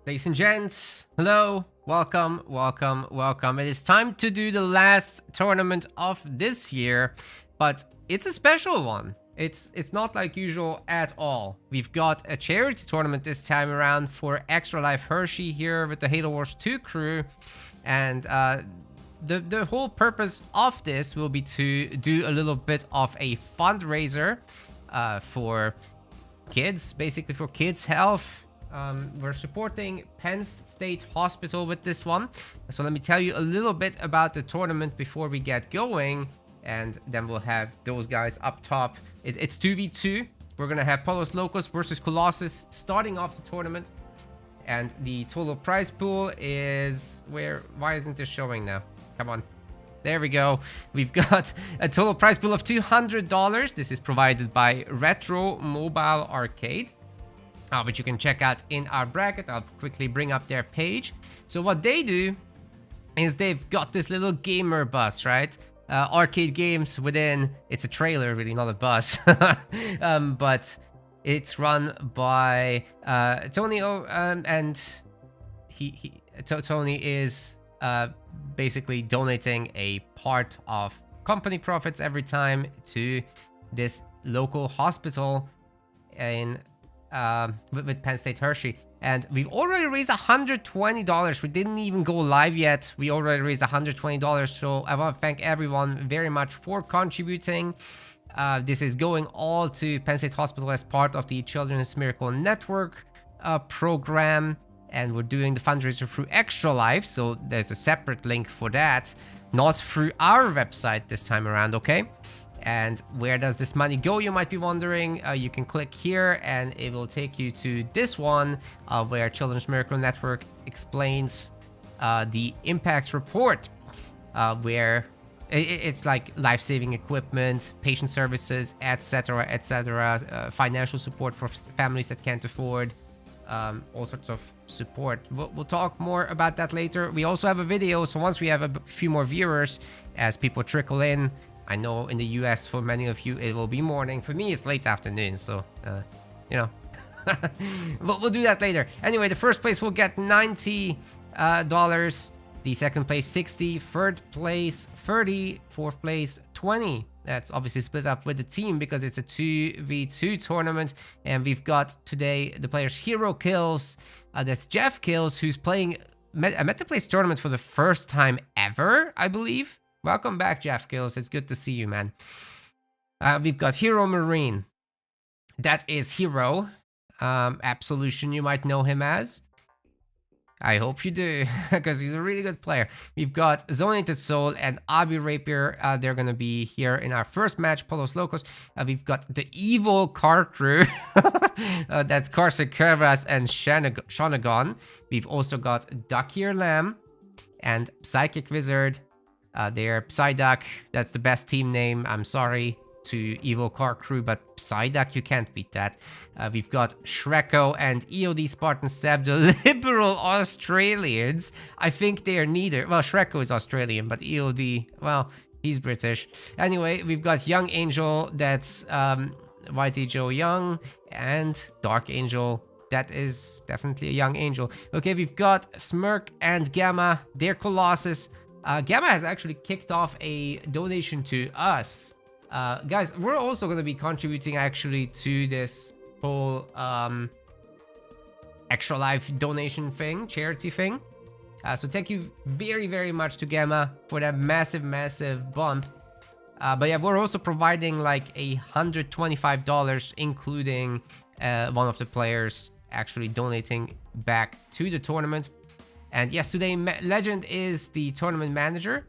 Ladies and gents, hello, welcome, welcome, welcome. It is time to do the last tournament of this year, but it's a special one. It's not like usual at all. We've got a charity tournament this time around for Extra Life Hershey here with the Halo Wars 2 crew, and the whole purpose of this will be to do a little bit of a fundraiser for kids, basically for kids' health. We're supporting Penn State Hospital with this one. So let me tell you a little bit about the tournament before we get going, and then we'll have those guys up top. It's 2v2. We're gonna have Polos Locos versus Colossus starting off the tournament, and the total prize pool is why isn't this showing now? Come on. There we go. We've got a total prize pool of $200. This is provided by Retro Mobile Arcade, which you can check out in our bracket. I'll quickly bring up their page. So what they do is they've got this little gamer bus, right? Arcade games within. It's a trailer, really, not a bus. But it's run by Tony, and Tony is basically donating a part of company profits every time to this local hospital in with Penn State Hershey. And we've already raised $120. We didn't even go live yet. We already raised $120. So I want to thank everyone very much for contributing. This is going all to Penn State Hospital as part of the Children's Miracle Network program. And we're doing the fundraiser through Extra Life. So there's a separate link for that. Not through our website this time around, okay? And where does this money go, you might be wondering. You can click here and it will take you to this one where Children's Miracle Network explains the impact report, where it's like life-saving equipment, patient services, etc., etc., financial support for families that can't afford, all sorts of support. We'll talk more about that later. We also have a video, so once we have a few more viewers, as people trickle in, I know in the US for many of you it will be morning. For me it's late afternoon, so you know. We'll do that later. Anyway, the first place will get $90, the second place 60, third place 30, fourth place 20. That's obviously split up with the team because it's a 2v2 tournament, and we've got today the players Hero Kills, that's Jeff Kills, who's playing a Metaplays tournament for the first time ever, I believe. Welcome back, Jeff Kills. It's good to see you, man. We've got Hero Marine. That is Hero. Absolution, you might know him as. I hope you do, because he's a really good player. We've got Zonated Soul and Abi Rapier. They're going to be here in our first match, Polos Locos. We've got the evil car crew. That's Carson Kervas and Shonagon. We've also got Dakir Lamb and Psychic Wizard. They're Psyduck. That's the best team name. I'm sorry to Evil Car Crew, but Psyduck, you can't beat that. We've got Shreko and EOD Spartan Seb, the liberal Australians. I think they are neither. Well, Shreko is Australian, but EOD, well, he's British. Anyway, we've got Young Angel. That's YT Joe Young, and Dark Angel. That is definitely a Young Angel. Okay, we've got Smirk and Gamma. They're Colossus. Gamma has actually kicked off a donation to us. Guys, we're also going to be contributing actually to this whole Extra Life donation thing, charity thing. So thank you very, very much to Gamma for that massive, massive bump. But yeah, we're also providing like $125, including one of the players actually donating back to the tournament. And yes, today Legend is the tournament manager.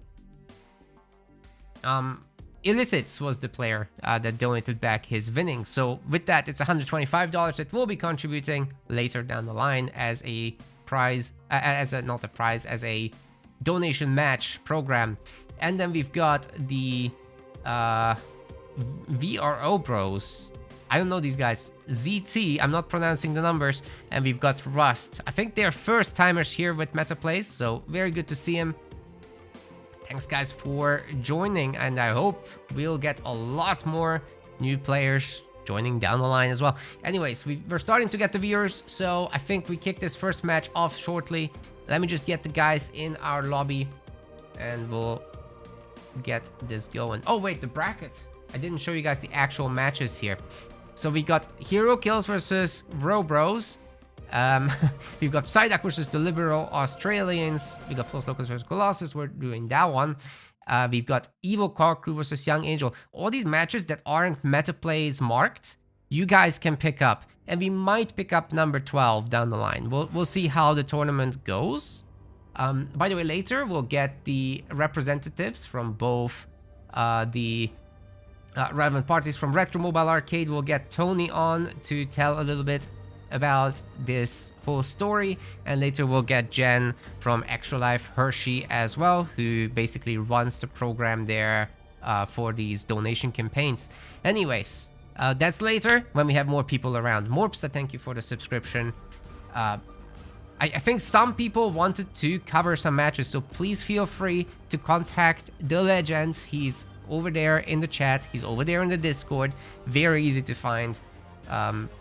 Illicits was the player that donated back his winnings. So with that, it's $125 that we'll be contributing later down the line as a prize, as a donation match program. And then we've got the VRO Bros. I don't know these guys. ZT, I'm not pronouncing the numbers. And we've got Rust. I think they're first timers here with Metaplays, so very good to see him. Thanks guys for joining, and I hope we'll get a lot more new players joining down the line as well. Anyways, we're starting to get the viewers, so I think we kick this first match off shortly. Let me just get the guys in our lobby, and we'll get this going. Oh wait, the bracket. I didn't show you guys the actual matches here. So we got Hero Kills versus Robros. We've got Psyduck versus the Liberal Australians. We got Plus Locus versus Colossus. We're doing that one. We've got Evil Car Crew versus Young Angel. All these matches that aren't meta plays marked, you guys can pick up. And we might pick up number 12 down the line. We'll see how the tournament goes. By the way, later we'll get the representatives from both the relevant parties. From Retro Mobile Arcade, we'll get Tony on to tell a little bit about this whole story, and later we'll get Jen from Extra Life Hershey as well, who basically runs the program there for these donation campaigns. Anyways, that's later when we have more people around. Morpsta, thank you for the subscription. I think some people wanted to cover some matches, so please feel free to contact the legend. He's over there in the chat. He's over there in the Discord. Very easy to find.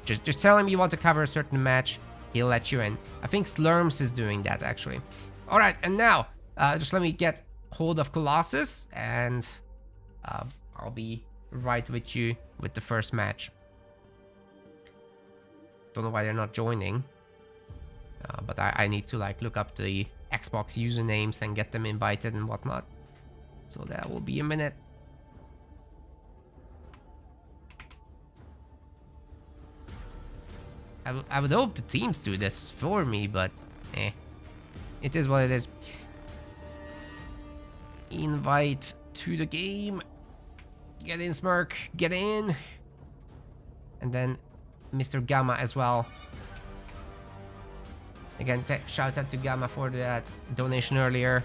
Just tell him you want to cover a certain match. He'll let you in. I think Slurms is doing that, actually. All right, and now, just let me get hold of Colossus, and I'll be right with you with the first match. Don't know why they're not joining. But I need to like look up the Xbox usernames and get them invited and whatnot. So that will be a minute. I would hope the teams do this for me, but it is what it is. Invite to the game. Get in, Smirk. Get in. And then Mr. Gamma as well. Again, shout out to Gamma for that donation earlier.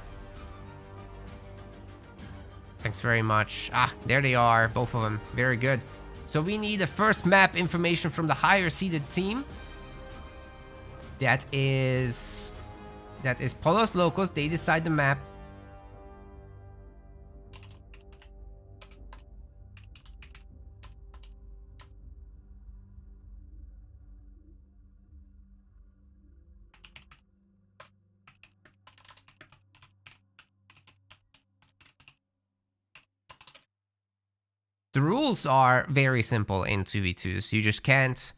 Thanks very much. Ah, there they are, both of them. Very good. So we need the first map information from the higher seeded team. That is Polos Locos. They decide the map. The rules are very simple in 2v2s. You just can't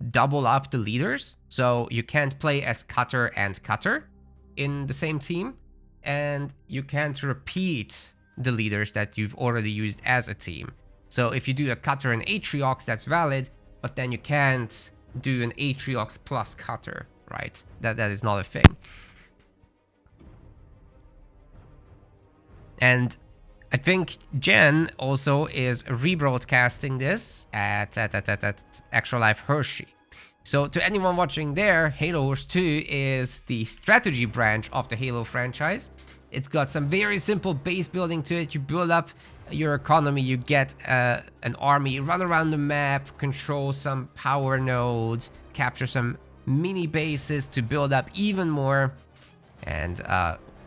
double up the leaders. So you can't play as Cutter and Cutter in the same team. And you can't repeat the leaders that you've already used as a team. So if you do a Cutter and Atriox, that's valid. But then you can't do an Atriox plus Cutter, right? That is not a thing. And I think Jen also is rebroadcasting this at Extra Life Hershey. So to anyone watching there, Halo Wars 2 is the strategy branch of the Halo franchise. It's got some very simple base building to it. You build up your economy, you get an army, run around the map, control some power nodes, capture some mini bases to build up even more, and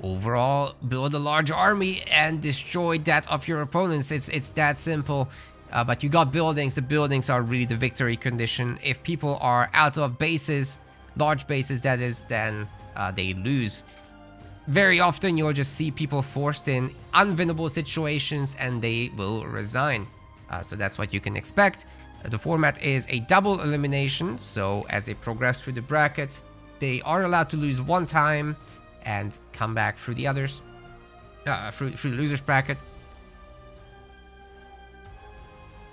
overall build a large army and destroy that of your opponents. It's that simple. But you got buildings. The buildings are really the victory condition. If people are out of bases, large bases that is, then they lose. Very often you'll just see people forced in unwinnable situations and they will resign. So that's what you can expect. The format is a double elimination, so as they progress through the bracket, they are allowed to lose one time and come back through the others, through the losers bracket.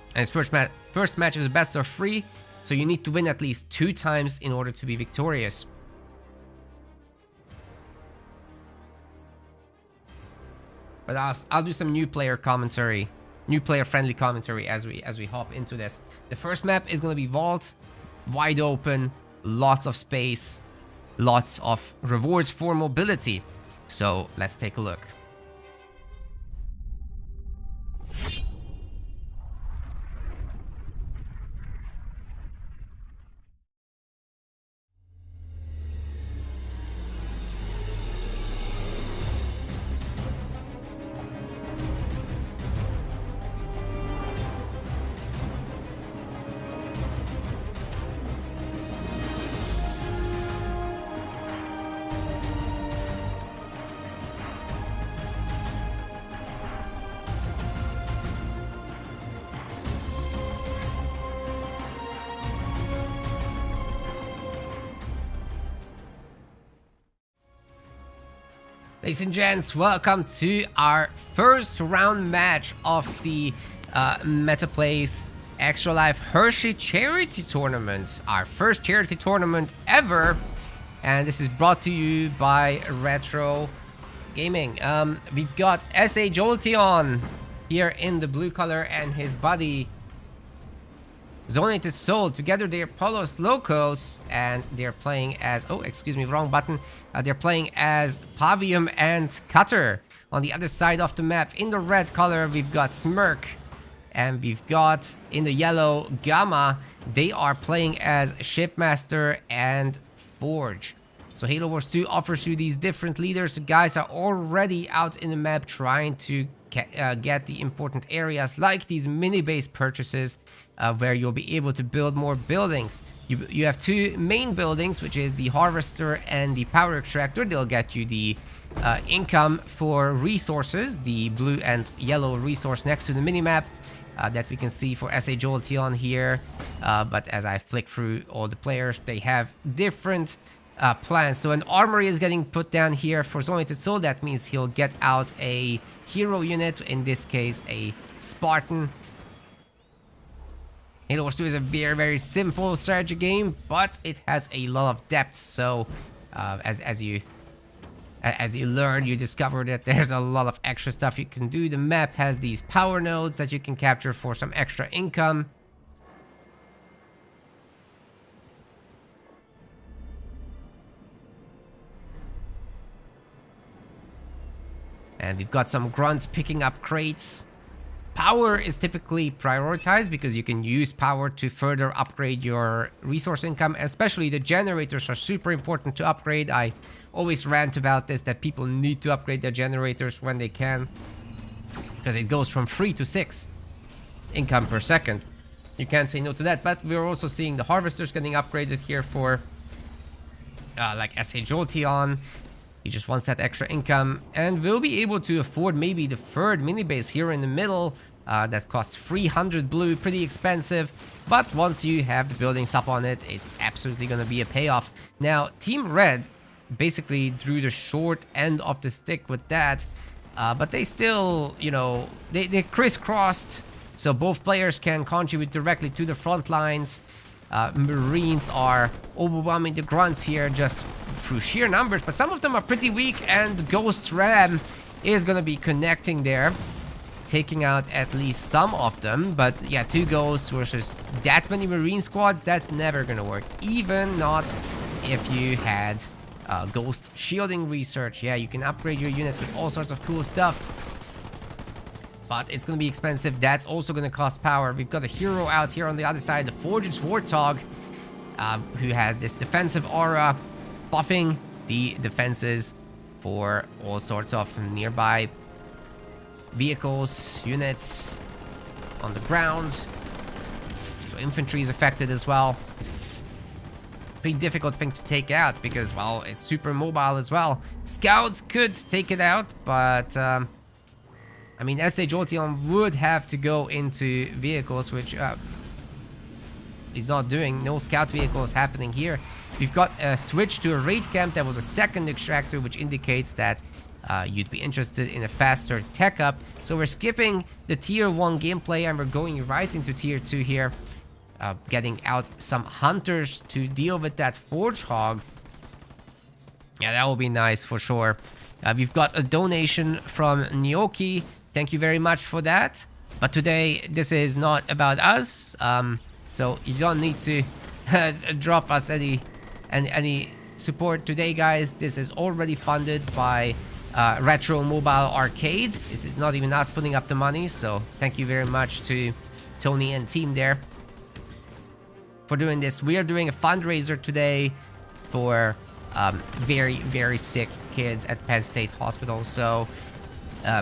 And his first match is a best of 3, so you need to win at least 2 times in order to be victorious. But I'll do some new player commentary, new player friendly commentary as we hop into this. The first map is going to be Vault, wide open, lots of space, lots of rewards for mobility. So let's take a look. Ladies and gents, welcome to our first round match of the MetaPlays Extra Life Hershey Charity Tournament. Our first charity tournament ever. And this is brought to you by Retro Gaming. We've got S.A. Jolteon here in the blue color and his buddy Zonated Soul. Together they're Polos Locos, and they're playing as, oh excuse me, wrong button. They're playing as Pavium and Cutter. On the other side of the map, in the red color, we've got Smirk, and we've got in the yellow Gamma. They are playing as Shipmaster and Forge. So Halo Wars 2 offers you these different leaders. The guys are already out in the map trying to get the important areas like these mini base purchases, where you'll be able to build more buildings. You have two main buildings, which is the Harvester and the Power Extractor. They'll get you the income for resources, the blue and yellow resource next to the minimap that we can see for S.A. Jolteon here. But as I flick through all the players, they have different plans. So an armory is getting put down here for Zonated Soul. That means he'll get out a hero unit, in this case a Spartan. Halo Wars 2 is a very simple strategy game, but it has a lot of depth. So as you learn, you discover that there's a lot of extra stuff you can do. The map has these power nodes that you can capture for some extra income. And we've got some grunts picking up crates. Power is typically prioritized because you can use power to further upgrade your resource income. Especially the generators are super important to upgrade. I always rant about this, that people need to upgrade their generators when they can, because it goes from 3 to 6 income per second. You can't say no to that. But we're also seeing the Harvesters getting upgraded here for like S.A. Jolteon. He just wants that extra income, and we'll be able to afford maybe the third mini base here in the middle. That costs 300 blue, pretty expensive, but once you have the buildings up on it, it's absolutely going to be a payoff. Now, Team Red basically drew the short end of the stick with that, but they still, you know, they crisscrossed, so both players can contribute directly to the front lines. Marines are overwhelming the grunts here just through sheer numbers, but some of them are pretty weak, and Ghost Ram is going to be connecting there, taking out at least some of them. But yeah, 2 ghosts versus that many Marine squads, that's never going to work, even not if you had Ghost Shielding Research. Yeah, you can upgrade your units with all sorts of cool stuff, but it's going to be expensive. That's also going to cost power. We've got a hero out here on the other side, the Forge's Warthog, who has this defensive aura, buffing the defenses for all sorts of nearby vehicles, units on the ground. So infantry is affected as well. Pretty difficult thing to take out because, well, it's super mobile as well. Scouts could take it out, but I mean, S.A. Jolteon would have to go into vehicles, which he's not doing. No scout vehicles happening here. We've got a switch to a raid camp. That was a second extractor, which indicates that you'd be interested in a faster tech up. So we're skipping the tier 1 gameplay and we're going right into tier 2 here. Getting out some hunters to deal with that Forge Hog. Yeah, that will be nice for sure. We've got a donation from Nyoki. Thank you very much for that. But today, this is not about us. So you don't need to drop us any support today, guys. This is already funded by Retro Mobile Arcade. This is not even us putting up the money. So thank you very much to Tony and team there for doing this. We are doing a fundraiser today for very sick kids at Penn State Hospital. So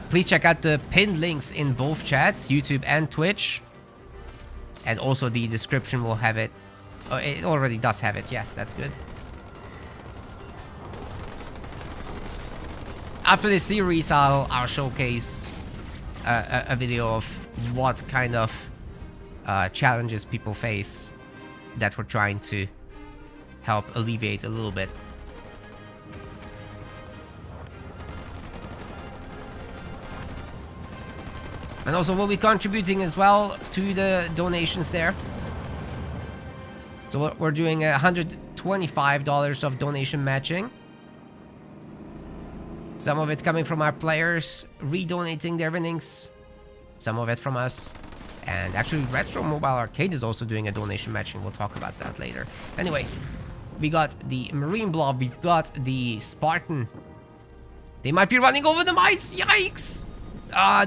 please check out the pinned links in both chats, YouTube and Twitch. And also the description will have it. Oh, it already does have it. Yes, that's good. After this series, I'll showcase a video of what kind of challenges people face that we're trying to help alleviate a little bit. And also we'll be contributing as well to the donations there. So we're doing $125 of donation matching. Some of it coming from our players, redonating their winnings. Some of it from us. And actually, Retro Mobile Arcade is also doing a donation matching. We'll talk about that later. Anyway, we got the Marine Blob. We've got the Spartan. They might be running over the mines. Yikes!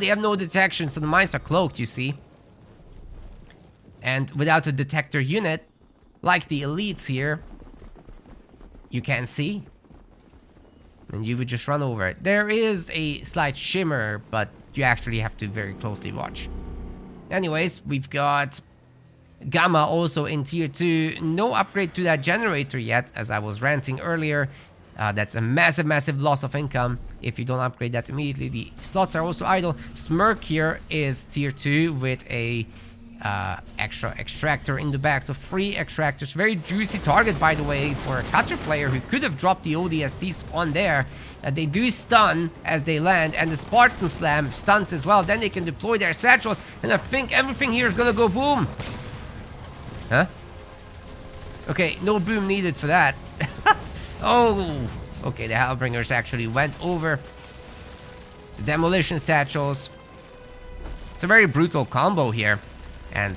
They have no detection, so the mines are cloaked, you see. And without a detector unit, like the elites here, you can't see. And you would just run over it. There is a slight shimmer, but you actually have to very closely watch. Anyways, we've got Gamma also in tier 2. No upgrade to that generator yet, as I was ranting earlier. That's a massive loss of income if you don't upgrade that immediately. The slots are also idle. Smirk here is tier 2 with a extra extractor in the back. So 3 extractors. Very juicy target, by the way, for a cutter player who could have dropped the ODSTs on there. They do stun as they land, and the Spartan Slam stuns as well. Then they can deploy their satchels, and I think everything here is gonna go boom. Huh? Okay, no boom needed for that. Oh, okay, the Hellbringers actually went over the demolition satchels. It's a very brutal combo here, and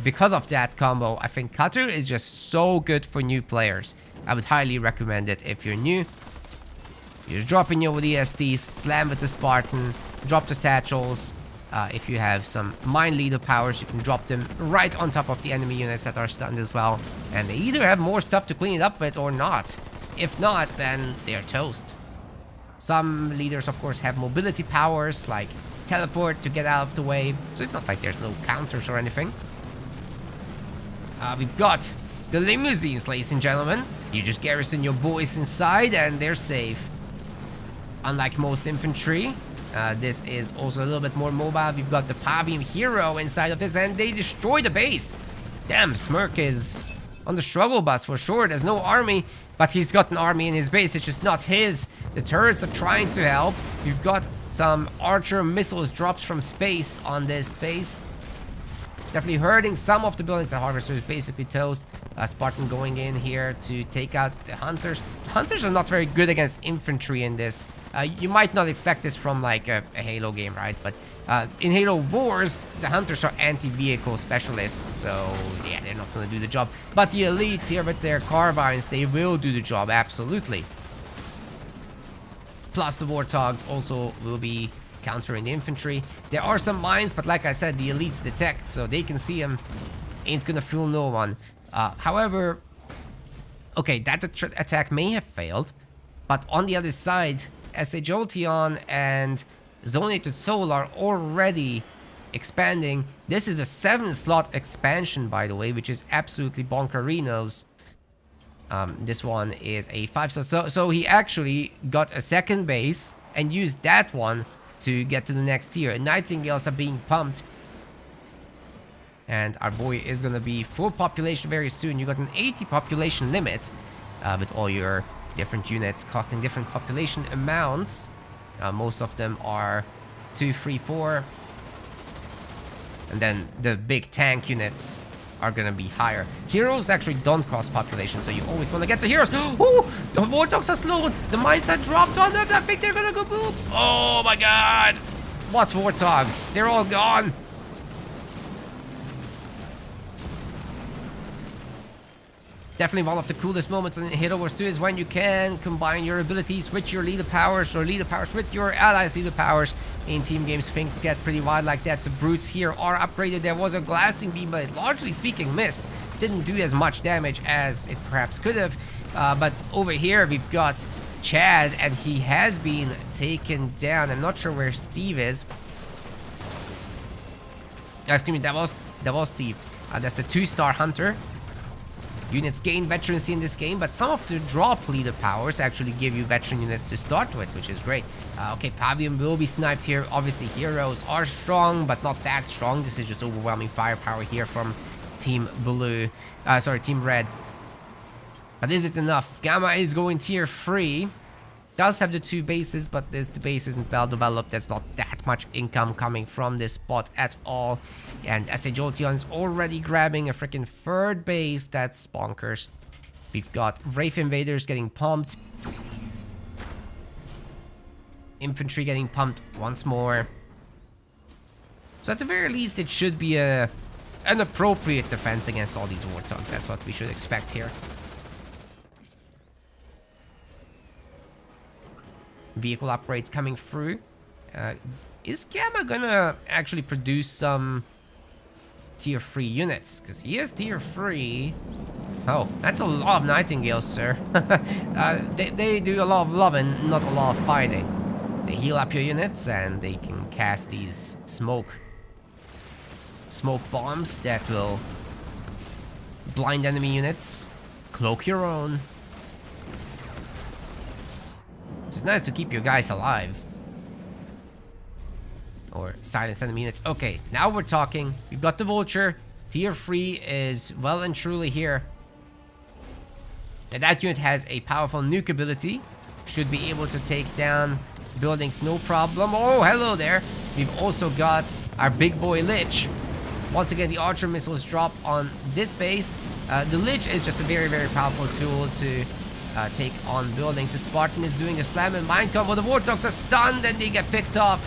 because of that combo, I think Cutter is just so good for new players. I would highly recommend it if you're new. You're dropping your ODSTs, slam with the Spartan, drop the satchels. If you have some mine leader powers, you can drop them right on top of the enemy units that are stunned as well. And they either have more stuff to clean it up with or not. If not, then they're toast. Some leaders, of course, have mobility powers like teleport to get out of the way. So it's not like there's no counters or anything. We've got the limousines, ladies and gentlemen. You just garrison your boys inside and they're safe. Unlike most infantry, this is also a little bit more mobile. We've got the Pavium Hero inside of this, and they destroy the base. Damn, Smirk is on the struggle bus for sure. There's no army, but he's got an army in his base. It's just not his. The turrets are trying to help. We've got some archer missiles drops from space on this base. Definitely hurting some of the buildings. The Harvester is basically toast. Spartan going in here to take out the Hunters. The Hunters are not very good against infantry in this. You might not expect this from like a Halo game, right? But in Halo Wars, the Hunters are anti-vehicle specialists. So yeah, they're not going to do the job. But the elites here with their carbines, they will do the job, absolutely. Plus the Warthogs also will be countering the infantry. There are some mines, but like I said, the elites detect, so they can see them. Ain't gonna fool no one. However, okay, that attack may have failed, but on the other side, SA Jolteon and Zonated Soul are already expanding. This is a 7-slot expansion, by the way, which is absolutely bonkerinos. This one is a 5-slot. So he actually got a second base and used that one to get to the next tier. Nightingales are being pumped. And our boy is going to be full population very soon. You got an 80 population limit with all your different units costing different population amounts. Most of them are 2, 3, 4. And then the big tank units are going to be higher. Heroes actually don't cost population, so you always want to get the heroes. Oh, the Warthogs are slowed. The mines are dropped on them. I think they're going to go boop. Oh my god. What Warthogs? They're all gone. Definitely one of the coolest moments in Halo Wars 2 is when you can combine your abilities with your leader powers or leader powers with your allies' leader powers. In team games, things get pretty wild like that. The brutes here are upgraded. There was a glassing beam, but it, largely speaking, missed. Didn't do as much damage as it perhaps could have. But over here, we've got Chad, and he has been taken down. I'm not sure where Steve is. Excuse me, that was Steve. That's the 2-star hunter. Units gain veterancy in this game, but some of the drop leader powers actually give you veteran units to start with, which is great. Okay, Pavium will be sniped here. Obviously, heroes are strong, but not that strong. This is just overwhelming firepower here from Team Blue. Team Red. But is it enough? Gamma is going tier 3. Does have the 2 bases, but the base isn't well developed. That's not that much income coming from this spot at all. And SA Jolteon's already grabbing a freaking third base. That's bonkers. We've got Wraith Invaders getting pumped. Infantry getting pumped once more. So at the very least, it should be an appropriate defense against all these Warthogs. That's what we should expect here. Vehicle upgrades coming through. Is Gamma gonna actually produce some tier 3 units? Because he is tier 3. Oh, that's a lot of Nightingales, sir. They do a lot of loving, not a lot of fighting. They heal up your units and they can cast these smoke bombs that will blind enemy units, cloak your own. It's nice to keep your guys alive. Or silence enemy units. Okay, now we're talking. We've got the Vulture. Tier 3 is well and truly here. And that unit has a powerful nuke ability. Should be able to take down buildings no problem. Oh, hello there. We've also got our big boy Lich. Once again, the Archer missiles drop on this base. The Lich is just a very, very powerful tool to take on buildings. The Spartan is doing a slam and mine combo. The Warthogs are stunned and they get picked off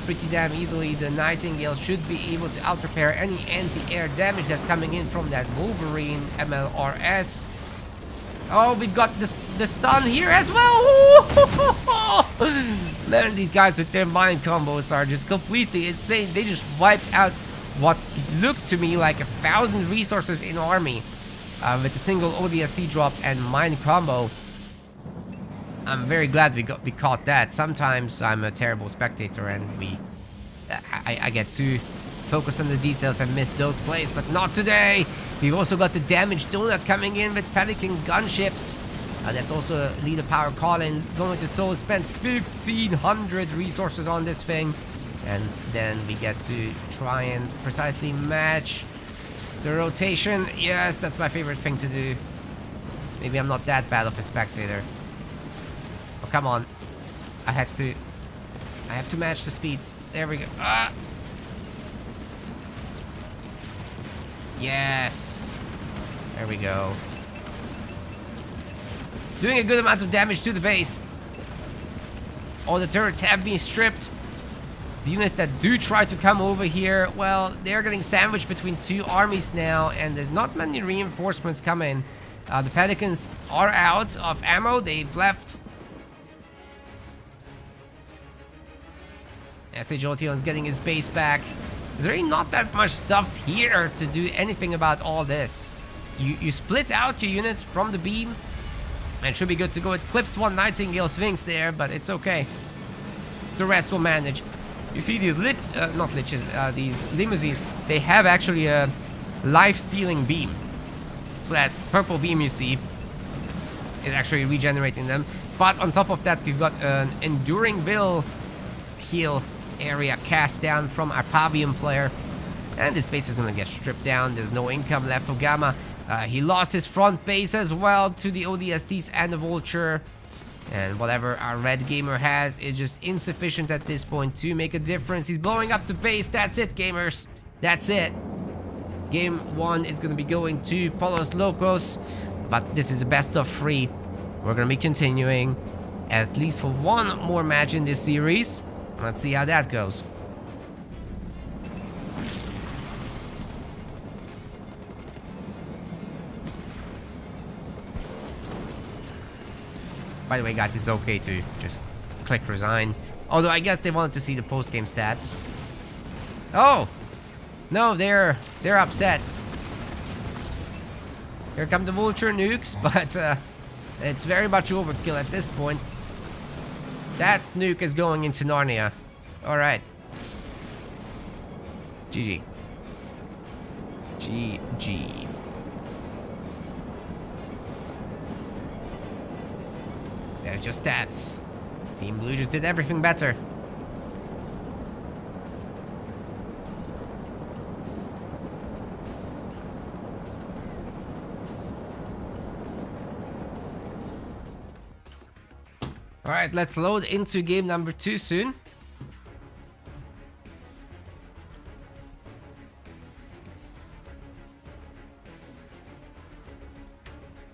pretty damn easily. The Nightingale should be able to out-repair any anti-air damage that's coming in from that Wolverine MLRS. Oh, we've got the stun here as well. Man, these guys with their mine combos are just completely insane. They just wiped out what looked to me like 1,000 resources in army with a single ODST drop and mine combo. I'm very glad we caught that. Sometimes I'm a terrible spectator and I get too focused on the details and miss those plays, but not today. We've also got the damaged donuts coming in with Pelican gunships. That's also a leader power call-in. Zoned Soul spent 1,500 resources on this thing. And then we get to try and precisely match the rotation. Yes, that's my favorite thing to do. Maybe I'm not that bad of a spectator. Oh, come on. I have to match the speed. There we go. Ah! Yes. There we go. It's doing a good amount of damage to the base. All the turrets have been stripped. The units that do try to come over here, well, they're getting sandwiched between two armies now, and there's not many reinforcements coming. The Pelicans are out of ammo. They've left. SA Jolteon's getting his base back. There's really not that much stuff here to do anything about all this. You split out your units from the beam, and should be good to go. It clips one Nightingale Sphinx there, but it's okay. The rest will manage. You see these not liches, these limousines, they have actually a life-stealing beam. So that purple beam you see is actually regenerating them. But on top of that, we've got an Enduring Will heal area cast down from our Pavium player. And this base is going to get stripped down. There's no income left for Gamma. He lost his front base as well to the ODSTs and the Vulture. And whatever our red gamer has is just insufficient at this point to make a difference. He's blowing up the base. That's it, gamers. That's it. Game 1 is going to be going to Polos Locos. But this is a best of 3. We're going to be continuing at least for one more match in this series. Let's see how that goes. By the way, guys, it's okay to just click resign. Although I guess they wanted to see the post-game stats. Oh! No, they're upset. Here come the Vulture nukes, but it's very much overkill at this point. That nuke is going into Narnia. Alright. GG. GG. They're just stats. Team Blue just did everything better. Alright, let's load into game number 2 soon.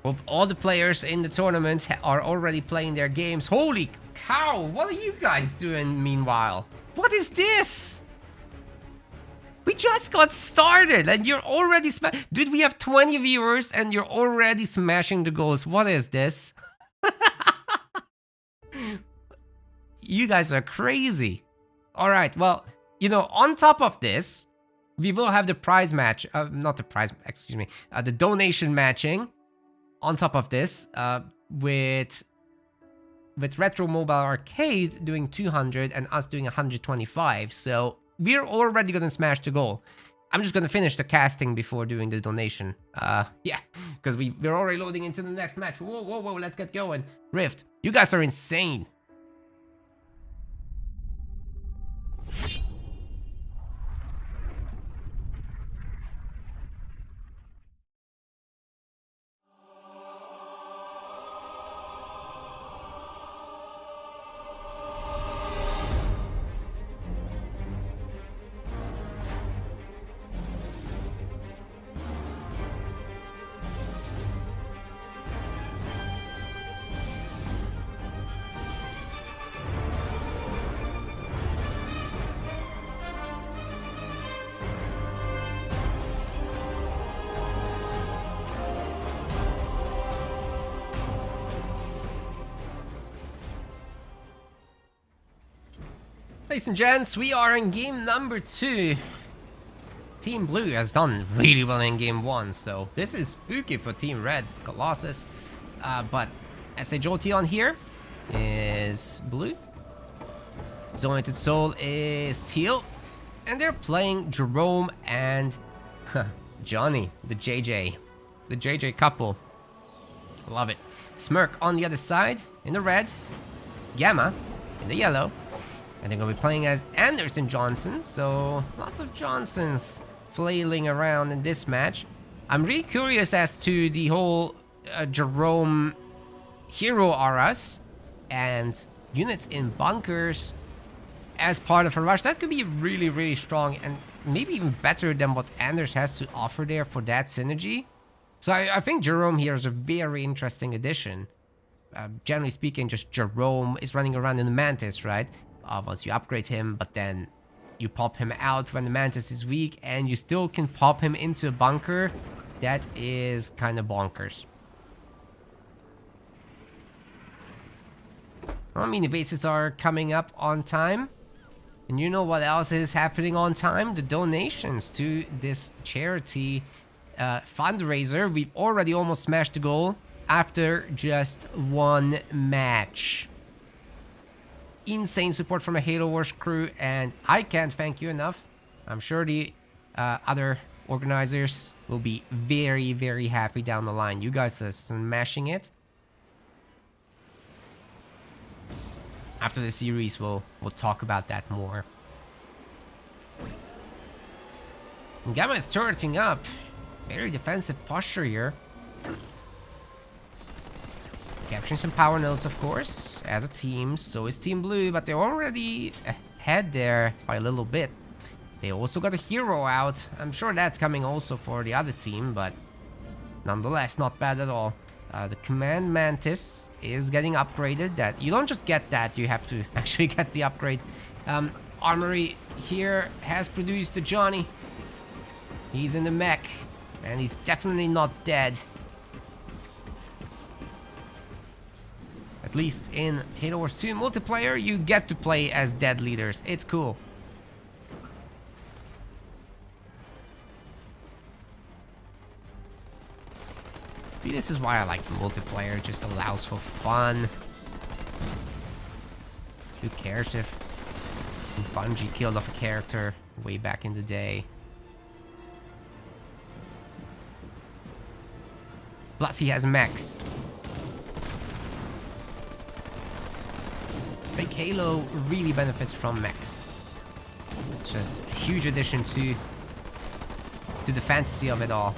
Hope all the players in the tournament are already playing their games. Holy cow, what are you guys doing meanwhile? What is this? We just got started and you're already dude, we have 20 viewers and you're already smashing the goals. What is this? You guys are crazy. All right, well, you know, on top of this, we will have the prize match, not the prize, excuse me, the donation matching on top of this, with Retro Mobile Arcade doing 200 and us doing 125. So we're already gonna smash the goal. I'm just gonna finish the casting before doing the donation. Yeah, because we're already loading into the next match. Whoa, whoa, whoa, let's get going. Rift, you guys are insane. Ladies and gents, we are in game number 2. Team Blue has done really well in game 1, so this is spooky for Team Red. Colossus. But SHOT on here is Blue. Zonated Soul is Teal. And they're playing Jerome and Johnny, the JJ. The JJ couple. Love it. Smirk on the other side in the red. Gamma in the yellow. And they're going to be playing as Anderson Johnson, so lots of Johnsons flailing around in this match. I'm really curious as to the whole Jerome hero auras and units in bunkers as part of a rush. That could be really, really strong and maybe even better than what Anders has to offer there for that synergy. So I think Jerome here is a very interesting addition. Generally speaking, just Jerome is running around in the Mantis, right? Once you upgrade him, but then you pop him out when the Mantis is weak and you still can pop him into a bunker. That is kind of bonkers. I mean, the bases are coming up on time. And you know what else is happening on time? The donations to this charity fundraiser. We've already almost smashed the goal after just one match. Insane support from a Halo Wars crew, and I can't thank you enough. I'm sure the other organizers will be very, very happy down the line. You guys are smashing it. After the series, we'll talk about that more. And Gamma is turreting up. Very defensive posture here. Capturing some power nodes, of course, as a team. So is Team Blue, but they're already ahead there by a little bit. They also got a hero out. I'm sure that's coming also for the other team, but nonetheless, not bad at all. The Command Mantis is getting upgraded. That you don't just get that, you have to actually get the upgrade. Armory here has produced the Johnny. He's in the mech, and he's definitely not dead. At least in Halo Wars 2 multiplayer, you get to play as dead leaders. It's cool. See, this is why I like the multiplayer. It just allows for fun. Who cares if Bungie killed off a character way back in the day? Plus, he has mechs. Fake Halo really benefits from mechs. It's just a huge addition to the fantasy of it all.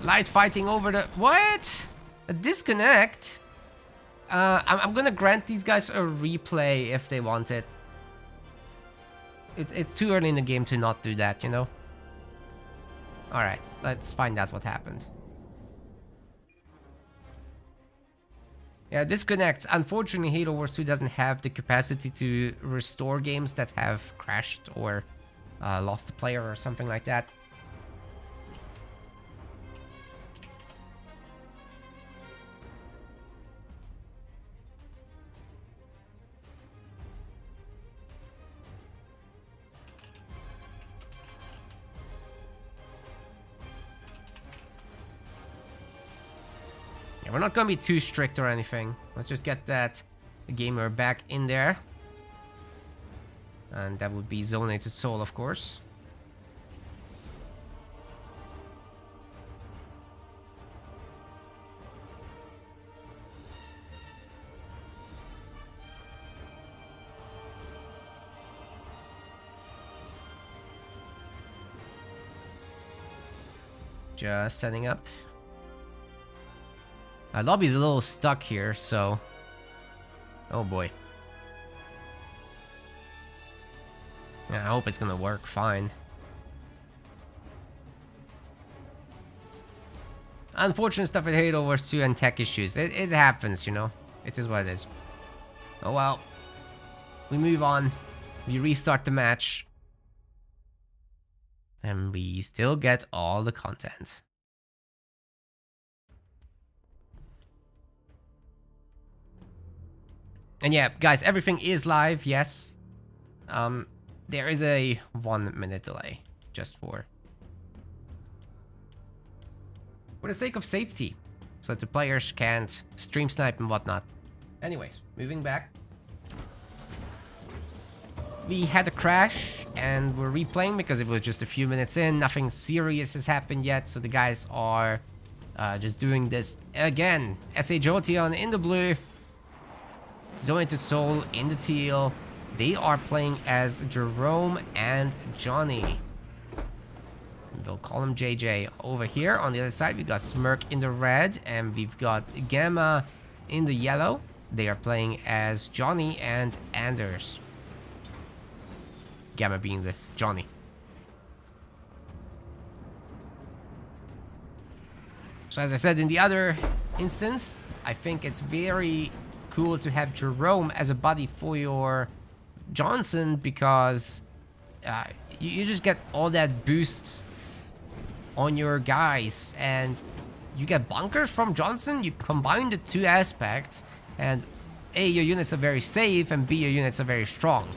Light fighting over the... What? A disconnect? I'm gonna grant these guys a replay if they want it. It's too early in the game to not do that, you know? Alright, let's find out what happened. Yeah, disconnects. Unfortunately, Halo Wars 2 doesn't have the capacity to restore games that have crashed or lost a player or something like that. Yeah, we're not gonna be too strict or anything. Let's just get that gamer back in there. And that would be Zonated Soul, of course. Just setting up. Lobby's a little stuck here, so... Oh boy. Yeah, I hope it's gonna work fine. Unfortunate stuff with Halo Wars 2 and tech issues. It happens, you know. It is what it is. Oh well. We move on. We restart the match. And we still get all the content. And yeah, guys, everything is live, yes. There is a 1 minute delay, just for the sake of safety, so that the players can't stream snipe and whatnot. Anyways, moving back. We had a crash, and we're replaying because it was just a few minutes in. Nothing serious has happened yet, so the guys are just doing this again. SA Jotion in the blue. Zonated Soul in the teal. They are playing as Jerome and Johnny. We'll call him JJ. Over here on the other side, we've got Smirk in the red, and we've got Gamma in the yellow. They are playing as Johnny and Anders. Gamma being the Johnny. So as I said in the other instance, I think it's very cool to have Jerome as a buddy for your Johnson, because you just get all that boost on your guys, and you get bunkers from Johnson. You combine the two aspects, and A, your units are very safe, and B, your units are very strong.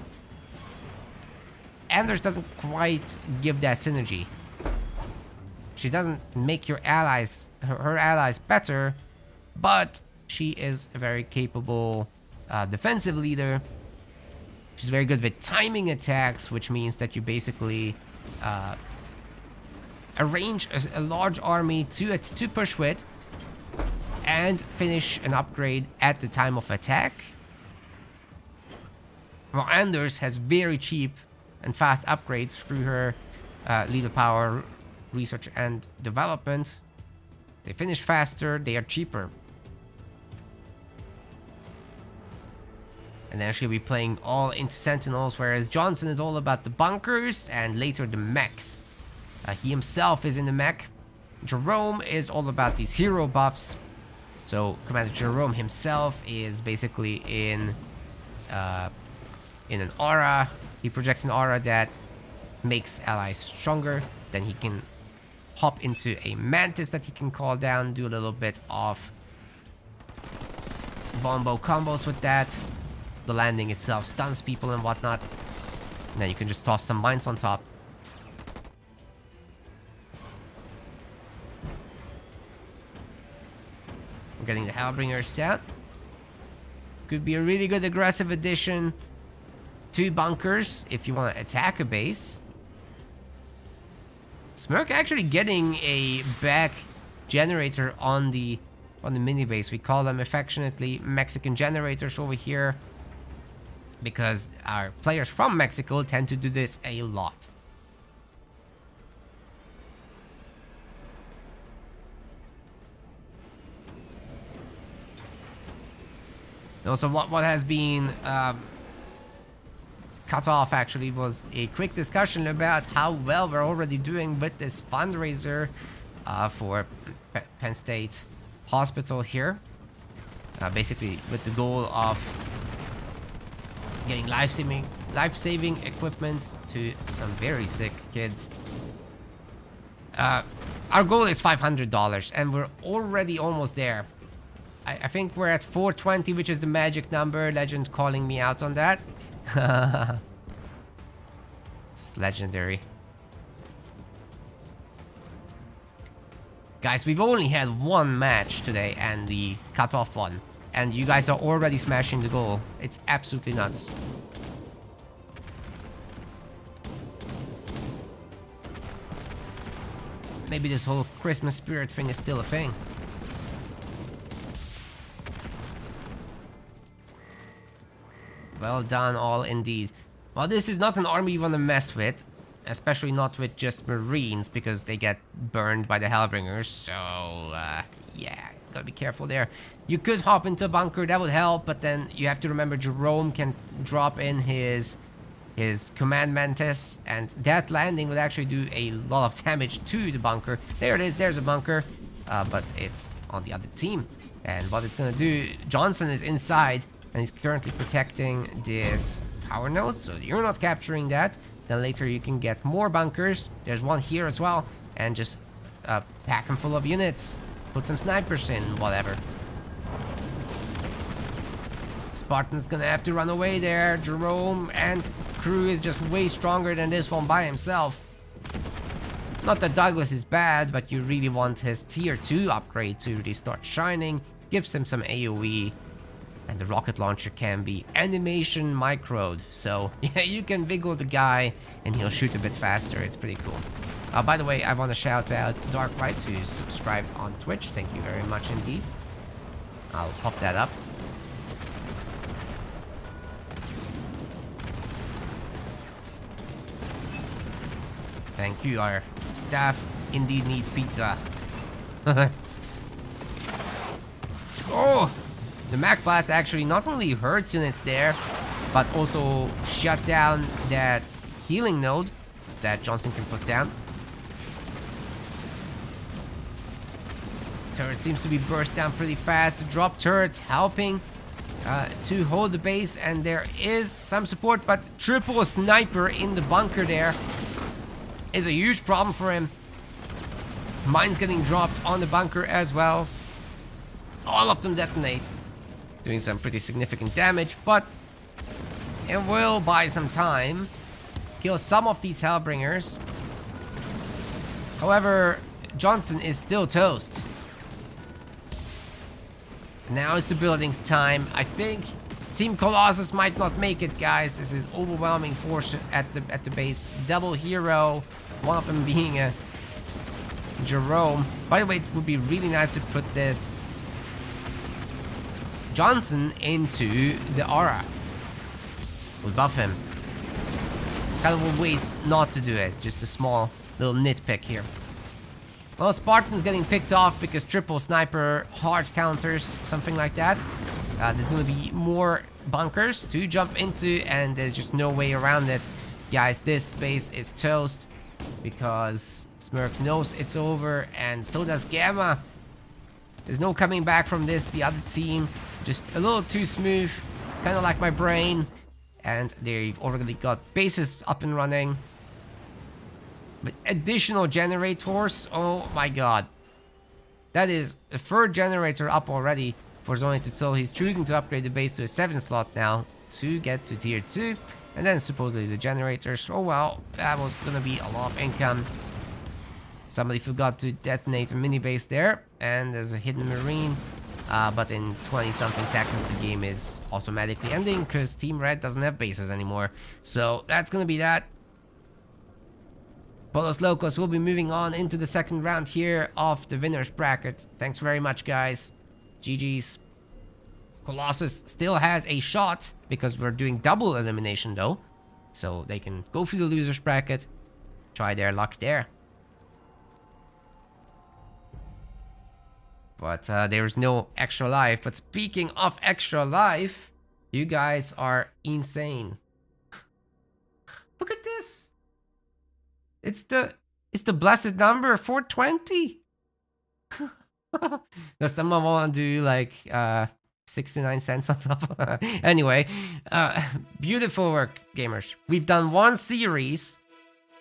Anders doesn't quite give that synergy. She doesn't make your allies, her allies better, but she is a very capable defensive leader. She's very good with timing attacks, which means that you basically arrange a large army to push with and finish an upgrade at the time of attack. While Anders has very cheap and fast upgrades through her lethal power, research and development. They finish faster, they are cheaper. And then she'll be playing all into Sentinels, whereas Johnson is all about the bunkers and later the mechs. He himself is in the mech. Jerome is all about these hero buffs. So Commander Jerome himself is basically in an aura. He projects an aura that makes allies stronger. Then he can hop into a mantis that he can call down, do a little bit of bombo combos with that. The landing itself stuns people and whatnot. And then you can just toss some mines on top. We're getting the Hellbringers set. Could be a really good aggressive addition to bunkers if you want to attack a base. Smirk actually getting a back generator on the mini base. We call them affectionately Mexican generators over here, because our players from Mexico tend to do this a lot. Also, what has been kind cutoff actually was a quick discussion about how well we're already doing with this fundraiser for Penn State Hospital here. Basically with the goal of getting life-saving equipment to some very sick kids. Our goal is $500 and we're already almost there. I think we're at 420, which is the magic number. Legend calling me out on that. It's legendary. Guys, we've only had one match today and the cutoff one. And you guys are already smashing the goal. It's absolutely nuts. Maybe this whole Christmas spirit thing is still a thing. Well done, all indeed. Well, this is not an army you want to mess with. Especially not with just Marines, because they get burned by the Hellbringers. So, yeah, gotta be careful there. You could hop into a bunker, that would help, but then you have to remember Jerome can drop in his Command Mantis, and that landing would actually do a lot of damage to the bunker. There it is, there's a bunker, but it's on the other team. And what it's gonna do, Johnson is inside, and he's currently protecting this power node, so you're not capturing that. Then later you can get more bunkers. There's one here as well. And just pack them full of units. Put some snipers in, whatever. Spartan's gonna have to run away there. Jerome and crew is just way stronger than this one by himself. Not that Douglas is bad, but you really want his tier 2 upgrade to really start shining. Gives him some AoE. And the rocket launcher can be animation microed. So, yeah, you can wiggle the guy and he'll shoot a bit faster. It's pretty cool. By the way, I want to shout out Dark White, who's subscribed on Twitch. Thank you very much indeed. I'll pop that up. Thank you. Our staff indeed needs pizza. Oh! The Mac Blast actually not only hurts units there, but also shut down that healing node that Johnson can put down. Turret seems to be burst down pretty fast. The drop turrets helping to hold the base, and there is some support, but triple sniper in the bunker there is a huge problem for him. Mines getting dropped on the bunker as well. All of them detonate. Doing some pretty significant damage, but it will buy some time. Kill some of these Hellbringers. However, Johnson is still toast. Now it's the building's time. I think Team Colossus might not make it, guys. This is overwhelming force at the base. Double hero. One of them being a Jerome. By the way, it would be really nice to put this Johnson into the aura. We'll buff him. Kind of a waste not to do it. Just a small little nitpick here. Well, Spartan's getting picked off because triple sniper hard counters, something like that. There's going to be more bunkers to jump into, and there's just no way around it. Guys, this base is toast because Smirk knows it's over, and so does Gamma. There's no coming back from this. The other team just a little too smooth, kind of like my brain, and they've already got bases up and running. But additional generators, oh my god. That is a third generator up already for Zonito, so he's choosing to upgrade the base to a 7 slot now to get to tier 2. And then supposedly the generators, oh well, that was gonna be a lot of income. Somebody forgot to detonate a mini base there, and there's a hidden marine. But in 20-something seconds, the game is automatically ending because Team Red doesn't have bases anymore. So that's gonna be that. Polos Locos will be moving on into the second round here of the winner's bracket. Thanks very much, guys. GG's. Colossus still has a shot because we're doing double elimination though. So they can go through the loser's bracket, try their luck there. But there's no extra life. But speaking of extra life, you guys are insane. this? It's the blessed number 420. Does someone want to do like 69 cents on top? Anyway, beautiful work, gamers. We've done one series.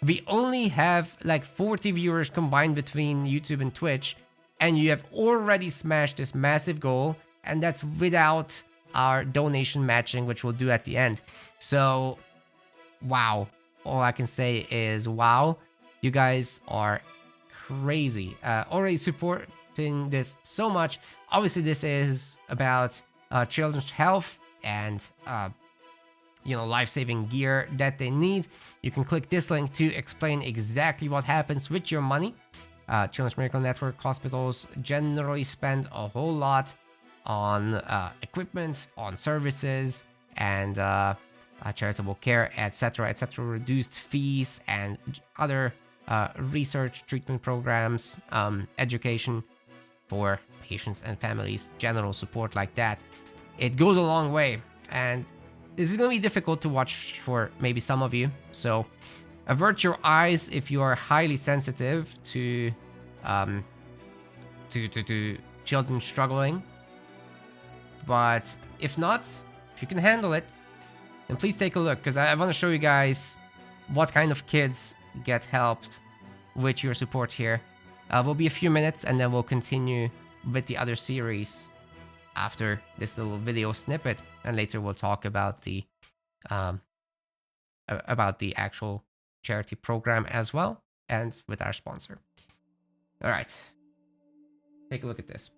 We only have like 40 viewers combined between YouTube and Twitch, and you have already smashed this massive goal, and that's without our donation matching, which we'll do at the end. So, wow. All I can say is wow. You guys are crazy. Already supporting this so much. Obviously, this is about children's health and life-saving gear that they need. You can click this link to explain exactly what happens with your money. Children's Miracle Network hospitals generally spend a whole lot on equipment, on services, and charitable care, etc., etc., reduced fees and other research, treatment programs, education for patients and families, general support like that. It goes a long way, and this is going to be difficult to watch for maybe some of you, so avert your eyes if you are highly sensitive to children struggling. But if not, if you can handle it, then please take a look, because I want to show you guys what kind of kids get helped with your support here. Will be a few minutes, and then we'll continue with the other series after this little video snippet, and later we'll talk about the actual charity program as well, and with our sponsor. All right, take a look at this.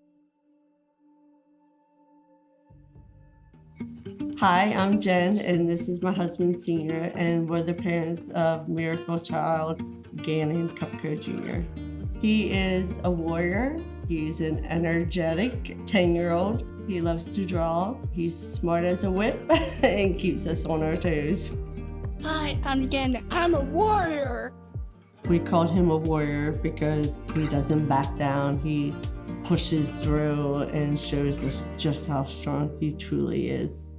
Hi, I'm Jen, and this is my husband, Senior, and we're the parents of Miracle Child Gannon Cupco Jr. He is a warrior. He's an energetic 10-year-old. He loves to draw. He's smart as a whip and keeps us on our toes. Hi, I'm Gannon. I'm a warrior. We called him a warrior because he doesn't back down. He pushes through and shows us just how strong he truly is.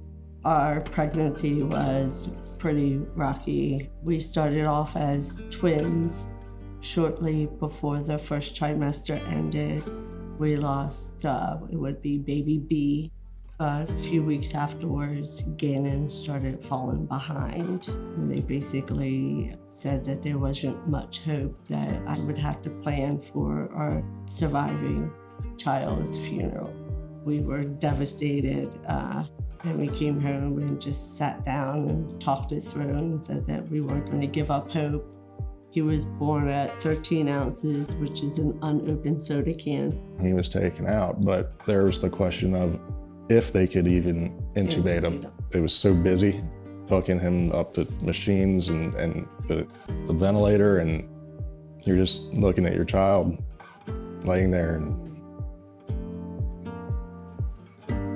Our pregnancy was pretty rocky. We started off as twins. Shortly before the first trimester ended, we lost, it would be baby B. A few weeks afterwards, Gannon started falling behind. And they basically said that there wasn't much hope, that I would have to plan for our surviving child's funeral. We were devastated. And we came home and just sat down and talked it through and said that we weren't going to give up hope. He was born at 13 ounces, which is an unopened soda can. He was taken out, but there was the question of if they could even intubate him. It was so busy hooking him up to machines and the ventilator, and you're just looking at your child laying there. And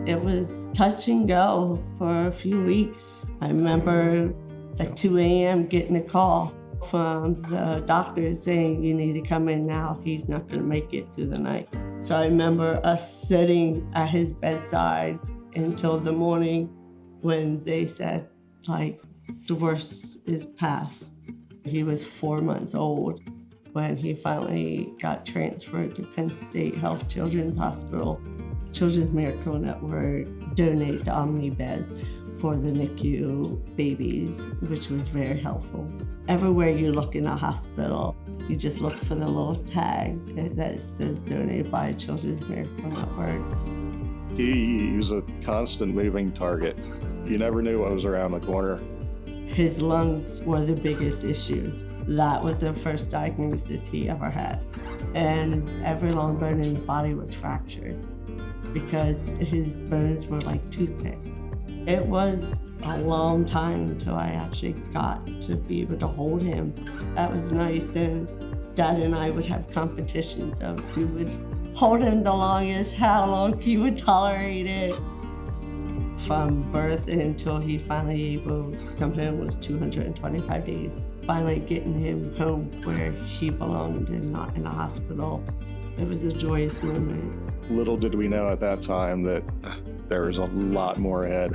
it was touch and go for a few weeks. I remember at 2 a.m. getting a call from the doctor saying, "You need to come in now. He's not going to make it through the night." So I remember us sitting at his bedside until the morning when they said, like, the worst is past. He was 4 months old when he finally got transferred to Penn State Health Children's Hospital. Children's Miracle Network donate the Omni beds for the NICU babies, which was very helpful. Everywhere you look in a hospital, you just look for the little tag that says donated by Children's Miracle Network. he was a constant moving target. You never knew what was around the corner. His lungs were the biggest issues. That was the first diagnosis he ever had. And every long bone in his body was fractured because his bones were like toothpicks. It was a long time until I actually got to be able to hold him. That was nice. And Dad and I would have competitions of who would hold him the longest, how long he would tolerate it. From birth until he finally able to come home was 225 days. Finally getting him home where he belonged and not in a hospital. It was a joyous moment. Little did we know at that time that there was a lot more ahead,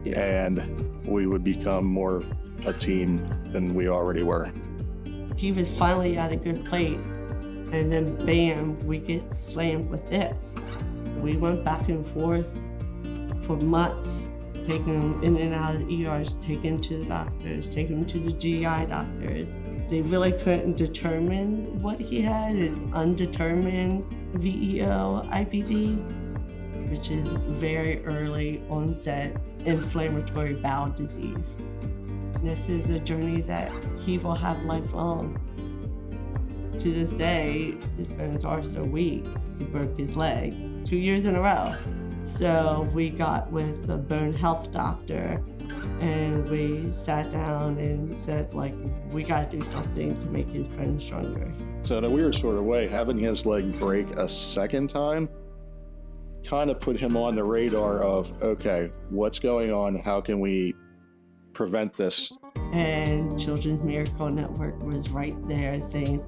and we would become more a team than we already were. He was finally at a good place, and then bam, we get slammed with this. We went back and forth for months, taking him in and out of the ERs, taking him to the doctors, taking him to the GI doctors. They really couldn't determine what he had, is undetermined VEO IBD, which is very early onset inflammatory bowel disease. This is a journey that he will have lifelong. To this day, his bones are so weak, he broke his leg 2 years in a row. So we got with a bone health doctor and we sat down and said, like, we gotta do something to make his bones stronger. So in a weird sort of way, having his leg break a second time kind of put him on the radar of, okay, what's going on? How can we prevent this? And Children's Miracle Network was right there saying,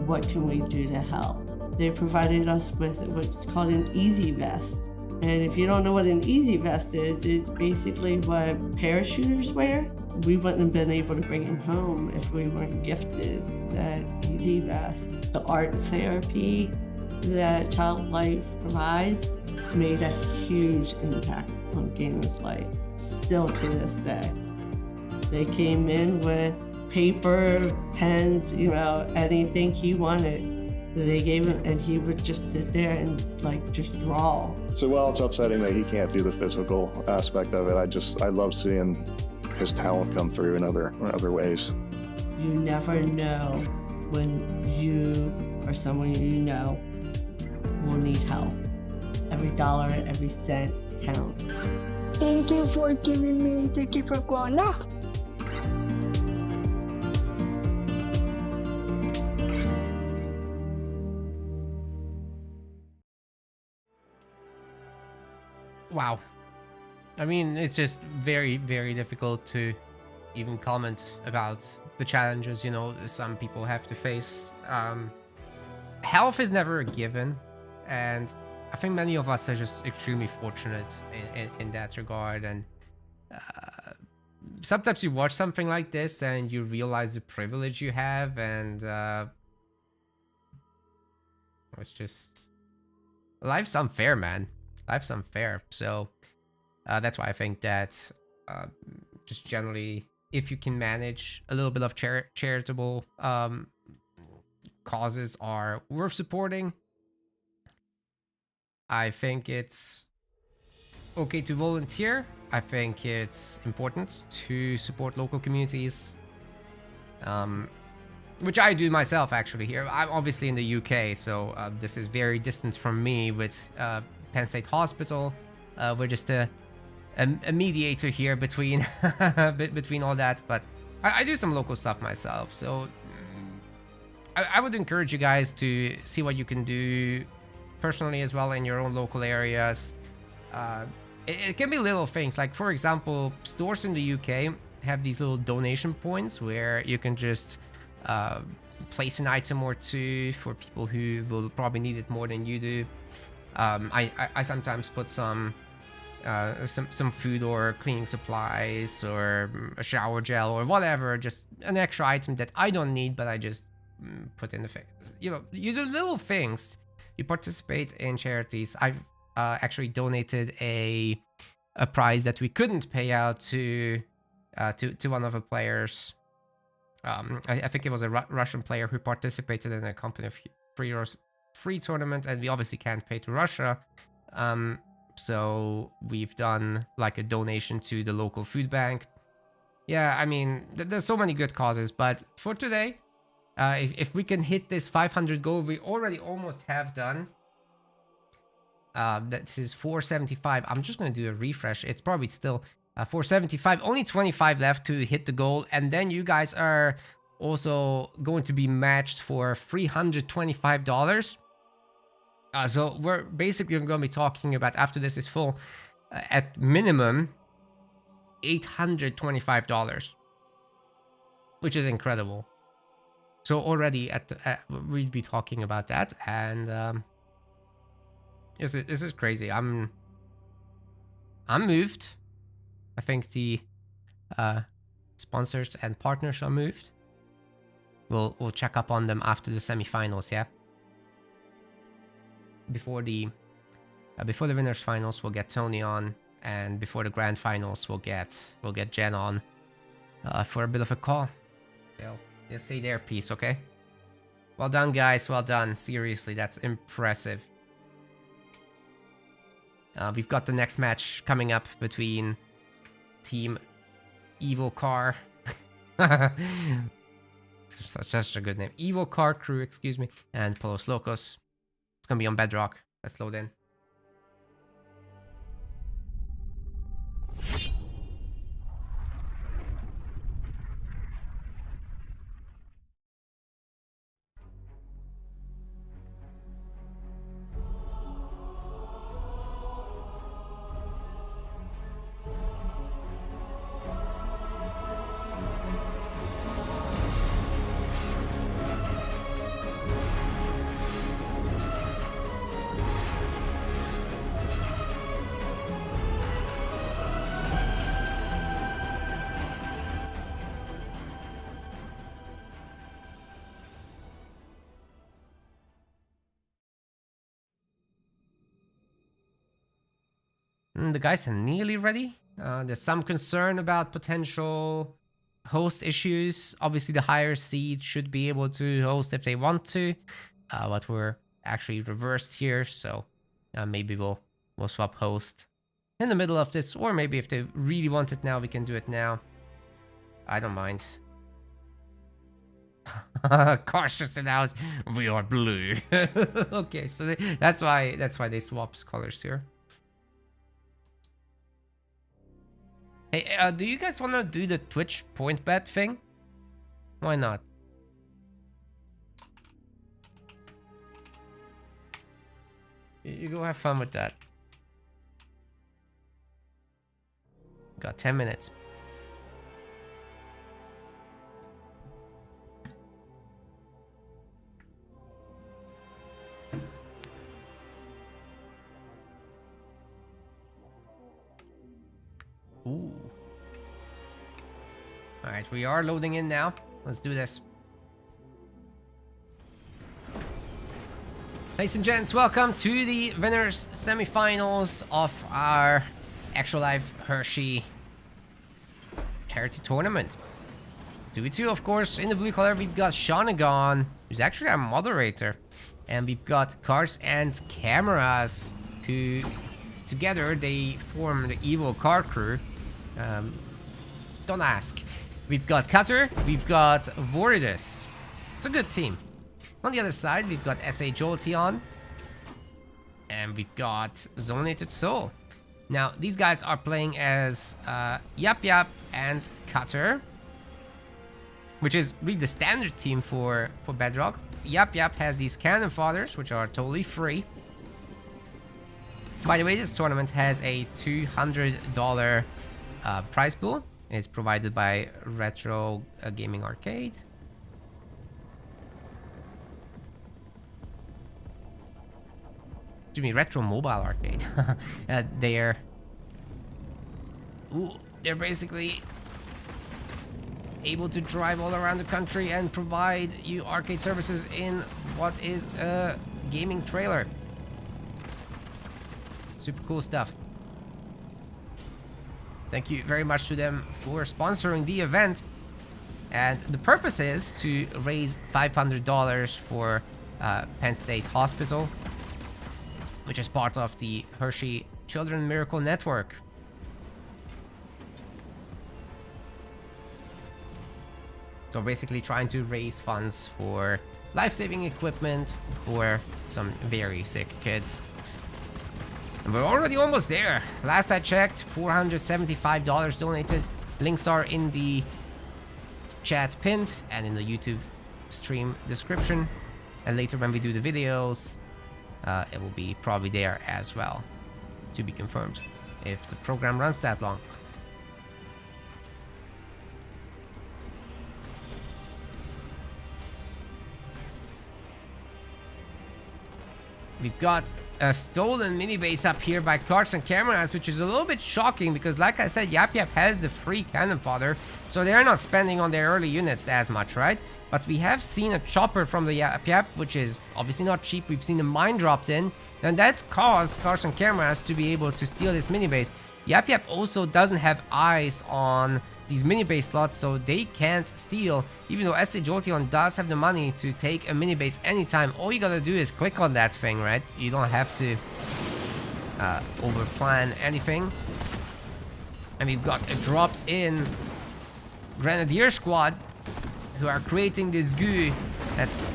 what can we do to help? They provided us with what's called an Easy Vest. And if you don't know what an Easy Vest is, it's basically what parachuters wear. We wouldn't have been able to bring him home if we weren't gifted that Easy Vest. The art therapy that Child Life provides made a huge impact on Galen's life, still to this day. They came in with paper, pens, anything he wanted. They gave him, and he would just sit there and just draw. So while it's upsetting that he can't do the physical aspect of it, I love seeing his talent come through in other ways. You never know when you or someone you know will need help. Every dollar, every cent counts. Thank you for giving me the gift of growing up. Wow. I mean, it's just very, very difficult to even comment about the challenges, some people have to face. Health is never a given, and I think many of us are just extremely fortunate in that regard. And sometimes you watch something like this and you realize the privilege you have, and it's just, life's unfair, man. Life's unfair. So that's why I think that just generally, if you can manage a little bit of charitable causes are worth supporting. I think it's okay to volunteer. I think it's important to support local communities, which I do myself actually here. I'm obviously in the UK, so this is very distant from me with Penn State Hospital. We're just a mediator here between between all that, but I do some local stuff myself. So I would encourage you guys to see what you can do personally as well in your own local areas. It can be little things, like for example, stores in the UK have these little donation points where you can just place an item or two for people who will probably need it more than you do. I sometimes put some food or cleaning supplies or a shower gel or whatever, just an extra item that I don't need, but I just put in the thing. You do little things. You participate in charities. I've actually donated a prize that we couldn't pay out to one of the players. I think it was a Russian player who participated in a Company of Heroes free tournament, and we obviously can't pay to Russia. So we've done like a donation to the local food bank. Yeah, I mean, there's so many good causes, but for today, if we can hit this 500 goal, we already almost have done. This is 475. I'm just going to do a refresh. It's probably still 475. Only 25 left to hit the goal. And then you guys are also going to be matched for $325. So we're basically going to be talking about, after this is full, at minimum $825, which is incredible. So already we'd be talking about that, and This is crazy. I'm moved. I think the sponsors and partners are moved. We'll check up on them after the semifinals, yeah. Before the winners finals, we'll get Tony on, and before the grand finals, we'll get Jen on for a bit of a call. They'll say their piece, okay? Well done, guys. Well done. Seriously, that's impressive. We've got the next match coming up between Team Evil Car. Such a good name. Evil Car Crew, excuse me. And Polos Locos. It's gonna be on Bedrock. Let's load in. The guys are nearly ready. There's some concern about potential host issues. Obviously, the higher seed should be able to host if they want to, but we're actually reversed here, so maybe we'll swap host in the middle of this, or maybe if they really want it now, we can do it now. I don't mind. Cars just announced we are blue. Okay, so that's why they swapped colors here. Hey, do you guys want to do the Twitch point bet thing? Why not? You go have fun with that. Got 10 minutes. Ooh. Alright, we are loading in now. Let's do this. Ladies and gents, welcome to the winners semifinals of our Actual Life Hershey charity tournament. It's 2v2, of course. In the blue color, we've got Shanagon, who's actually our moderator. And we've got Cars and Cameras, who together they form the Evil Car Crew. Don't ask. We've got Cutter, we've got Voridus. It's a good team. On the other side, we've got SA Jolteon, and we've got Zonated Soul. Now, these guys are playing as Yap Yap and Cutter, which is really the standard team for Bedrock. Yap Yap has these Cannon Fathers, which are totally free. By the way, this tournament has a $200 prize pool. It's provided by Retro Gaming Arcade. Excuse me, Retro Mobile Arcade. They're basically able to drive all around the country and provide you arcade services in what is a gaming trailer. Super cool stuff. Thank you very much to them for sponsoring the event. And the purpose is to raise $500 for Penn State Hospital, which is part of the Hershey Children Miracle Network. So basically trying to raise funds for life-saving equipment for some very sick kids. And we're already almost there. Last I checked, $475 donated. Links are in the chat pinned and in the YouTube stream description. And later when we do the videos, it will be probably there as well. To be confirmed, if the program runs that long. We've got a stolen mini base up here by Cars and Cameras, which is a little bit shocking because, like I said, Yap Yap has the free cannon fodder, so they're not spending on their early units as much, right? But we have seen a chopper from the Yap Yap, which is obviously not cheap. We've seen a mine dropped in, and that's caused Cars and Cameras to be able to steal this mini base. Yap Yap also doesn't have eyes on these mini base slots, so they can't steal, even though SC Jolteon does have the money to take a mini base anytime. All you gotta do is click on that thing, right? You don't have to overplan anything. And we've got a dropped in Grenadier squad who are creating this goo that's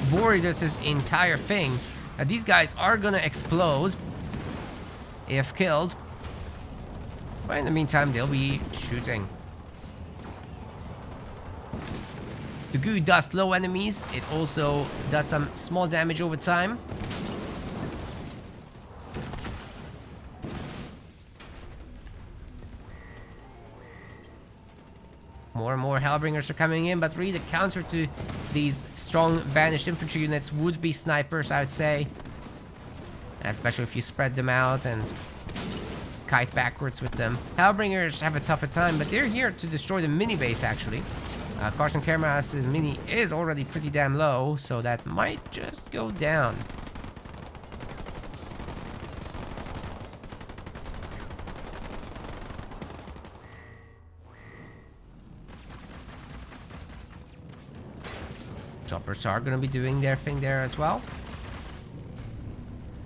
Boridus's entire thing. And these guys are gonna explode if killed, but in the meantime they'll be shooting. The goo does slow enemies. It also does some small damage over time. More and more Hellbringers are coming in, but really the counter to these strong banished infantry units would be snipers, I would say. Especially if you spread them out and kite backwards with them. Hellbringers have a tougher time, but they're here to destroy the mini base, actually. Carson Cameras' mini is already pretty damn low, so that might just go down. Choppers are gonna be doing their thing there as well.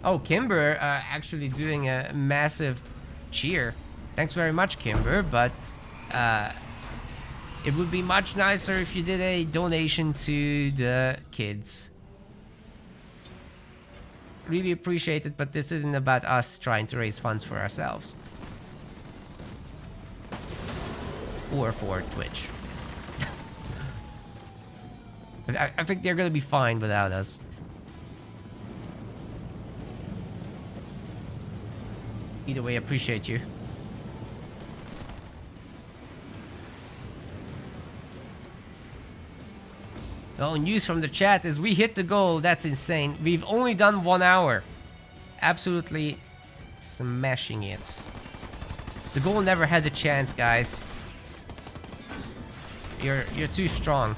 Oh, Kimber actually doing a massive cheer. Thanks very much, Kimber, but it would be much nicer if you did a donation to the kids. Really appreciate it, but this isn't about us trying to raise funds for ourselves. Or for Twitch. I think they're gonna be fine without us. Either way, appreciate you. Oh, news from the chat is we hit the goal. That's insane. We've only done 1 hour. Absolutely smashing it. The goal never had a chance, guys. You're too strong.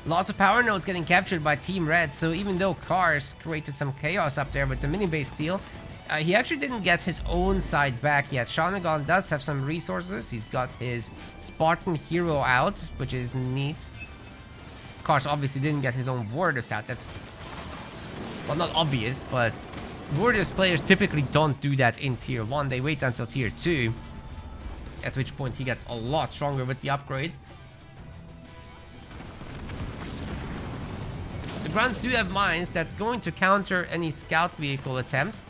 Lots of power nodes getting captured by Team Red, so even though Cars created some chaos up there with the mini base steal, he actually didn't get his own side back yet. Shanagon does have some resources. He's got his Spartan hero out, which is neat. Cars obviously didn't get his own Wardus out. That's, well, not obvious, but Wardus players typically don't do that in Tier 1. They wait until Tier 2, at which point he gets a lot stronger with the upgrade. The Grunts do have mines that's going to counter any scout vehicle attempt.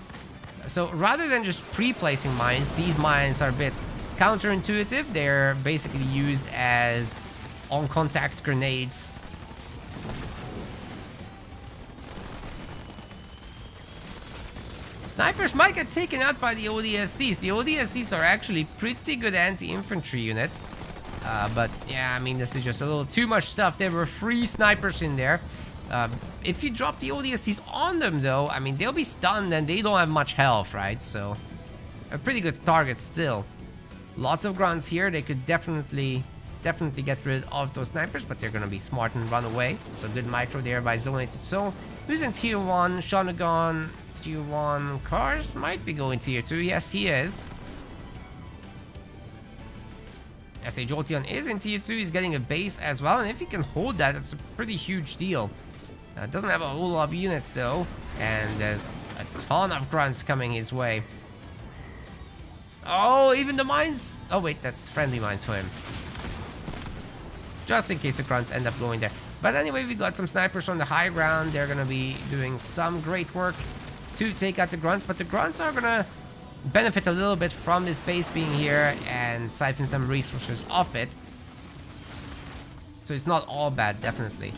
So rather than just pre-placing mines, these mines are a bit counterintuitive. They're basically used as on-contact grenades. Snipers might get taken out by the ODSTs. The ODSTs are actually pretty good anti-infantry units. But yeah, I mean, this is just a little too much stuff. There were 3 snipers in there. If you drop the ODSTs on them, though, I mean, they'll be stunned and they don't have much health, right? So, a pretty good target still. Lots of grunts here. They could definitely get rid of those snipers, but they're gonna be smart and run away. So, good micro there by Zonated Soul. Who's in Tier 1? Shonagon, Tier 1. Cars might be going Tier 2. Yes, he is. SA Jolteon is in Tier 2. He's getting a base as well, and if he can hold that, that's a pretty huge deal. Doesn't have a whole lot of units though, and there's a ton of grunts coming his way. Oh, even the mines. Oh wait, that's friendly mines for him. Just in case the grunts end up going there. But anyway, we got some snipers on the high ground. They're gonna be doing some great work to take out the grunts, but the grunts are gonna benefit a little bit from this base being here and siphon some resources off it. So it's not all bad, definitely.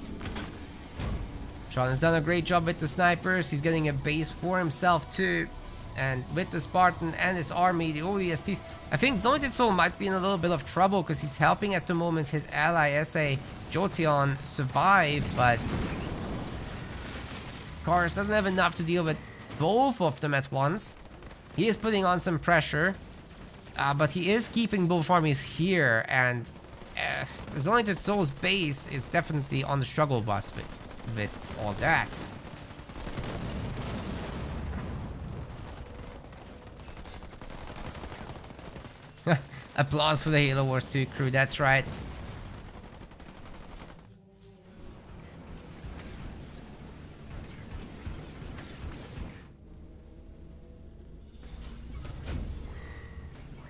Sean has done a great job with the snipers. He's getting a base for himself too. And with the Spartan and his army, the ODSTs, I think Zointed Soul might be in a little bit of trouble because he's helping at the moment his ally SA Jotion survive, but Kars doesn't have enough to deal with both of them at once. He is putting on some pressure, but he is keeping both armies here, and Zointed Soul's base is definitely on the struggle bus with all that. Applause for the Halo Wars 2 crew, that's right.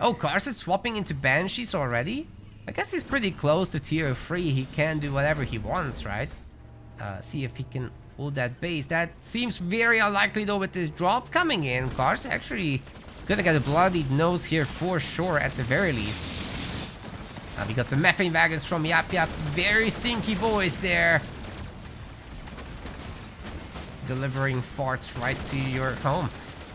Oh, Kars is swapping into Banshees already? I guess he's pretty close to tier 3. He can do whatever he wants, right? See if he can hold that base. That seems very unlikely though with this drop coming in. Kars actually gonna get a bloodied nose here for sure at the very least. We got the methane wagons from Yap Yap. Very stinky boys there. Delivering farts right to your home.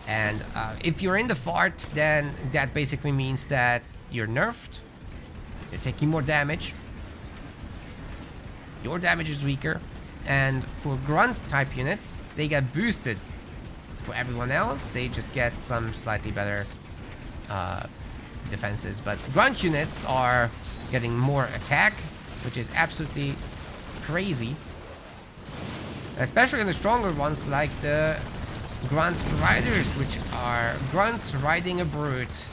And if you're in the fart, then that basically means that you're nerfed. You're taking more damage. Your damage is weaker. And for grunt type units, they get boosted. For everyone else, they just get some slightly better defenses. But grunt units are getting more attack, which is absolutely crazy. Especially in the stronger ones like the grunt riders, which are grunts riding a brute.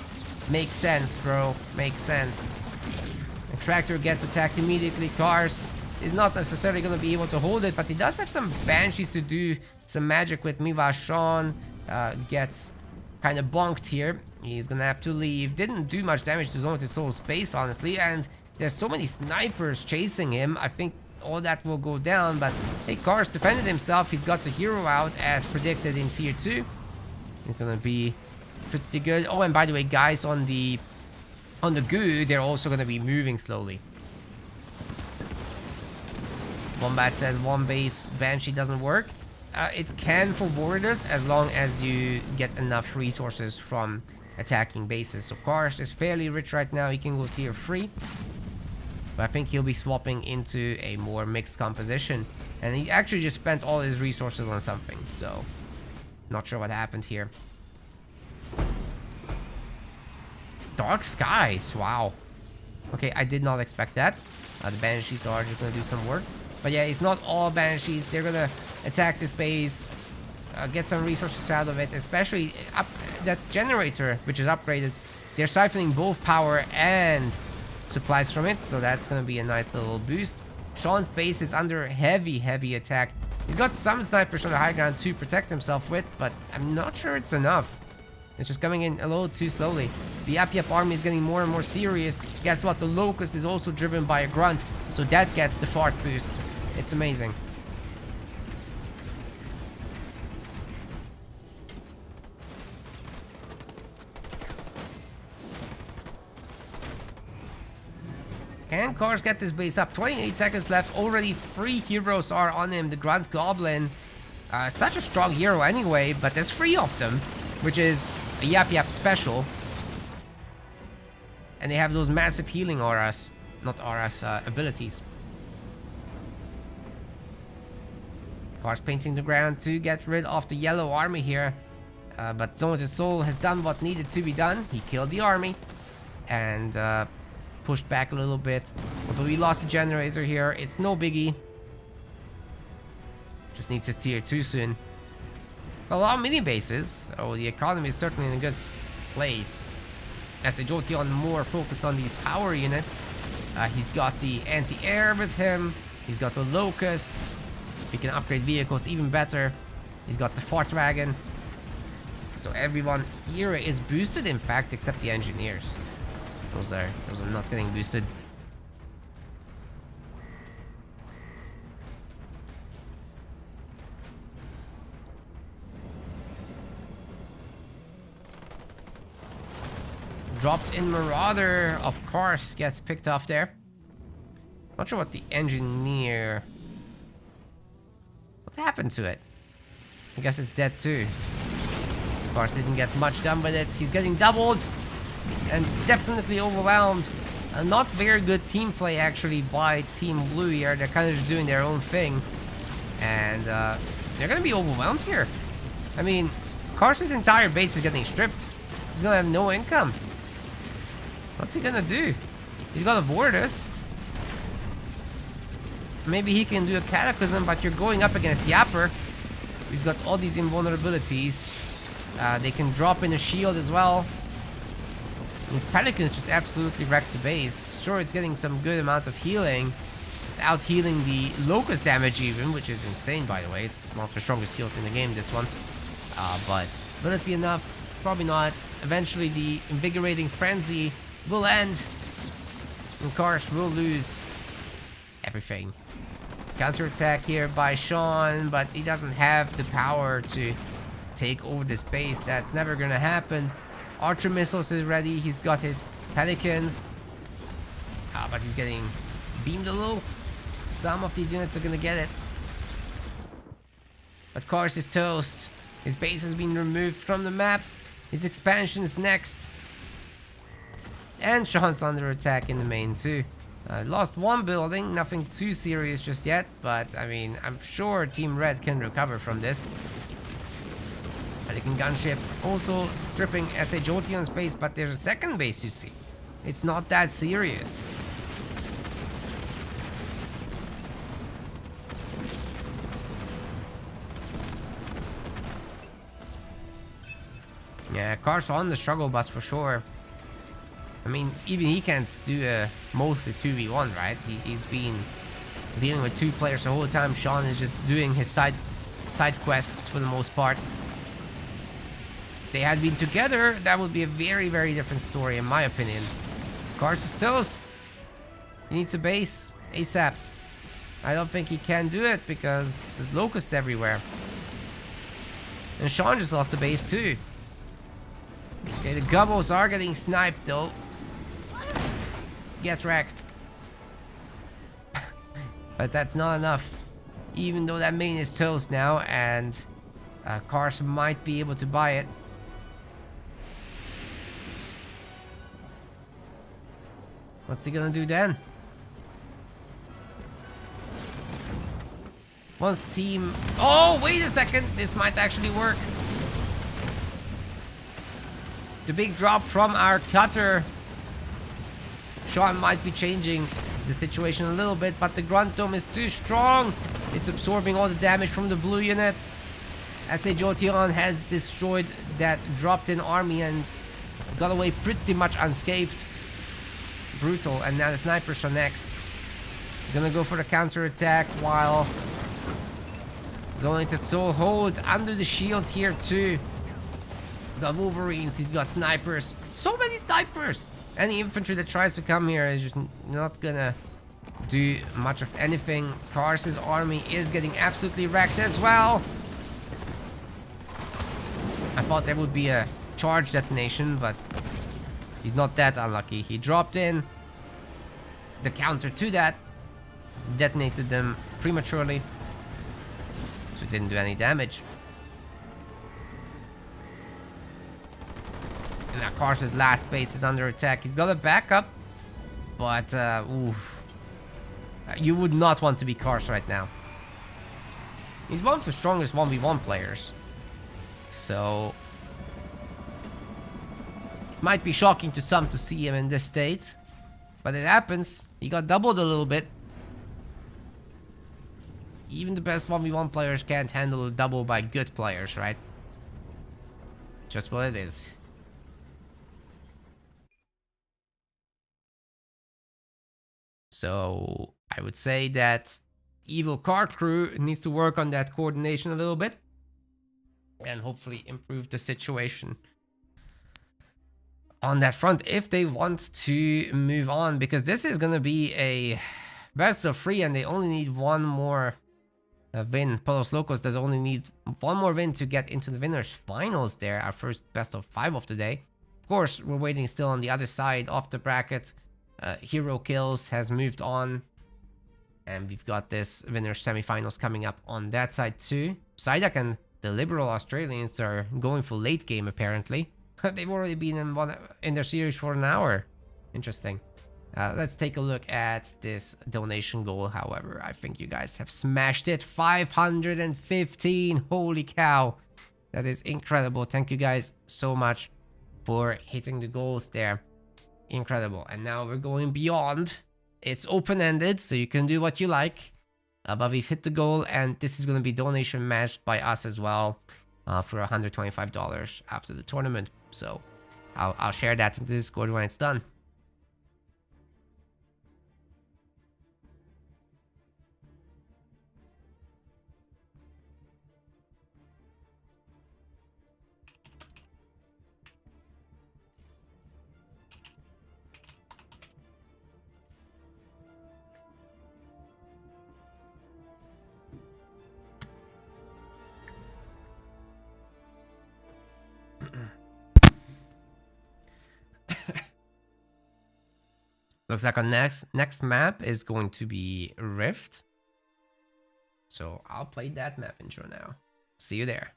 Makes sense, bro. Makes sense. The tractor gets attacked immediately. Kars is not necessarily going to be able to hold it, but he does have some banshees to do some magic with. Mivashon gets kind of bonked here. He's going to have to leave. Didn't do much damage to Zointed Soul's base, honestly, and there's so many snipers chasing him. I think all that will go down, but hey, Kars defended himself. He's got the hero out as predicted in tier 2. He's gonna be pretty good. Oh, and by the way, guys, on the goo, they're also gonna be moving slowly. Wombat says one base Banshee doesn't work. It can for warriors as long as you get enough resources from attacking bases. So Kars is fairly rich right now. He can go tier 3. But I think he'll be swapping into a more mixed composition. And he actually just spent all his resources on something. So, not sure what happened here. Dark Skies, wow. Okay, I did not expect that. The Banshees are just going to do some work. But yeah, it's not all Banshees. They're going to attack this base. Get some resources out of it. Especially that generator, which is upgraded. They're siphoning both power and supplies from it, so that's gonna be a nice little boost. Sean's base is under heavy attack. He's got some snipers on the high ground to protect himself with, but I'm not sure it's enough. It's just coming in a little too slowly. The Yap Yap army is getting more and more serious. Guess what? The Locust is also driven by a grunt, so that gets the fart boost. It's amazing. Can Kars get this base up? 28 seconds left. Already 3 heroes are on him. The Grunt Goblin. Such a strong hero anyway, but there's 3 of them, which is a Yap Yap special. And they have those massive healing auras. Not auras, abilities. Kars painting the ground to get rid of the yellow army here. But Zointed Soul has done what needed to be done. He killed the army. And pushed back a little bit. Although we lost the generator here, it's no biggie. Just needs his tier 2 soon. A lot of mini bases, so the economy is certainly in a good place. As the Jotion more focused on these power units. He's got the anti-air with him. He's got the Locusts. He can upgrade vehicles even better. He's got the Fort Wagon. So everyone here is boosted, in fact, except the engineers. Those are not getting boosted. Dropped in Marauder, of course, gets picked off there. Not sure what the engineer... What happened to it? I guess it's dead too. Of course, didn't get much done with it. He's getting doubled and definitely overwhelmed. Not very good team play actually by Team Blue here. They're kind of just doing their own thing. And they're going to be overwhelmed here. I mean, Carson's entire base is getting stripped. He's going to have no income. What's he going to do? He's going to board us. Maybe he can do a Cataclysm, but you're going up against Yapper. He's got all these invulnerabilities. They can drop in a shield as well. His Pelicans just absolutely wrecked the base. Sure, it's getting some good amount of healing. It's out healing the Locust damage even, which is insane, by the way. It's one of the strongest heals in the game, this one. But will it be enough? Probably not. Eventually, the Invigorating Frenzy will end. And Kars will lose everything. Counterattack here by Sean, but he doesn't have the power to take over this base. That's never gonna happen. Archer missiles is ready. He's got his Pelicans. But he's getting beamed a little. Some of these units are gonna get it. But Kars is toast. His base has been removed from the map. His expansion is next. And Sean's under attack in the main too. Lost one building, nothing too serious just yet, but I mean, I'm sure Team Red can recover from this. Pelican gunship also stripping SH on space, but there's a second base, you see. It's not that serious. Yeah, Kars on the struggle bus for sure. I mean, even he can't do a mostly 2v1, right? He's been dealing with two players the whole time. Sean is just doing his side quests for the most part. If they had been together, that would be a very, very different story, in my opinion. Kars is toast. He needs a base ASAP. I don't think he can do it because there's locusts everywhere. And Sean just lost the base too. Okay, the Gubbos are getting sniped though. Get wrecked. But that's not enough. Even though that main is toast now, and Kars might be able to buy it. What's he gonna do then? Once team... Oh, wait a second. This might actually work. The big drop from our cutter. Sean might be changing the situation a little bit, but the Grunt Dome is too strong. It's absorbing all the damage from the blue units. SH Otion has destroyed that dropped-in army and got away pretty much unscathed. Brutal, and now the snipers are next. Gonna go for the counter-attack while Zoned Soul holds under the shield here too. He's got Wolverines, he's got snipers. So many snipers! Any infantry that tries to come here is just not gonna do much of anything. Kars' army is getting absolutely wrecked as well. I thought there would be a charge detonation, but he's not that unlucky. He dropped in. The counter to that detonated them prematurely, so it didn't do any damage. And now Kars' last base is under attack. He's got a backup, but oof. You would not want to be Kars right now. He's one of the strongest 1v1 players, so it might be shocking to some to see him in this state, but it happens. He got doubled a little bit. Even the best 1v1 players can't handle a double by good players, right? Just what it is. So I would say that Evil Card Crew needs to work on that coordination a little bit and hopefully improve the situation on that front if they want to move on, because this is going to be a best of 3 and they only need one more win. Polos Locos does only need one more win to get into the winners finals there, our first best of 5 of the day. Of course, we're waiting still on the other side of the bracket. Hero Kills has moved on, and we've got this winners semifinals coming up on that side too. Psyduck and The liberal Australians are going for late game apparently. They've already been in their series for an hour. Interesting. Let's take a look at this donation goal. However, I think you guys have smashed it. 515. Holy cow. That is incredible. Thank you guys so much for hitting the goals there. Incredible. And now we're going beyond. It's open-ended, so you can do what you like. But we've hit the goal, and this is going to be donation matched by us as well for $125 after the tournament. So I'll share that into Discord when it's done. Looks like our next map is going to be Rift. So I'll play that map intro now. See you there.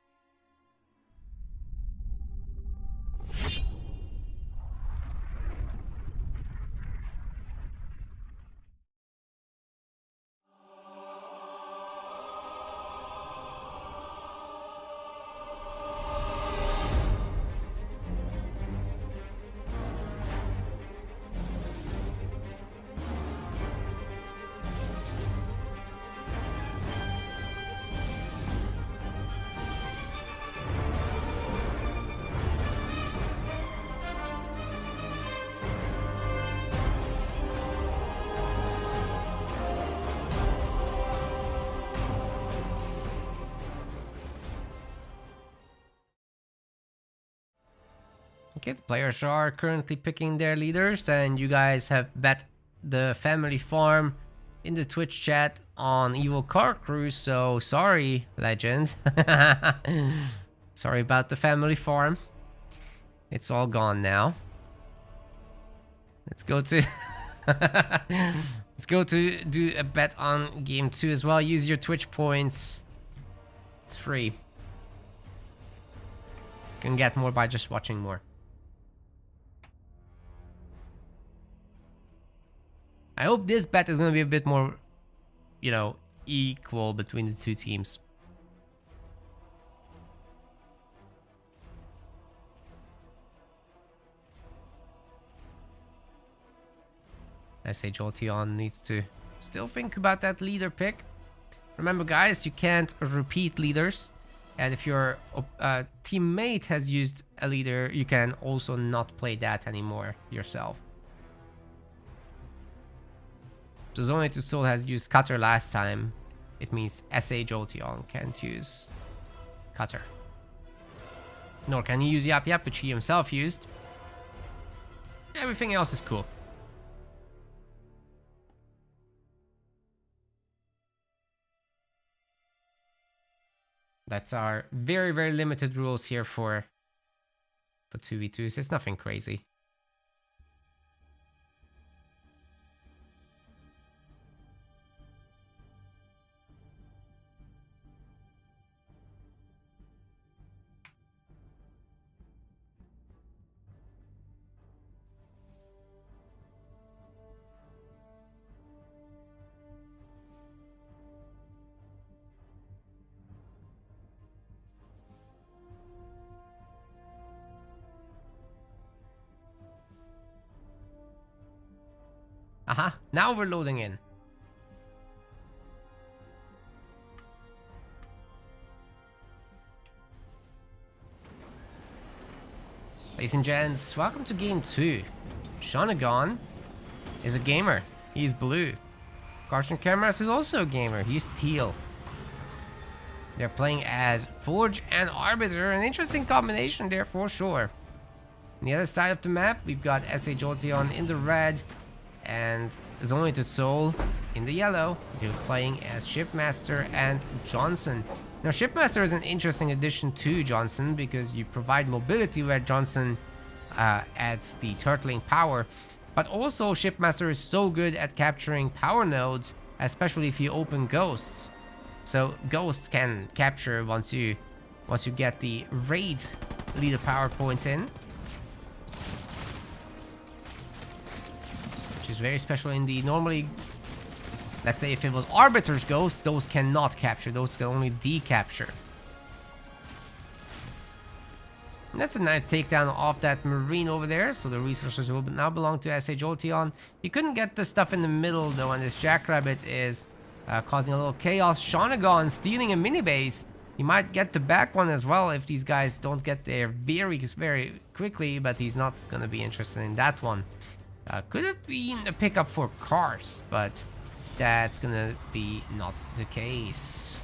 Okay, the players are currently picking their leaders, and you guys have bet the family farm in the Twitch chat on Evil Car Crew, so sorry, legend. Sorry about the family farm. It's all gone now. Let's go to let's go to do a bet on game 2 as well. Use your Twitch points. It's free. You can get more by just watching more. I hope this bet is going to be a bit more, you know, equal between the two teams. I say Jolteon needs to still think about that leader pick. Remember, guys, you can't repeat leaders. And if your teammate has used a leader, you can also not play that anymore yourself. So Zonated Soul has used Cutter last time. It means SA Jolteon can't use Cutter. Nor can he use Yap Yap, which he himself used. Everything else is cool. That's our very, very limited rules here for 2v2s. It's nothing crazy. Aha, now we're loading in. Ladies and gents, welcome to game 2. Shonagon is a gamer. He's blue. Carson Cameras is also a gamer. He's teal. They're playing as Forge and Arbiter. An interesting combination there for sure. On the other side of the map, we've got SA Jolteon in the red and Zonated Soul in the yellow. They're playing as Shipmaster and Johnson. Now, Shipmaster is an interesting addition to Johnson because you provide mobility where Johnson adds the turtling power. But also, Shipmaster is so good at capturing power nodes, especially if you open ghosts. So ghosts can capture once you once you get the raid leader power points in. Which is very special indeed. Normally, let's say if it was Arbiter's Ghosts, those cannot capture. Those can only decapture. And that's a nice takedown off that Marine over there. So the resources will now belong to SH Jolteon. You couldn't get the stuff in the middle though, and this Jackrabbit is causing a little chaos. Shonagon stealing a mini base. He might get the back one as well if these guys don't get there very, very quickly, but he's not going to be interested in that one. Could have been a pickup for cars, but that's going to be not the case.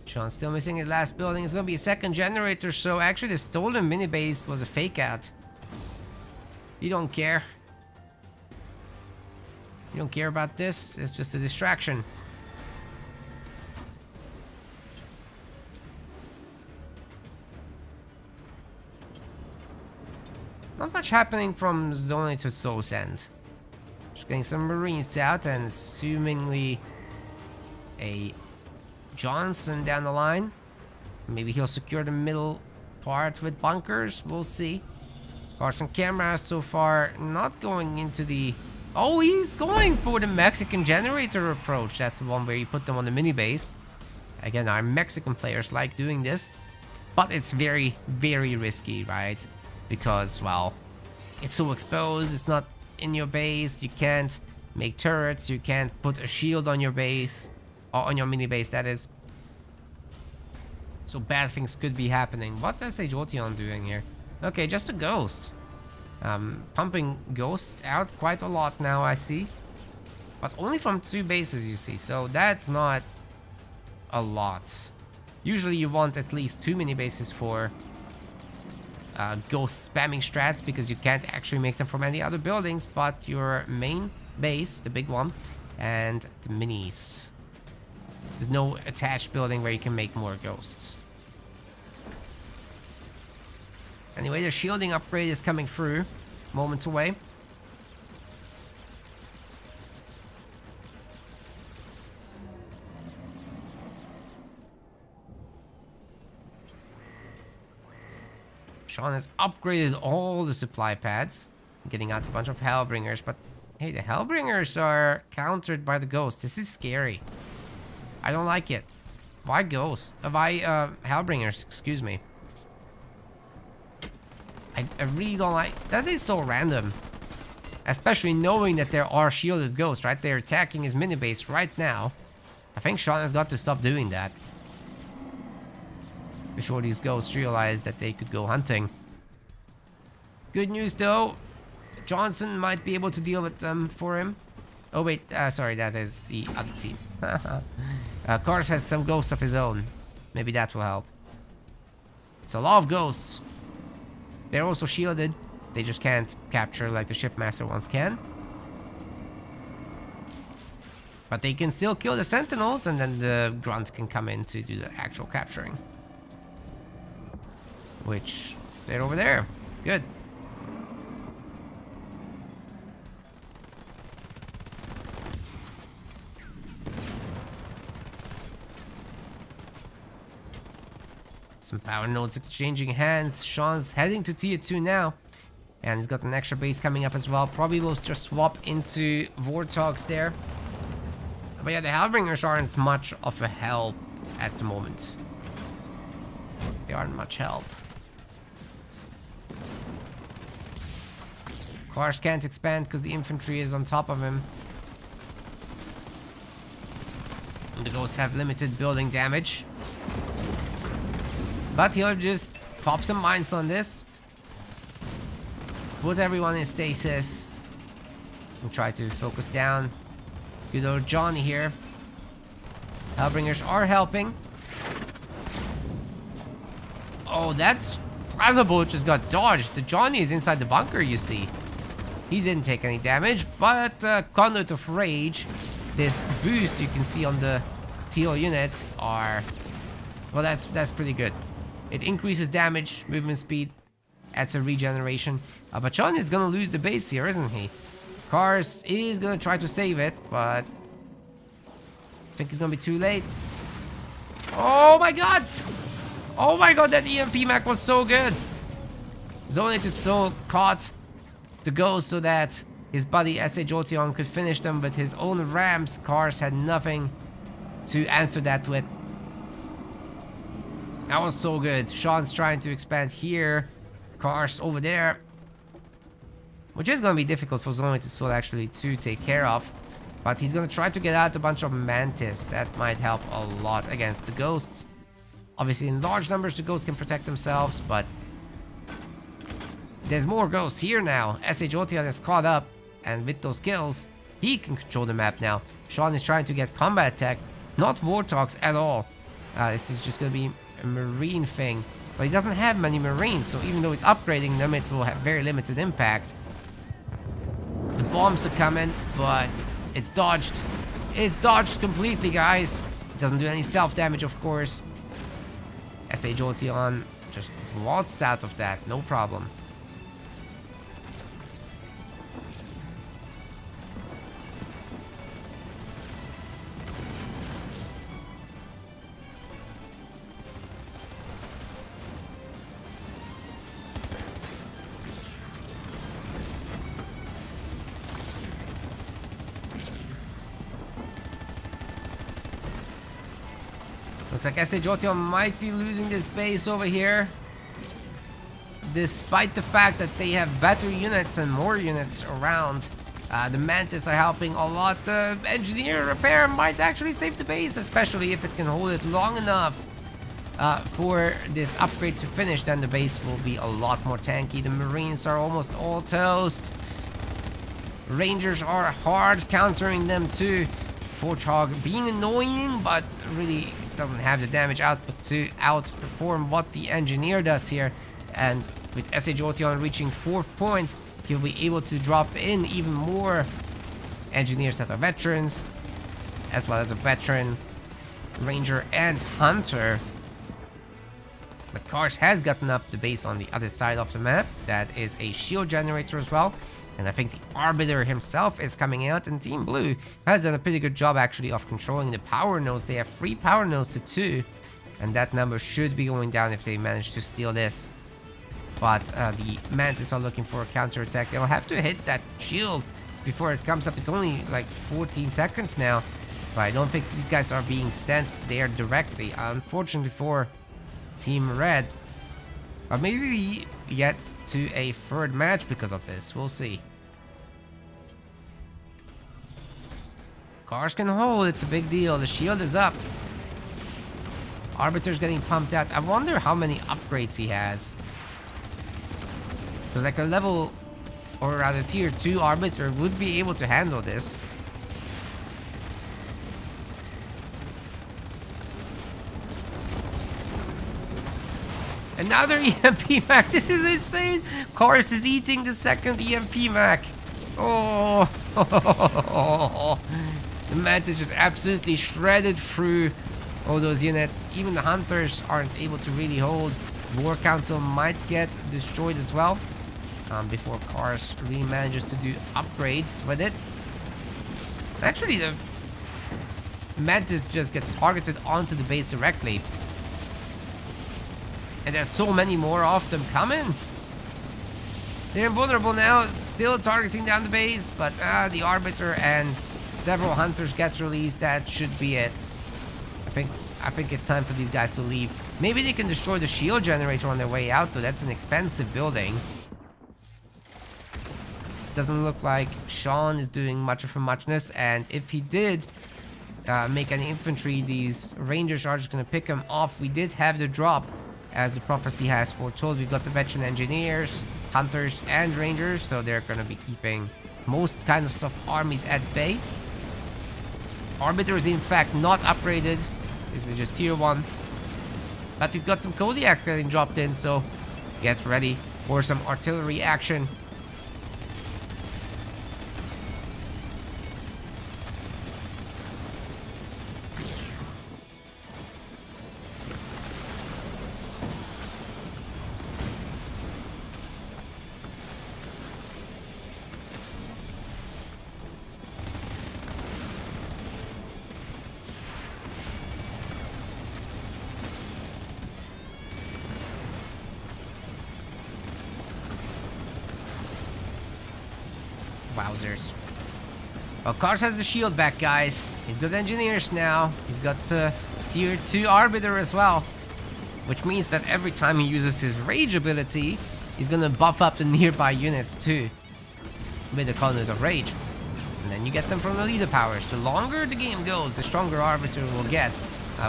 Sean's still missing his last building. It's going to be a second generator, so actually the stolen mini base was a fake out. You don't care. You don't care about this. It's just a distraction. Not much happening from Zone to Soul's End. Just getting some Marines out and assumingly a Johnson down the line. Maybe he'll secure the middle part with bunkers. We'll see. Carson Camera so far not going into the... Oh, he's going for the Mexican generator approach. That's the one where you put them on the mini base. Again, our Mexican players like doing this. But it's very, very risky, right? Because, well, it's so exposed. It's not in your base. You can't make turrets. You can't put a shield on your base. Or on your mini base, that is. So bad things could be happening. What's SH Jolteon doing here? Okay, just a ghost. Pumping ghosts out quite a lot now, I see. But only from 2 bases, you see. So that's not a lot. Usually you want at least 2 mini bases for ghost spamming strats, because you can't actually make them from any other buildings but your main base, the big one, and the minis. There's no attached building where you can make more ghosts. Anyway, the shielding upgrade is coming through. Moments away. Sean has upgraded all the supply pads, getting out a bunch of Hellbringers, but hey, the Hellbringers are countered by the Ghost. This is scary. I don't like it. Why Ghost? Why Hellbringers, excuse me. I really don't like... That is so random. Especially knowing that there are shielded ghosts, right? They're attacking his mini base right now. I think Sean has got to stop doing that. Before these ghosts realize that they could go hunting. Good news though. Johnson might be able to deal with them for him. Oh wait, sorry, that is the other team. Cars has some ghosts of his own. Maybe that will help. It's a lot of ghosts. They're also shielded. They just can't capture like the Shipmaster ones can. But they can still kill the Sentinels, and then the Grunt can come in to do the actual capturing. Which, they're over there. Good. Some power nodes exchanging hands. Sean's heading to tier 2 now. And he's got an extra base coming up as well. Probably will just swap into Warthogs there. But yeah, the Hellbringers aren't much of a help at the moment. They aren't much help. Cars can't expand because the infantry is on top of him. And the ghosts have limited building damage. But he'll just pop some mines on this. Put everyone in stasis. And try to focus down. Good old Johnny here. Hellbringers are helping. Oh, that plasma bullet just got dodged. The Johnny is inside the bunker, you see. He didn't take any damage, but Conduit of Rage, this boost you can see on the teal units are... Well, that's pretty good. It increases damage, movement speed, adds a regeneration. But John is gonna lose the base here, isn't he? Cars is gonna try to save it, but I think it's gonna be too late. Oh my god! Oh my god, that EMP mech was so good! Zonator still caught the ghost so that his buddy S.A. Jotion could finish them, but his own Rams cars had nothing to answer that with. That was so good. Sean's trying to expand here. Cars over there. Which is going to be difficult for Zonator Soul actually to take care of. But he's going to try to get out a bunch of Mantis. That might help a lot against the ghosts. Obviously in large numbers the ghosts can protect themselves, but there's more ghosts here now. S.A. Jotion is caught up, and with those kills, he can control the map now. Sean is trying to get combat tech, not Warthogs at all. This is just going to be a Marine thing. But he doesn't have many Marines, so even though he's upgrading them, it will have very limited impact. The bombs are coming, but it's dodged. It's dodged completely, guys. It doesn't do any self-damage, of course. S.A. Jotion just waltzed out of that, no problem. Looks like S.A. Jotion might be losing this base over here. Despite the fact that they have better units and more units around. The Mantis are helping a lot. The engineer repair might actually save the base, especially if it can hold it long enough for this upgrade to finish. Then the base will be a lot more tanky. The Marines are almost all toast. Rangers are hard countering them too. Warthog being annoying, but really doesn't have the damage output to outperform what the engineer does here. And with S.A. Jotion reaching 4th point, he'll be able to drop in even more engineers that are veterans, as well as a veteran ranger and hunter. But Kars has gotten up the base on the other side of the map. That is a shield generator as well. And I think the Arbiter himself is coming out, and Team Blue has done a pretty good job actually of controlling the power nodes. They have 3 power nodes to 2, and that number should be going down if they manage to steal this. But the Mantis are looking for a counter-attack. They'll have to hit that shield before it comes up. It's only like 14 seconds now, but I don't think these guys are being sent there directly, unfortunately for Team Red. But maybe we get to a 3rd match because of this. We'll see. Cars can hold. It's a big deal. The shield is up. Arbiter's getting pumped out. I wonder how many upgrades he has. Because like a level, or rather tier 2 Arbiter would be able to handle this. Another EMP mech. This is insane. Kars is eating the 2nd EMP mech. Oh. The Mantis just absolutely shredded through all those units. Even the hunters aren't able to really hold. War Council might get destroyed as well. Before Kars really manages to do upgrades with it. Actually, the Mantis just get targeted onto the base directly. And there's so many more of them coming. They're invulnerable now, still targeting down the base, but the Arbiter and several hunters get released. That should be it. I think it's time for these guys to leave. Maybe they can destroy the shield generator on their way out, though. That's an expensive building. Doesn't look like Sean is doing much of a muchness, and if he did make any infantry, these Rangers are just going to pick him off. We did have the drop, as the prophecy has foretold. We've got the veteran engineers, hunters, and rangers, so they're going to be keeping most kinds of armies at bay. Arbiter is in fact not upgraded. This is just tier 1. But we've got some Kodiaks getting dropped in, so get ready for some artillery action. Wowzers. Well, Kars has the shield back, guys. He's got engineers now. He's got tier 2 Arbiter as well. Which means that every time he uses his Rage ability, he's gonna buff up the nearby units too. With the Conduit of Rage. And then you get them from the leader powers. The longer the game goes, the stronger Arbiter will get.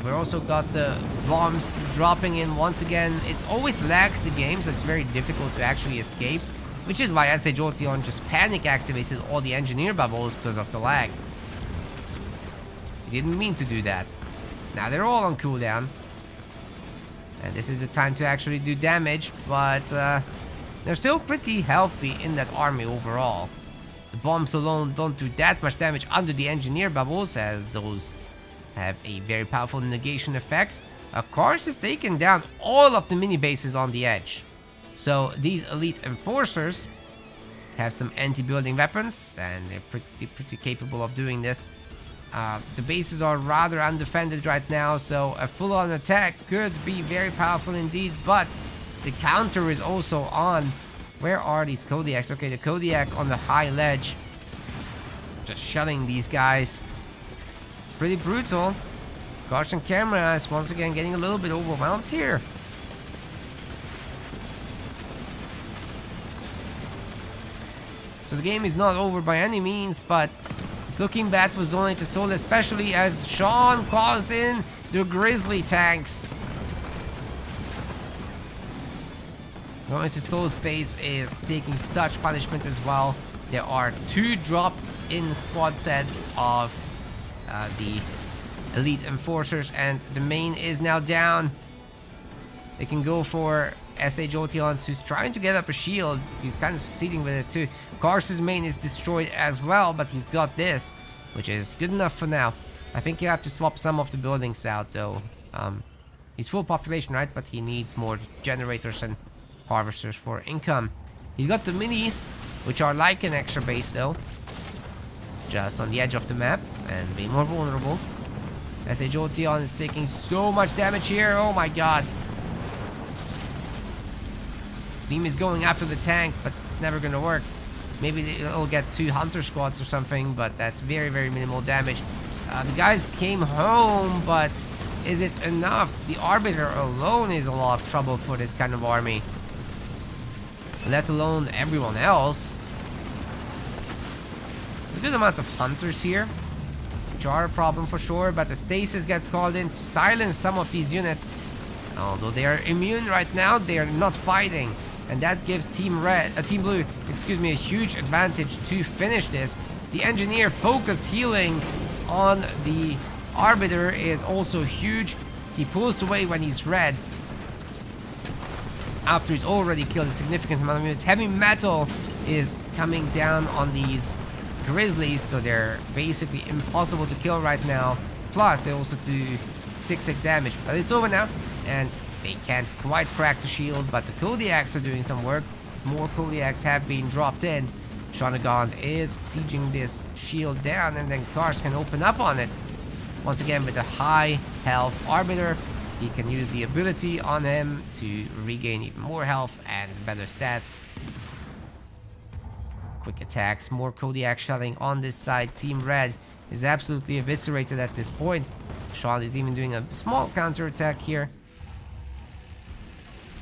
We've also got the bombs dropping in once again. It always lags the game, so it's very difficult to actually escape. Which is why SH Jolteon just panic activated all the engineer bubbles because of the lag. He didn't mean to do that. Now they're all on cooldown. And this is the time to actually do damage, but they're still pretty healthy in that army overall. The bombs alone don't do that much damage under the engineer bubbles, as those have a very powerful negation effect. Kars has taken down all of the mini bases on the edge. So these elite enforcers have some anti-building weapons, and they're pretty capable of doing this. The bases are rather undefended right now, so a full-on attack could be very powerful indeed, but the counter is also on. Where are these Kodiaks? Okay, the Kodiak on the high ledge. Just shelling these guys. It's pretty brutal. Gosh, and camera is once again getting a little bit overwhelmed here. So the game is not over by any means, but it's looking bad for Donated Soul, especially as Sean calls in the Grizzly tanks. Donated Soul's base is taking such punishment as well. There are 2 dropped-in squad sets of the elite enforcers, and the main is now down. They can go for SH Jolteon's, who's trying to get up a shield. He's kind of succeeding with it too. Kars's main is destroyed as well, but he's got this, which is good enough for now. I think you have to swap some of the buildings out though. He's full population, right? But he needs more generators and harvesters for income. He's got the minis, which are like an extra base though. Just on the edge of the map and be more vulnerable. SH Jolteon is taking so much damage here. Oh my god. Beam is going after the tanks, but it's never gonna work. Maybe they'll get 2 hunter squads or something, but that's very, very minimal damage. The guys came home, but is it enough? The Arbiter alone is a lot of trouble for this kind of army. Let alone everyone else. There's a good amount of hunters here, which are a problem for sure, but the stasis gets called in to silence some of these units. Although they are immune right now, they are not fighting. And that gives Team Blue, a huge advantage to finish this. The engineer focused healing on the Arbiter is also huge. He pulls away when he's red, after he's already killed a significant amount of units. Heavy metal is coming down on these Grizzlies, so they're basically impossible to kill right now. Plus, they also do 6-hit damage. But it's over now, and they can't quite crack the shield, but the Kodiaks are doing some work. More Kodiaks have been dropped in. Shonagon is sieging this shield down, and then Kars can open up on it. Once again, with a high health Arbiter, he can use the ability on him to regain even more health and better stats. Quick attacks, more Kodiak shelling on this side. Team Red is absolutely eviscerated at this point. Sean is even doing a small counter attack here.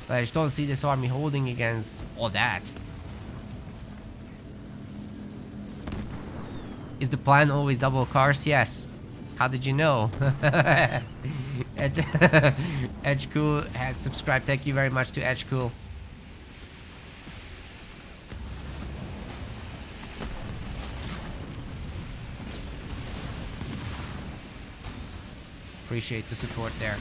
But I just don't see this army holding against all that. Is the plan always double Kars? Yes. How did you know? Edgecool has subscribed. Thank you very much to Edgecool. Appreciate the support there.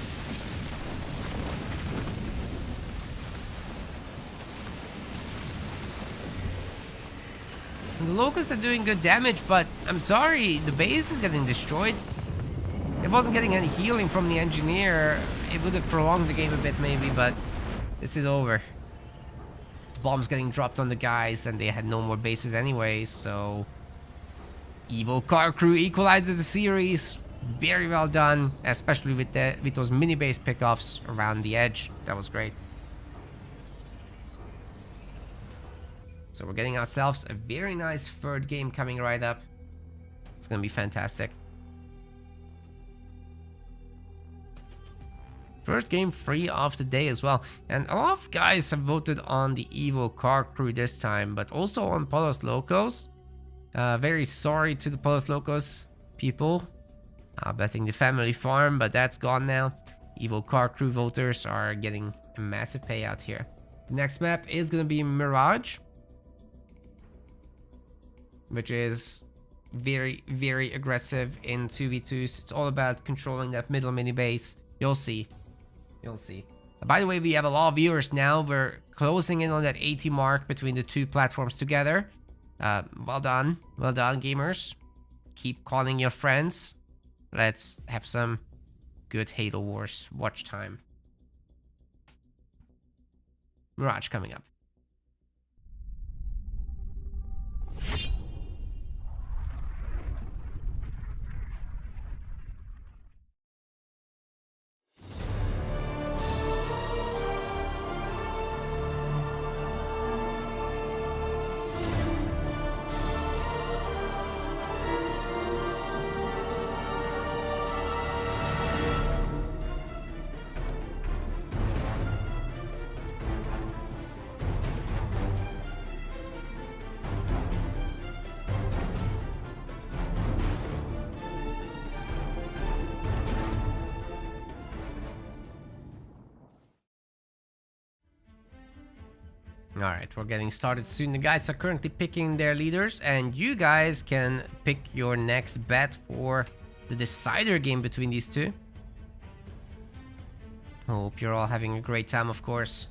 The Locusts are doing good damage, but I'm sorry, the base is getting destroyed. It wasn't getting any healing from the engineer. It would have prolonged the game a bit maybe, but this is over. The bombs getting dropped on the guys, and they had no more bases anyway, so... Evil Car Crew equalizes the series. Very well done, especially with those mini base pickoffs around the edge. That was great. So So we're getting ourselves a very nice third game coming right up. It's gonna be fantastic. First game free of the day as well. And a lot of guys have voted on the Evo Car Crew this time, but also on Polos Locos. Very sorry to the Polos Locos people. Betting the family farm, but that's gone now. Evo Car Crew voters are getting a massive payout here. The next map is going to be Mirage, which is very, very aggressive in 2v2s. It's all about controlling that middle mini base. You'll see. You'll see. By the way, we have a lot of viewers now. We're closing in on that 80 mark between the two platforms together. Well done. Well done, gamers. Keep calling your friends. Let's have some good Halo Wars watch time. Mirage coming up. Alright, we're getting started soon. The guys are currently picking their leaders, and you guys can pick your next bet for the decider game between these two. Hope you're all having a great time, of course.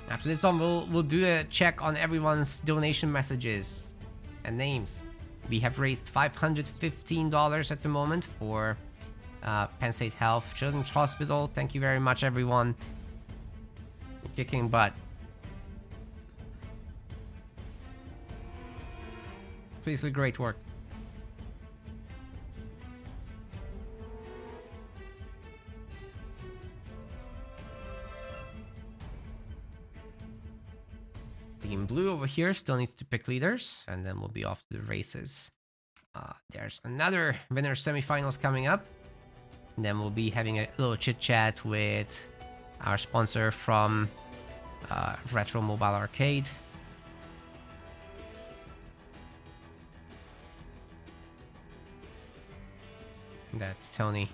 After this one, we'll do a check on everyone's donation messages and names. We have raised $515 at the moment for Penn State Health Children's Hospital. Thank you very much, everyone. You're kicking butt. Seriously, great work. Team Blue over here still needs to pick leaders, and then we'll be off to the races. There's another winner semifinals coming up. And then we'll be having a little chit chat with our sponsor from Retro Mobile Arcade. That's Tony.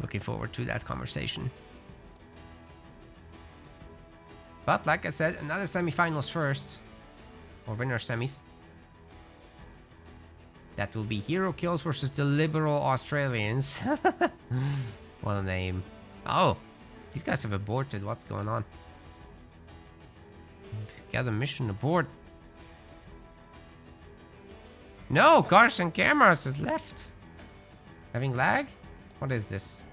Looking forward to that conversation. But like I said, another semifinals first. Or winner semis. That will be Hero Kills versus the Liberal Australians. What a name. Oh, these guys have aborted. What's going on? Get a mission aboard. No, cars and cameras is left. Having lag? What is this?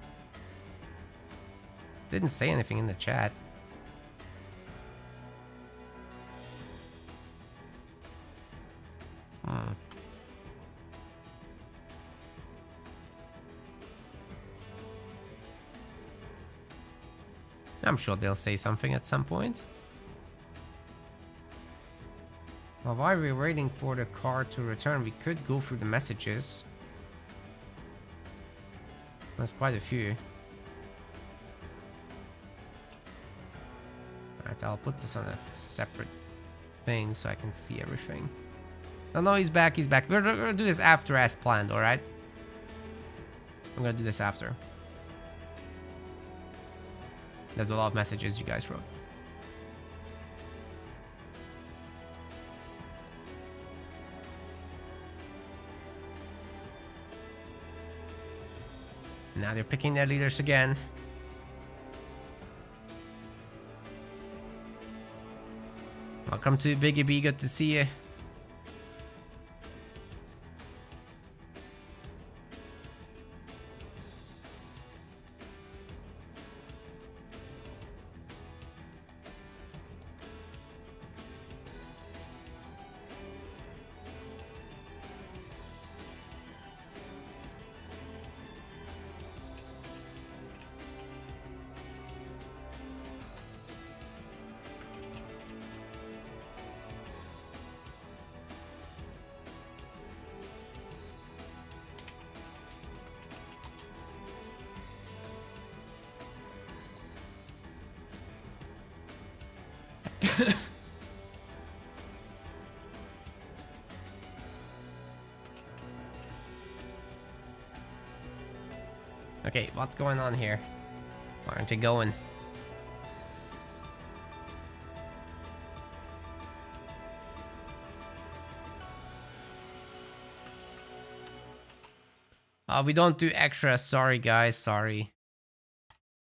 Didn't say anything in the chat. I'm sure they'll say something at some point. Well, while we're waiting for the car to return, we could go through the messages. There's quite a few. Alright, I'll put this on a separate thing so I can see everything. No, he's back, he's back. We're gonna do this after as planned, alright? I'm gonna do this after. There's a lot of messages you guys wrote. Now they're picking their leaders again. Welcome to Biggie B, good to see you. Okay, what's going on here? Why aren't they going? We don't do extras. Sorry, guys. Sorry.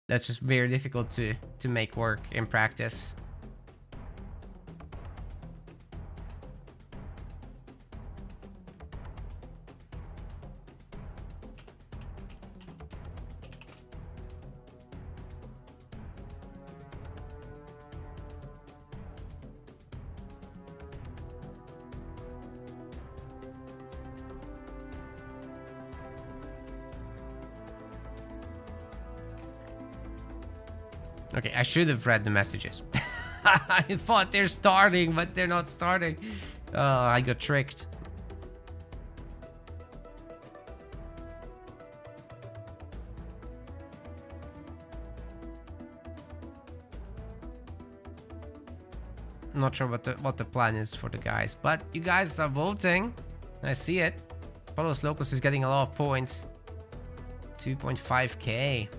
That's just very difficult to make work in practice. Okay, I should have read the messages. I thought they're starting, but they're not starting. Oh, I got tricked. I'm not sure what the plan is for the guys, but you guys are voting. I see it. Polos Locus is getting a lot of points. 2.5k.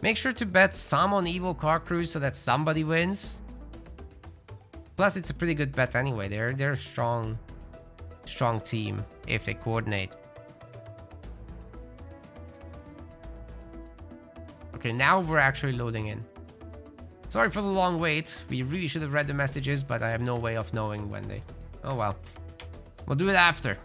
Make sure to bet some on Evil Car Crew so that somebody wins. Plus, it's a pretty good bet anyway. They're a strong team if they coordinate. Okay, now we're actually loading in. Sorry for the long wait. We really should have read the messages, but I have no way of knowing when they... Oh well. We'll do it after.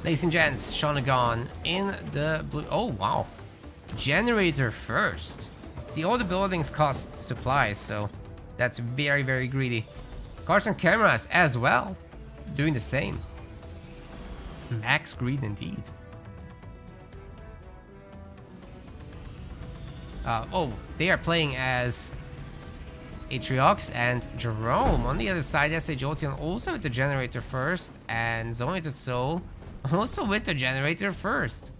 Ladies and gents, Shonagon in the blue. Oh, wow. Generator first. See, all the buildings cost supplies, so that's very, very greedy. Cars and cameras as well. Doing the same. Max greed indeed. Oh, they are playing as Atriox and Jerome. On the other side, SA Jotion also with the generator first, and Zonated Soul also with the generator first.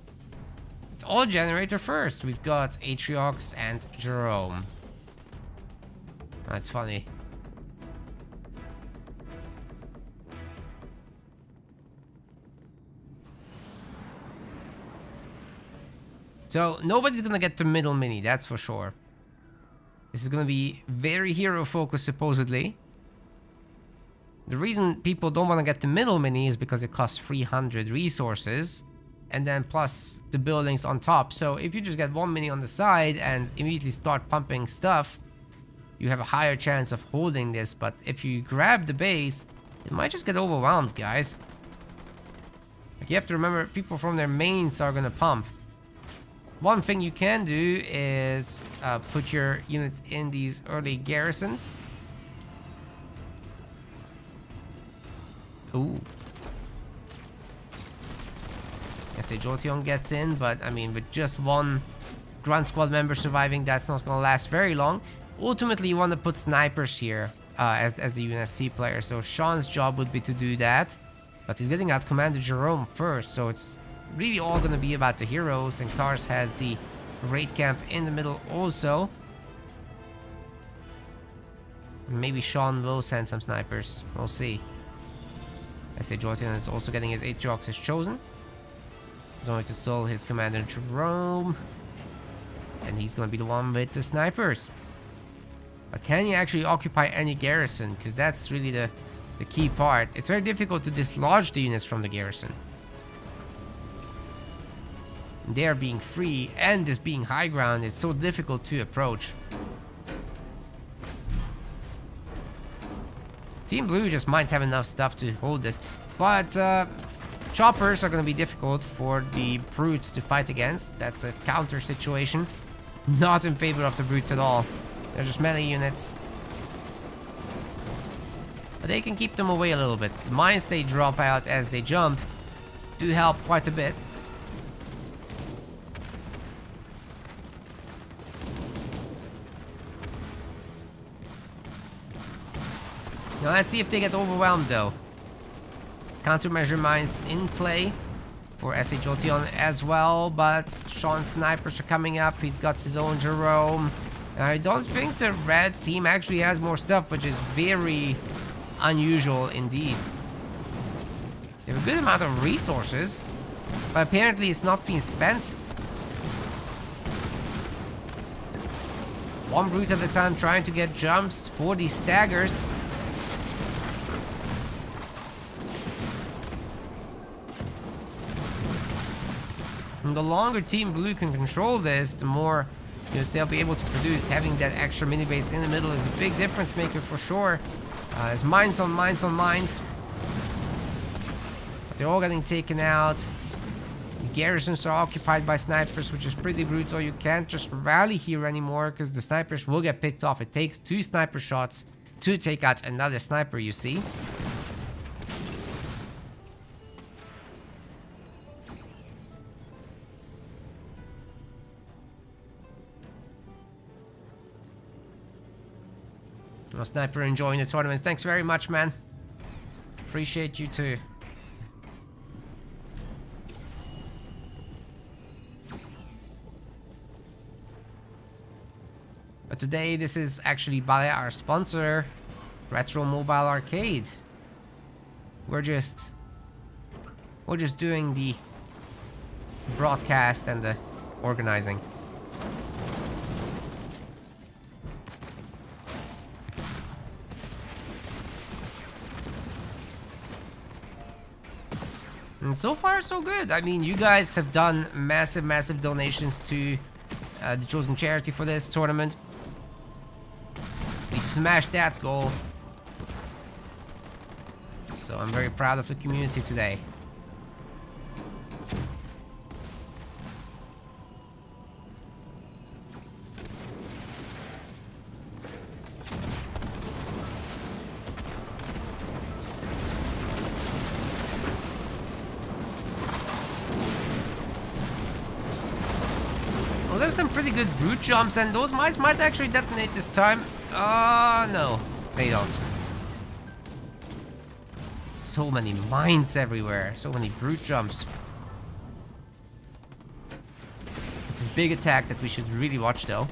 It's all generator first. We've got Atriox and Jerome. That's funny. So nobody's gonna get the middle mini, that's for sure. This is gonna be very hero focused supposedly. The reason people don't want to get the middle mini is because it costs 300 resources and then plus the buildings on top. So if you just get one mini on the side and immediately start pumping stuff, you have a higher chance of holding this. But if you grab the base, it might just get overwhelmed, guys. Like, you have to remember, people from their mains are gonna pump. One thing you can do is put your units in these early garrisons. Ooh. SA Jotion gets in, but I mean, with just one Grunt Squad member surviving, that's not gonna last very long. Ultimately, you want to put snipers here as the UNSC player, so Sean's job would be to do that. But he's getting out Commander Jerome first, so it's really all gonna be about the heroes, and Cars has the raid camp in the middle also. Maybe Sean will send some snipers, we'll see. SA Jotion is also getting his Atriox as chosen. Zonated Soul, his Commander Jerome. And he's gonna be the one with the snipers. But can he actually occupy any garrison? Because that's really the key part. It's very difficult to dislodge the units from the garrison. They're being free, and this being high ground is so difficult to approach. Team Blue just might have enough stuff to hold this, but choppers are going to be difficult for the brutes to fight against. That's a counter situation. Not in favor of the brutes at all. They're just melee units. But they can keep them away a little bit. The mines they drop out as they jump do help quite a bit. Now let's see if they get overwhelmed though. Countermeasure mines in play for SA Jotion as well, but Sean's snipers are coming up. He's got his own Jerome. I don't think the red team actually has more stuff, which is very unusual indeed. They have a good amount of resources, but apparently it's not being spent. One brute at a time trying to get jumps for these staggers. And the longer Team Blue can control this, the more they'll be able to produce. Having that extra mini base in the middle is a big difference maker for sure. There's mines on mines on mines. But they're all getting taken out. The garrisons are occupied by snipers, which is pretty brutal. You can't just rally here anymore because the snipers will get picked off. It takes 2 sniper shots to take out another sniper, you see. Well, Sniper enjoying the tournaments. Thanks very much, man. Appreciate you too. But today, this is actually by our sponsor, Retro Mobile Arcade. We're just doing the broadcast and the organizing. And so far, so good. I mean, you guys have done massive donations to the chosen charity for this tournament. We smashed that goal. So I'm very proud of the community today. Well, there's some pretty good brute jumps, and those mines might actually detonate this time. No, they don't. So many mines everywhere, so many brute jumps. This is big attack that we should really watch though.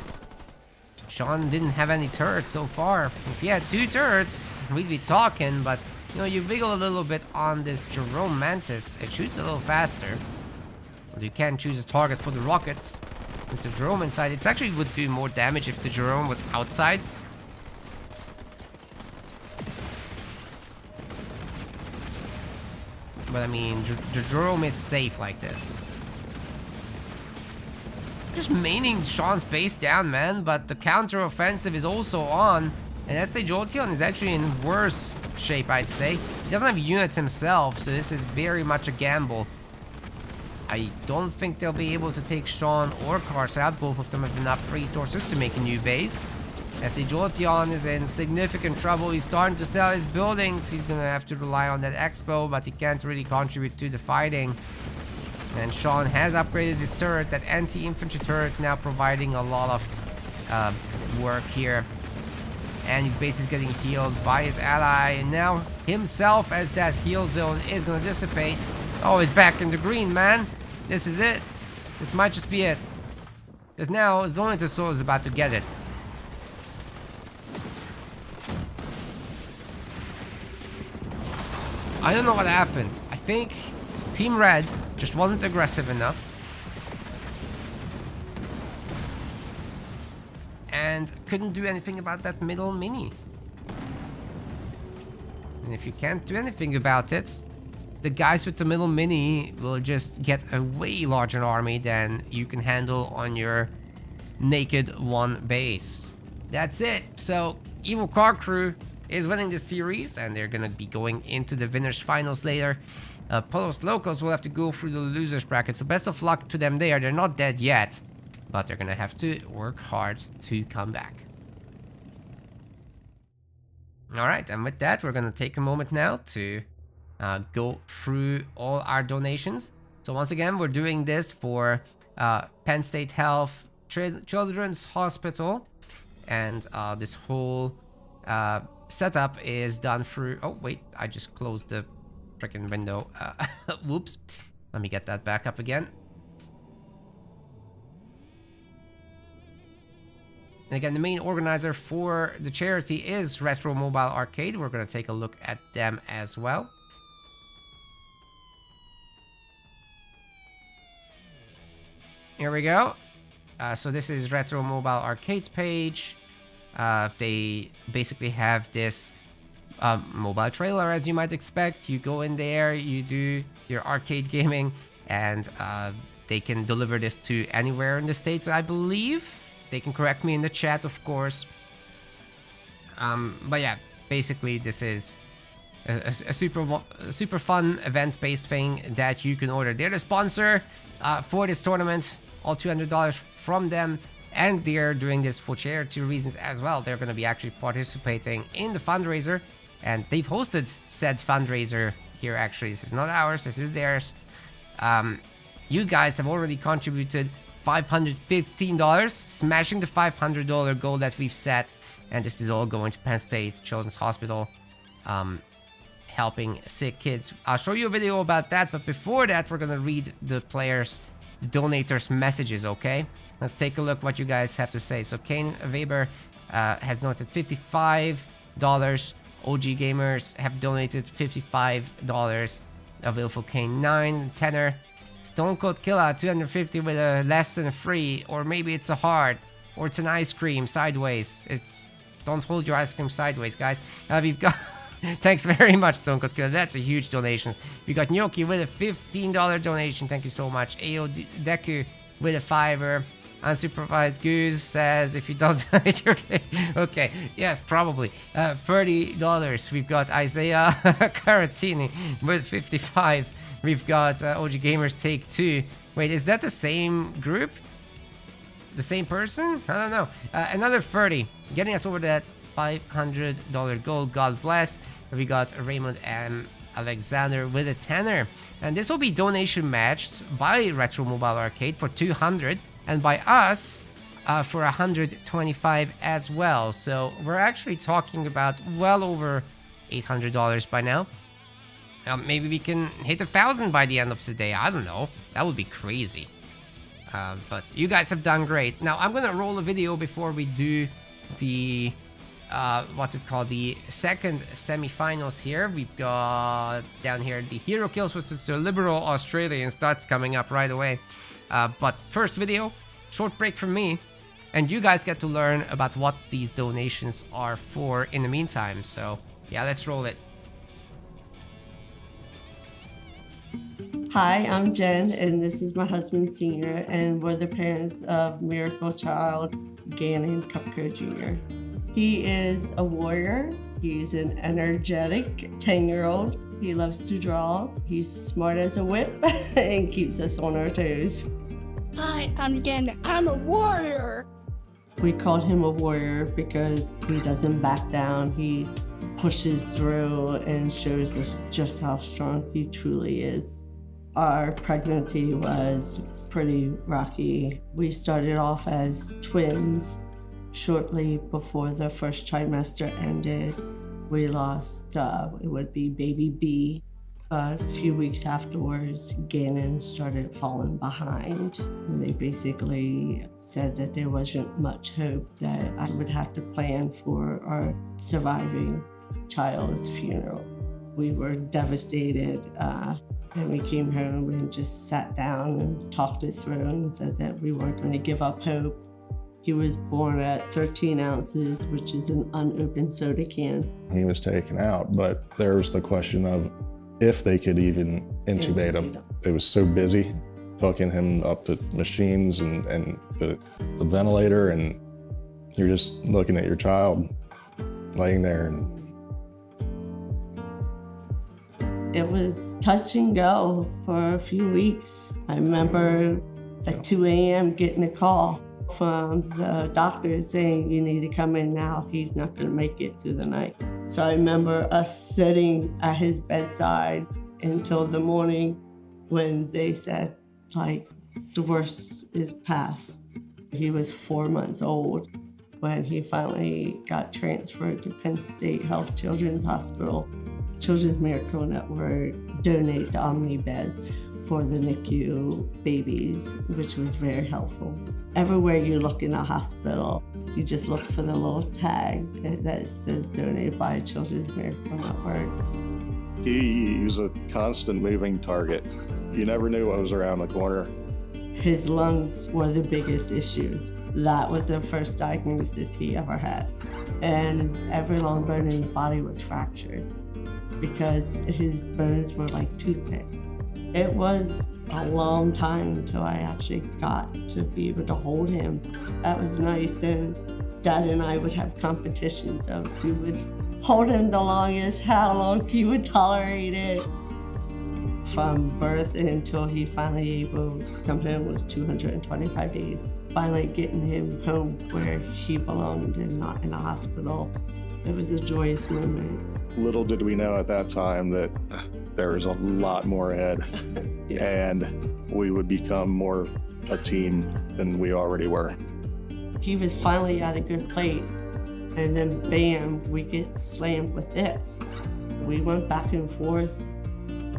Sean didn't have any turrets so far. If he had 2 turrets, we'd be talking, but you know, you wiggle a little bit on this Jerome Mantis, it shoots a little faster. But you can't choose a target for the rockets. With the Jerome inside, it actually would do more damage if the Jerome was outside. But I mean, the Jerome is safe like this. Just maining Sean's base down, man, but the counter-offensive is also on. And SC Jolteon is actually in worse shape, I'd say. He doesn't have units himself, so this is very much a gamble. I don't think they'll be able to take Sean or Kars out. Both of them have enough resources to make a new base. SC Jolteon is in significant trouble. He's starting to sell his buildings. He's gonna have to rely on that expo, but he can't really contribute to the fighting. And Sean has upgraded his turret, that anti-infantry turret, now providing a lot of work here. And his base is getting healed by his ally, and now himself, as that heal zone is gonna dissipate. Oh, he's back in the green, man. This is it. This might just be it. Because now Zonitasaur is about to get it. I don't know what happened. I think Team Red just wasn't aggressive enough. And couldn't do anything about that middle mini. And if you can't do anything about it, the guys with the middle mini will just get a way larger army than you can handle on your naked one base. That's it. So Evil Car Crew is winning this series, and they're gonna be going into the winners finals later. Polos Locos will have to go through the losers bracket, so best of luck to them there. They're not dead yet, but they're gonna have to work hard to come back. All right, and with that, we're gonna take a moment now to go through all our donations. So once again, we're doing this for Penn State Health Children's Hospital, and this whole setup is done through... Oh, wait, I just closed the freaking window. Whoops. Let me get that back up again. And again, the main organizer for the charity is Retro Mobile Arcade. We're going to take a look at them as well. Here we go. So this is Retro Mobile Arcade's page. They basically have this mobile trailer, as you might expect. You go in there, you do your arcade gaming, and they can deliver this to anywhere in the States, I believe. They can correct me in the chat, of course. But yeah, basically this is a super fun event-based thing that you can order. They're the sponsor for this tournament. All $200 from them, and they're doing this for charity reasons as well. They're going to be actually participating in the fundraiser, and they've hosted said fundraiser here. Actually, this is not ours, this is theirs. You guys have already contributed $515, smashing the $500 goal that we've set, and this is all going to Penn State Children's Hospital, helping sick kids. I'll show you a video about that, but before that, we're gonna read the donators' messages, okay? Let's take a look what you guys have to say. So Kane Weber has donated $55. OG Gamers have donated $55. Available Kane 9, tenor. Stone Cold Killer 250 with a less than a free, or maybe it's a heart, or it's an ice cream sideways. It's don't hold your ice cream sideways, guys. We've got thanks very much, Stone Cold Killer. That's a huge donation. We got Gnocchi with a $15 donation. Thank you so much. AO Deku with a $5. Unsupervised Goose says if you don't donate, you're okay. Okay, yes, probably. $30. We've got Isaiah Carazzini with 55. We've got OG Gamers Take 2. Wait, is that the same group? The same person? I don't know. Another 30. Getting us over that $500 goal. God bless. We got Raymond M. Alexander with a tenner. And this will be donation matched by Retro Mobile Arcade for 200 and by us for 125 as well. So we're actually talking about well over $800 by now. Maybe we can hit 1,000 by the end of the day. I don't know. That would be crazy. But you guys have done great. Now I'm gonna roll a video before we do the what's it called, the second semifinals here. We've got down here the Hero Kills versus the Liberal Australians. That's coming up right away. But first video, short break from me, and you guys get to learn about what these donations are for in the meantime. So yeah, let's roll it. Hi, I'm Jen, and this is my husband, Senior, and we're the parents of miracle child Gannon Cupco Jr. He is a warrior. He's an energetic 10-year-old. He loves to draw. He's smart as a whip and keeps us on our toes. Hi, I'm Gannon. I'm a warrior. We called him a warrior because he doesn't back down. He pushes through and shows us just how strong he truly is. Our pregnancy was pretty rocky. We started off as twins. Shortly before the first trimester ended, we lost, it would be baby B. A few weeks afterwards, Gannon started falling behind. And they basically said that there wasn't much hope, that I would have to plan for our surviving child's funeral. We were devastated. And we came home and just sat down and talked it through and said that we weren't going to give up hope. He was born at 13 ounces, which is an unopened soda can. He was taken out, but there was the question of if they could even intubate him. It was so busy hooking him up to machines and the ventilator, and you're just looking at your child laying there. And it was touch and go for a few weeks. I remember at 2 a.m. getting a call from the doctor saying, you need to come in now. He's not going to make it through the night. So I remember us sitting at his bedside until the morning when they said, like, the worst is past. He was 4 months old when he finally got transferred to Penn State Health Children's Hospital. Children's Miracle Network donate the Omni beds for the NICU babies, which was very helpful. Everywhere you look in a hospital, you just look for the little tag that says donated by Children's Miracle Network. He was a constant moving target. You never knew what was around the corner. His lungs were the biggest issues. That was the first diagnosis he ever had. And every long bone in his body was fractured because his bones were like toothpicks. It was a long time until I actually got to be able to hold him. That was nice. And Dad and I would have competitions of who would hold him the longest, how long he would tolerate it. From birth until he finally able to come home was 225 days. Finally getting him home where he belonged and not in a hospital. It was a joyous moment. Little did we know at that time that there was a lot more ahead. Yeah. And we would become more a team than we already were. He was finally at a good place. And then bam, we get slammed with this. We went back and forth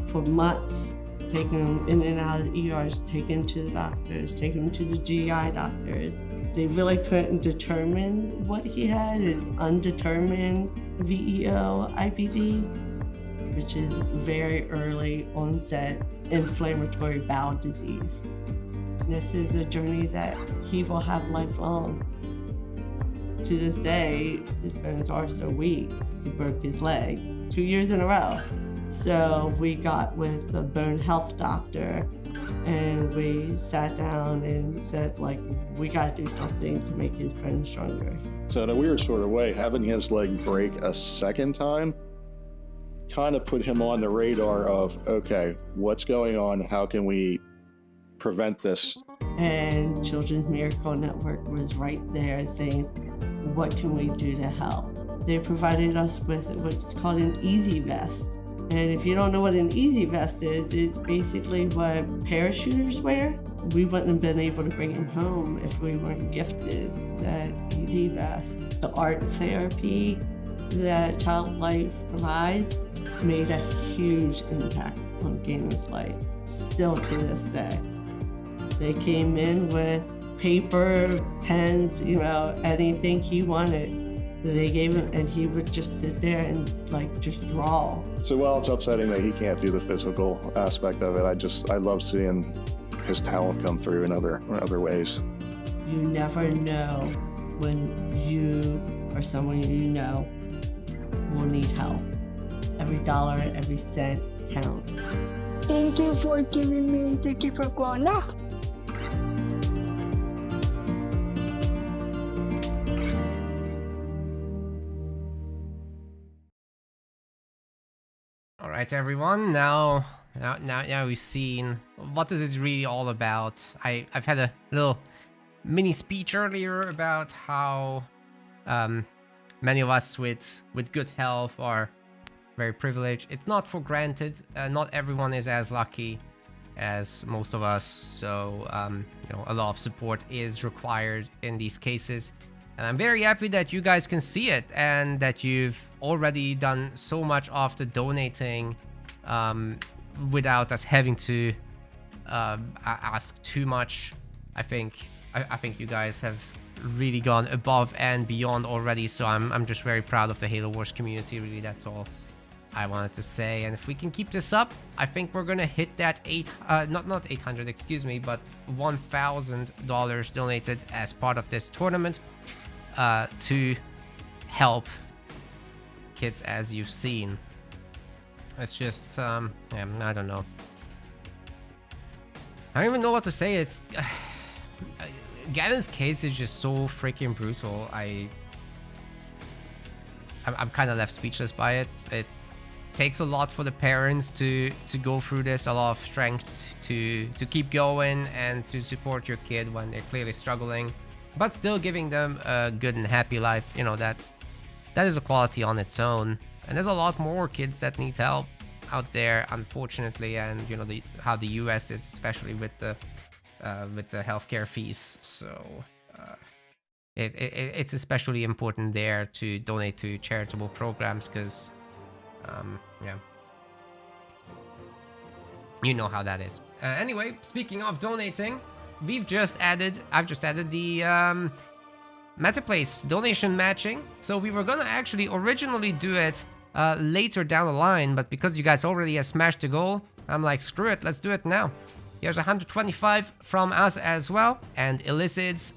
for months, taking him in and out of the ERs, taking him to the doctors, taking him to the GI doctors. They really couldn't determine what he had, his undetermined VEO IBD, which is very early onset inflammatory bowel disease. This is a journey that he will have lifelong. To this day, his bones are so weak, he broke his leg 2 years in a row. So we got with a bone health doctor and we sat down and said, like, we got to do something to make his bones stronger. So in a weird sort of way, having his leg break a second time kind of put him on the radar of, okay, what's going on? How can we prevent this? And Children's Miracle Network was right there saying, what can we do to help? They provided us with what's called an Easy Vest. And if you don't know what an Easy Vest is, it's basically what parachuters wear. We wouldn't have been able to bring him home if we weren't gifted that Easy Vest. The art therapy that Child Life provides made a huge impact on Galen's life, still to this day. They came in with paper, pens, anything he wanted. They gave him, and he would just sit there and just draw. So while it's upsetting that he can't do the physical aspect of it, I love seeing his talent come through in other ways. You never know when you or someone you know will need help. Every dollar, every cent counts. Thank you for giving me the gift of growing up. All right, everyone. Now we've seen what this is really all about. I've had a little mini speech earlier about how many of us with good health are very privileged. It's not for granted. Not everyone is as lucky as most of us. So a lot of support is required in these cases. And I'm very happy that you guys can see it and that you've already done so much of the donating without us having to ask too much. I think you guys have really gone above and beyond already. So I'm just very proud of the Halo Wars community. Really, that's all I wanted to say. And if we can keep this up, I think we're gonna hit that not 800, excuse me, but $1,000 donated as part of this tournament. To help kids, as you've seen. It's just, I don't know. I don't even know what to say. It's Galen's case is just so freaking brutal. I'm kind of left speechless by it. It takes a lot for the parents to go through this, a lot of strength to keep going and to support your kid when they're clearly struggling, but still giving them a good and happy life. That is a quality on its own. And there's a lot more kids that need help out there, unfortunately. And how the US is, especially with the healthcare fees. So it's especially important there to donate to charitable programs, because You know how that is. Anyway, speaking of donating, I've just added the MetaPlace donation matching. So we were gonna actually originally do it later down the line, but because you guys already have smashed the goal, I'm like, screw it, let's do it now. Here's 125 from us as well, and Illicit's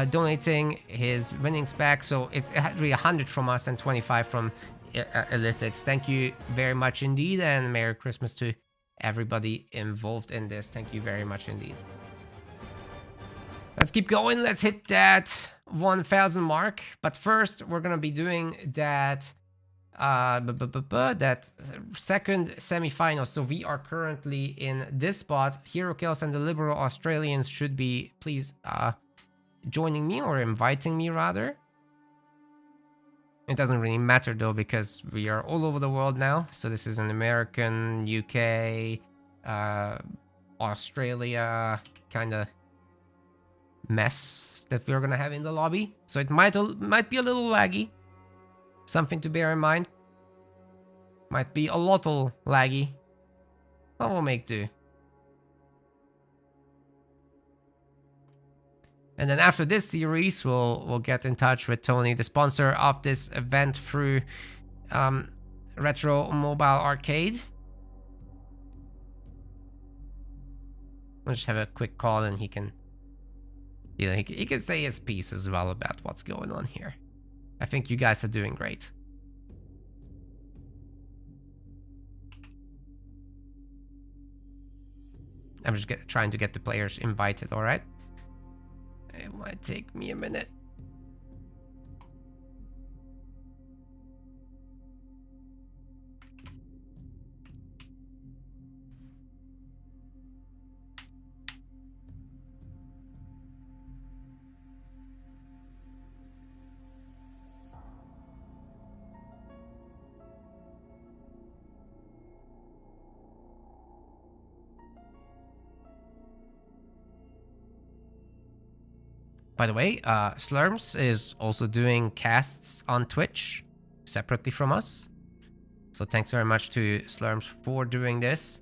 donating his winnings back. So it's actually 100 from us and 25 from Illicit's. Thank you very much indeed, and Merry Christmas to everybody involved in this. Thank you very much indeed. Let's keep going. Let's hit that 1,000 mark. But first, we're gonna be doing that that second semi-final. So we are currently in this spot. Hero Kills and the Liberal Australians should be please joining me, or inviting me rather. It doesn't really matter though, because we are all over the world now. So this is an American, UK, Australia kind of mess that we're gonna have in the lobby. So it might be a little laggy. Something to bear in mind. Might be a lot laggy. But we'll make do. And then after this series, we'll get in touch with Tony, the sponsor of this event, through Retro Mobile Arcade. We'll just have a quick call, and he can, you know, he can say his piece as well about what's going on here. I think you guys are doing great. I'm just trying to get the players invited, all right? It might take me a minute. By the way, Slurms is also doing casts on Twitch separately from us. So thanks very much to Slurms for doing this.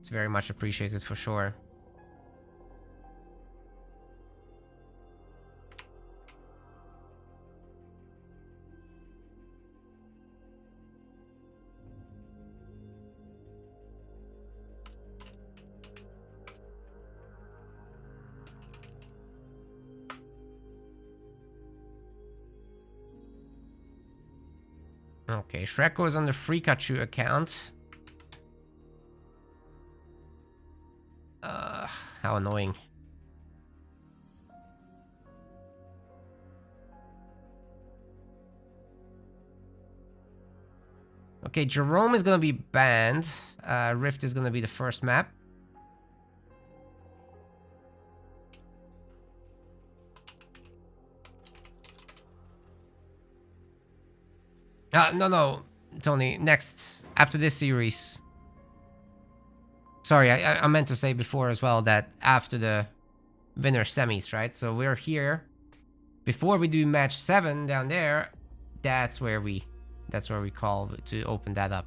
It's very much appreciated for sure. Okay, Shreko is on the Freekachu account. How annoying. Okay, Jerome is gonna be banned. Rift is gonna be the first map. No, Tony, next, after this series. Sorry, I meant to say before as well that after the winner semis, right? So we're here. Before we do match 7 down there, that's where we call to open that up.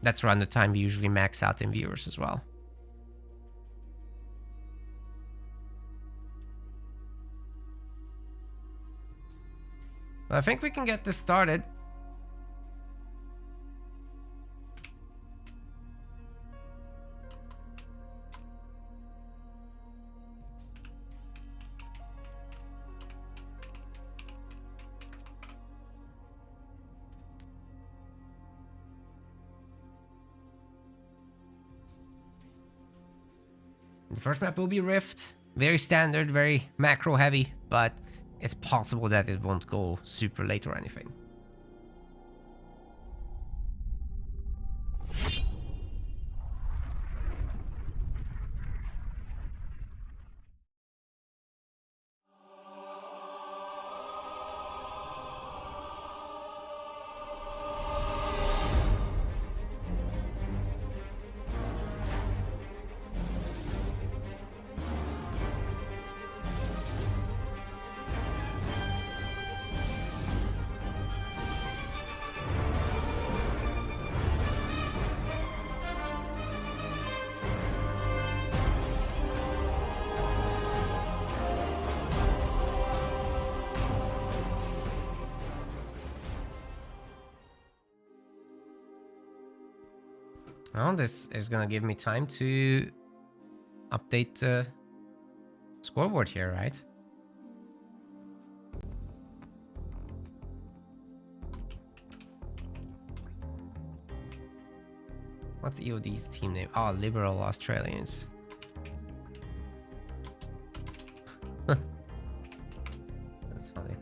That's around the time we usually max out in viewers as well. I think we can get this started. The first map will be Rift. Very standard, very macro heavy, but it's possible that it won't go super late or anything. Well, this is gonna give me time to update the scoreboard here, right? What's EOD's team name? Oh, Liberal Australians. That's funny.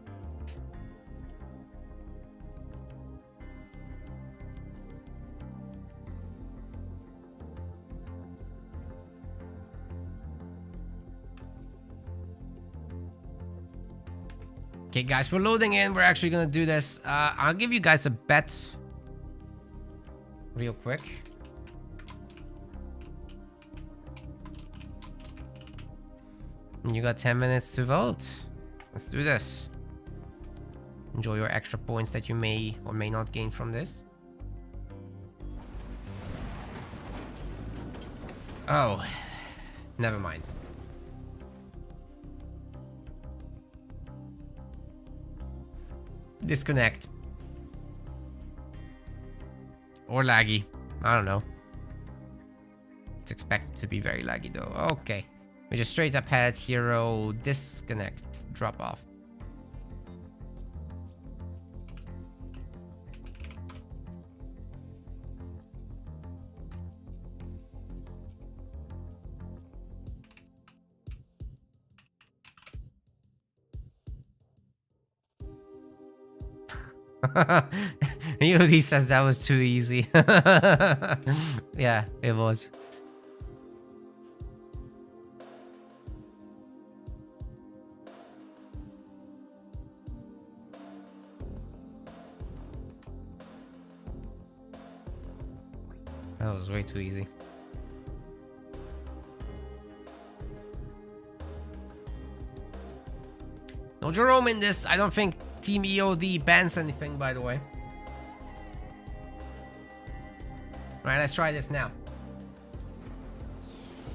Okay, guys, we're loading in. We're actually gonna do this. I'll give you guys a bet real quick. You got 10 minutes to vote. Let's do this. Enjoy your extra points that you may or may not gain from this. Oh, never mind. Disconnect. Or laggy. I don't know. It's expected to be very laggy though. Okay. We just straight up had hero disconnect, drop off. He says that was too easy. Yeah, it was. That was way too easy. No Jerome in this. I don't think Team EOD bans anything, by the way. Alright, let's try this now.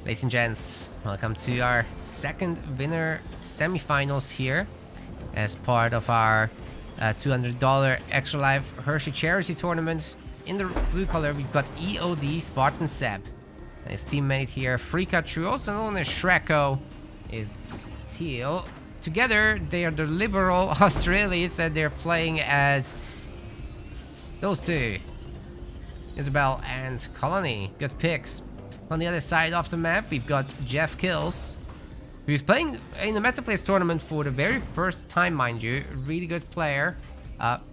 Ladies and gents, welcome to our second winner semifinals here as part of our $200 Extra Life Hershey charity tournament. In the blue color, we've got EOD Spartan Seb. And his teammate here, Freakachu, also known as Shreko, is teal. Together, they are the Liberal Australians, and they're playing as those two, Isabel and Colony. Good picks. On the other side of the map, we've got Jeff Kills, who's playing in the Metaplays tournament for the very first time, mind you. Really good player.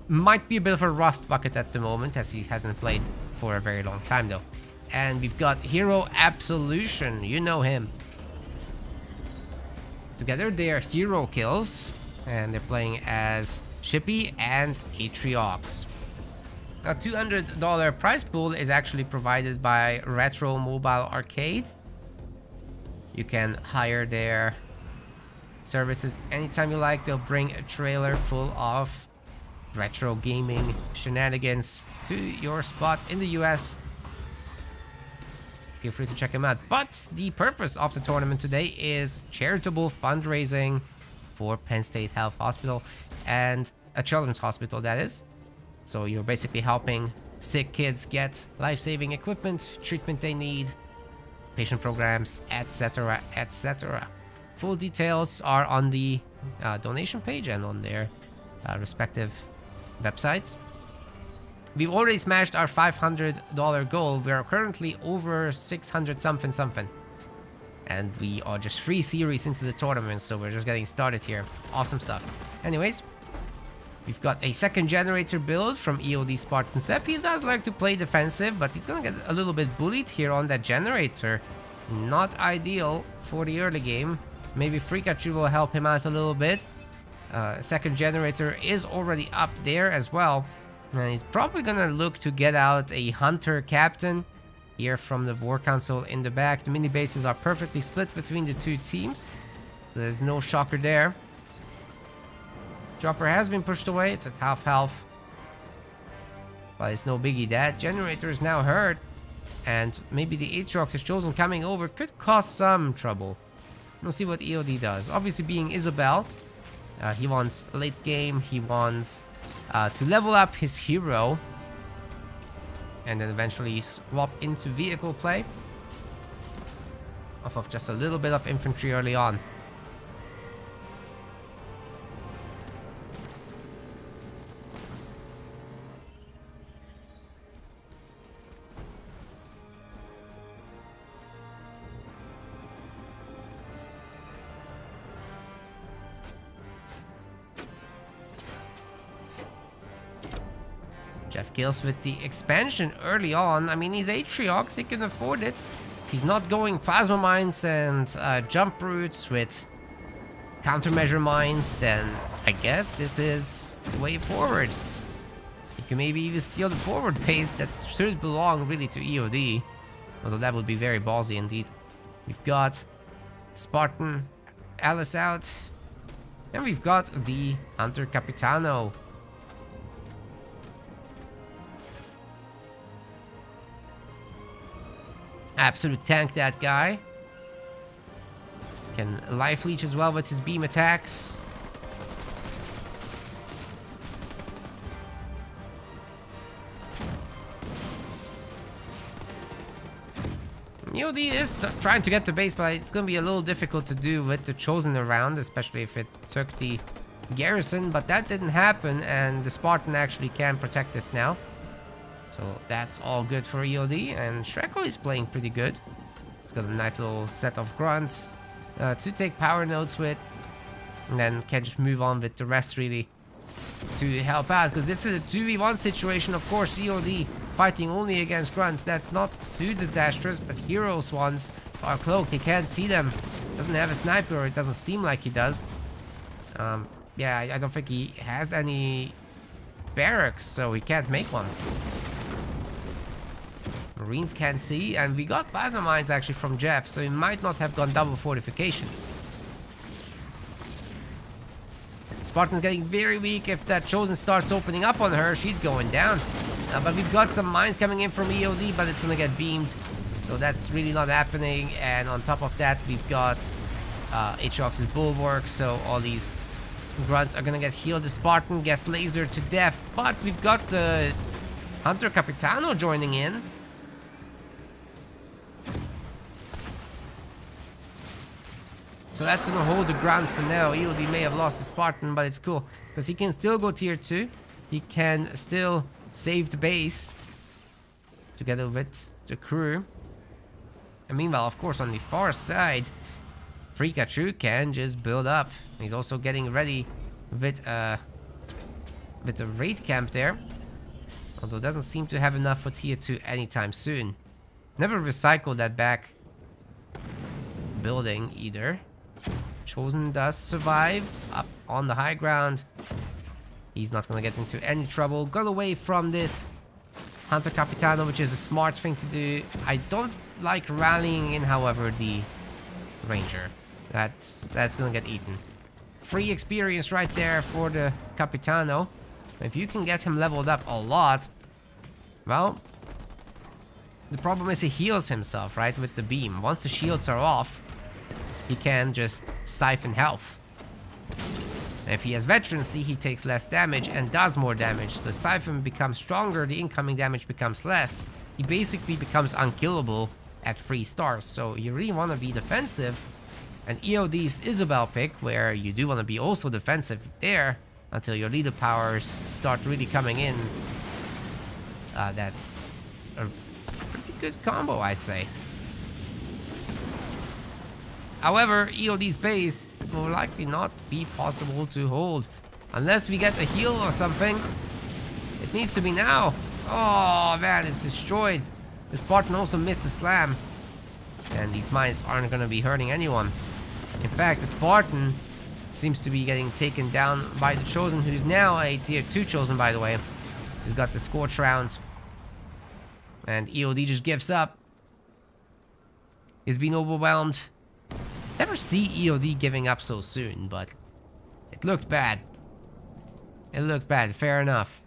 Might be a bit of a rust bucket at the moment, as he hasn't played for a very long time though. And we've got Hero Absolution, you know him. Together they are Hero Kills, and they're playing as Shippy and Atriox. A $200 prize pool is actually provided by Retro Mobile Arcade. You can hire their services anytime you like. They'll bring a trailer full of retro gaming shenanigans to your spot in the US. Feel free to check them out. But the purpose of the tournament today is charitable fundraising for Penn State Health Hospital and a children's hospital, that is. So you're basically helping sick kids get life-saving equipment, treatment they need, patient programs, etc., etc. Full details are on the donation page and on their respective websites. We've already smashed our $500 goal. We are currently over 600 something. And we are just 3 series into the tournament, so we're just getting started here. Awesome stuff. Anyways, we've got a second generator build from EOD Spartan Sep. He does like to play defensive, but he's gonna get a little bit bullied here on that generator. Not ideal for the early game. Maybe Freakachu will help him out a little bit. Second generator is already up there as well. And he's probably gonna look to get out a Hunter Captain here from the War Council in the back. The mini bases are perfectly split between the two teams. There's no shocker there. Chopper has been pushed away. It's at half health. But it's no biggie. That generator is now hurt. And maybe the Aatrox is chosen coming over could cause some trouble. We'll see what EOD does. Obviously being Isabel, he wants late game. He wants to level up his hero. and then eventually swap into vehicle play off of just a little bit of infantry early on. Jeff kills with the expansion early on. I mean, he's Atriox, he can afford it. He's not going plasma mines and jump routes with countermeasure mines, then I guess this is the way forward. You can maybe even steal the forward pace that should belong really to EOD, although that would be very ballsy indeed. We've got Spartan Alice out, and we've got the Hunter Capitano. Absolute tank, that guy. Can life leech as well with his beam attacks. EOD is trying to get to base, but it's going to be a little difficult to do with the Chosen around, especially if it took the garrison, but that didn't happen, and the Spartan actually can protect this now. So that's all good for EOD, and Shreko is playing pretty good. It's got a nice little set of grunts to take power nodes with, and then can just move on with the rest really to help out, because this is a 2v1 situation. Of course, EOD fighting only against grunts, that's not too disastrous, but heroes ones are cloaked, he can't see them, doesn't have a sniper, or it doesn't seem like he does. Yeah, I don't think he has any barracks, so he can't make one. Marines can't see, and we got plasma mines actually from Jeff, so he might not have gone double fortifications. Spartan's getting very weak. If that Chosen starts opening up on her, she's going down. But we've got some mines coming in from EOD, but it's gonna get beamed, so that's really not happening. And on top of that, we've got Aatrox's bulwark, so all these grunts are gonna get healed. The Spartan gets lasered to death, but we've got the Hunter Capitano joining in. So that's gonna hold the ground for now. EOD may have lost the Spartan, but it's cool, because he can still go tier 2. He can still save the base together with the crew. And meanwhile, of course, on the far side, Pikachu can just build up. He's also getting ready with the raid camp there, although doesn't seem to have enough for tier 2 anytime soon. Never recycled that back building either. Chosen does survive up on the high ground. He's not gonna get into any trouble. Got away from this Hunter Capitano, which is a smart thing to do. I don't like rallying in, however, the Ranger. That's gonna get eaten. Free experience right there for the Capitano. If you can get him leveled up a lot, well, the problem is he heals himself, right, with the beam. Once the shields are off, he can just siphon health. If he has veterancy, he takes less damage and does more damage. The siphon becomes stronger, the incoming damage becomes less. He basically becomes unkillable at 3 stars. So you really want to be defensive. And EOD's Isabel pick, where you do want to be also defensive there until your leader powers start really coming in. That's a pretty good combo, I'd say. However, EOD's base will likely not be possible to hold unless we get a heal or something. It needs to be now. Oh man, it's destroyed. The Spartan also missed a slam, and these mines aren't going to be hurting anyone. In fact, the Spartan seems to be getting taken down by the Chosen, who's now a tier 2 Chosen, by the way. He's got the Scorch rounds, and EOD just gives up. He's been overwhelmed. Never see EOD giving up so soon, but it looked bad. It looked bad, fair enough.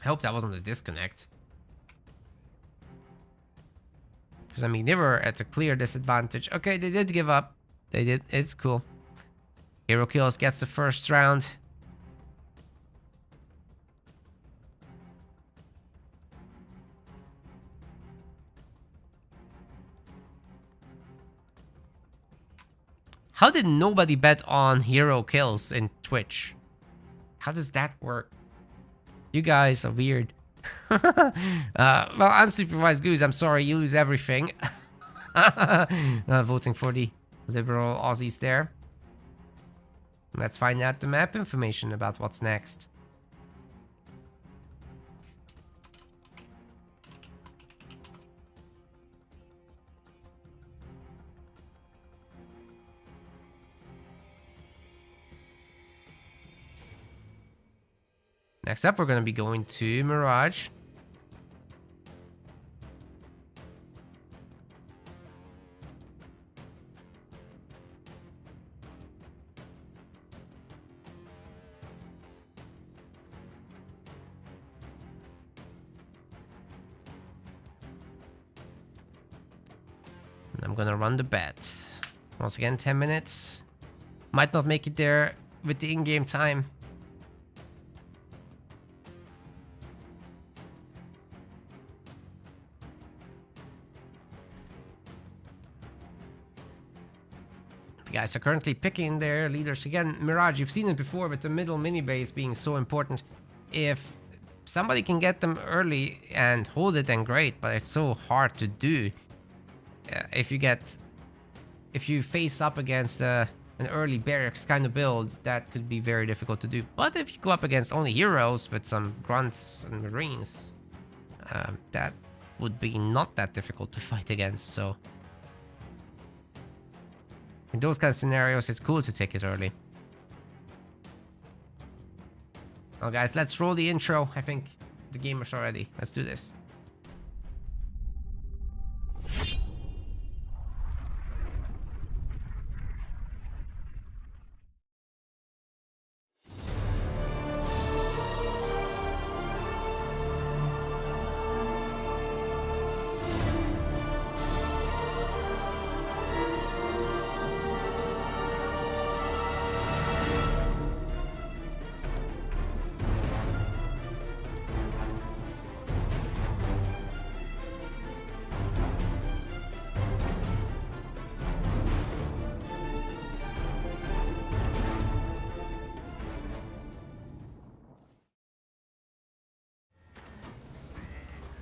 I hope that wasn't a disconnect. Because, I mean, they were at a clear disadvantage. Okay, they did give up. They did. It's cool. Hero Kills gets the first round. How did nobody bet on hero kills in Twitch? How does that work? You guys are weird. Well, unsupervised goose, I'm sorry, you lose everything. Voting for the liberal Aussies there. Let's find out the map information about what's next. Next up, we're going to be going to Mirage. I'm gonna run the bet. Once again, 10 minutes. Might not make it there with the in-game time. The guys are currently picking their leaders again. Mirage, you've seen it before with the middle mini base being so important. If somebody can get them early and hold it, then great, but it's so hard to do. If you face up against an early barracks kind of build, that could be very difficult to do. But if you go up against only heroes with some grunts and marines, that would be not that difficult to fight against. So in those kind of scenarios, it's cool to take it early. Well, guys, let's roll the intro. I think the gamers are ready. Let's do this.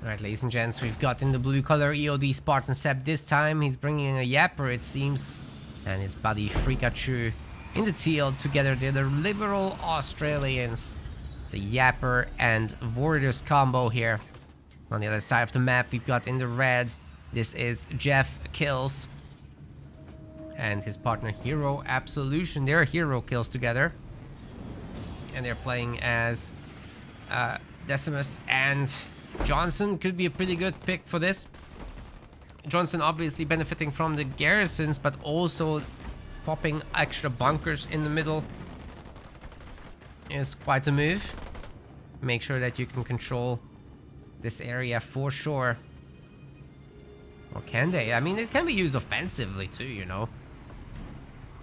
Alright, ladies and gents, we've got in the blue color EOD Spartan Sep this time. He's bringing a Yapper, it seems, and his buddy Frikachu in the teal. Together, they're the liberal Australians. It's a Yapper and Warriors combo here. On the other side of the map, we've got in the red, this is Jeff Kills and his partner Hero Absolution. They're hero kills together. And they're playing as Decimus and Johnson. Could be a pretty good pick for this. Johnson obviously benefiting from the garrisons, but also popping extra bunkers in the middle is quite a move. Make sure that you can control this area for sure. Or can they? I mean, it can be used offensively too, you know.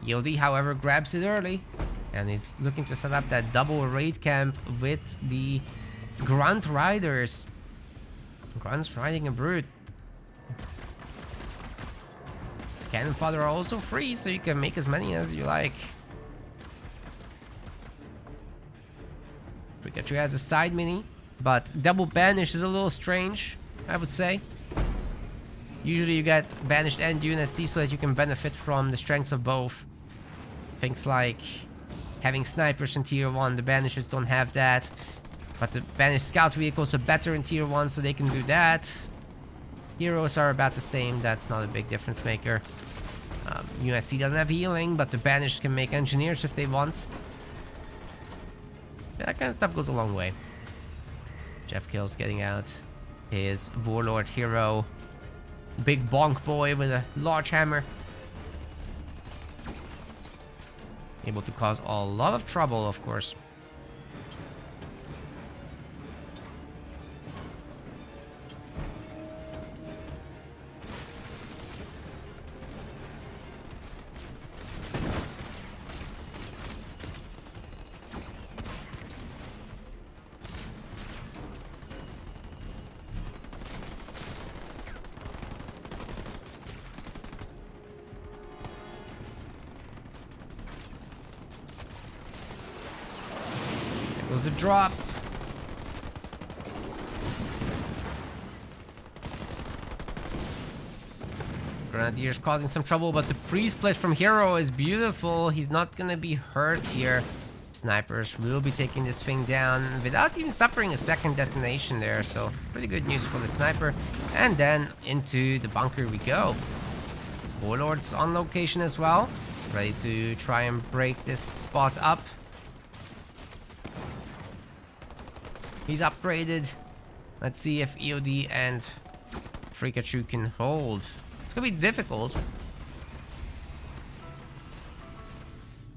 Yildi, however, grabs it early and is looking to set up that double raid camp with the Grunt Riders. Grunts riding a brute. Cannon fodder are also free, so you can make as many as you like. Pikachu has a side mini, but double banish is a little strange, I would say. Usually you get banished and UNSC so that you can benefit from the strengths of both. Things like having snipers in tier 1, the banishers don't have that. But the banished scout vehicles are better in tier 1, so they can do that. Heroes are about the same, that's not a big difference maker. USC doesn't have healing, but the banished can make engineers if they want. That kind of stuff goes a long way. Jeff Kills getting out his Warlord hero. Big bonk boy with a large hammer. Able to cause a lot of trouble, of course. the drop. Grenadier's causing some trouble, but the pre-split from Hero is beautiful. He's not gonna be hurt here. Snipers will be taking this thing down without even suffering a second detonation there, so pretty good news for the sniper. And then into the bunker we go. Warlord's on location as well, ready to try and break this spot up. He's upgraded. Let's see if EOD and Pikachu can hold. It's gonna be difficult.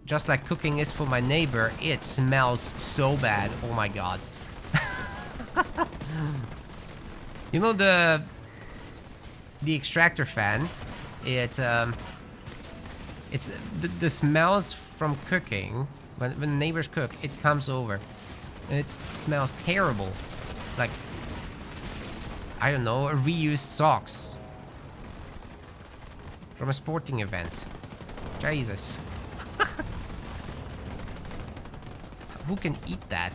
Just like cooking is for my neighbor, it smells so bad. Oh my god. You know the extractor fan? It's the smells from cooking when neighbors cook. It comes over. It smells terrible. Like, I don't know, reused socks from a sporting event. Jesus. Who can eat that?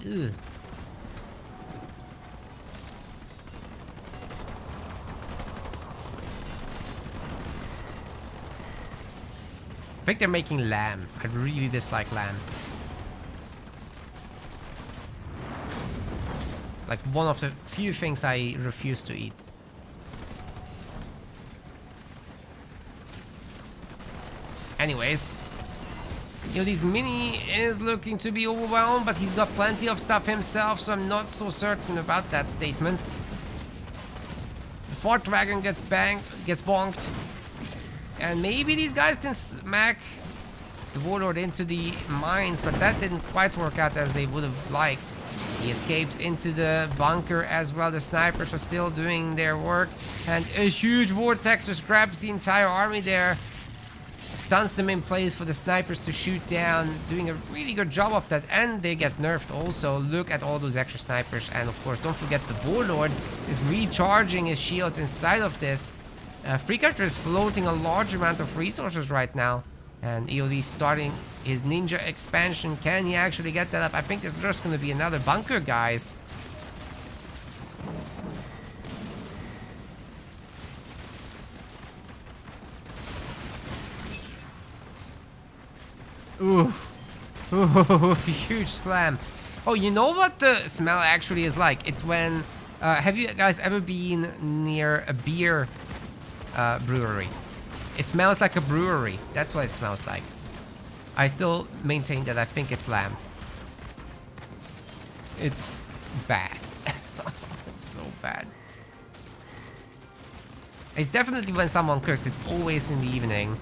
Ugh. I think they're making lamb. I really dislike lamb. It's like one of the few things I refuse to eat. Anyways, you know, this Mini is looking to be overwhelmed, but he's got plenty of stuff himself, so I'm not so certain about that statement. The Fort Dragon gets bonked. And maybe these guys can smack the Warlord into the mines, but that didn't quite work out as they would have liked. He escapes into the bunker as well. The snipers are still doing their work, and a huge vortex just grabs the entire army there. Stuns them in place for the snipers to shoot down, doing a really good job of that, and they get nerfed also. Look at all those extra snipers, and of course don't forget the Warlord is recharging his shields inside of this. Freakacher is floating a large amount of resources right now, and EOD starting his ninja expansion. Can he actually get that up? I think it's just going to be another bunker, guys. Ooh. Ooh, huge slam. Oh, you know what the smell actually is like? It's when... have you guys ever been near a beer brewery? It smells like a brewery. That's what it smells like. I still maintain that I think it's lamb. It's bad. It's so bad. It's definitely when someone cooks. It's always in the evening.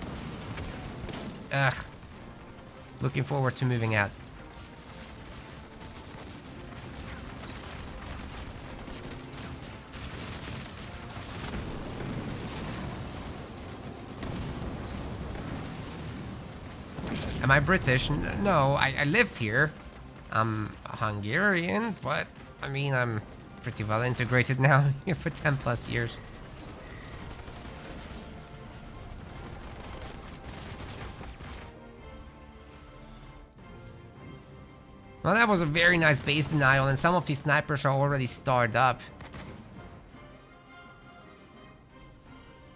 Ugh. Looking forward to moving out. Am I British? No, I live here. I'm Hungarian, but I mean, I'm pretty well integrated now here for 10 plus years. Well, that was a very nice base denial, and some of these snipers are already starred up.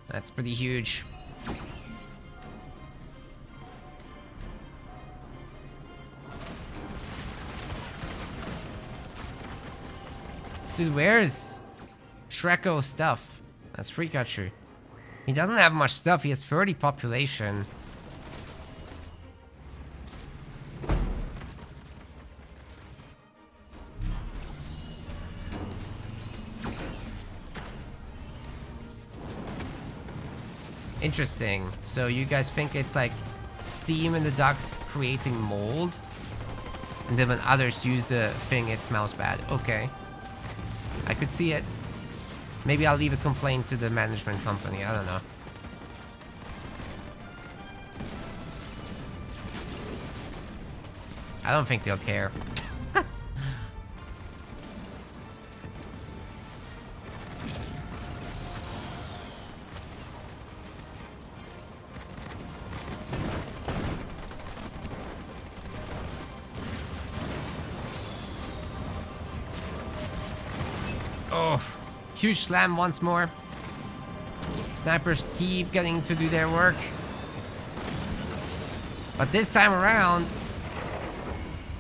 That's pretty huge. Dude, where's Shreko stuff? That's Freakachu. He doesn't have much stuff, he has 30 population. Interesting. So you guys think it's like steam in the ducts creating mold? And then when others use the thing, it smells bad. Okay. I could see it. Maybe I'll leave a complaint to the management company. I don't know. I don't think they'll care. Huge slam once more. Snipers keep getting to do their work. But this time around,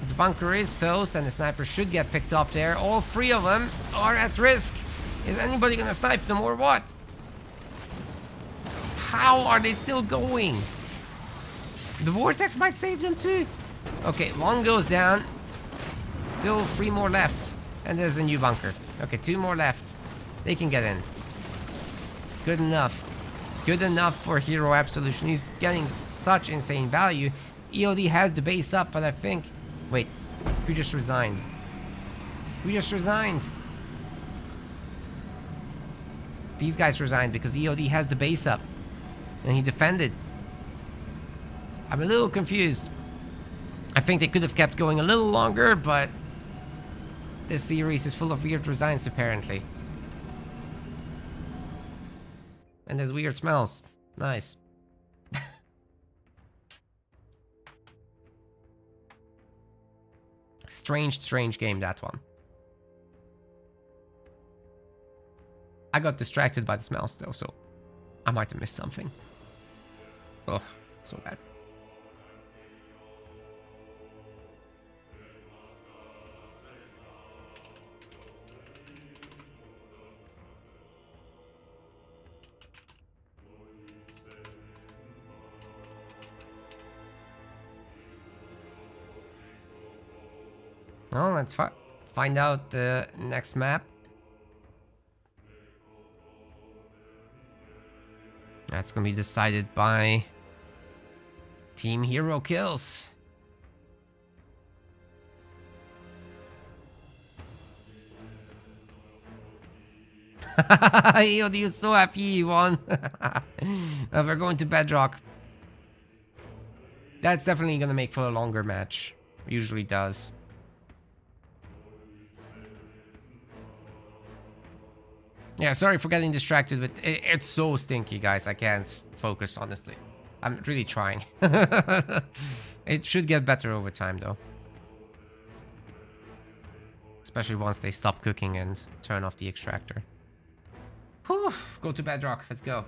the bunker is toast and the sniper should get picked up there. All three of them are at risk. Is anybody gonna snipe them or what? How are they still going? The vortex might save them too. Okay, one goes down. Still 3 more left. And there's a new bunker. Okay, 2 more left. They can get in. Good enough. Good enough for Hero Absolution. He's getting such insane value. EOD has the base up, but I think... Wait, who just resigned? Who just resigned? These guys resigned because EOD has the base up. And he defended. I'm a little confused. I think they could have kept going a little longer, but... this series is full of weird resigns, apparently. And there's weird smells. Nice. Strange game, that one. I got distracted by the smells, though, so... I might have missed something. Oh, so bad. Well, let's find out the next map. That's gonna be decided by Team Hero kills. EOD is so happy he won. We're going to Bedrock. That's definitely gonna make for a longer match. Usually does. Yeah, sorry for getting distracted, but it's so stinky, guys. I can't focus, honestly. I'm really trying. It should get better over time, though. Especially once they stop cooking and turn off the extractor. Whew, go to Bedrock. Let's go.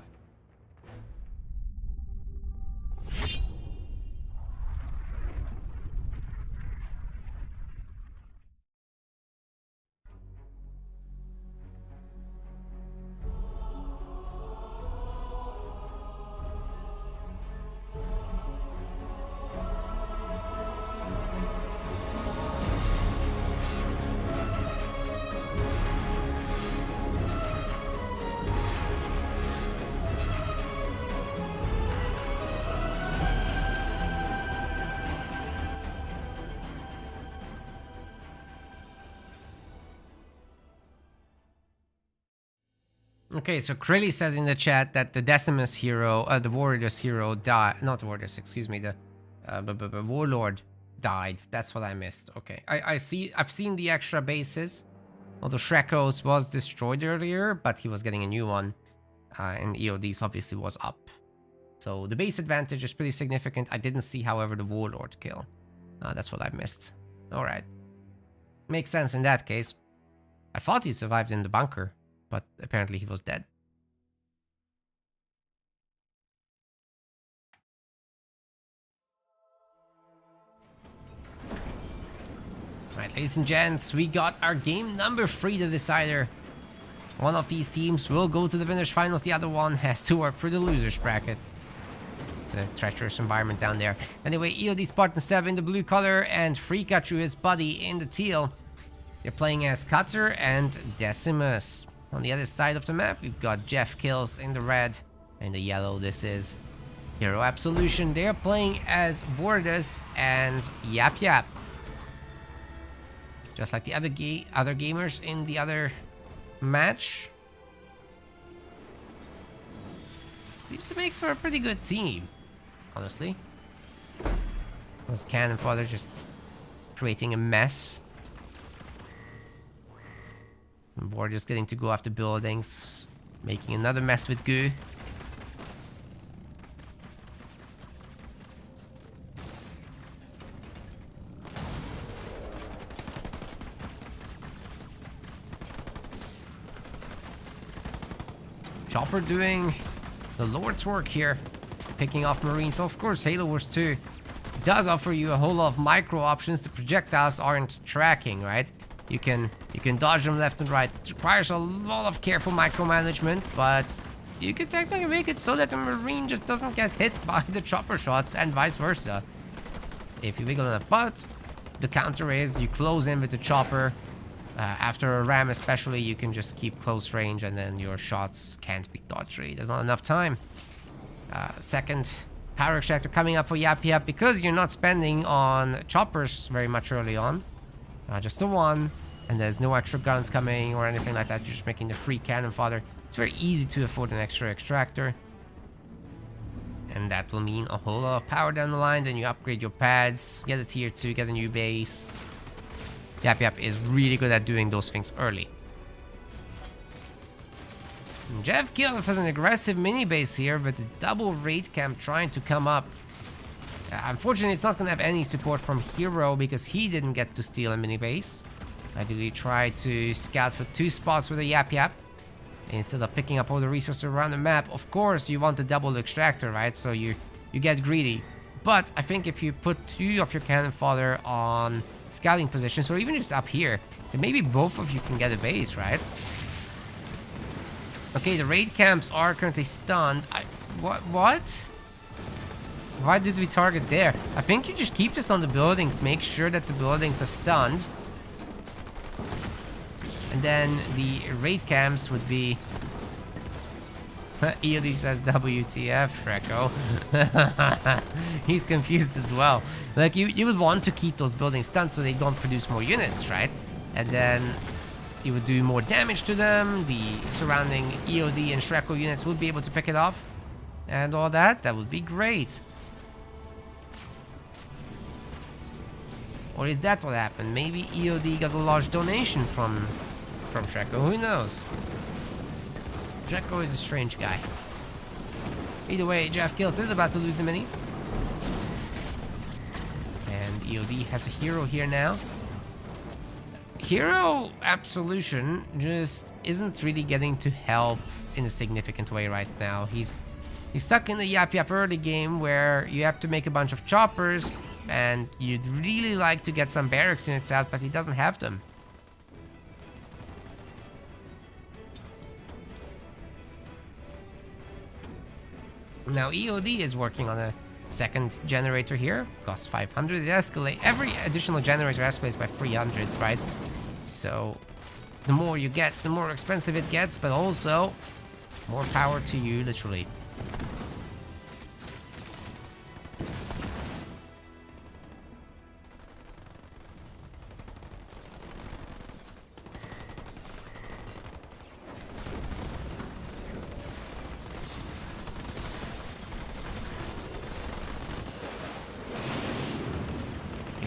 Okay, so Krilly says in the chat that the Decimus hero, the Warriors hero died. Not Warriors, excuse me, the Warlord died. That's what I missed. Okay, I've seen the extra bases. Although Shrekos was destroyed earlier, but he was getting a new one. And EOD's obviously was up. So the base advantage is pretty significant. I didn't see, however, the Warlord kill. That's what I missed. Alright. Makes sense in that case. I thought he survived in the bunker, but apparently he was dead. Alright, ladies and gents, we got our game number 3, the decider. One of these teams will go to the winners finals, the other one has to work for the losers bracket. It's a treacherous environment down there. Anyway, EOD Spartan 7 in the blue color and Freakachu, his buddy, in the teal. They're playing as Cutter and Decimus. On the other side of the map, we've got Jeff Kills in the red. And the yellow, this is Hero Absolution. They're playing as Vordus and Yap Yap. Just like the other gamers in the other match. Seems to make for a pretty good team, honestly. Those cannon fodder just creating a mess. And we're just getting to go after buildings, making another mess with goo. Chopper doing the Lord's work here, picking off Marines. So of course, Halo Wars 2 does offer you a whole lot of micro options. The projectiles aren't tracking, right? You can dodge them left and right. It requires a lot of careful micromanagement, but you can technically make it so that the Marine just doesn't get hit by the chopper shots and vice versa. If you wiggle enough, but the counter is you close in with the chopper. After a ram especially, you can just keep close range and then your shots can't be dodged really. There's not enough time. Second power extractor coming up for Yap Yap because you're not spending on choppers very much early on. Just the one, and there's no extra guns coming or anything like that. You're just making the free cannon fodder. It's very easy to afford an extra extractor. And that will mean a whole lot of power down the line. Then you upgrade your pads, get a tier 2, get a new base. Yap Yap is really good at doing those things early. And Jeff Kills has an aggressive mini base here, but the double raid camp trying to come up. Unfortunately, it's not going to have any support from Hero because he didn't get to steal a mini base. I really tried to scout for 2 spots with a Yap Yap instead of picking up all the resources around the map. Of course, you want the double extractor, right? So you get greedy. But I think if you put 2 of your cannon fodder on scouting positions, or even just up here, then maybe both of you can get a base, right? Okay, the raid camps are currently stunned. What? Why did we target there? I think you just keep this on the buildings. Make sure that the buildings are stunned. And then the raid camps would be... EOD says WTF, Shreko. He's confused as well. Like, you would want to keep those buildings stunned so they don't produce more units, right? And then you would do more damage to them. The surrounding EOD and Shreko units would be able to pick it off. And all that. That would be great. Or is that what happened? Maybe EOD got a large donation from Shreko. Who knows? Shreko is a strange guy. Either way, Jeff Kills is about to lose the mini. And EOD has a hero here now. Hero Absolution just isn't really getting to help in a significant way right now. He's stuck in the Yap Yap early game where you have to make a bunch of choppers and you'd really like to get some barracks units out, but he doesn't have them. Now EOD is working on a second generator here. Costs 500. It escalates. Every additional generator escalates by 300, right? So the more you get, the more expensive it gets, but also more power to you, literally.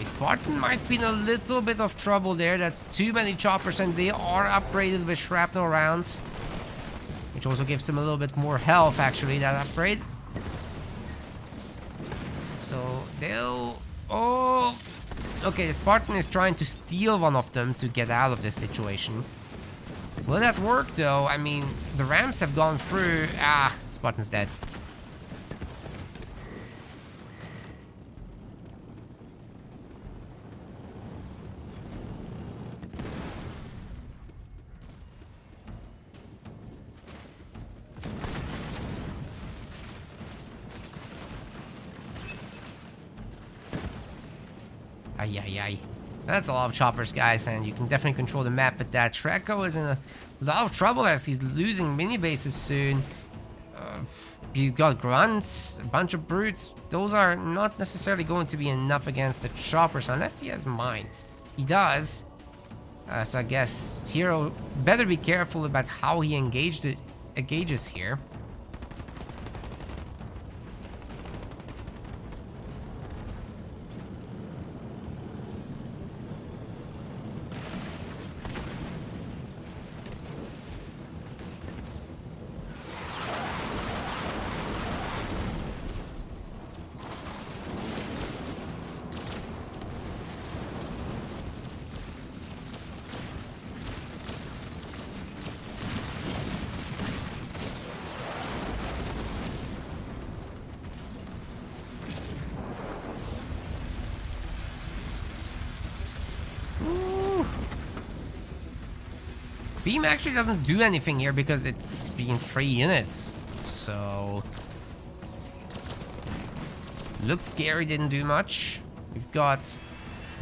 Spartan might be in a little bit of trouble there. That's too many choppers, and they are upgraded with shrapnel rounds, which also gives them a little bit more health, actually, that upgrade. So they'll... Oh! Okay, the Spartan is trying to steal one of them to get out of this situation. Will that work, though? I mean, the Rams have gone through... Ah, Spartan's dead. Ay. That's a lot of choppers, guys, and you can definitely control the map with that. Shreko is in a lot of trouble as he's losing mini bases soon. He's got grunts, a bunch of brutes. Those are not necessarily going to be enough against the choppers unless he has mines. He does. So I guess Hero better be careful about how he engages here. Beam actually doesn't do anything here because it's being 3 units. So... looks scary, didn't do much. We've got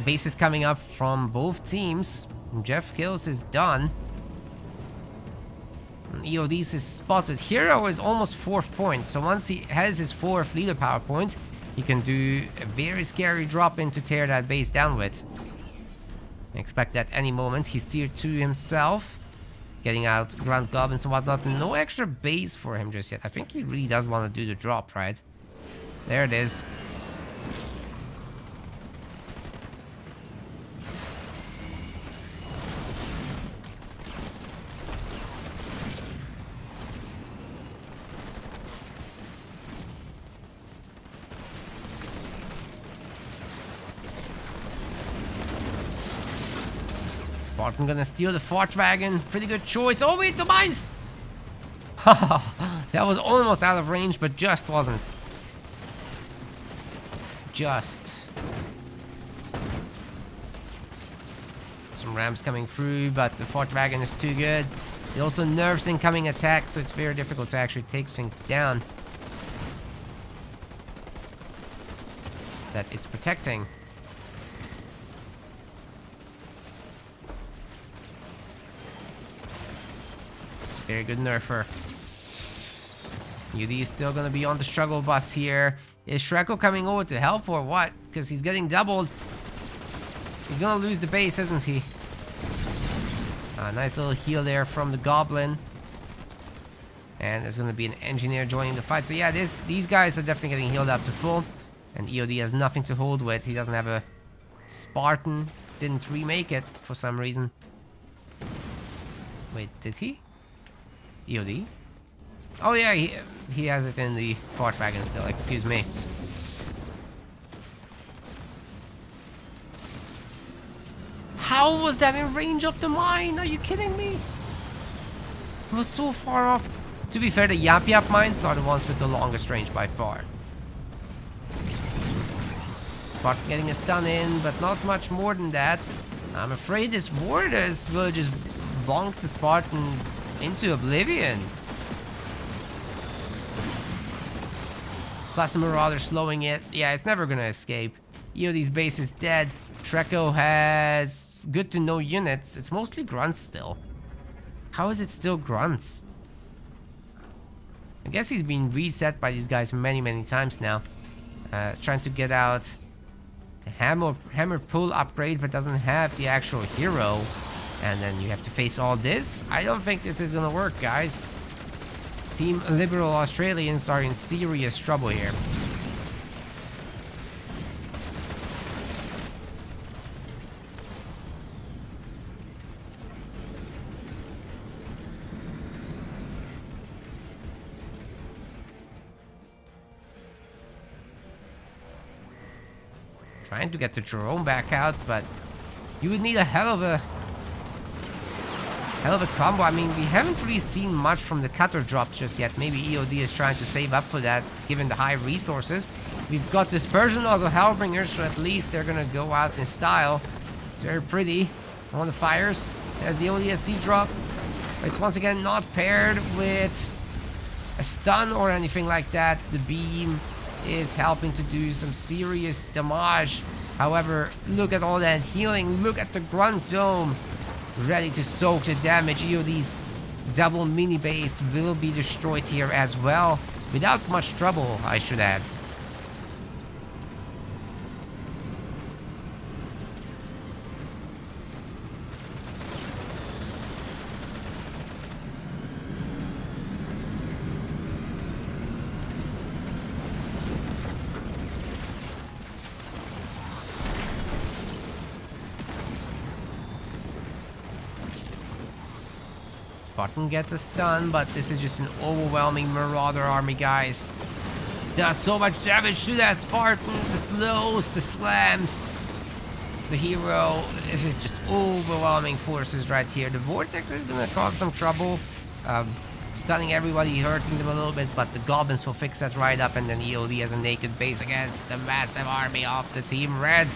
bases coming up from both teams. Jeff Kills is done. EODs is spotted. Hero is almost 4th point, so once he has his 4th leader power point, he can do a very scary drop in to tear that base down with. I expect that any moment. He's tier 2 himself, getting out ground goblins and whatnot. No extra base for him just yet. I think he really does want to do the drop, right? There it is. Spartan gonna steal the fort wagon. Pretty good choice. Oh wait, the mines! That was almost out of range, but just wasn't. Just. Some rams coming through, but the fort wagon is too good. It also nerfs incoming attacks, so it's very difficult to actually take things down that it's protecting. Very good nerfer. UD is still gonna be on the struggle bus here. Is Shreko coming over to help or what? Because he's getting doubled. He's gonna lose the base, isn't he? Nice little heal there from the goblin. And there's gonna be an engineer joining the fight. So yeah, these guys are definitely getting healed up to full. And EOD has nothing to hold with. He doesn't have a Spartan. Didn't remake it for some reason. Wait, did he? EOD? Oh yeah, he has it in the fort wagon still, excuse me. How was that in range of the mine? Are you kidding me? It was so far off. To be fair, the Yap Yap mines are the ones with the longest range by far. Spartan getting a stun in, but not much more than that. I'm afraid this Warders will just bonk the Spartan into oblivion. Plus the Marauder slowing it. Yeah, it's never gonna escape. EOD's base is dead. Shreko has good to no units. It's mostly grunts still. How is it still grunts? I guess he's been reset by these guys many times now. Trying to get out the hammer pull upgrade, but doesn't have the actual hero. And then you have to face all this. I don't think this is gonna work, guys. Team Liberal Australians are in serious trouble here. Trying to get the Jerome back out, but you would need a hell of a combo. I mean, we haven't really seen much from the cutter drops just yet. Maybe EOD is trying to save up for that, given the high resources. We've got Dispersion, also Hellbringers, so at least they're gonna go out in style. It's very pretty. On the fires, there's the ODSD drop. It's once again not paired with a stun or anything like that. The beam is helping to do some serious damage. However, look at all that healing. Look at the Grunt Dome. Ready to soak the damage. EOD's double mini base will be destroyed here as well. Without much trouble, I should add. Spartan gets a stun, but this is just an overwhelming Marauder army, guys. Does so much damage to that Spartan. The slows, the slams, the hero. This is just overwhelming forces right here. The Vortex is gonna cause some trouble. Stunning everybody, hurting them a little bit, but the Goblins will fix that right up, and then EOD has a naked base against the massive army of the Team Red.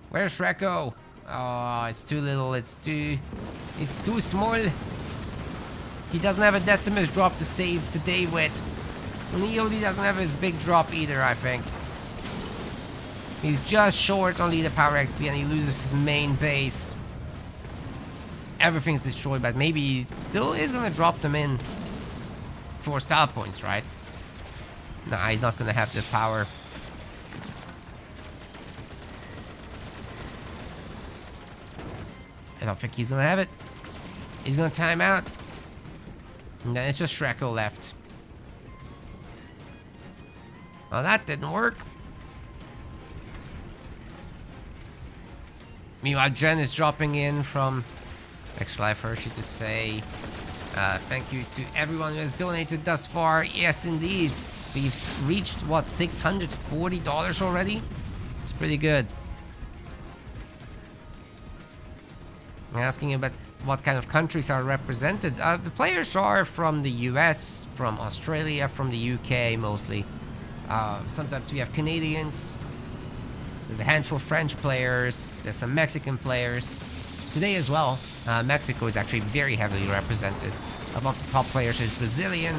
Where's Shreko? Oh, it's too little. It's too small. He doesn't have a Decimus drop to save the day with. And EOD doesn't have his big drop either, I think. He's just short on leader power XP and he loses his main base. Everything's destroyed, but maybe he still is gonna drop them in for style points, right? Nah, he's not gonna have the power. I don't think he's gonna have it. He's gonna time out. And then it's just Shreko left. Well, that didn't work. Meanwhile, Jen is dropping in from Extra Life Hershey to say thank you to everyone who has donated thus far. Yes, indeed. We've reached, what, $640 already? It's pretty good. I'm asking about what kind of countries are represented. The players are from the US, from Australia, from the UK mostly. Sometimes we have Canadians. There's a handful of French players. There's some Mexican players. Today as well, Mexico is actually very heavily represented. Among the top players is Brazilian.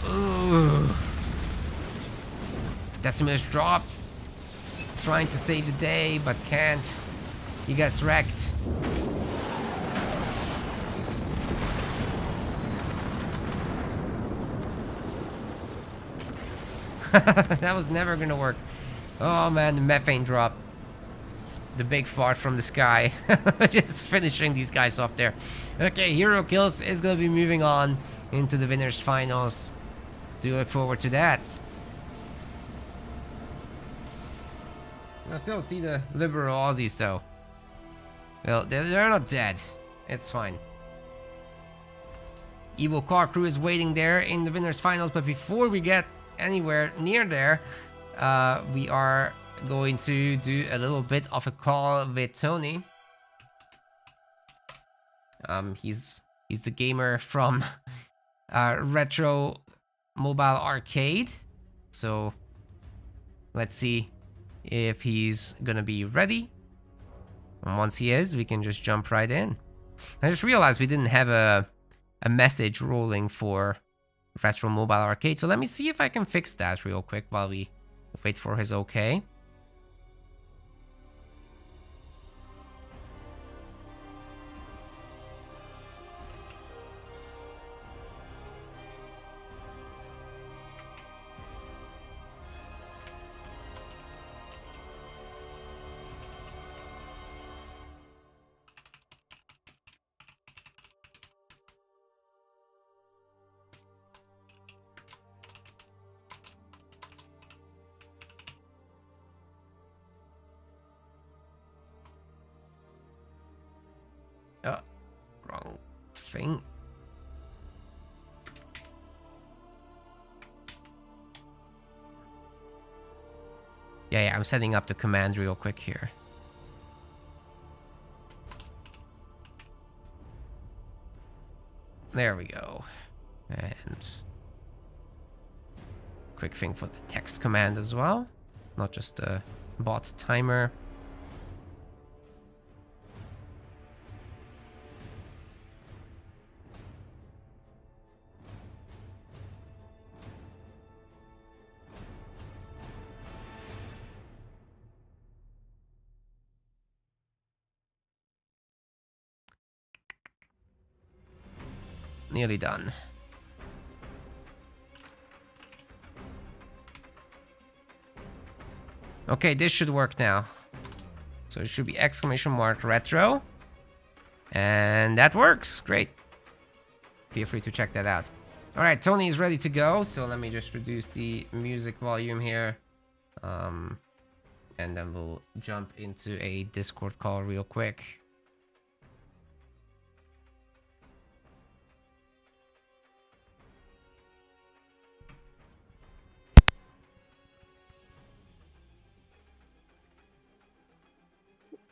Ooh. Decimus drop. Trying to save the day, but can't. He gets wrecked. That was never gonna work. Oh man, the methane drop. The big fart from the sky. Just finishing these guys off there. Okay, Hero Kills is gonna be moving on into the winners finals. Do look forward to that. I still see the liberal Aussies though. Well, they're not dead. It's fine. Evil Car Crew is waiting there in the winners finals, but before we get anywhere near there, we are going to do a little bit of a call with Tony. He's the gamer from Retro Mobile Arcade. So let's see if he's gonna be ready. And once he is, we can just jump right in. I just realized we didn't have a message rolling for Retro Mobile Arcade, so let me see if I can fix that real quick while we wait for his okay. Wrong thing. Yeah, I'm setting up the command real quick here. There we go. And quick thing for the text command as well, not just the bot timer. Nearly done. Okay, this should work now. So it should be exclamation mark retro. And that works. Great. Feel free to check that out. All right, Tony is ready to go. So let me just reduce the music volume here. And then we'll jump into a Discord call real quick.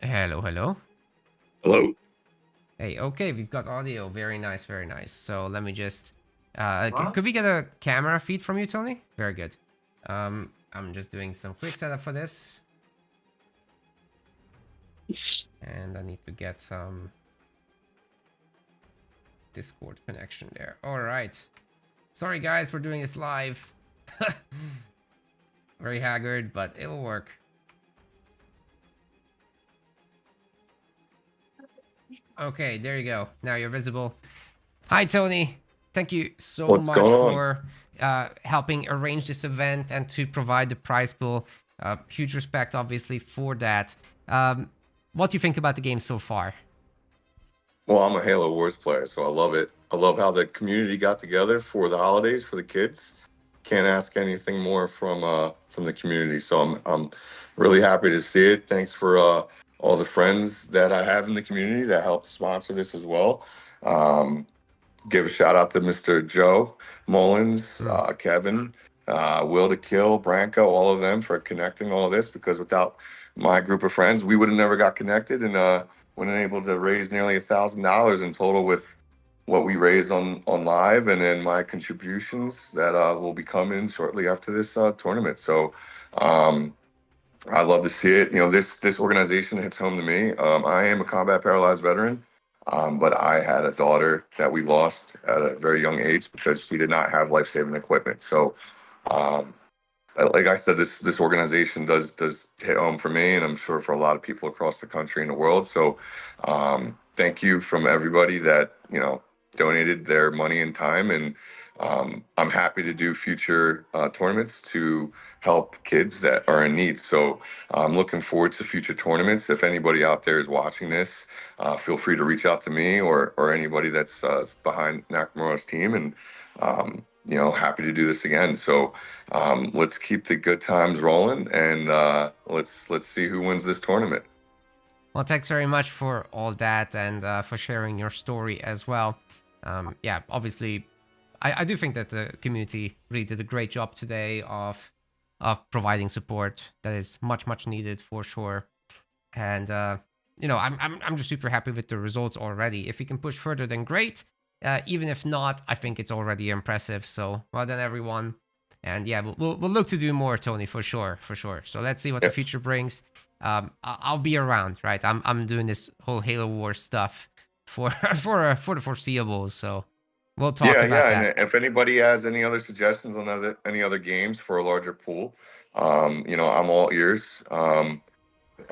Hello, hello. Hello. Hey, okay, we've got audio. Very nice, very nice. So let me just... could we get a camera feed from you, Tony? Very good. I'm just doing some quick setup for this. And I need to get some Discord connection there. All right. Sorry, guys, we're doing this live. Very haggard, but it will work. Okay, there you go. Now you're visible. Hi, Tony. Thank you so What's much going on? for helping arrange this event and to provide the prize pool. Huge respect, obviously, for that. What do you think about the game so far? Well, I'm a Halo Wars player, so I love it. I love how the community got together for the holidays for the kids. Can't ask anything more from the community. So I'm really happy to see it. Thanks for all the friends that I have in the community that helped sponsor this as well. Give a shout out to Mr. Joe Mullins, Kevin, Will to Kill, Branko, all of them for connecting all of this, because without my group of friends, we would have never got connected and wouldn't able to raise nearly $1,000 in total with what we raised on live, and then my contributions that will be coming shortly after this tournament. So I love to see it. You know, this organization hits home to me. I am a combat paralyzed veteran. But I had a daughter that we lost at a very young age because she did not have life-saving equipment. So, like I said, this organization does hit home for me, and I'm sure for a lot of people across the country and the world. So, thank you from everybody that donated their money and time, and I'm happy to do future tournaments to help kids that are in need. So I'm looking forward to future tournaments. If anybody out there is watching this, feel free to reach out to me or anybody that's behind Nakamura's team, and happy to do this again. So let's keep the good times rolling, and let's see who wins this tournament. Well, thanks very much for all that, and for sharing your story as well. Yeah, obviously, I do think that the community really did a great job today of providing support that is much needed for sure. And I'm just super happy with the results already. If we can push further, then great. Even if not, I think it's already impressive. So well done, everyone. And yeah, we'll look to do more, Tony, for sure. So let's see what the future brings. I'll be around, right? I'm doing this whole Halo Wars stuff for the foreseeable. So we'll talk about that. And if anybody has any other suggestions on any other games for a larger pool, I'm all ears.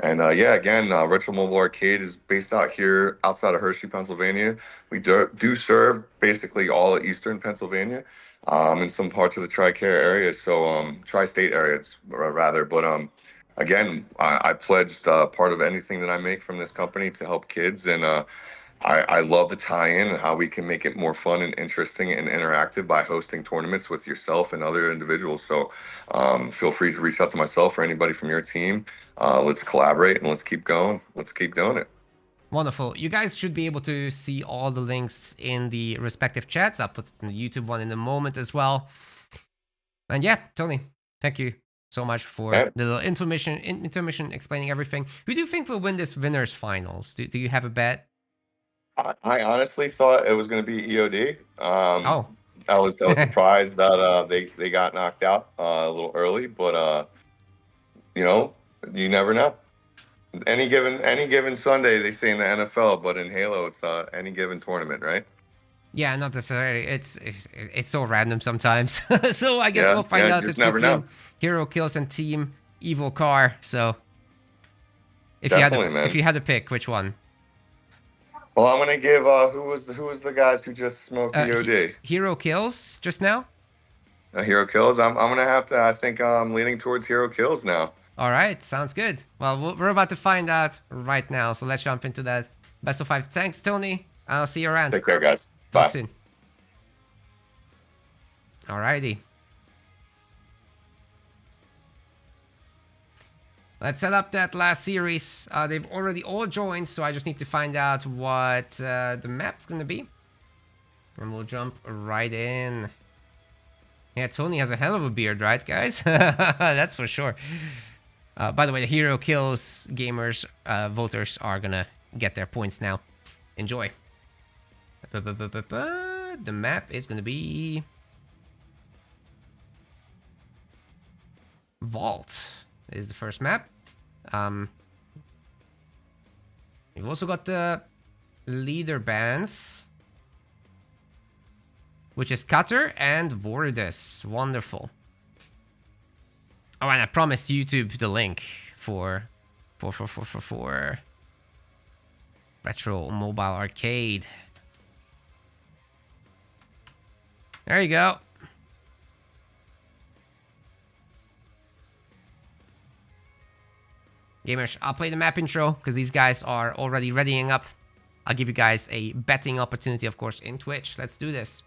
Again, Retro Mobile Arcade is based out here outside of Hershey, Pennsylvania. We do serve basically all of Eastern Pennsylvania, in some parts of the Tri-Care area, so Tri-State areas rather. But again, I pledged part of anything that I make from this company to help kids, and I love the tie-in and how we can make it more fun and interesting and interactive by hosting tournaments with yourself and other individuals. So feel free to reach out to myself or anybody from your team. Let's collaborate and let's keep going. Let's keep doing it. Wonderful. You guys should be able to see all the links in the respective chats. I'll put the YouTube one in a moment as well. And yeah, Tony, thank you so much for the little intermission explaining everything. Who do you think will win this winners finals? Do you have a bet? I honestly thought it was going to be EOD. I was surprised that they got knocked out a little early, but you never know. Any given Sunday, they say in the NFL, but in Halo, it's any given tournament, right? Yeah, not necessarily. It's so random sometimes. So I guess we'll find out between Hero Kills and Team Evil Car. So if you had to pick, which one? Well, I'm gonna give who was the guys who just smoked EOD? Hero Kills just now. Hero Kills. I'm gonna have to. I think I'm leaning towards Hero Kills now. All right, sounds good. Well, we're about to find out right now, so let's jump into that. Best of 5. Thanks, Tony. I'll see you around. Take care, guys. Talk Bye. soon. Alrighty. Let's set up that last series. They've already all joined, so I just need to find out what the map's gonna be. And we'll jump right in. Yeah, Tony has a hell of a beard, right, guys? That's for sure. By the way, the Hero Kills gamers, voters are gonna get their points now. Enjoy. The map is gonna be Vault is the first map. We've also got the leader bands, which is Cutter and Vordis. Wonderful. Oh, and I promised YouTube the link for Retro Mobile Arcade. There you go. Gamers, I'll play the map intro because these guys are already readying up. I'll give you guys a betting opportunity, of course, in Twitch. Let's do this.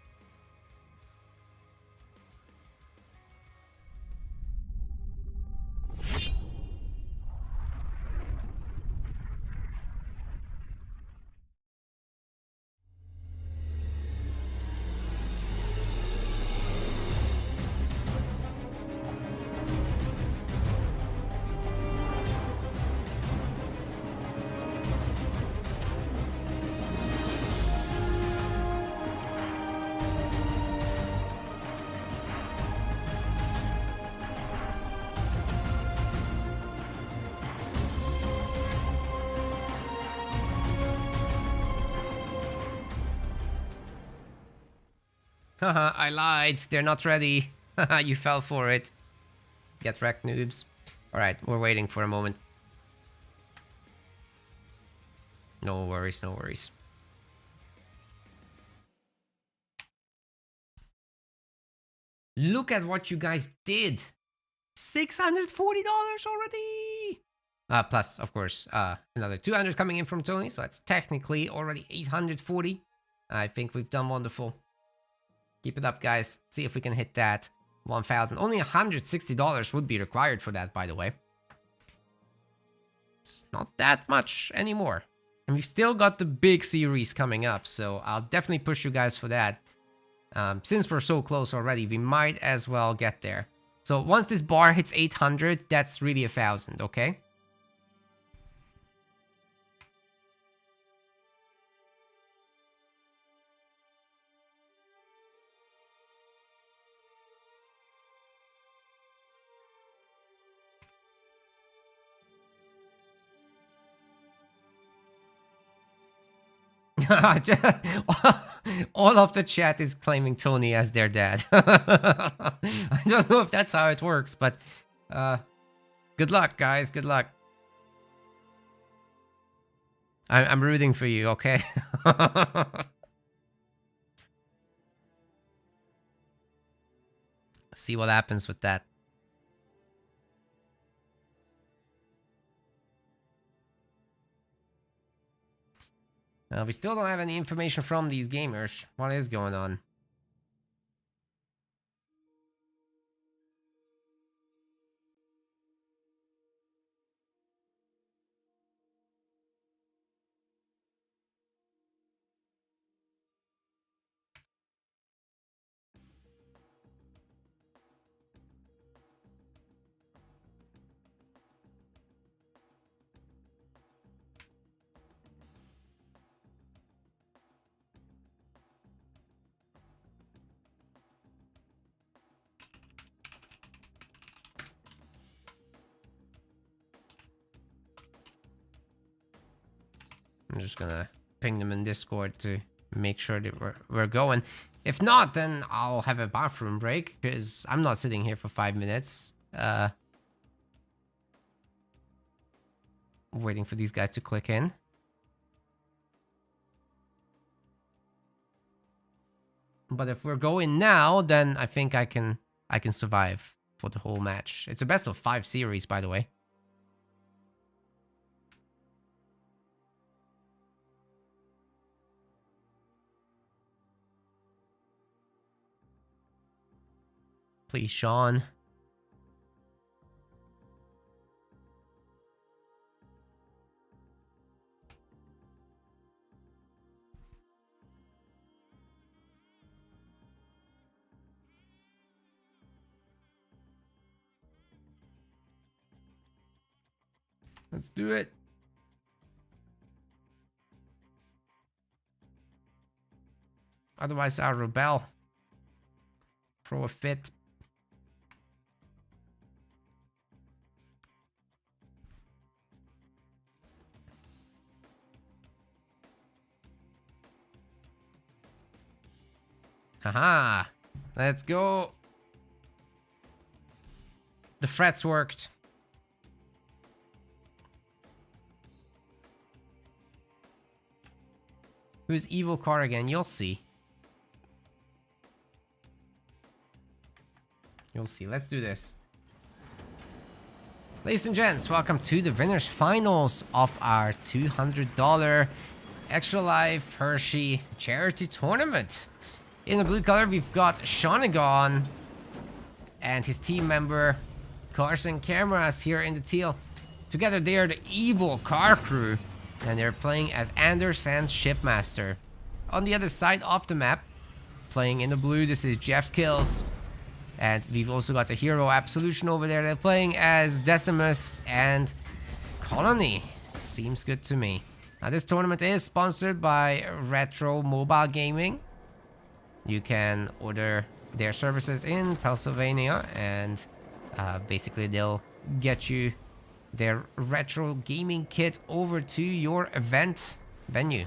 Haha, I lied. They're not ready. Haha, you fell for it. Get wrecked, noobs. Alright, we're waiting for a moment. No worries, no worries. Look at what you guys did. $640 already. Plus, of course, another 200 coming in from Tony. So that's technically already 840. I think we've done wonderful. Keep it up, guys. See if we can hit that 1,000. Only $160 would be required for that, by the way. It's not that much anymore. And we've still got the big series coming up, so I'll definitely push you guys for that. Since we're so close already, we might as well get there. So once this bar hits 800, that's really 1,000, okay? All of the chat is claiming Tony as their dad. I don't know if that's how it works, but good luck, guys. Good luck. I'm rooting for you, okay? See what happens with that. We still don't have any information from these gamers. What is going on? I'm just gonna ping them in Discord to make sure that we're going. If not, then I'll have a bathroom break because I'm not sitting here for 5 minutes. Waiting for these guys to click in. But if we're going now, then I think I can survive for the whole match. It's a best of 5 series, by the way. Please, Sean. Let's do it. Otherwise, I'll rebel. Throw a fit. Haha. Let's go. The frets worked. Who's evil car again? You'll see. You'll see. Let's do this. Ladies and gents, welcome to the winners finals of our $200 Extra Life Hershey charity tournament. In the blue color, we've got Shawnagon and his team member Cars and Cameras here in the teal. Together, they are the evil car crew, and they're playing as Anders and Shipmaster. On the other side of the map, playing in the blue, this is Jeff Kills. And we've also got the Hero Absolution over there. They're playing as Decimus and Colony. Seems good to me. Now, this tournament is sponsored by Retro Mobile Gaming. You can order their services in Pennsylvania, and basically they'll get you their retro gaming kit over to your event venue.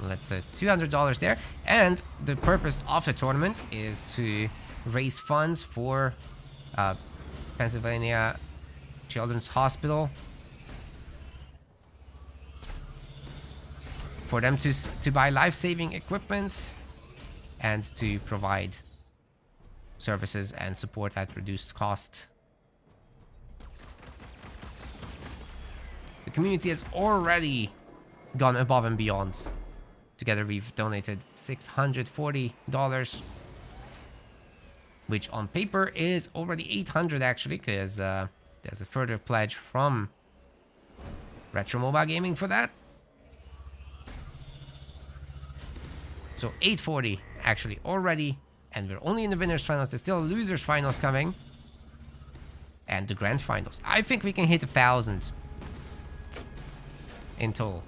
That's $200 there. And the purpose of the tournament is to raise funds for Pennsylvania Children's Hospital, for them to buy life-saving equipment and to provide services and support at reduced cost. The community has already gone above and beyond. Together we've donated $640, which on paper is already $800 actually, because there's a further pledge from Retro Mobile Gaming for that. So $840 actually already, and we're only in the winners finals. There's still losers finals coming, and the grand finals. I think we can hit 1,000 in total.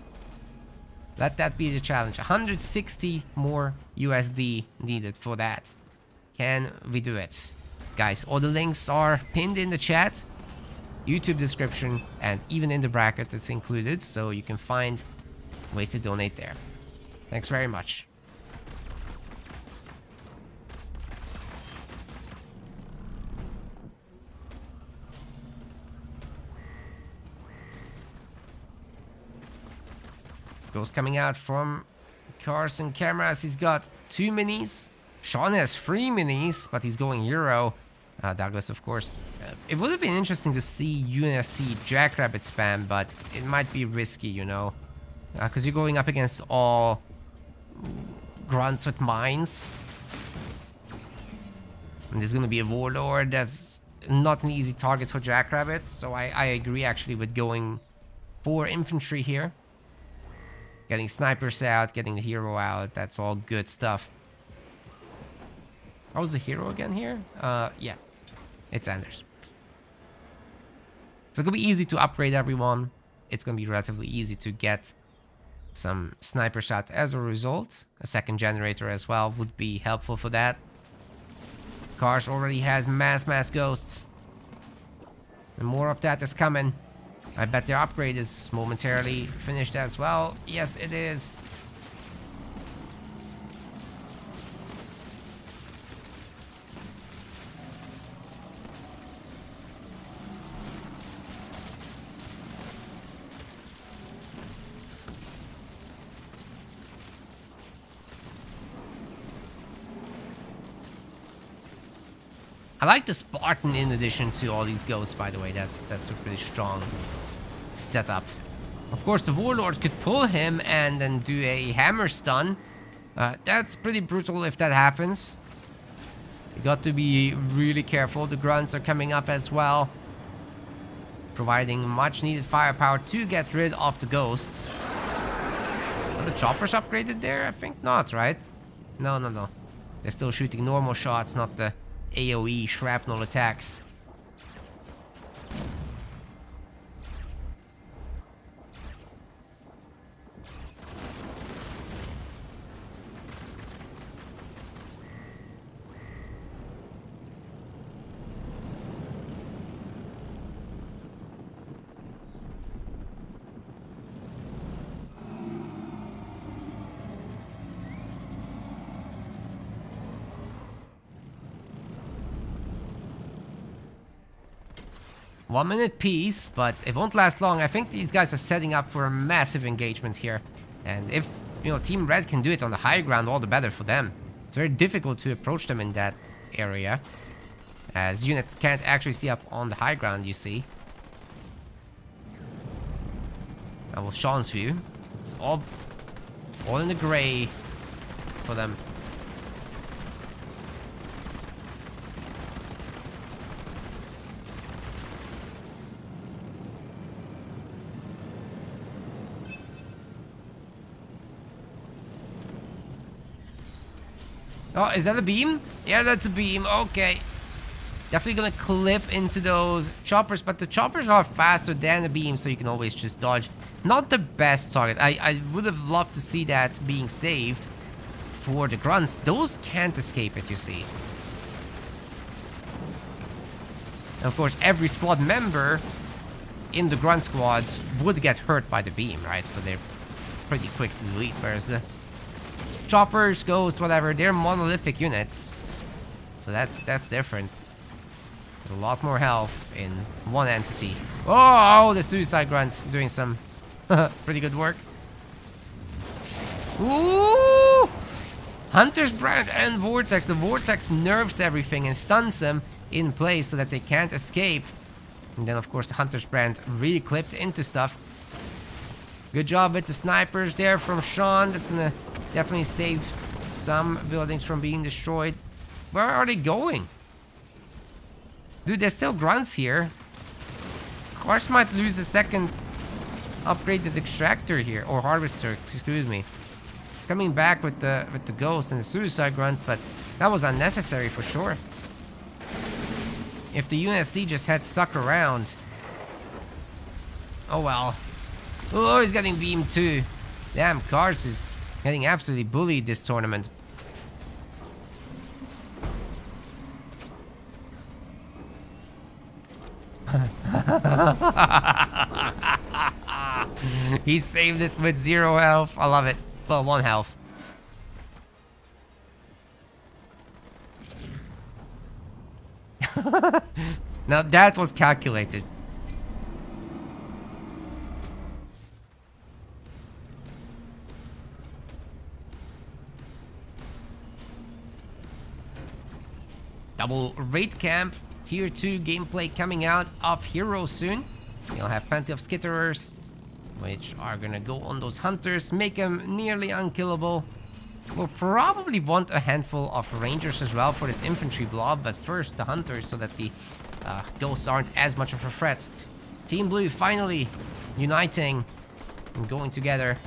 Let that be the challenge. 160 more USD needed for that. Can we do it? Guys, all the links are pinned in the chat, YouTube description, and even in the bracket it's included, so you can find ways to donate there. Thanks very much. Goes coming out from Cars and Cameras. He's got 2 minis. Sean has 3 minis, but he's going Euro. Douglas, of course. It would have been interesting to see UNSC Jackrabbit spam, but it might be risky, you know. Because you're going up against all grunts with mines. And there's going to be a Warlord that's not an easy target for Jackrabbits. So I agree actually with going for infantry here. Getting snipers out, getting the hero out, that's all good stuff. How was the hero again here? Yeah, it's Anders. So it's gonna be easy to upgrade everyone. It's gonna be relatively easy to get some sniper shot as a result. A second generator as well would be helpful for that. Cars already has mass ghosts. And more of that is coming. I bet their upgrade is momentarily finished as well. Yes, it is. I like the Spartan in addition to all these ghosts, by the way. That's a pretty strong setup. Of course, the Warlord could pull him and then do a hammer stun. That's pretty brutal if that happens. You got to be really careful. The grunts are coming up as well, providing much needed firepower to get rid of the ghosts. Are the choppers upgraded there? I think not, right? No. They're still shooting normal shots, not the AoE shrapnel attacks. 1 minute piece, but it won't last long. I think these guys are setting up for a massive engagement here. And if, you know, Team Red can do it on the high ground, all the better for them. It's very difficult to approach them in that area, as units can't actually see up on the high ground, you see. Now with Sean's view, it's all in the gray for them. Oh, is that a beam? Yeah, that's a beam. Okay. Definitely gonna clip into those choppers, but the choppers are faster than the beam, so you can always just dodge. Not the best target. I would have loved to see that being saved for the grunts. Those can't escape it, you see. And of course, every squad member in the grunt squads would get hurt by the beam, right? So they're pretty quick to delete, whereas the choppers, ghosts, whatever, they're monolithic units. So that's different. A lot more health in one entity. Oh, the suicide grunt doing some pretty good work. Ooh! Hunter's Brand and Vortex. The Vortex nerfs everything and stuns them in place so that they can't escape. And then, of course, the Hunter's Brand really clipped into stuff. Good job with the snipers there from Sean. That's gonna definitely save some buildings from being destroyed. Where are they going? Dude, there's still grunts here. Cars might lose the second upgraded extractor here, or harvester, excuse me. It's coming back with the ghost and the suicide grunt, but that was unnecessary for sure. If the UNSC just had stuck around. Oh well. Oh, he's getting beamed too. Damn, Cars is getting absolutely bullied this tournament. He saved it with 0 health. I love it. Well, 1 health. Now that was calculated. Double raid camp. Tier 2 gameplay coming out of Heroes soon. You'll have plenty of skitterers, which are gonna go on those hunters, make them nearly unkillable. We'll probably want a handful of rangers as well for this infantry blob, but first the hunters so that the ghosts aren't as much of a threat. Team Blue finally uniting and going together.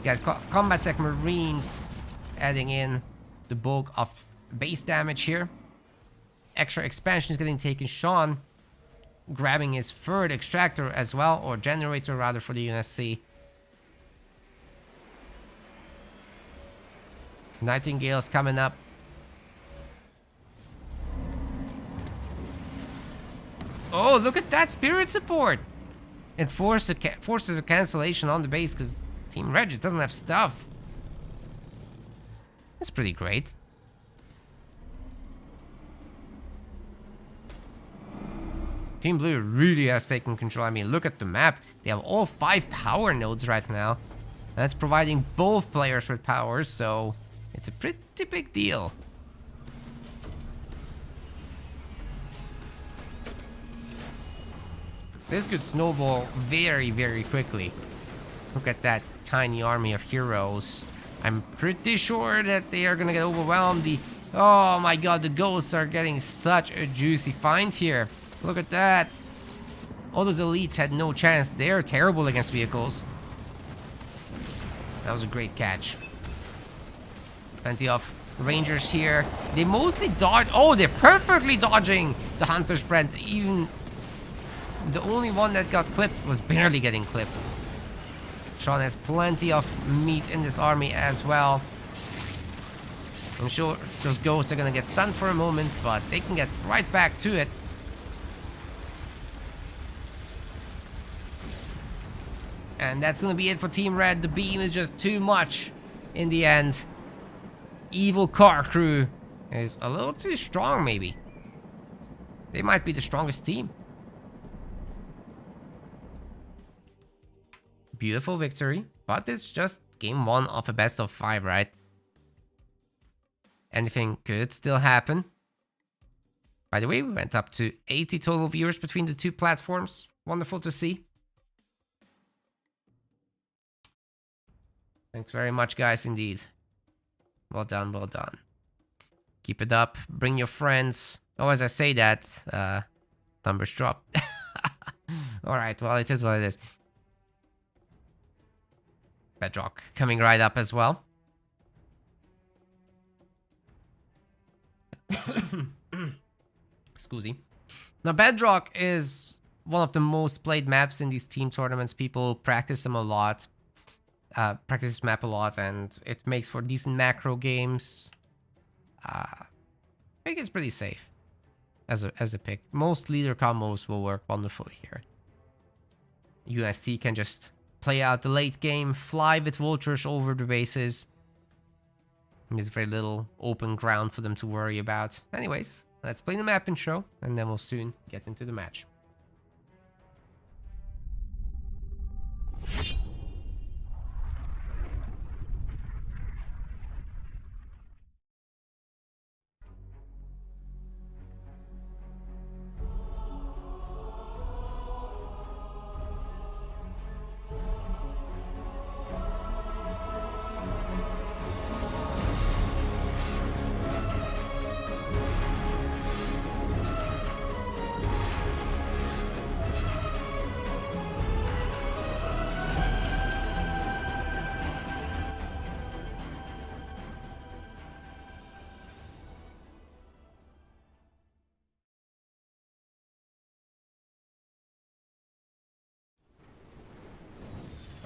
Got Combat Tech Marines adding in the bulk of base damage here. Extra expansion is getting taken. Sean grabbing his third extractor as well, or generator rather, for the UNSC. Nightingale's coming up. Oh, look at that spirit support! It forces a cancellation on the base because Team Red just doesn't have stuff. That's pretty great. Team Blue really has taken control. I mean, look at the map. They have all 5 power nodes right now. That's providing both players with power, so it's a pretty big deal. This could snowball very, very quickly. Look at that tiny army of heroes. I'm pretty sure that they are gonna get overwhelmed. Oh my god, the ghosts are getting such a juicy find here. Look at that. All those elites had no chance. They're terrible against vehicles. That was a great catch. Plenty of rangers here. They mostly dodge. Oh, they're perfectly dodging the Hunter's Brand. Even the only one that got clipped was barely getting clipped. Sean has plenty of meat in this army as well. I'm sure those ghosts are gonna get stunned for a moment, but they can get right back to it. And that's gonna be it for Team Red. The beam is just too much in the end. Evil car crew is a little too strong, maybe. they might be the strongest team. Beautiful victory, but it's just game 1 of a best of 5, right? Anything could still happen. By the way, we went up to 80 total viewers between the two platforms. Wonderful to see. Thanks very much, guys, indeed. Well done, well done. Keep it up. Bring your friends. Oh, as I say that, numbers drop. Alright, well, it is what it is. Bedrock coming right up as well. Excuse me. Now, Bedrock is one of the most played maps in these team tournaments. People practice them a lot. Practice this map a lot, and it makes for decent macro games. I think it's pretty safe as a pick. Most leader combos will work wonderfully here. USC can just play out the late game, fly with vultures over the bases. There's very little open ground for them to worry about. Anyways, let's play the map intro, and then we'll soon get into the match.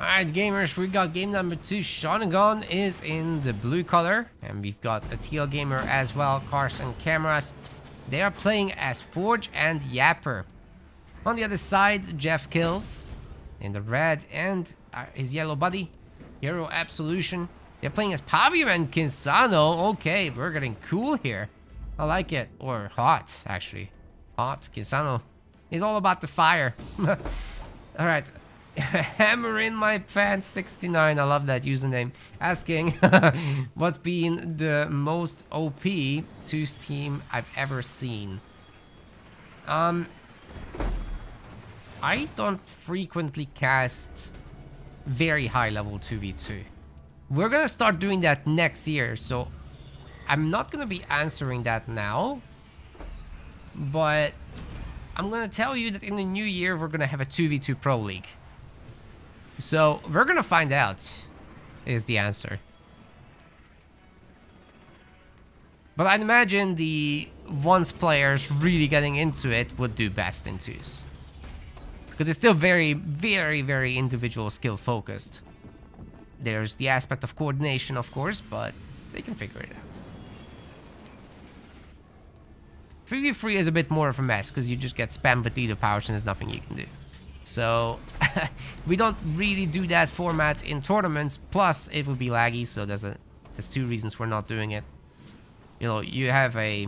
Alright, gamers, we got game number 2. Shonagon is in the blue color, and we've got a teal gamer as well, Cars and Cameras. They are playing as Forge and Yapper. On the other side, Jeff Kills in the red, and his yellow buddy, Hero Absolution. They're playing as Pavio and Kinsano. Okay, we're getting cool here. I like it. Or hot, actually. Hot. Kinsano is all about the fire. Alright. Hammer in my pants 69. I love that username. Asking what's been the most OP twos team I've ever seen. I don't frequently cast very high level 2v2. We're gonna start doing that next year, so I'm not gonna be answering that now, but I'm gonna tell you that in the new year we're gonna have a 2v2 pro league. So we're gonna find out is the answer. But I'd imagine the once players really getting into it would do best in twos. Because it's still very, very, very individual skill focused. There's the aspect of coordination, of course, but they can figure it out. 3v3 is a bit more of a mess because you just get spammed with leader powers and there's nothing you can do. So we don't really do that format in tournaments. Plus, it would be laggy, so there's two reasons we're not doing it. You know, you have a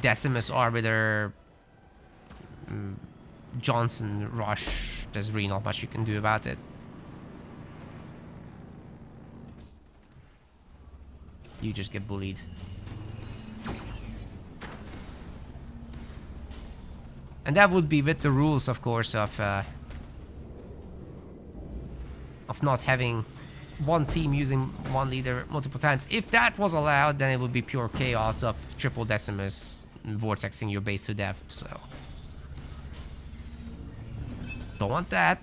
Decimus Arbiter, Johnson Rush. There's really not much you can do about it. You just get bullied. And that would be with the rules, of course, of not having one team using one leader multiple times. If that was allowed, then it would be pure chaos of triple Decimus vortexing your base to death, so... Don't want that.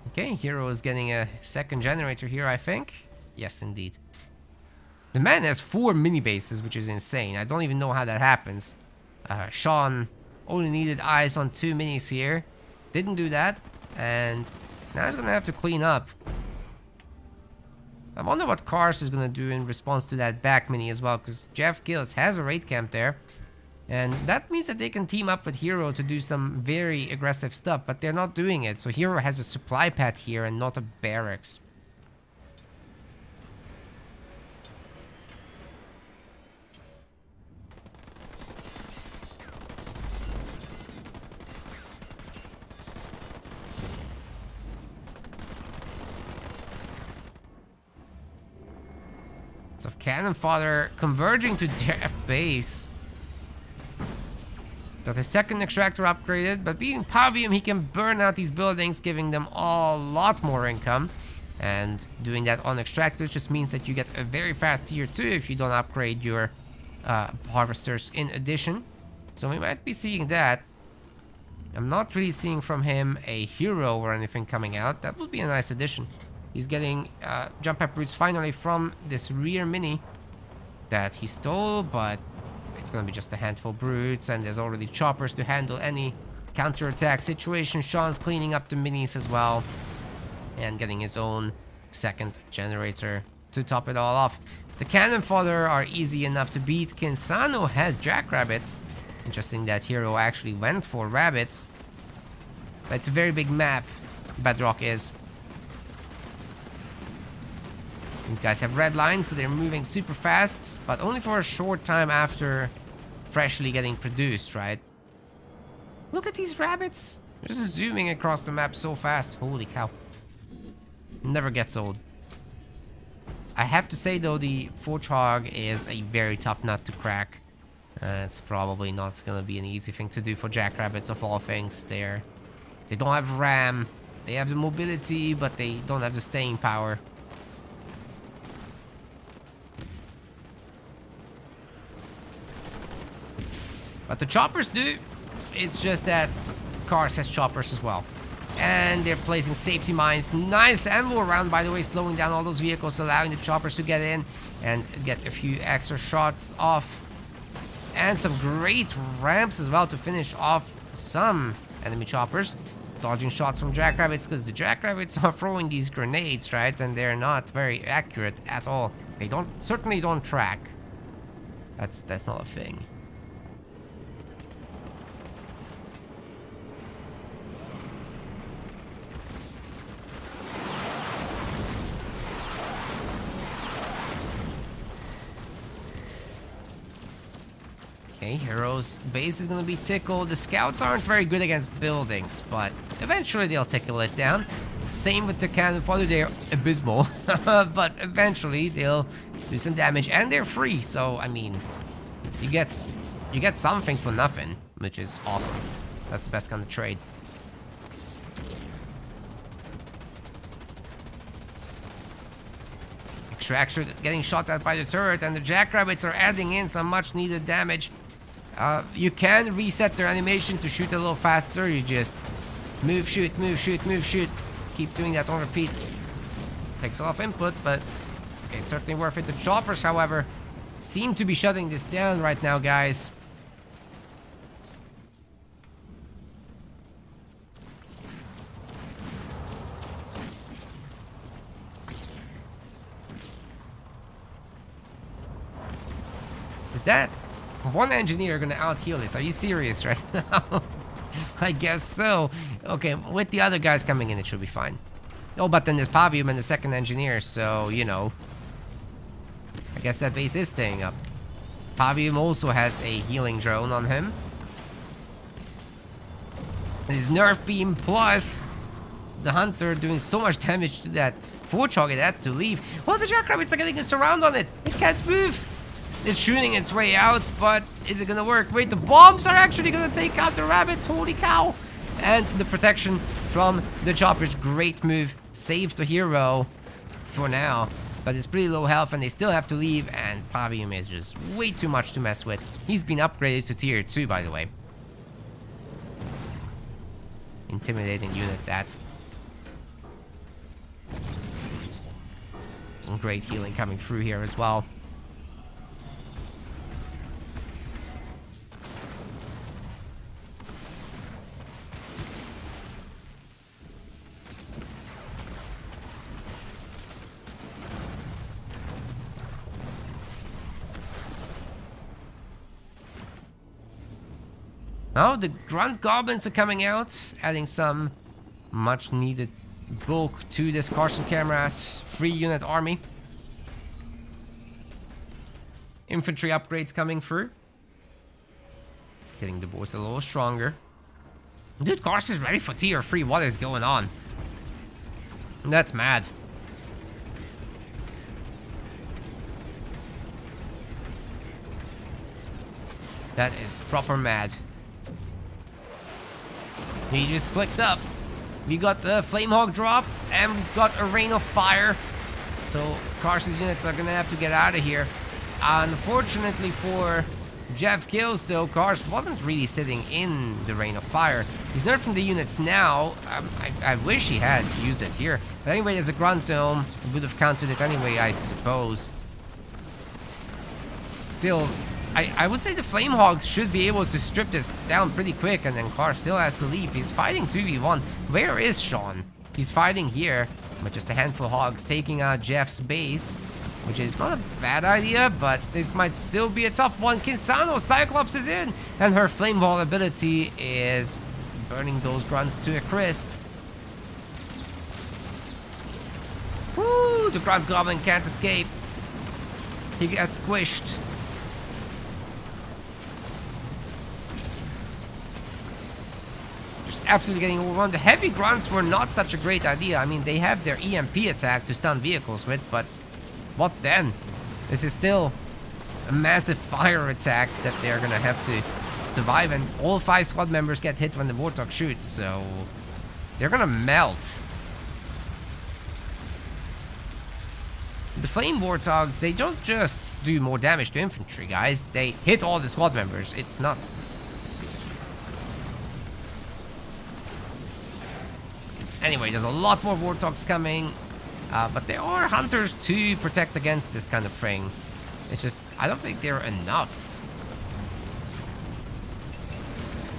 Okay, Hero is getting a second generator here, I think. Yes, indeed. The man has 4 mini bases, which is insane. I don't even know how that happens. Sean only needed eyes on 2 minis here. Didn't do that. And now he's gonna have to clean up. I wonder what Cars is gonna do in response to that back mini as well, because Jeff Gills has a raid camp there. And that means that they can team up with Hero to do some very aggressive stuff, but they're not doing it. So Hero has a supply pad here and not a barracks. Of cannon fodder converging to their base. Got his second extractor upgraded, but being Pavium, he can burn out these buildings, giving them a lot more income. And doing that on extractors just means that you get a very fast tier 2 if you don't upgrade your harvesters in addition. So we might be seeing that. I'm not really seeing from him a hero or anything coming out. That would be a nice addition. He's getting jump up roots finally from this rear mini that he stole, but it's gonna be just a handful of brutes, and there's already choppers to handle any counterattack situation. Sean's cleaning up the minis as well, and getting his own second generator to top it all off. The cannon fodder are easy enough to beat. Kinsano has jackrabbits. Interesting that Hero actually went for rabbits. But it's a very big map, Bedrock is. These guys have red lines, so they're moving super fast, but only for a short time after freshly getting produced, right? Look at these rabbits. They're just zooming across the map so fast. Holy cow. Never gets old. I have to say, though, the Forge is a very tough nut to crack. It's probably not going to be an easy thing to do for jackrabbits of all things. They don't have RAM. They have the mobility, but they don't have the staying power. But the choppers do. It's just that Cars has choppers as well. And they're placing safety mines. Nice anvil round, by the way, slowing down all those vehicles, allowing the choppers to get in and get a few extra shots off. And some great ramps as well to finish off some enemy choppers. Dodging shots from jackrabbits, because the jackrabbits are throwing these grenades, right? And they're not very accurate at all. They certainly don't track. That's not a thing. Okay, Hero's base is gonna be tickled. The scouts aren't very good against buildings, but eventually they'll tickle it down. Same with the cannon fodder, they're abysmal. But eventually they'll do some damage, and they're free, so I mean, you get something for nothing, which is awesome. That's the best kind of trade. Extractor getting shot at by the turret, and the jackrabbits are adding in some much needed damage. You can reset their animation to shoot a little faster. You just move, shoot, move, shoot, move, shoot. Keep doing that on repeat. Takes a lot of input, but it's certainly worth it. The choppers, however, seem to be shutting this down right now, guys. Is that one engineer gonna out-heal this? Are you serious right now? I guess so. Okay, with the other guys coming in, it should be fine. Oh, but then there's Pavium and the second engineer, so, you know. I guess that base is staying up. Pavium also has a healing drone on him. And his Nerf Beam plus the Hunter doing so much damage to that Forge-Hog, it had to leave. Well, the jackrabbits are getting a surround on it. It can't move. It's shooting its way out, but is it gonna work? Wait, the bombs are actually gonna take out the rabbits. Holy cow. And the protection from the choppers. Great move. Saved the hero for now. But it's pretty low health, and they still have to leave. And Pavium is just way too much to mess with. He's been upgraded to tier 2, by the way. Intimidating unit, that. Some great healing coming through here as well. Oh, the grunt goblins are coming out, adding some much needed bulk to this Carson Camera's 3-unit army. Infantry upgrades coming through. Getting the boys a little stronger. Dude, Carson's ready for tier 3. What is going on? That's mad. That is proper mad. He just clicked up. We got the Flamehawk drop, and we've got a Rain of Fire. So Carson's units are gonna have to get out of here. Unfortunately for Jeff Kills, though, Cars wasn't really sitting in the Rain of Fire. He's nerfing the units now. I wish he had used it here. But anyway, there's a Grunt Dome. He would have countered it anyway, I suppose. Still, I would say the Flamehawk should be able to strip this down pretty quick, and then Cars still has to leave. He's fighting 2v1. Where is Sean? He's fighting here, but just a handful of hogs taking out Jeff's base, which is not a bad idea, but this might still be a tough one. Kinsano, Cyclops is in, and her Flame Ball ability is burning those grunts to a crisp. Woo! The Grunt Goblin can't escape. He gets squished. Absolutely getting overrun. The heavy grunts were not such a great idea. I mean, they have their EMP attack to stun vehicles with, but what then? This is still a massive fire attack that they're gonna have to survive, and all 5 squad members get hit when the Warthog shoots, so they're gonna melt. The Flame Warthogs, they don't just do more damage to infantry, guys. They hit all the squad members. It's nuts. Anyway, there's a lot more Warthogs coming, but there are Hunters to protect against this kind of thing. It's just, I don't think they're enough.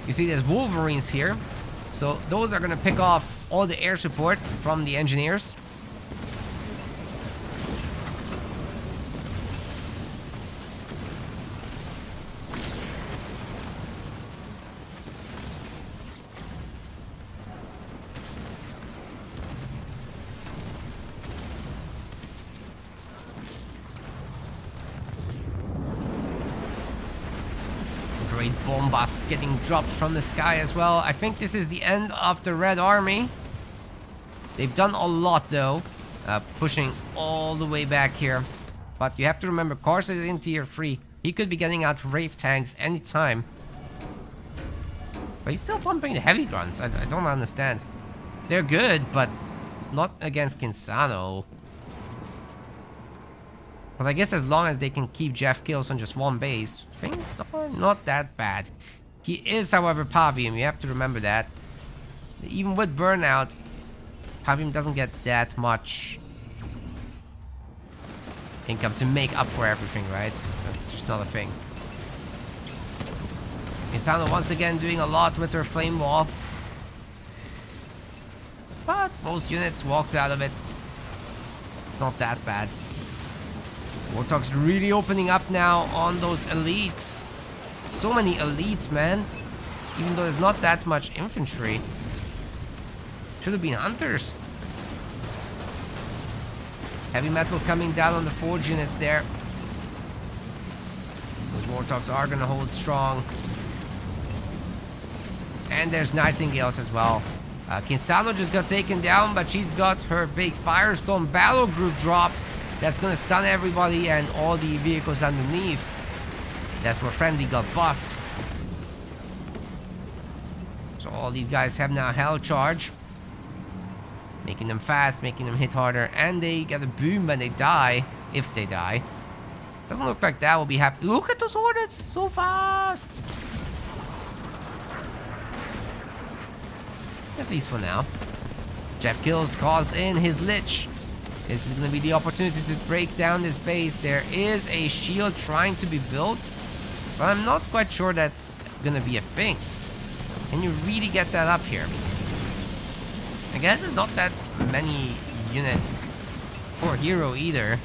You see, there's Wolverines here, so those are gonna pick off all the air support from the engineers. Bombas getting dropped from the sky as well. I think this is the end of the Red Army. They've done a lot though, pushing all the way back here. But you have to remember, Carson is in tier 3. He could be getting out Wraith tanks anytime. But he's still pumping the heavy grunts. I don't understand. They're good, but not against Kinsano. But I guess as long as they can keep Jeff Kills on just one base, things are not that bad. He is, however, Pavium. You have to remember that. Even with Burnout, Pavium doesn't get that much income to make up for everything, right? That's just not a thing. Kinsano once again doing a lot with her Flame Wall. But most units walked out of it. It's not that bad. Warthog's really opening up now on those elites. So many elites, man. Even though there's not that much infantry. Should have been hunters. Heavy metal coming down on the forge units there. Those Warthogs are gonna hold strong. And there's Nightingales as well. Kinsano just got taken down, but she's got her big Firestorm Battle Group drop. That's gonna stun everybody and all the vehicles underneath. That's where Friendly got buffed. So all these guys have now Hell Charge. Making them fast, making them hit harder. And they get a boom when they die. If they die. Doesn't look like that will be happening. Look at those Hornets! So fast! At least for now. Jeff Kills calls in his Lich. This is going to be the opportunity to break down this base. There is a shield trying to be built, but I'm not quite sure that's going to be a thing. Can you really get that up here? I guess it's not that many units for Hero either.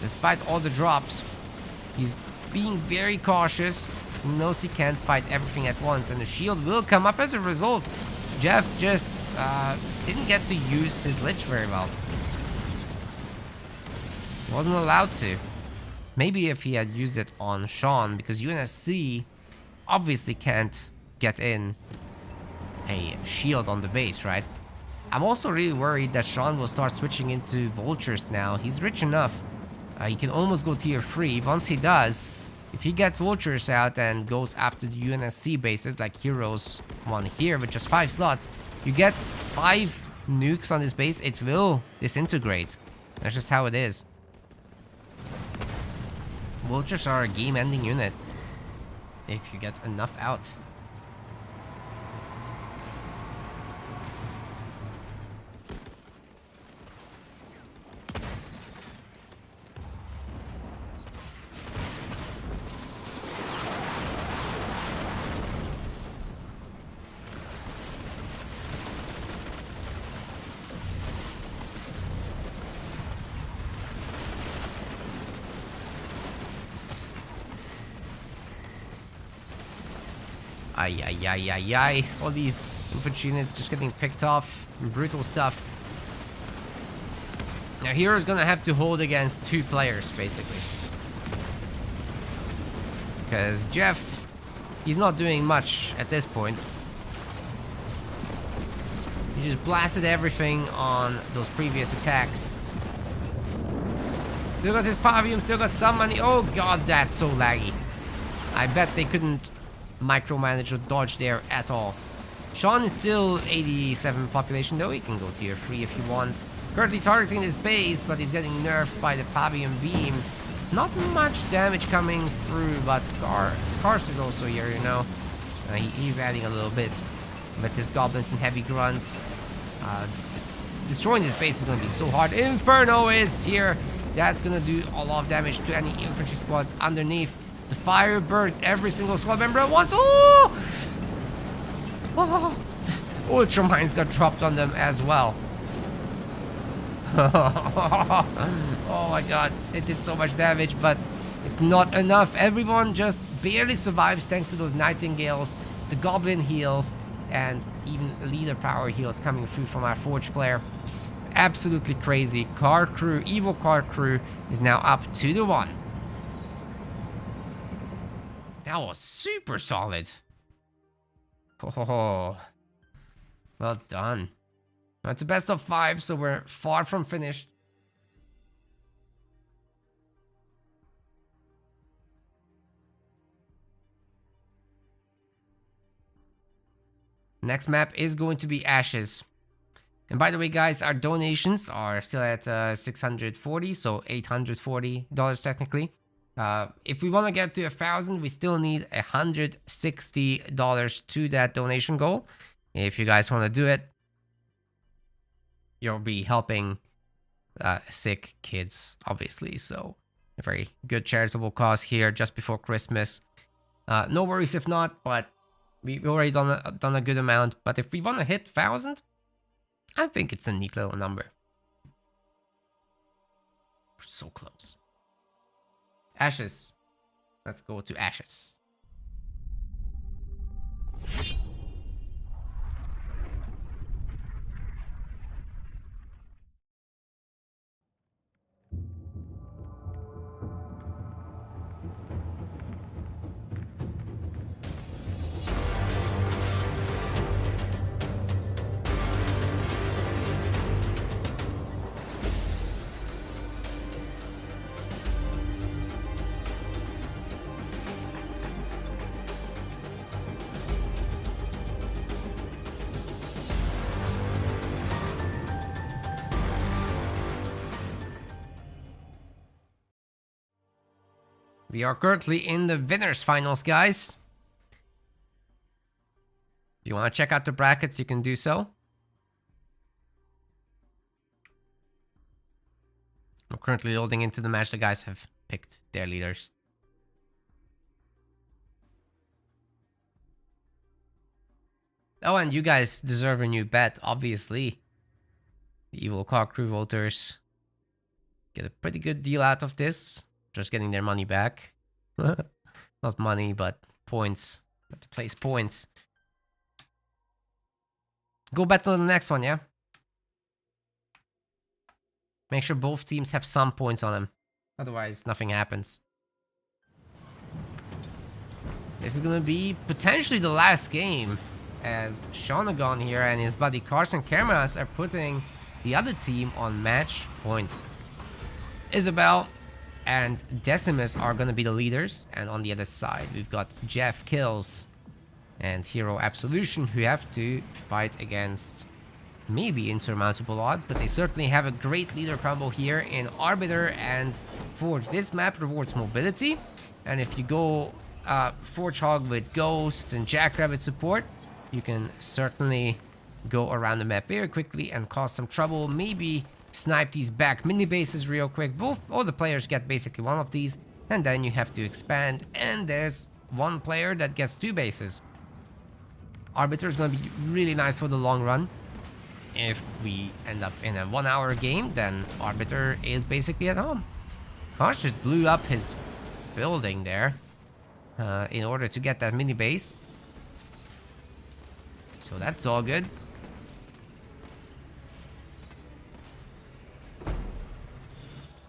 Despite all the drops, he's being very cautious. He knows he can't fight everything at once, and the shield will come up as a result. Jeff just didn't get to use his Lich very well. Wasn't allowed to. Maybe if he had used it on Sean, because UNSC obviously can't get in a shield on the base, right? I'm also really worried that Sean will start switching into vultures now. He's rich enough. He can almost go tier 3. Once he does, if he gets vultures out and goes after the UNSC bases, like Heroes one here with just 5 slots, you get 5 nukes on this base, it will disintegrate. That's just how it is. Vultures are a game-ending unit if you get enough out. Ay, ay, ay, ay, ay. All these infantry units just getting picked off. Brutal stuff. Now, Hero's gonna have to hold against 2 players, basically. Because Jeff, he's not doing much at this point. He just blasted everything on those previous attacks. Still got his Pavium, still got some money. Oh god, that's so laggy. I bet they couldn't micromanage or dodge there at all. Sean is still 87 population though. He can go tier 3 if he wants. Currently targeting his base, but he's getting nerfed by the Pavium beam. Not much damage coming through, but Kars is also here, you know. He's adding a little bit with his goblins and heavy grunts. Destroying this base is going to be so hard. Inferno is here. That's going to do a lot of damage to any infantry squads underneath. The fire burns every single squad member at once. Oh! Oh! Ultramines got dropped on them as well. Oh my god, it did so much damage, but it's not enough. Everyone just barely survives thanks to those Nightingales, the Goblin heals, and even leader power heals coming through from our Forge player. Absolutely crazy. Car crew, evil car crew is now up 2-1. That was super solid. Oh, well done. Now it's a best of 5, so we're far from finished. Next map is going to be Ashes. And by the way, guys, our donations are still at $640, so $840 technically. If we want to get to 1,000, we still need $160 to that donation goal. If you guys want to do it, you'll be helping sick kids, obviously. So a very good charitable cause here just before Christmas. No worries if not, but we've already done a good amount. But if we want to hit 1,000, I think it's a neat little number. We're so close. Ashes. Let's go to Ashes. We are currently in the winners finals, guys. If you want to check out the brackets, you can do so. I'm currently loading into the match. The guys have picked their leaders. Oh, and you guys deserve a new bet, obviously. The Evil Car Crew voters get a pretty good deal out of this. Just getting their money back. Not money, but points. About to place points. Go bet on the next one, yeah? Make sure both teams have some points on them. Otherwise, nothing happens. This is gonna be potentially the last game, as Shonagon here and his buddy Carson Cameras are putting the other team on match point. Isabel and Decimus are gonna be the leaders, and on the other side we've got Jeff Kills and Hero Absolution, who have to fight against maybe insurmountable odds, but they certainly have a great leader combo here in Arbiter and Forge. This map rewards mobility, and if you go Forge Hog with Ghosts and Jackrabbit support, you can certainly go around the map very quickly and cause some trouble. Maybe snipe these back mini bases real quick. All the players get basically one of these, and then you have to expand, and there's one player that gets 2 bases. Arbiter is going to be really nice for the long run. If we end up in a 1-hour game, then Arbiter is basically at home. Kosh just blew up his building there in order to get that mini base. So that's all good.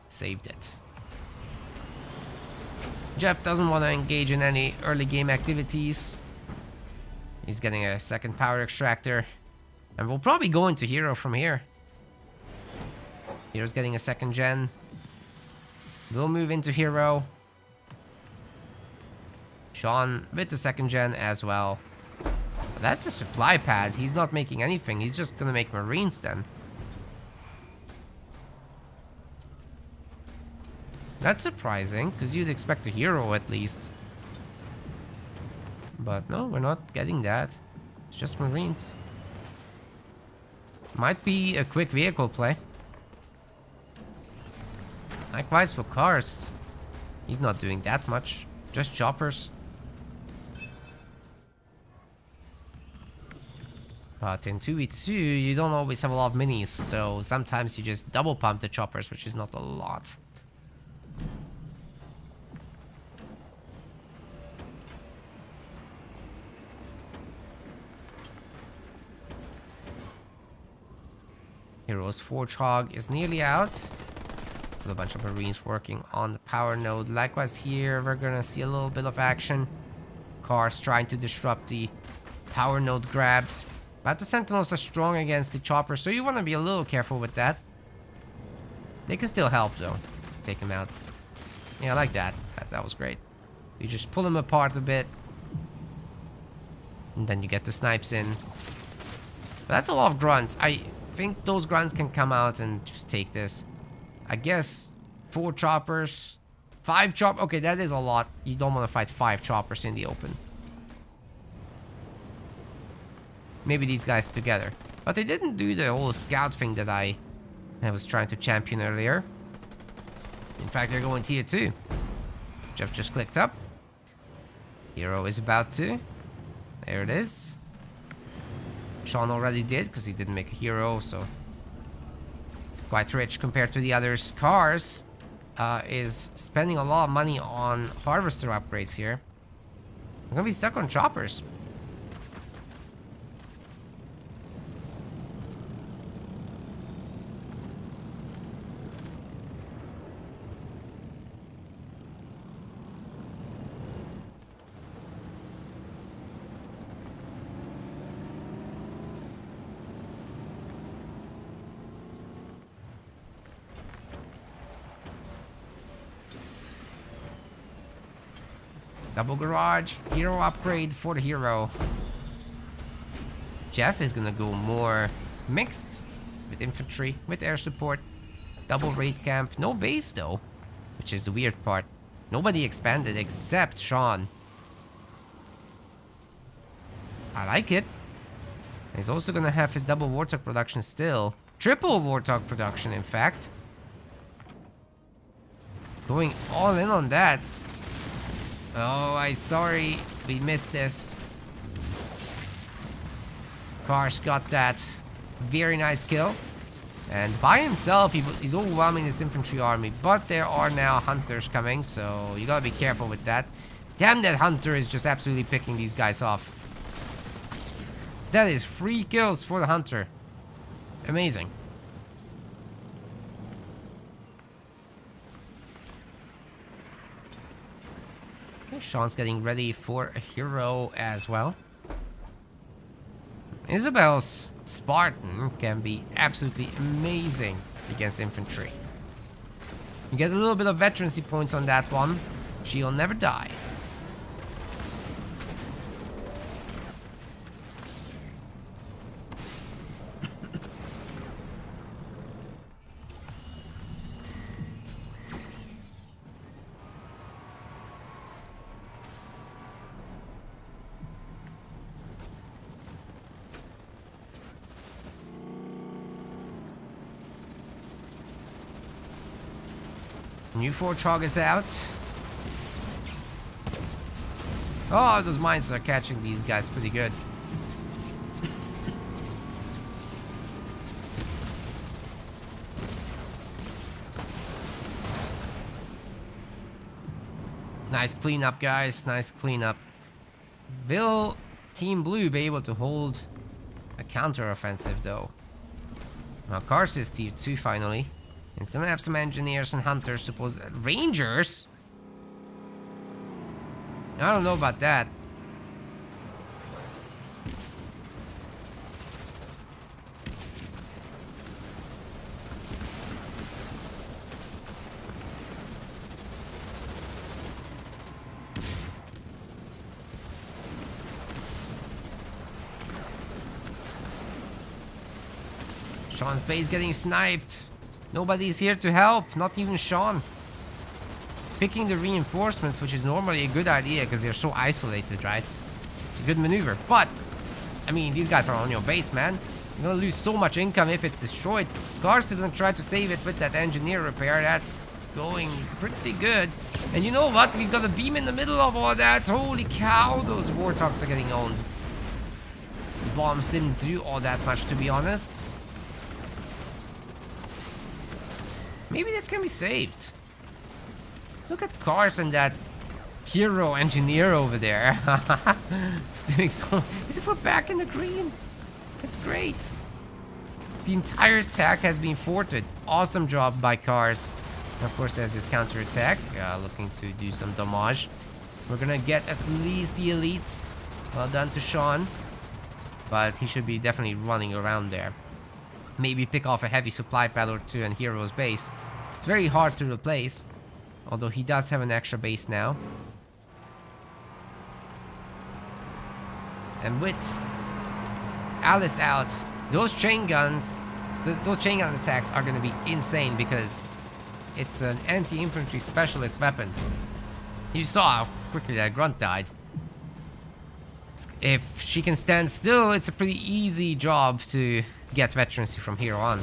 Saved it. Jeff doesn't want to engage in any early game activities. He's getting a second power extractor. And we'll probably go into Hero from here. Hero's getting a second gen. We'll move into Hero. Sean with the second gen as well. That's a supply pad. He's not making anything. He's just gonna make Marines then. That's surprising, because you'd expect a Hero at least. But no, we're not getting that. It's just Marines. Might be a quick vehicle play. Likewise for cars. He's not doing that much. Just choppers. But in 2v2, you don't always have a lot of minis, so sometimes you just double pump the choppers, which is not a lot. Hero's Forge Hog is nearly out. With a bunch of Marines working on the power node. Likewise here, we're gonna see a little bit of action. Cars trying to disrupt the power node grabs. But the Sentinels are strong against the choppers, so you want to be a little careful with that. They can still help though. Take him out. Yeah, I like that. That was great. You just pull them apart a bit. And then you get the snipes in. But that's a lot of grunts. I think those grunts can come out and just take this. I guess 4 choppers, 5 chop. Okay, that is a lot. You don't want to fight 5 choppers in the open. Maybe these guys together. But they didn't do the whole scout thing that I was trying to champion earlier. In fact, they're going tier 2. Jeff just clicked up. Hero is about to. There it is. Sean already did, because he didn't make a hero, so it's quite rich compared to the others. Cars is spending a lot of money on harvester upgrades here. I'm gonna be stuck on choppers. Double garage, hero upgrade for the hero. Jeff is gonna go more mixed with infantry, with air support. Double raid camp, no base though, which is the weird part. Nobody expanded except Sean. I like it. He's also gonna have his double Warthog production still. Triple Warthog production, in fact. Going all in on that. Oh, sorry, we missed this. Karsh got that. Very nice kill. And by himself, he's overwhelming this infantry army. But there are now hunters coming, so you gotta be careful with that. Damn, that hunter is just absolutely picking these guys off. That is 3 kills for the hunter. Amazing. Okay, Sean's getting ready for a hero as well. Isabel's Spartan can be absolutely amazing against infantry. You get a little bit of veterancy points on that one. She'll never die. New Warthog is out. Oh, those mines are catching these guys pretty good. Nice cleanup, guys. Nice cleanup. Will Team Blue be able to hold a counter-offensive, though? Now, Kars is tier 2 finally. He's gonna have some engineers and hunters, suppose. Rangers? I don't know about that. Sean's base getting sniped. Nobody's here to help, not even Sean. He's picking the reinforcements, which is normally a good idea because they're so isolated, right? It's a good maneuver, but I mean, these guys are on your base, man. You're gonna lose so much income if it's destroyed. Cars are gonna try to save it with that engineer repair. That's going pretty good. And you know what? We've got a beam in the middle of all that. Holy cow, those Warthogs are getting owned. The bombs didn't do all that much, to be honest. Maybe this can be saved. Look at Cars and that hero engineer over there. It's doing so. Is it we're back in the green? That's great. The entire attack has been forted. Awesome job by Cars. And of course, there's this counter attack, looking to do some damage. We're gonna get at least the elites. Well done to Sean, but he should be definitely running around there. Maybe pick off a heavy supply pad or two and Hero's base. It's very hard to replace, although he does have an extra base now. And with Alice out, those chain guns, those chain gun attacks are going to be insane because it's an anti-infantry specialist weapon. You saw how quickly that grunt died. If she can stand still, it's a pretty easy job to get veterancy from here on.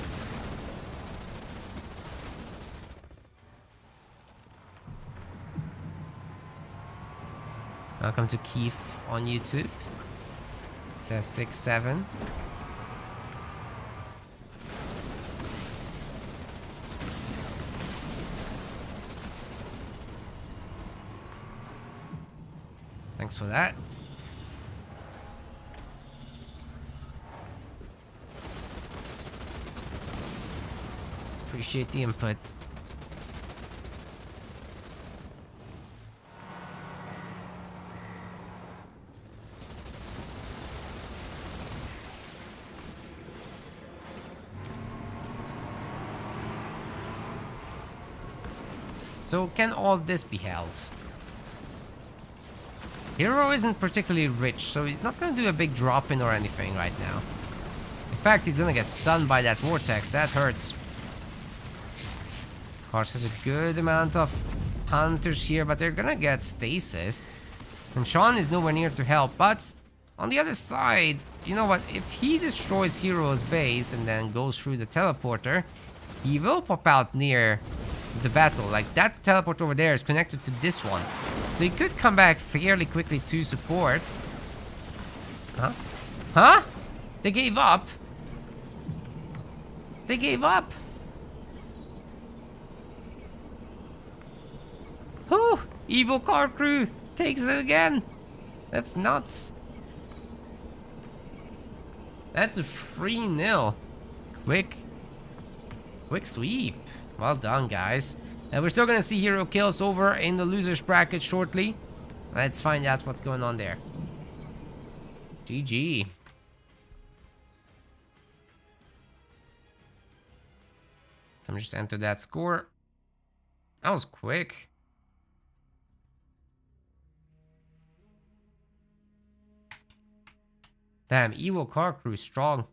Welcome to Keith on YouTube. It says 6-7. Thanks for that. Appreciate the input. So can all this be held? Hero isn't particularly rich, so he's not gonna do a big drop in or anything right now. In fact, he's gonna get stunned by that vortex. That hurts. Cars has a good amount of hunters here, but they're gonna get stasis. And Sean is nowhere near to help, but on the other side, you know what? If he destroys Hero's base and then goes through the teleporter, he will pop out near the battle. Like, that teleport over there is connected to this one. So he could come back fairly quickly to support. Huh? Huh? They gave up? They gave up? Whew! Evil car crew! takes it again. That's nuts. That's a 3-0. Quick sweep. Well done, guys. We're still gonna see hero kills over in the losers bracket shortly. Let's find out what's going on there. GG. So I'm just enter that score. That was quick. Damn, evil car crew strong.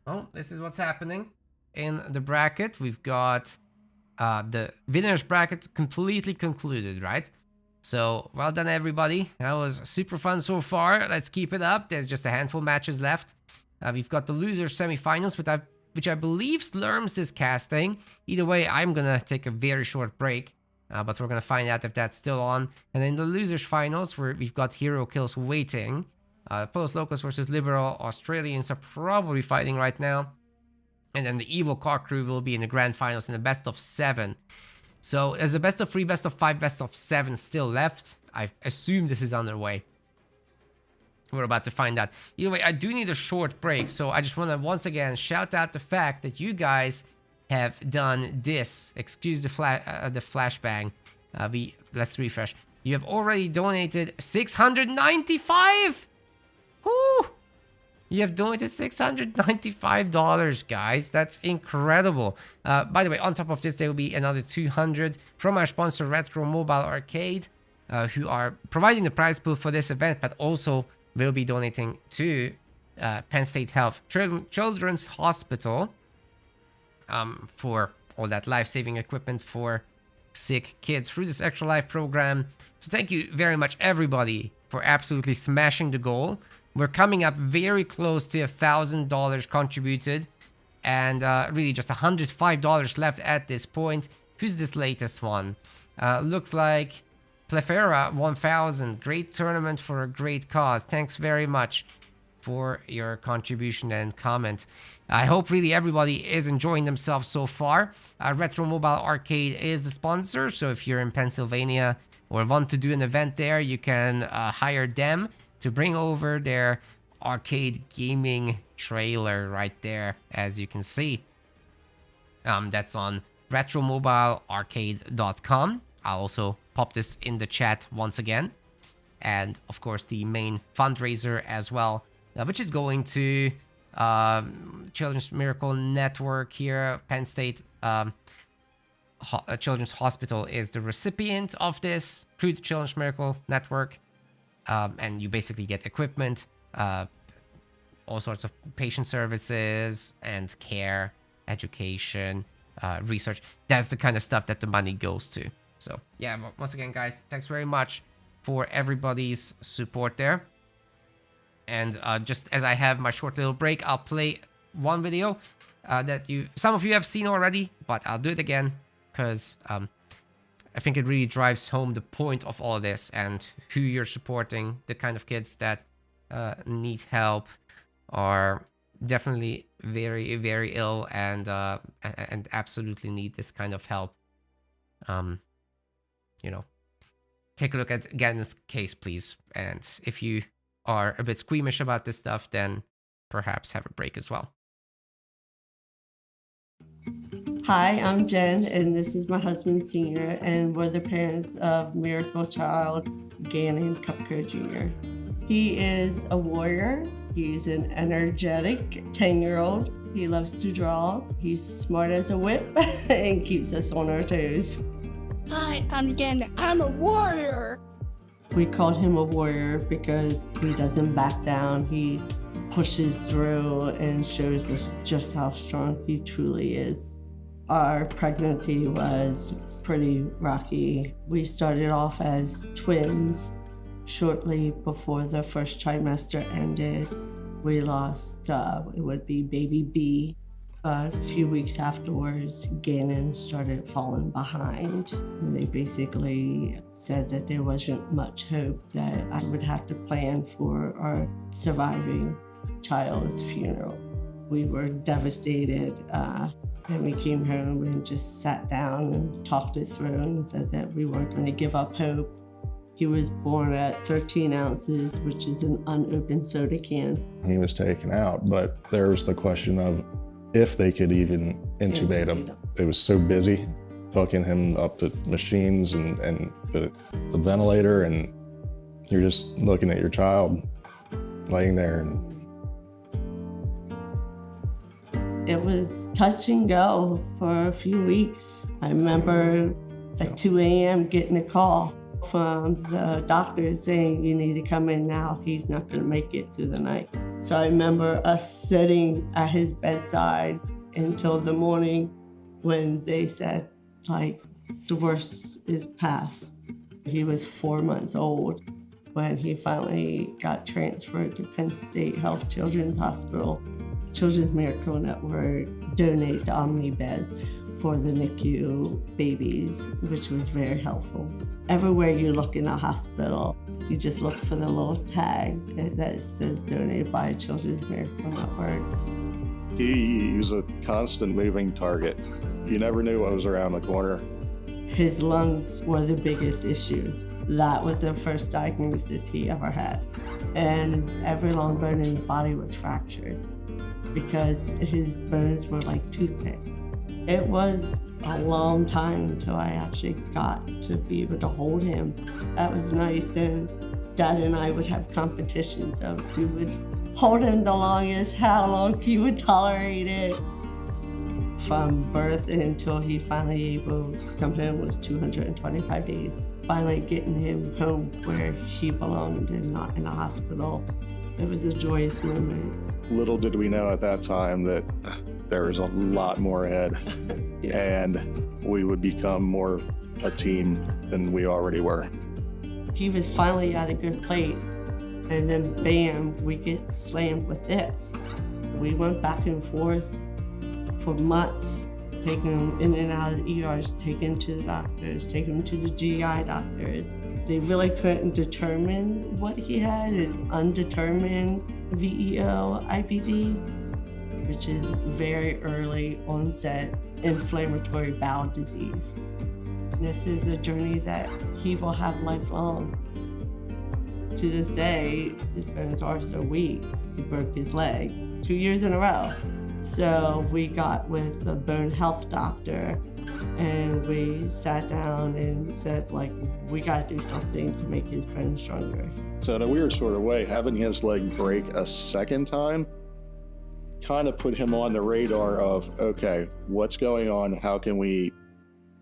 Oh, this is what's happening in the bracket. We've got the winners bracket completely concluded, right? So well done, everybody. That was super fun so far. Let's keep it up. There's just a handful of matches left. We've got the losers semifinals, which I believe Slurms is casting. Either way, I'm gonna take a very short break. But we're gonna find out if that's still on. And then the losers finals, where we've got hero kills waiting. Polos Locos versus Liberal Australians are probably fighting right now. And then the evil car crew will be in the grand finals in the best of 7. So there's a best of 3, best of 5, best of 7 still left. I assume this is underway. We're about to find out. Either way, I do need a short break. So I just want to once again shout out the fact that you guys have done this. Excuse the flashbang. Let's refresh. You have already donated $695. Woo! You have donated $695, guys. That's incredible. By the way, on top of this, there will be another $200 from our sponsor, Retro Mobile Arcade, who are providing the prize pool for this event, but also will be donating to Penn State Health Children's Hospital for all that life-saving equipment for sick kids through this Extra Life program. So thank you very much, everybody, for absolutely smashing the goal. We're coming up very close to $1,000 contributed, and really just $105 left at this point. Who's this latest one? Looks like Plethora 1000. Great tournament for a great cause. Thanks very much for your contribution and comment. I hope really everybody is enjoying themselves so far. Retro Mobile Arcade is the sponsor, so if you're in Pennsylvania or want to do an event there, you can hire them to bring over their arcade gaming trailer right there, as you can see. That's on retromobilearcade.com. I'll also pop this in the chat once again. And of course, the main fundraiser as well, which is going to Children's Miracle Network here. Penn State Children's Hospital is the recipient of this through the Children's Miracle Network. And you basically get equipment, all sorts of patient services and care, education, research. That's the kind of stuff that the money goes to. So yeah, once again, guys, thanks very much for everybody's support there. And just as I have my short little break, I'll play one video that some of you have seen already, but I'll do it again because I think it really drives home the point of all this and who you're supporting. The kind of kids that need help are definitely very, very ill and absolutely need this kind of help. Take a look at Ganon's case, please. And if you are a bit squeamish about this stuff, then perhaps have a break as well. Hi, I'm Jen, and this is my husband, Senior, and we're the parents of Miracle Child Ganon Cupco Jr. He is a warrior. He's an energetic 10-year-old. He loves to draw. He's smart as a whip and keeps us on our toes. Hi, I'm Ganon. I'm a warrior. We called him a warrior because he doesn't back down. He pushes through and shows us just how strong he truly is. Our pregnancy was pretty rocky. We started off as twins. Shortly before the first trimester ended, we lost, it would be baby B. A few weeks afterwards, Ganon started falling behind. And they basically said that there wasn't much hope, that I would have to plan for our surviving child's funeral. We were devastated, and we came home and just sat down and talked it through and said that we weren't going to give up hope. He was born at 13 ounces, which is an unopened soda can. He was taken out, but there was the question of if they could even intubate him. It was so busy hooking him up to machines and the ventilator, and you're just looking at your child laying there. And it was touch and go for a few weeks. I remember at 2 a.m. getting a call from the doctor saying, "You need to come in now. He's not going to make it through the night." So I remember us sitting at his bedside until the morning when they said, like, the worst is past. He was 4 months old when he finally got transferred to Penn State Health Children's Hospital. Children's Miracle Network donate the Omni beds for the NICU babies, which was very helpful. Everywhere you look in a hospital, you just look for the little tag that says donated by Children's Miracle Network. he was a constant moving target. You never knew what was around the corner. His lungs were the biggest issues. That was the first diagnosis he ever had. And every long bone in his body was fractured because his bones were like toothpicks. It was a long time until I actually got to be able to hold him. That was nice. And Dad and I would have competitions of who would hold him the longest, how long he would tolerate it. From birth until he finally able to come home was 225 days. Finally getting him home where he belonged and not in a hospital. It was a joyous moment. Little did we know at that time that there was a lot more ahead. Yeah. And we would become more a team than we already were. He was finally at a good place. And then bam, we get slammed with this. We went back and forth for months, taking him in and out of the ERs, taking him to the doctors, taking him to the GI doctors. They really couldn't determine what he had. It's undetermined VEO IBD, which is very early onset inflammatory bowel disease. This is a journey that he will have lifelong. To this day, his bones are so weak. He broke his leg 2 years in a row. So we got with a bone health doctor and we sat down and said, like, we got to do something to make his bones stronger. So in a weird sort of way, having his leg break a second time kind of put him on the radar of, okay, what's going on? How can we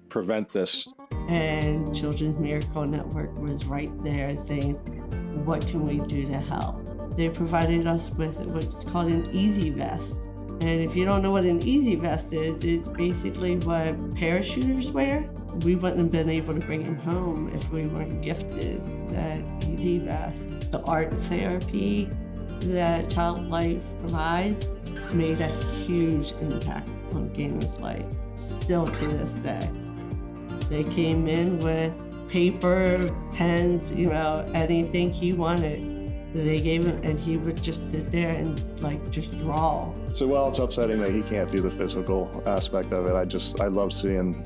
prevent this? And Children's Miracle Network was right there saying, what can we do to help? They provided us with what's called an Easy Vest. And if you don't know what an Easy Vest is, it's basically what parachuters wear. We wouldn't have been able to bring him home if we weren't gifted that Easy Vest. The art therapy that Child Life provides made a huge impact on Gannon's life, still to this day. They came in with paper, pens, anything he wanted. They gave him, and he would just sit there and just draw. So while it's upsetting that he can't do the physical aspect of it, I love seeing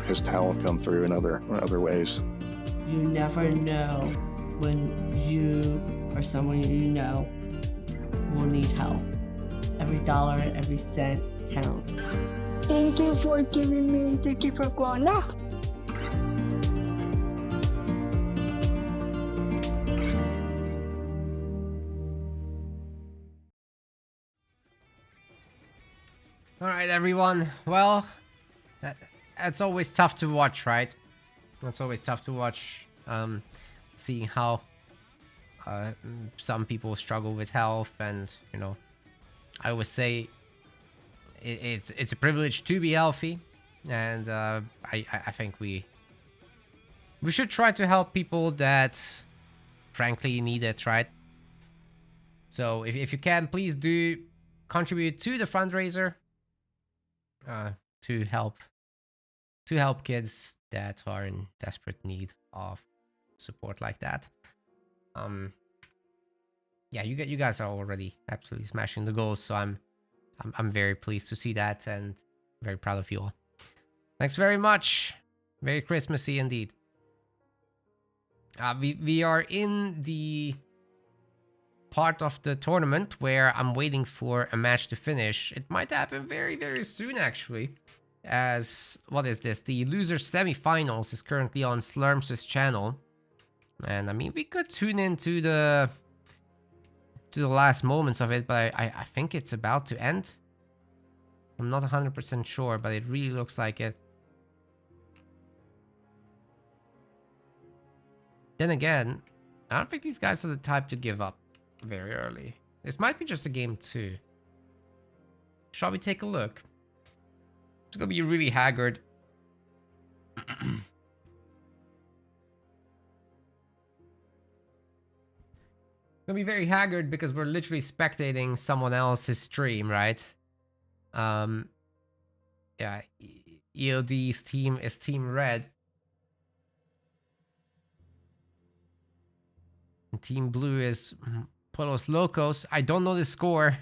his talent come through in other ways. You never know when you or someone you know will need help. Every dollar, every cent counts. Thank you for giving me the gift of growing up. All right, everyone. Well, that's always tough to watch, right? That's always tough to watch, seeing how some people struggle with health, and I always say it's a privilege to be healthy, and I think we should try to help people that frankly need it, right? So if you can, please do contribute to the fundraiser. To help kids that are in desperate need of support like that. Yeah, you guys are already absolutely smashing the goals, so I'm I'm very pleased to see that and very proud of you all. Thanks very much. Very Christmassy indeed. We are in the part of the tournament where I'm waiting for a match to finish. It might happen very, very soon, actually. As, what is this? The loser semifinals is currently on Slurms' channel. And I mean, we could tune into the last moments of it, but I think it's about to end. I'm not 100% sure, but it really looks like it. Then again, I don't think these guys are the type to give up very early. This might be just a game 2. Shall we take a look? It's gonna be really haggard. Gonna be very haggard because we're literally spectating someone else's stream, right? Yeah, EOD's team is Team Red. And Team Blue is Polos Locos. I don't know the score.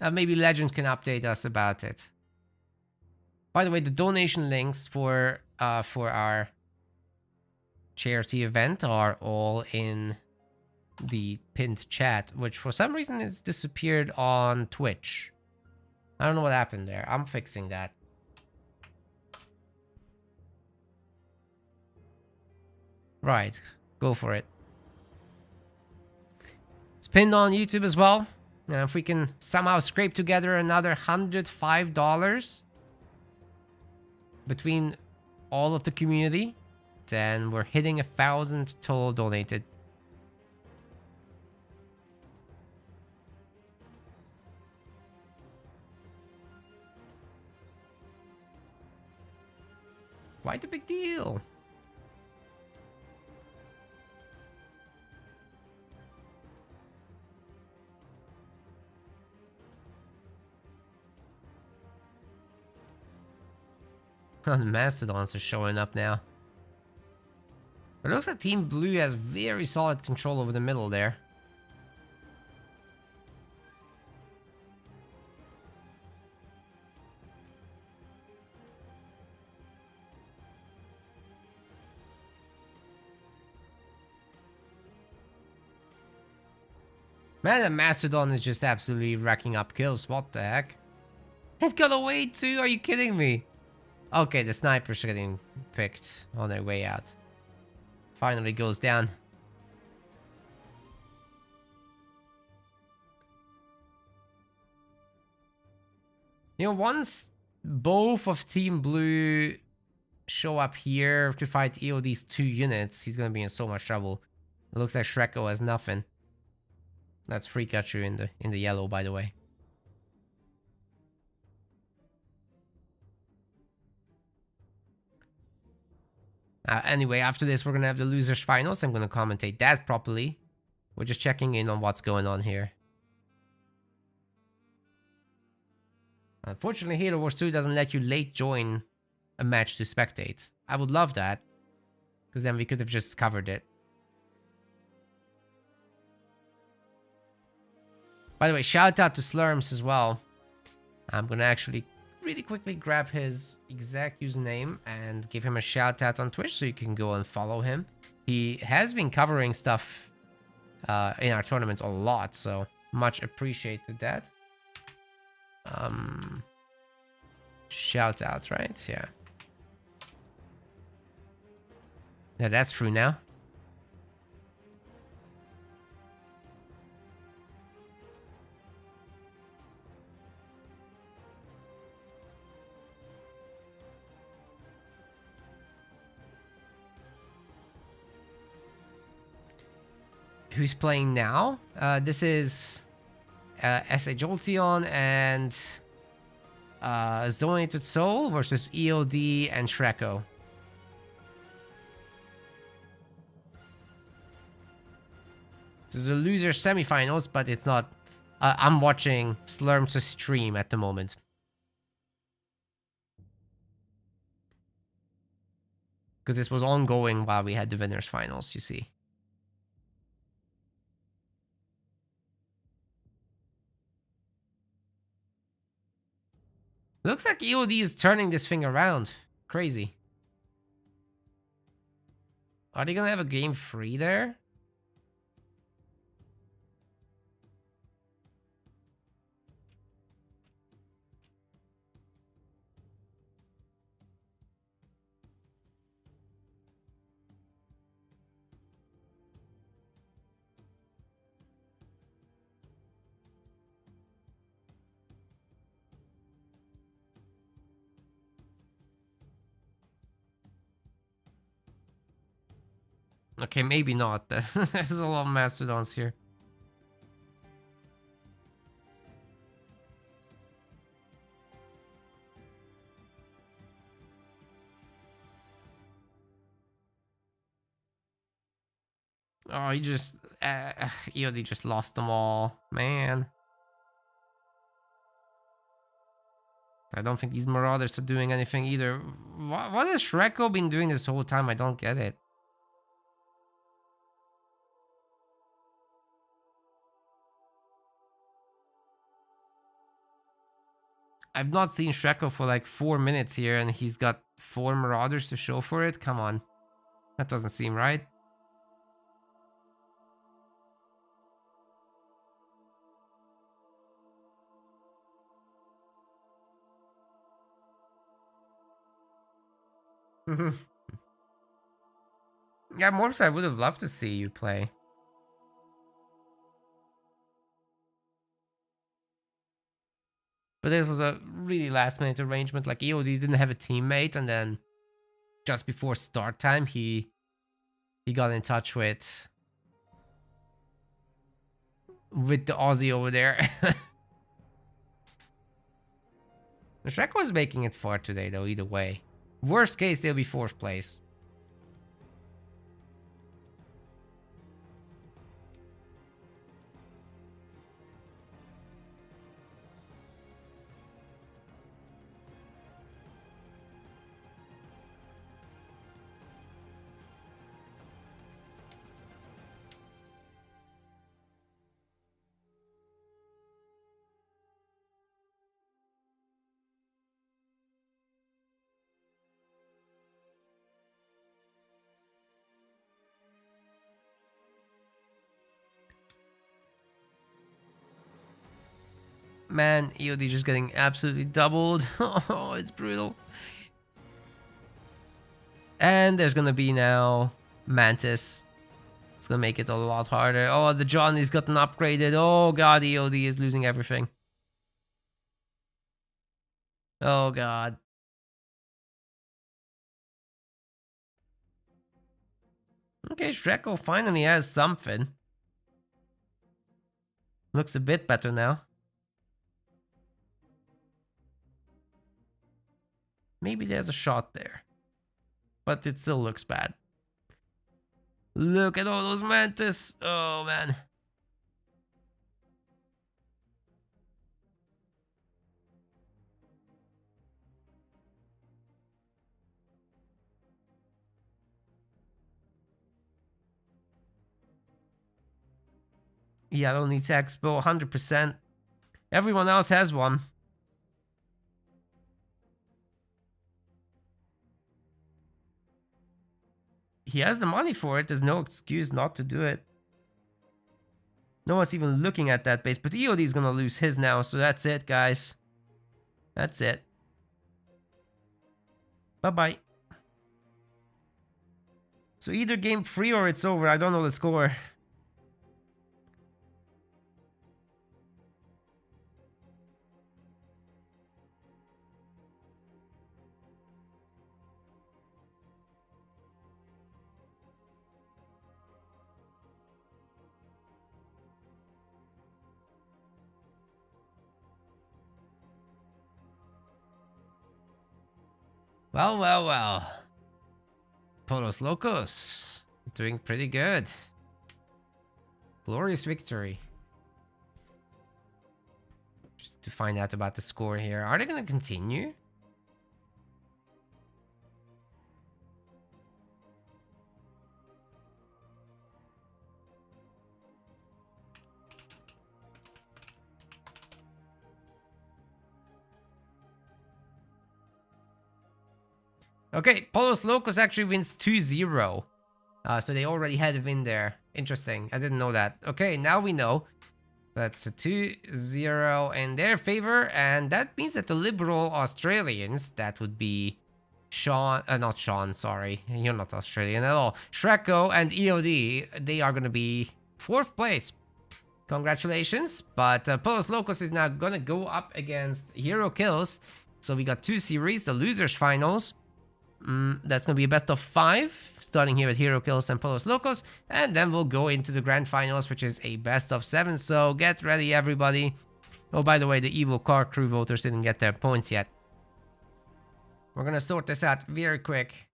Maybe Legend can update us about it. By the way, the donation links for our charity event are all in the pinned chat, which for some reason has disappeared on Twitch. I don't know what happened there. I'm fixing that. Right, go for it. It's pinned on YouTube as well. And if we can somehow scrape together another $105 between all of the community, then we're hitting 1,000 total donated. Quite a big deal. The Mastodons are showing up now. But it looks like Team Blue has very solid control over the middle there. Man, the Mastodon is just absolutely racking up kills. What the heck? It got away too? Are you kidding me? Okay, the snipers are getting picked on their way out. Finally goes down. You know, once both of Team Blue show up here to fight EOD's 2 units, he's gonna be in so much trouble. It looks like Shreko has nothing. That's Freakachu in the yellow, by the way. Anyway, after this, we're gonna have the losers finals. I'm gonna commentate that properly. We're just checking in on what's going on here. Unfortunately, Halo Wars 2 doesn't let you late join a match to spectate. I would love that, because then we could have just covered it. By the way, shout out to Slurms as well. I'm gonna actually really quickly grab his exact username and give him a shout out on Twitch so you can go and follow him. He has been covering stuff in our tournament a lot, so much appreciated that. Shout out, right? Yeah. Yeah, that's true now. Who's playing now? This is S.A. Jolteon and Zonated Soul versus EOD and Shreko. This is the loser semifinals, but it's not. I'm watching Slurms' stream at the moment. Because this was ongoing while we had the winners finals, you see. Looks like EOD is turning this thing around. Crazy. Are they gonna have a game 3 there? Okay, maybe not. There's a lot of mastodons here. Oh, he just... EOD just lost them all. Man. I don't think these Marauders are doing anything either. What has Shreko been doing this whole time? I don't get it. I've not seen Shreko for like 4 minutes here, and he's got 4 Marauders to show for it? Come on. That doesn't seem right. Yeah, Morphs, I would have loved to see you play. But this was a really last minute arrangement. Like EOD didn't have a teammate, and then just before start time, he got in touch with the Aussie over there. Shrek was making it far today, though. Either way, worst case, they'll be 4th place. Man, EOD just getting absolutely doubled. Oh, it's brutal. And there's gonna be now Mantis. It's gonna make it a lot harder. Oh, the Johnny's gotten upgraded. Oh god, EOD is losing everything. Oh god. Okay, Shreko finally has something. Looks a bit better now. Maybe there's a shot there. But it still looks bad. Look at all those Mantis. Oh, man. Yeah, I don't need Expo 100%. Everyone else has one. He has the money for it. There's no excuse not to do it. No one's even looking at that base. But EOD is going to lose his now. So that's it, guys. That's it. Bye-bye. So either game 3 or it's over. I don't know the score. Well, well, well. Polos Locos. Doing pretty good. Glorious victory. Just to find out about the score here. Are they going to continue? Okay, Polos Locos actually wins 2-0. So they already had a win there. Interesting. I didn't know that. Okay, now we know. That's a 2-0 in their favor. And that means that the Liberal Australians, that would be Sean, not Sean, sorry. You're not Australian at all. Shreko and EOD, they are going to be 4th place. Congratulations. But Polos Locos is now going to go up against Hero Kills. So we got 2 series, the losers finals. That's going to be a best of 5, starting here at Hero Kills and Polos Locos. And then we'll go into the grand finals, which is a best of 7. So get ready, everybody. Oh, by the way, the evil car crew voters didn't get their points yet. We're going to sort this out very quick.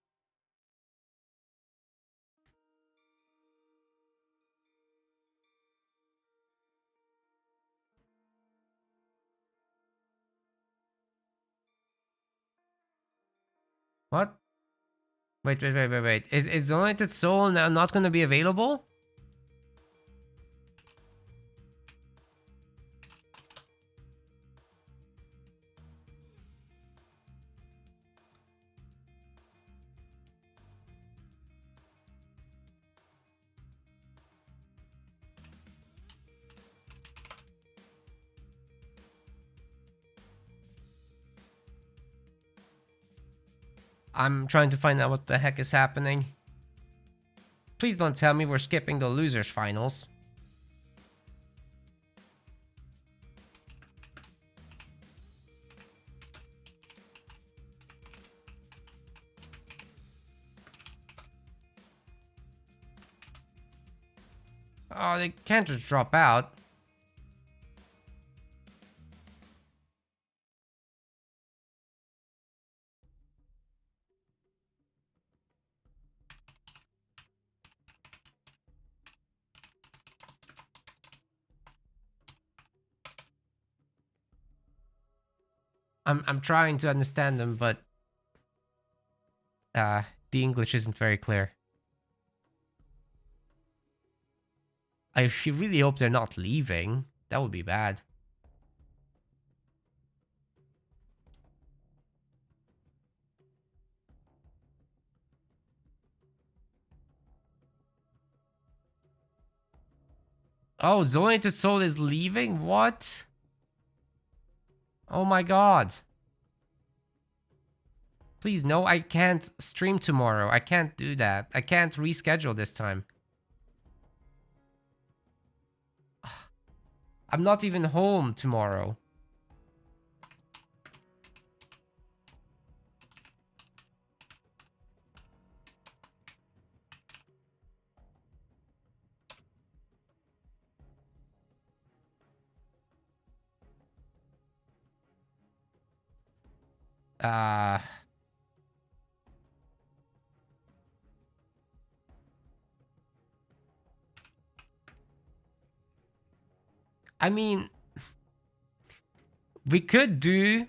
What? Wait. Is Donated Soul now not going to be available? I'm trying to find out what the heck is happening. Please don't tell me we're skipping the losers finals. Oh, they can't just drop out. I'm trying to understand them, but the English isn't very clear. I really hope they're not leaving. That would be bad. Oh, Zonated Soul is leaving? What? Oh my god. Please, no, I can't stream tomorrow. I can't do that. I can't reschedule this time. I'm not even home tomorrow. I mean, we could do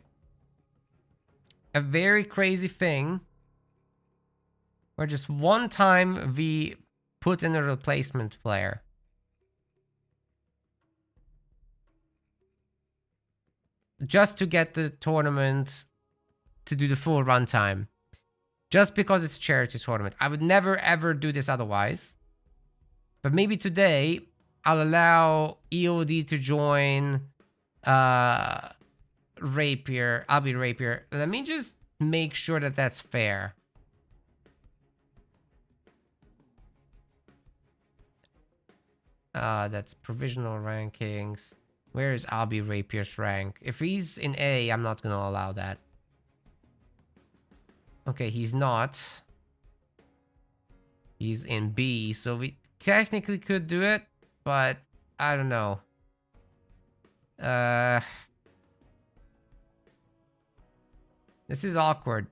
a very crazy thing where just one time we put in a replacement player. Just to get the tournament to do the full runtime. Just because it's a charity tournament. I would never ever do this otherwise. But maybe today I'll allow EOD to join Rapier. I'll be Rapier. Let me just make sure that that's fair. That's provisional rankings. Where is Albie Rapier's rank? If he's in A, I'm not gonna allow that. Okay, he's not. He's in B, so we technically could do it, but I don't know. This is awkward.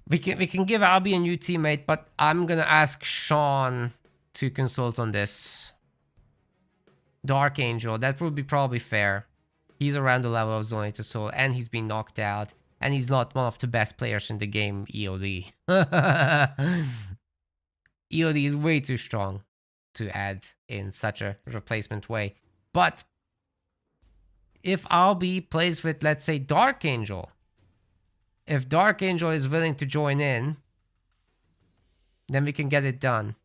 We can give Albie a new teammate, but I'm gonna ask Sean to consult on this. Dark Angel, that would be probably fair. He's around the level of Zonator Soul, and he's been knocked out, and he's not one of the best players in the game, EOD. EOD is way too strong to add in such a replacement way. But if Albi plays with, let's say, Dark Angel, if Dark Angel is willing to join in, then we can get it done.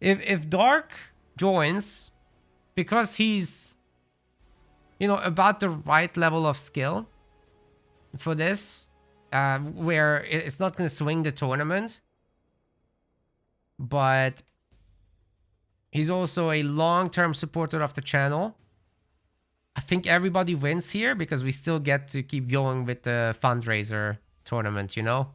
If Dark joins, because he's, you know, about the right level of skill for this, where it's not going to swing the tournament, but he's also a long-term supporter of the channel. I think everybody wins here because we still get to keep going with the fundraiser tournament, you know?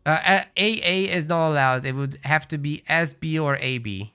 AA is not allowed. It would have to be SB or AB.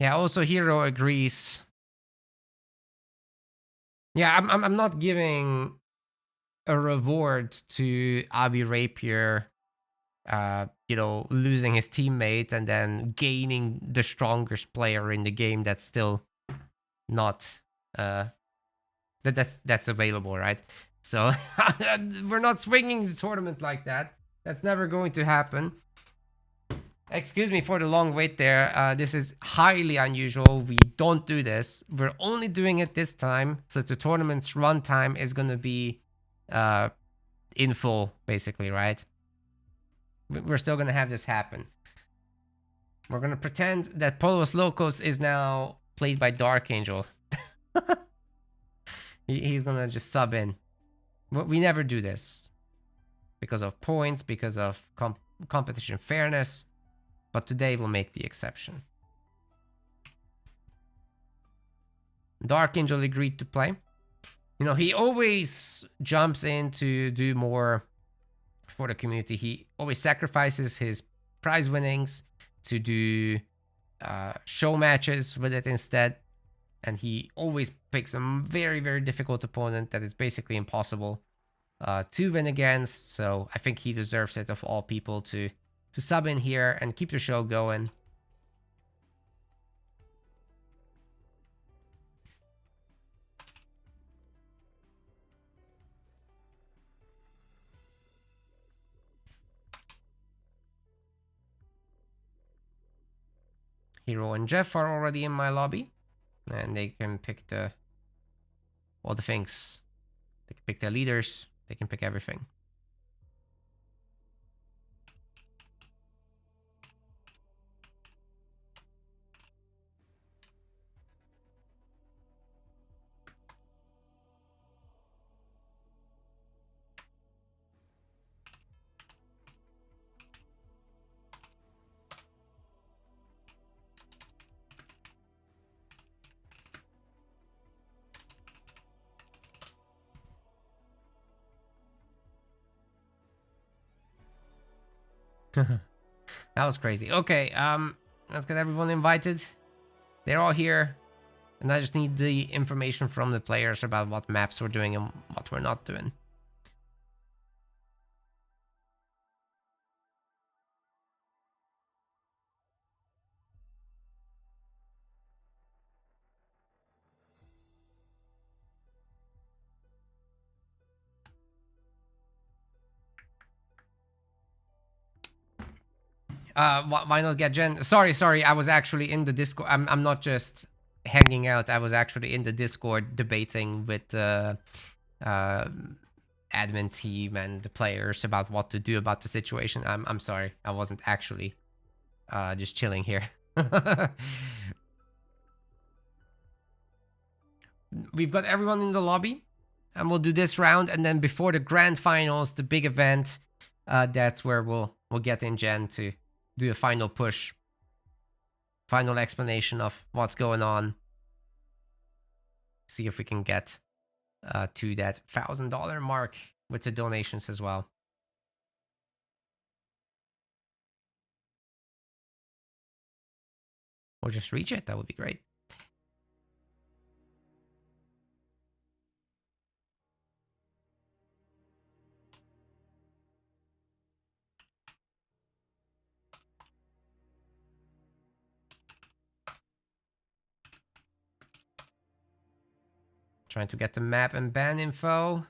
Yeah, also Hero agrees. Yeah, I'm not giving a reward to Abi Rapier, you know, losing his teammate and then gaining the strongest player in the game that's still not that's available, right? So we're not swinging the tournament like that. That's never going to happen. Excuse me for the long wait there. This is highly unusual. We don't do this. We're only doing it this time, so the tournament's runtime is gonna be in full, basically, right? We're still gonna have this happen. We're gonna pretend that Polos Locos is now played by Dark Angel. He's gonna just sub in. We never do this because of points, because of competition fairness. But today we'll make the exception. Dark Angel agreed to play. You know, he always jumps in to do more for the community. He always sacrifices his prize winnings to do show matches with it instead. And he always picks a very, very difficult opponent that is basically impossible to win against. So I think he deserves it of all people to sub in here and keep the show going. Hero and Jeff are already in my lobby, and they can pick all the things. They can pick their leaders. They can pick everything. That was crazy. Okay, let's get everyone invited. They're all here. And I just need the information from the players about what maps we're doing and what we're not doing. Why not get Jen? Sorry, I was actually in the Discord. I'm not just hanging out. I was actually in the Discord debating with the admin team and the players about what to do about the situation. I'm sorry. I wasn't actually just chilling here. We've got everyone in the lobby, and we'll do this round, and then before the grand finals, the big event, that's where we'll get in Jen to do a final push, final explanation of what's going on. See if we can get to that $1,000 mark with the donations as well. Or just reach it, that would be great. Trying to get the map and ban info.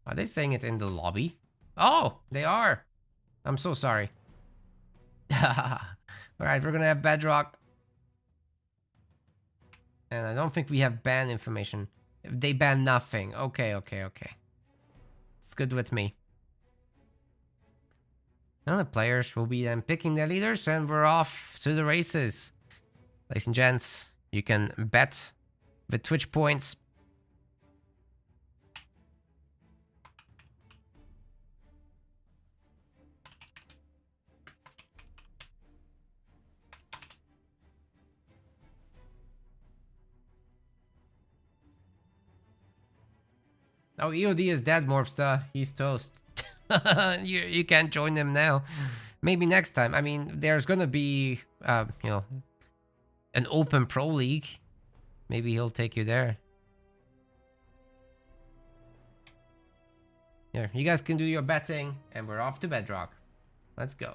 Are they saying it in the lobby? Oh, they are. I'm so sorry. Alright, we're gonna have Bedrock. And I don't think we have ban information. They ban nothing. Okay. It's good with me. Now the players will be then picking their leaders, and we're off to the races. Ladies and gents, you can bet with Twitch points. Oh, EOD is dead, Morpsta. He's toast. you can't join them now. Maybe next time. I mean, there's gonna be, you know, an open pro league. Maybe he'll take you there. Here, you guys can do your betting, and we're off to Bedrock. Let's go.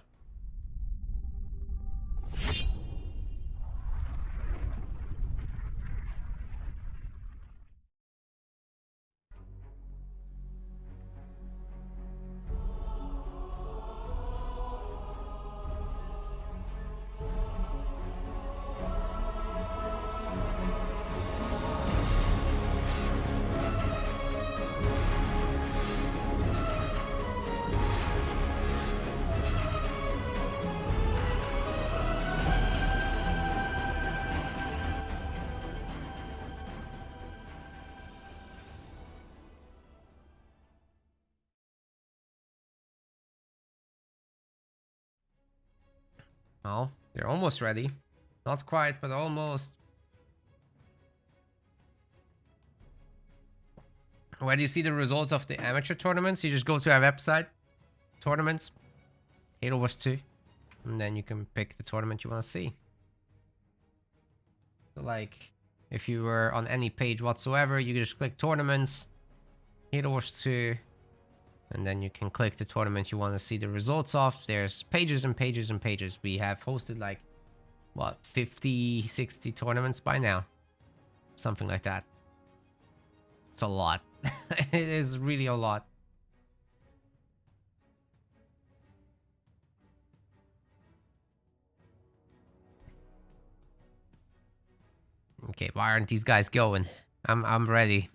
Oh, they're almost ready. Not quite, but almost. Where do you see the results of the amateur tournaments? You just go to our website, tournaments, Halo Wars 2, and then you can pick the tournament you want to see. So like, if you were on any page whatsoever, you just click tournaments, Halo Wars 2, and then you can click the tournament you want to see the results of. There's pages and pages and pages. We have hosted like, what, 50, 60 tournaments by now? Something like that. It's a lot. It is really a lot. Okay, why aren't these guys going? I'm ready.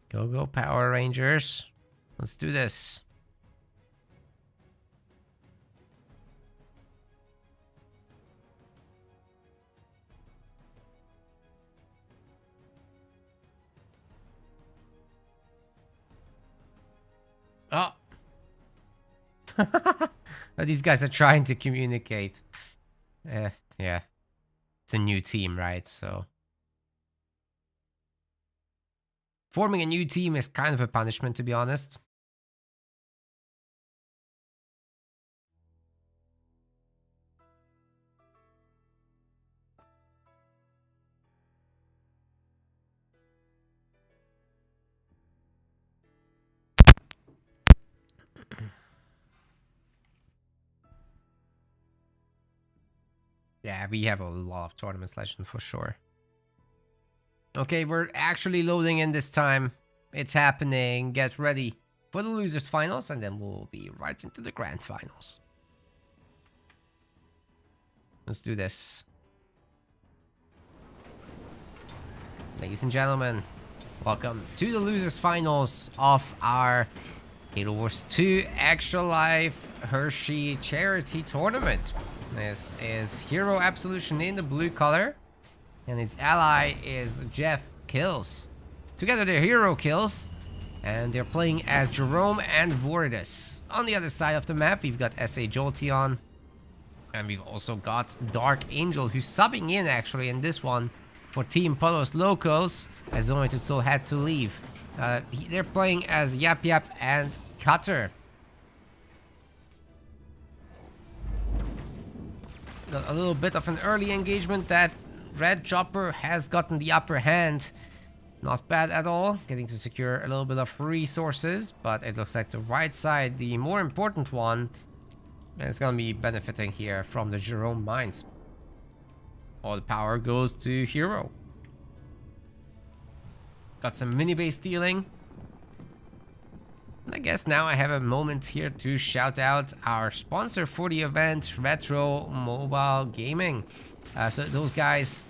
Go, Power Rangers. Let's do this. Oh. These guys are trying to communicate. Yeah. It's a new team, right? So forming a new team is kind of a punishment, to be honest. Yeah, we have a lot of tournament legends for sure. Okay, we're actually loading in this time. It's happening. Get ready for the losers finals, and then we'll be right into the grand finals. Let's do this. Ladies and gentlemen, welcome to the losers finals of our Halo Wars 2 Extra Life Hershey charity tournament. This is Hero Absolution in the blue color, and his ally is Jeff Kills. Together they're Hero Kills, and they're playing as Jerome and Vordis. On the other side of the map, we've got SA Jolteon, and we've also got Dark Angel, who's subbing in actually in this one for Team Polos Locos, as Zonoid Soul had to leave. They're playing as Yap Yap and Cutter. A little bit of an early engagement. That red chopper has gotten the upper hand. Not bad at all, getting to secure a little bit of resources, but it looks like the right side, the more important one, is gonna be benefiting here from the Jerome mines. All the power goes to Hero. Got some mini base stealing. I guess now I have a moment here to shout out our sponsor for the event, Retro Mobile Gaming. So those guys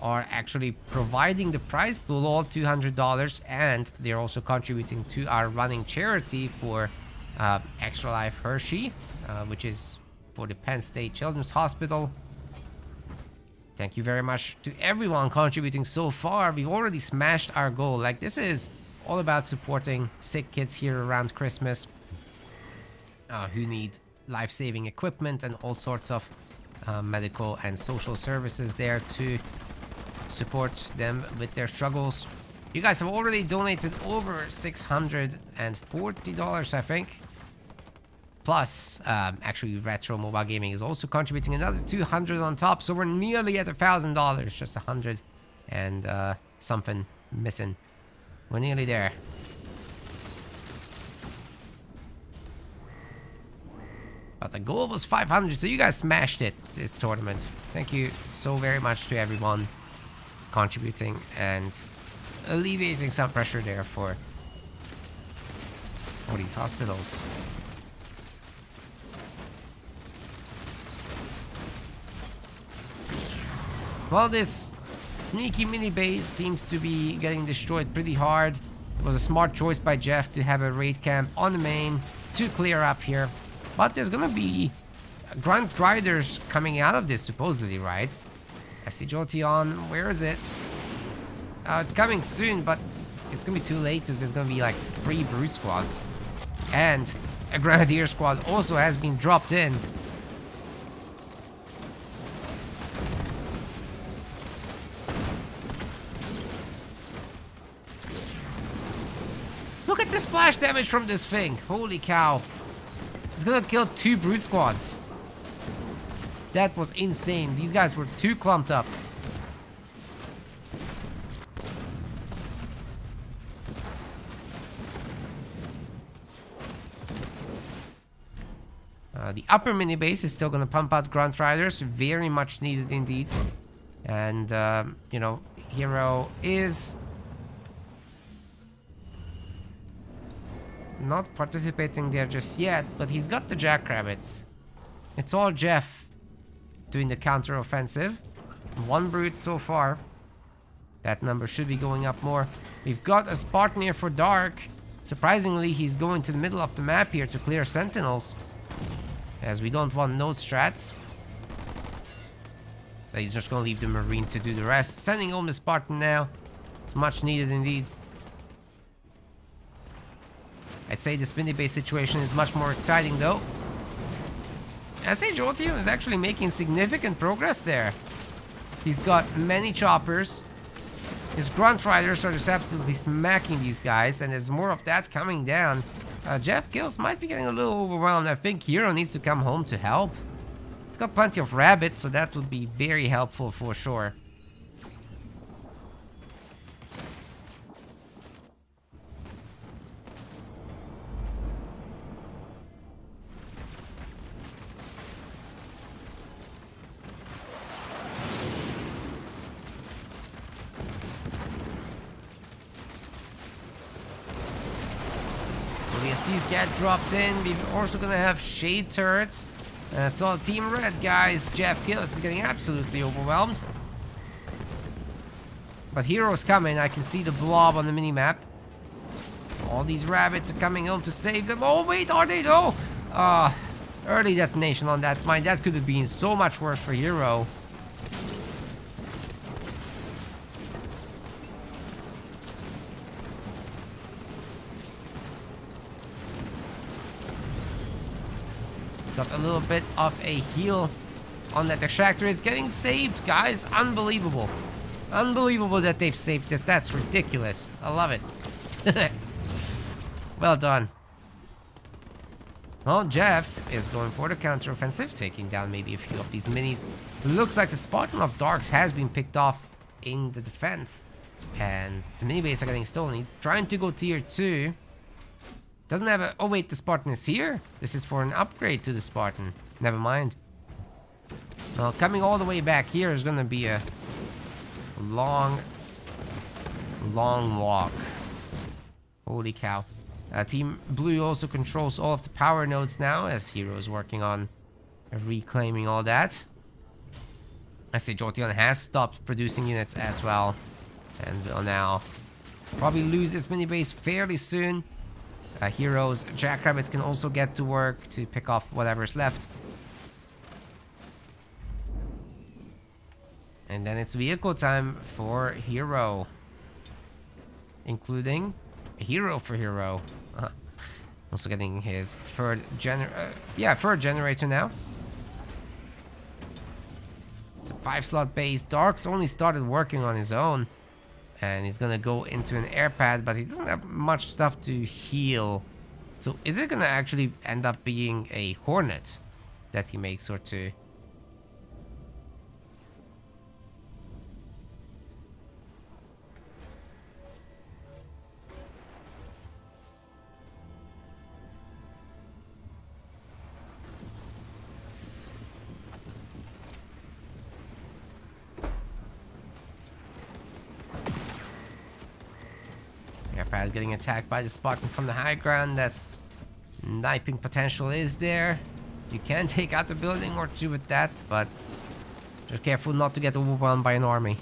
are actually providing the prize pool, all $200, and they're also contributing to our running charity for Extra Life Hershey, which is for the Penn State Children's Hospital. Thank you very much to everyone contributing so far. We've already smashed our goal. Like, this is all about supporting sick kids here around Christmas who need life-saving equipment and all sorts of medical and social services there to support them with their struggles. You guys have already donated over $640, I think. Plus, actually, Retro Mobile Gaming is also contributing another $200 on top, so we're nearly at $1,000. Just 100 and something missing. We're nearly there. But the goal was 500, so you guys smashed it this tournament. Thank you so very much to everyone contributing and alleviating some pressure there for these hospitals. Well, this sneaky mini base seems to be getting destroyed pretty hard. It was a smart choice by Jeff to have a raid camp on the main to clear up here. But there's gonna be Grunt Riders coming out of this, supposedly, right? SD Jolteon, where is it? It's coming soon, but it's gonna be too late because there's gonna be like 3 Brute Squads. And a Grenadier Squad also has been dropped in. Look at the splash damage from this thing. Holy cow. It's gonna kill 2 Brute Squads. That was insane. These guys were too clumped up. The upper mini base is still gonna pump out Grunt Riders. Very much needed indeed. And, you know, Hero is not participating there just yet, but he's got the Jackrabbits. It's all Jeff doing the counter offensive. 1 Brute so far. That number should be going up more. We've got a Spartan here for Dark. Surprisingly, he's going to the middle of the map here to clear Sentinels, as we don't want node strats. So he's just gonna leave the Marine to do the rest. Sending home the Spartan now. It's much needed indeed. I'd say this mini base situation is much more exciting though. SHOTU is actually making significant progress there. He's got many choppers. His grunt riders are just absolutely smacking these guys, and there's more of that coming down. Jeff Gills might be getting a little overwhelmed. I think Hero needs to come home to help. He's got plenty of rabbits, so that would be very helpful for sure. These get dropped in. We're also gonna have shade turrets. That's all Team Red, guys. Jeff Gillis is getting absolutely overwhelmed. But Hero's coming. I can see the blob on the minimap. All these rabbits are coming home to save them. Oh, wait, are they though? Early detonation on that mine. That could have been so much worse for Hero. Got a little bit of a heal on that extractor. It's getting saved, guys. Unbelievable. Unbelievable that they've saved this. That's ridiculous. I love it. Well done. Well, Jeff is going for the counteroffensive, taking down maybe a few of these minis. Looks like the Spartan of Darks has been picked off in the defense. And the mini base are getting stolen. He's trying to go tier 2. Doesn't have a... Oh, wait, the Spartan is here? This is for an upgrade to the Spartan. Never mind. Well, coming all the way back here is gonna be a long walk. Holy cow. Team Blue also controls all of the power nodes now, as Hero is working on reclaiming all that. I say Jotion has stopped producing units as well, and will now probably lose this mini base fairly soon. Heroes, Jackrabbits can also get to work to pick off whatever's left. And then it's vehicle time for Hero, including a hero for Hero. Also getting his third generator now. It's a 5-slot base. Dark's only started working on his own, and he's gonna go into an air pad, but he doesn't have much stuff to heal. So is it gonna actually end up being a Hornet that he makes, or two? Airpad getting attacked by the Spartan from the high ground. That's sniping potential is there. You can take out a building or two with that, but just careful not to get overwhelmed by an army.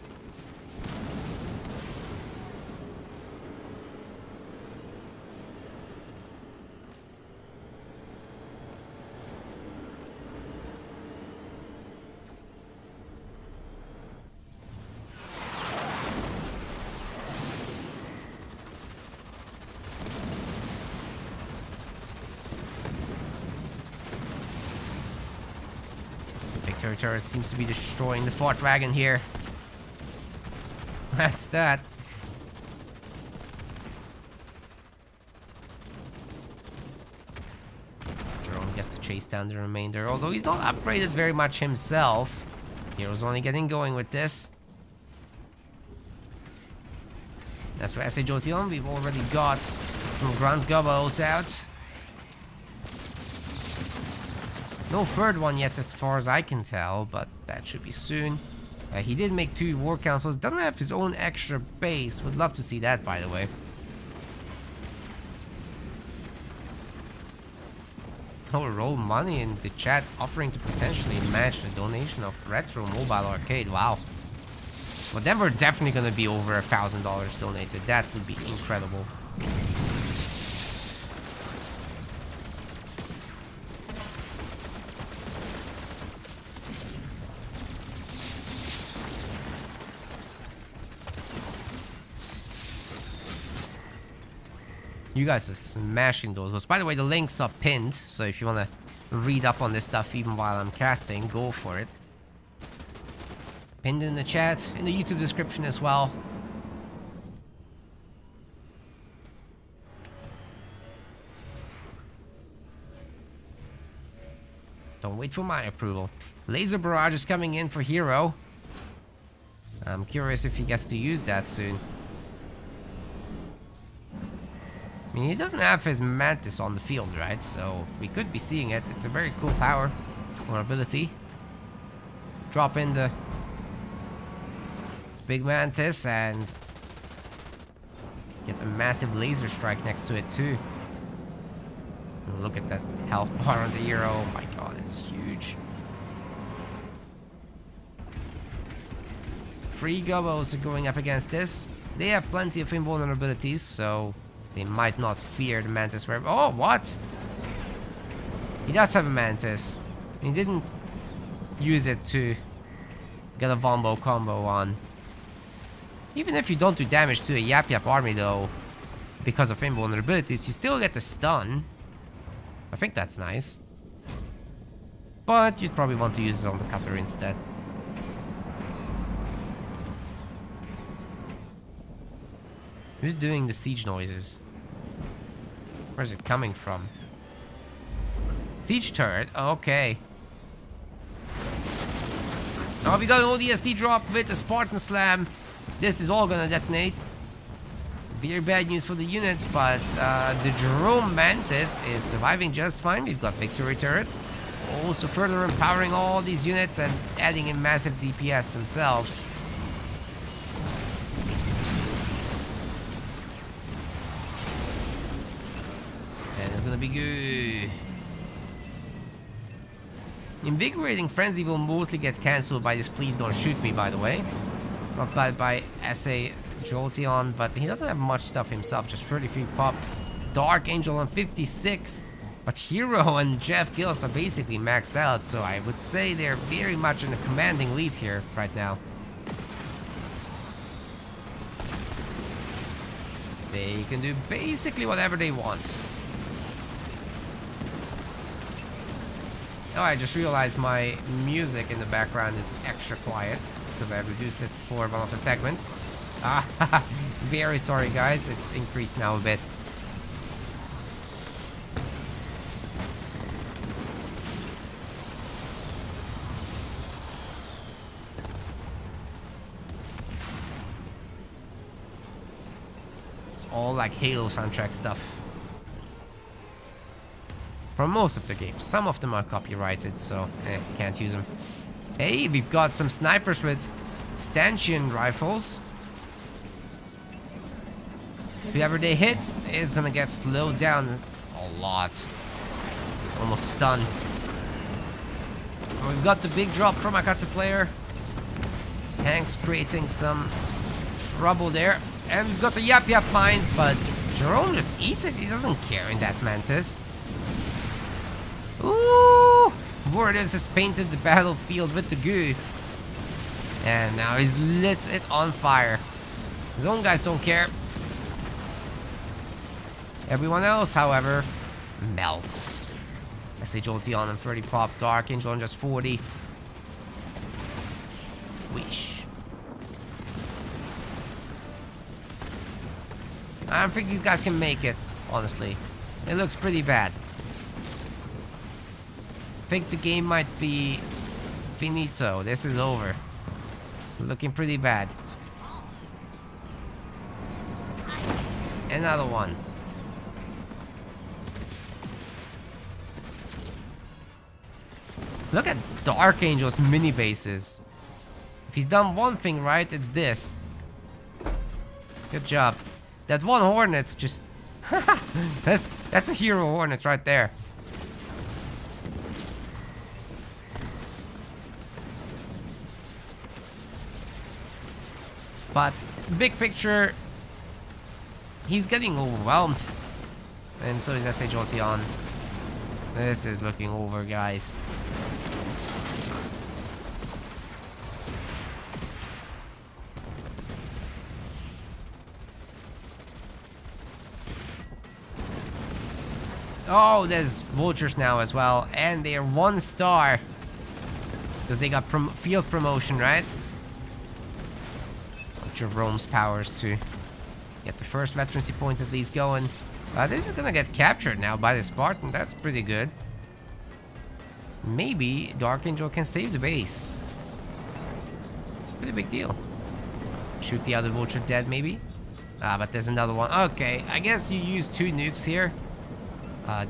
Turret seems to be destroying the fort wagon here. That's that. Jerome gets to chase down the remainder, although he's not upgraded very much himself. Hero's only getting going with this. That's for SHOTL. We've already got some Grunt Gobos out. No third one yet as far as I can tell, but that should be soon. He did make 2 war councils. Doesn't have his own extra base. Would love to see that, by the way. Oh, roll money in the chat, offering to potentially match the donation of Retro Mobile Arcade. Wow. Well, then we're definitely gonna be over $1,000 donated. That would be incredible. You guys are smashing those. By the way, the links are pinned, so if you want to read up on this stuff even while I'm casting, go for it. Pinned in the chat, in the YouTube description as well. Don't wait for my approval. Laser barrage is coming in for Hero. I'm curious if he gets to use that soon. I mean, he doesn't have his Mantis on the field, right? So we could be seeing it. It's a very cool power or ability. Drop in the big Mantis and get a massive laser strike next to it too. Look at that health bar on the Hero. Oh my god, it's huge. Free Gobos are going up against this. They have plenty of invulnerabilities, so they might not fear the Mantis. Oh, what? He does have a Mantis. He didn't use it to get a Vombo combo on. Even if you don't do damage to a Yap Yap army though, because of invulnerabilities, you still get the stun. I think that's nice. But you'd probably want to use it on the cutter instead. Who's doing the siege noises? Where's it coming from? Siege turret? Okay. Oh, we got an ODST drop with the Spartan Slam. This is all gonna detonate. Very bad news for the units, but the Jerome Mantis is surviving just fine. We've got victory turrets. Also further empowering all these units and adding in massive DPS themselves. And it's gonna be good. Invigorating Frenzy will mostly get cancelled by this Please Don't Shoot Me, by the way. Not by SA Jolteon, but he doesn't have much stuff himself, just 33 pop. Dark Angel on 56. But Hero and Jeff Gillis are basically maxed out, so I would say they're very much in a commanding lead here right now. They can do basically whatever they want. Oh, I just realized my music in the background is extra quiet because I reduced it for one of the segments. Ah, very sorry guys, it's increased now a bit. It's all like Halo soundtrack stuff. For most of the games. Some of them are copyrighted, so can't use them. Hey, we've got some snipers with stanchion rifles. Whoever they hit is gonna get slowed down a lot. It's almost stunned. We've got the big drop from a cutter player. Tanks creating some trouble there. And we've got the Yap Yap mines, but Jerome just eats it. He doesn't care in that Mantis. Ooh! Vortis has painted the battlefield with the goo. And now he's lit it on fire. His own guys don't care. Everyone else, however, melts. SA Jolteon on 30 pop, Dark Angel on just 40. Squish. I don't think these guys can make it, honestly. It looks pretty bad. I think the game might be finito. This is over. Looking pretty bad. Another one. Look at Dark Angel's mini bases. If he's done one thing right, it's this. Good job. That one Hornet just... that's a hero Hornet right there. But big picture, he's getting overwhelmed. And so is SA Jolteon. This is looking over, guys. Oh, there's vultures now as well, and they're 1 star because they got field promotion, right? Bunch of Rome's powers to get the first veterancy point at least going. This is gonna get captured now by the Spartan. That's pretty good. Maybe the Archangel can save the base. It's a pretty big deal. Shoot the other vulture dead, maybe. But there's another one. Okay, I guess you use 2 nukes here.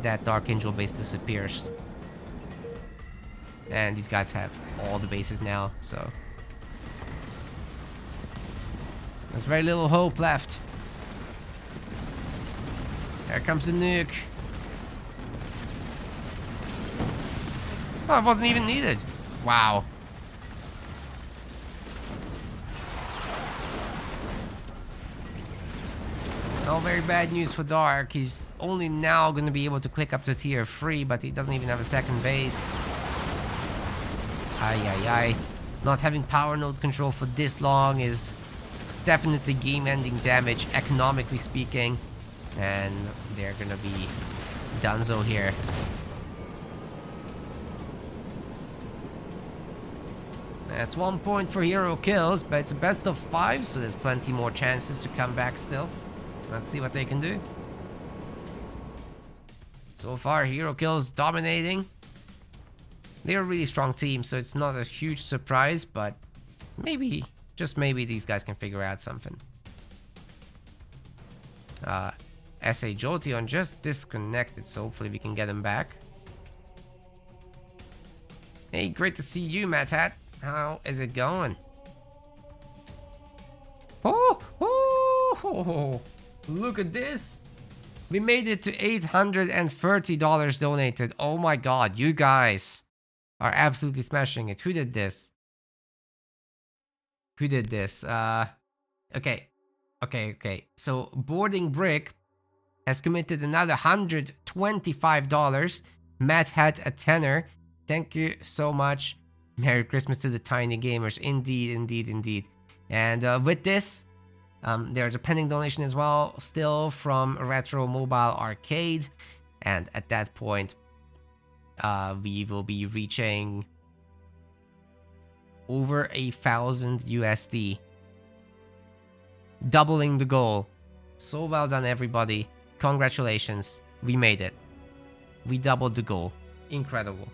That Dark Angel base disappears. And these guys have all the bases now, so there's very little hope left. There comes the nuke. Oh, it wasn't even needed. Wow. No, very bad news for Dark. He's only now going to be able to click up to tier 3, but he doesn't even have a second base. Ay, ay, ay. Not having power node control for this long is definitely game-ending damage, economically speaking. And they're going to be donezo here. That's 1 point for hero kills, but it's a best of 5, so there's plenty more chances to come back still. Let's see what they can do. So far, hero kills dominating. They're a really strong team, so it's not a huge surprise, but maybe, just maybe, these guys can figure out something. SA Jotion just disconnected, so hopefully we can get him back. Hey, great to see you, Matt Hat. How is it going? Oh, look at this. We made it to $830 donated. Oh my god, you guys are absolutely smashing it. Who did this? Who did this? Okay. So Boarding Brick has committed another $125. Matt had a tenner. Thank you so much. Merry Christmas to the tiny gamers. Indeed, indeed, indeed. And with this, there's a pending donation as well, still from Retro Mobile Arcade. And at that point, we will be reaching over 1,000 USD. Doubling the goal. So well done, everybody. Congratulations. We made it. We doubled the goal. Incredible.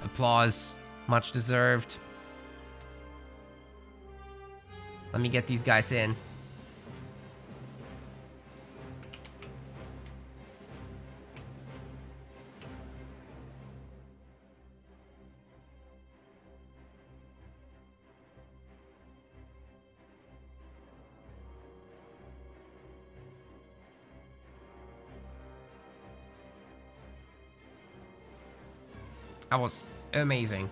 Applause. Much deserved. Let me get these guys in. That was amazing.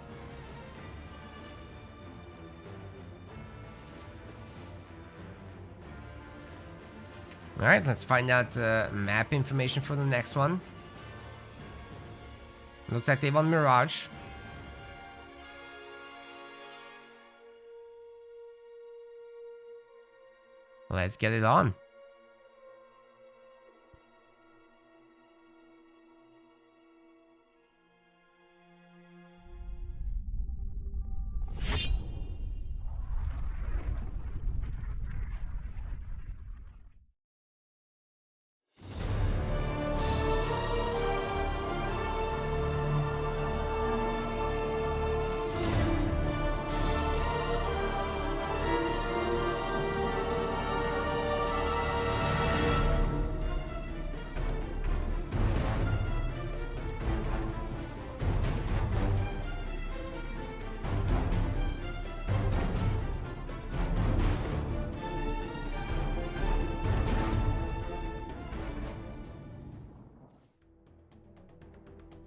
Alright, let's find out map information for the next one. Looks like they won Mirage. Let's get it on.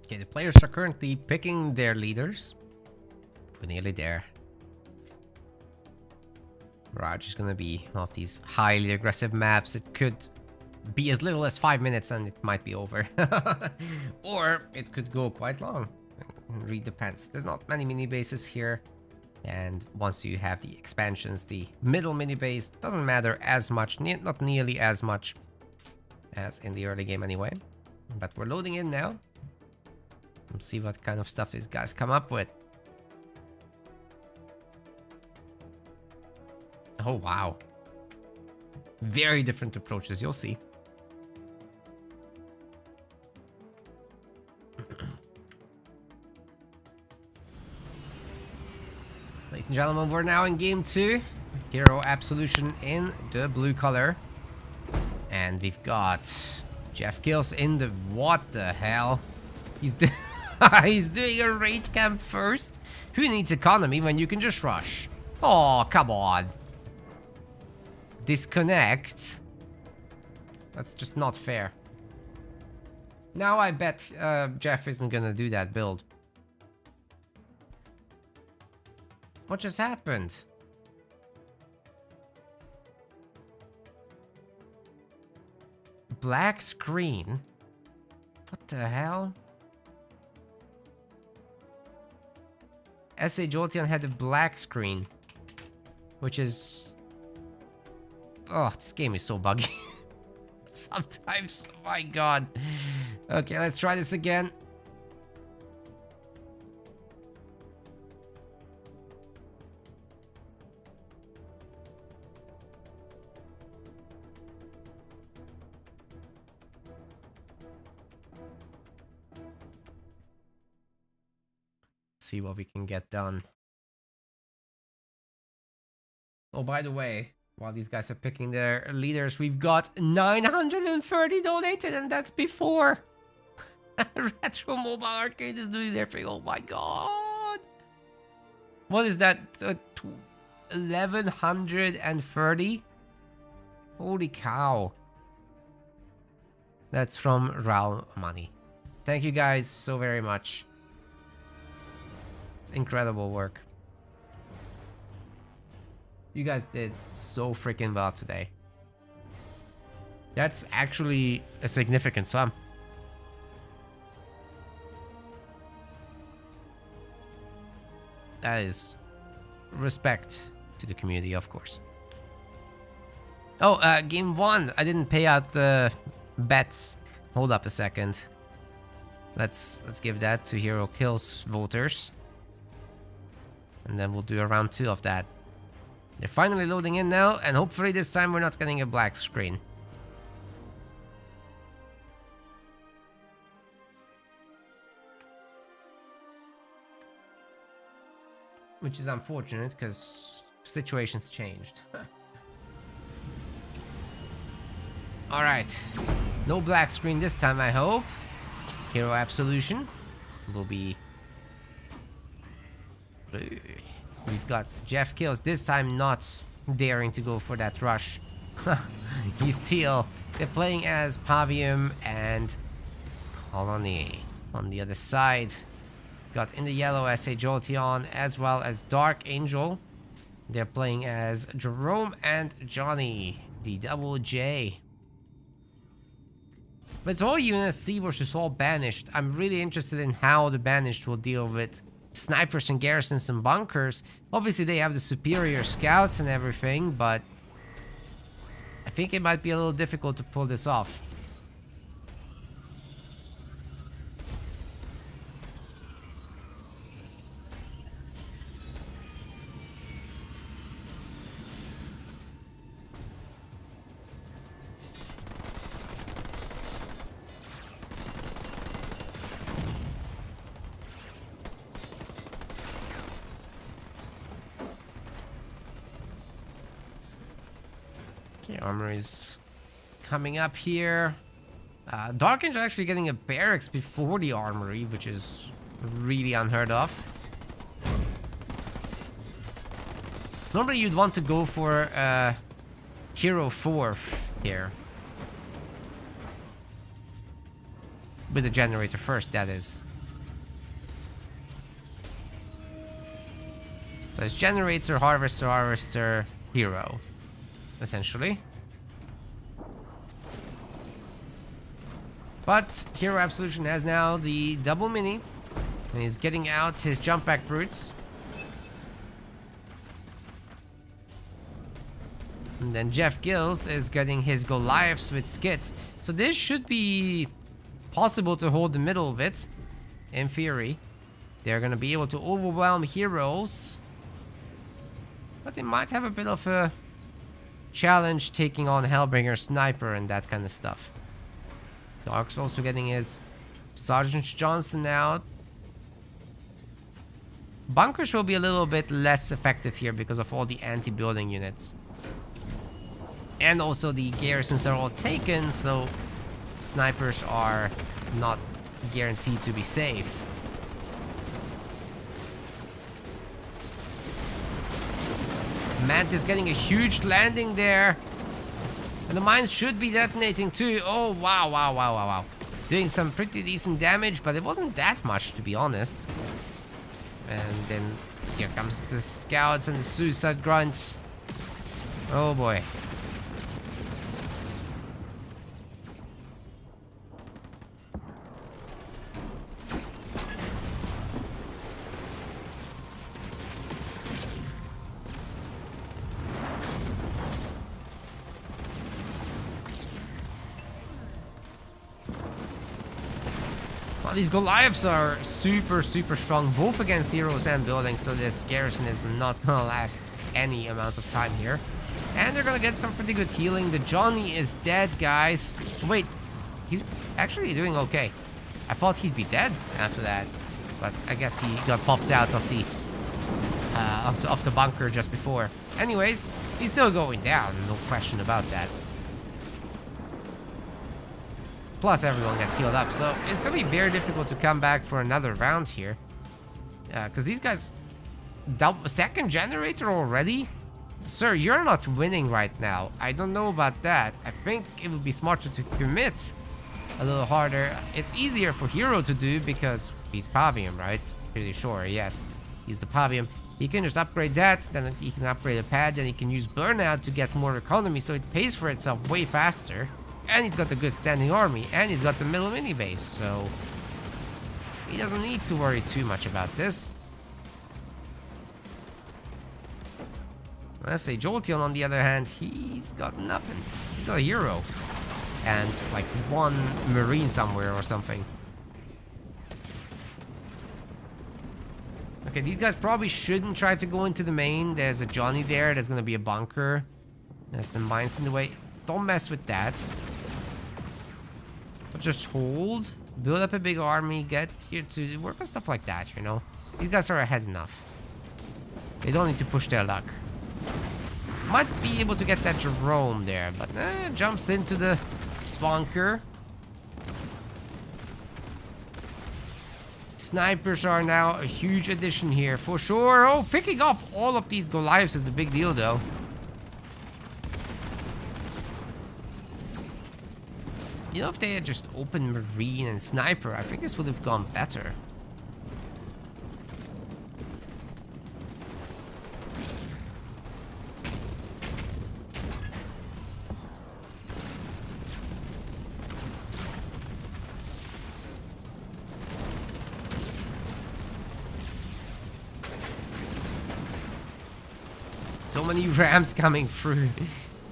Okay, the players are currently picking their leaders. We're nearly there. Mirage is gonna be one of these highly aggressive maps. It could be as little as 5 minutes and it might be over. Or it could go quite long. It really depends. There's not many mini bases here. And once you have the expansions, the middle mini base doesn't matter as much, not nearly as much as in the early game anyway. But we're loading in now. Let's see what kind of stuff these guys come up with. Oh, wow. Very different approaches, you'll see. Ladies and gentlemen, we're now in game 2. Hero Absolution in the blue color. And we've got Jeff Kills in the... What the hell? He's doing a raid camp first? Who needs economy when you can just rush? Oh, come on. Disconnect? That's just not fair. Now I bet Jeff isn't gonna do that build. What just happened? Black screen? What the hell? SA Jolteon had a black screen. Which is... Oh, this game is so buggy. Sometimes, oh my god. Okay, let's try this again. See what we can get done. Oh, by the way, while these guys are picking their leaders, we've got 930 donated, and that's before Retro Mobile Arcade is doing their thing. Oh my god. What is that? 1130? Holy cow. That's from Raul Money. Thank you guys so very much. It's incredible work. You guys did so freaking well today. That's actually a significant sum. That is respect to the community, of course. Oh, game 1. I didn't pay out the bets. Hold up a second. Let's give that to Hero Kills voters. And then we'll do a round 2 of that. They're finally loading in now, and hopefully this time we're not getting a black screen. Which is unfortunate, because situations changed. Alright. No black screen this time, I hope. Hero Absolution will be blue. We've got Jeff Kills, this time not daring to go for that rush. He's teal. They're playing as Pavium and Colony on the other side. Got in the yellow SA Jolteon as well as Dark Angel. They're playing as Jerome and Johnny, the double J. But it's all UNSC versus all Banished. I'm really interested in how the Banished will deal with snipers and garrisons and bunkers. Obviously they have the superior scouts and everything, but I think it might be a little difficult to pull this off. Okay, armor is coming up here. Dark Angel actually getting a barracks before the armory, which is really unheard of. Normally you'd want to go for Hero 4 here. With the generator first, that is. So it's generator, harvester, harvester, hero. Essentially. But Hero Absolution has now the double mini. And he's getting out his jump back brutes. And then Jeff Gills is getting his Goliaths with skits. So this should be possible to hold the middle of it. In theory. They're going to be able to overwhelm heroes. But they might have a bit of a challenge taking on Hellbringer, Sniper, and that kind of stuff. Dark's also getting his Sergeant Johnson out. Bunkers will be a little bit less effective here because of all the anti-building units. And also the garrisons are all taken, so snipers are not guaranteed to be safe. Mantis getting a huge landing there. And the mines should be detonating too. Oh, wow. Doing some pretty decent damage, but it wasn't that much, to be honest. And then here comes the scouts and the suicide grunts. Oh boy. Well, these Goliaths are super strong, both against heroes and buildings, so this garrison is not gonna last any amount of time here. And they're gonna get some pretty good healing. The Johnny is dead, guys. Wait, he's actually doing okay. I thought he'd be dead after that, but I guess he got popped out of the bunker just before. Anyways, he's still going down, no question about that. Plus, everyone gets healed up, so it's gonna be very difficult to come back for another round here. Because these guys... second generator already? Sir, you're not winning right now. I don't know about that. I think it would be smarter to commit a little harder. It's easier for Hero to do because he's Pavium, right? Pretty sure, yes. He's the Pavium. He can just upgrade that, then he can upgrade a pad, then he can use Burnout to get more economy, so it pays for itself way faster. And he's got a good standing army, and he's got the middle mini base, so he doesn't need to worry too much about this. Let's say Jolteon, on the other hand, he's got nothing. He's got a hero. And like one marine somewhere or something. Okay, these guys probably shouldn't try to go into the main. There's a Johnny there. There's gonna be a bunker. There's some mines in the way. Don't mess with that. But just hold. Build up a big army. Get here to work on stuff like that, you know. These guys are ahead enough. They don't need to push their luck. Might be able to get that Jerome there, but jumps into the bunker. Snipers are now a huge addition here for sure. Oh, picking up all of these Goliaths is a big deal though. You know, if they had just opened Marine and Sniper, I think this would have gone better. So many rams coming through.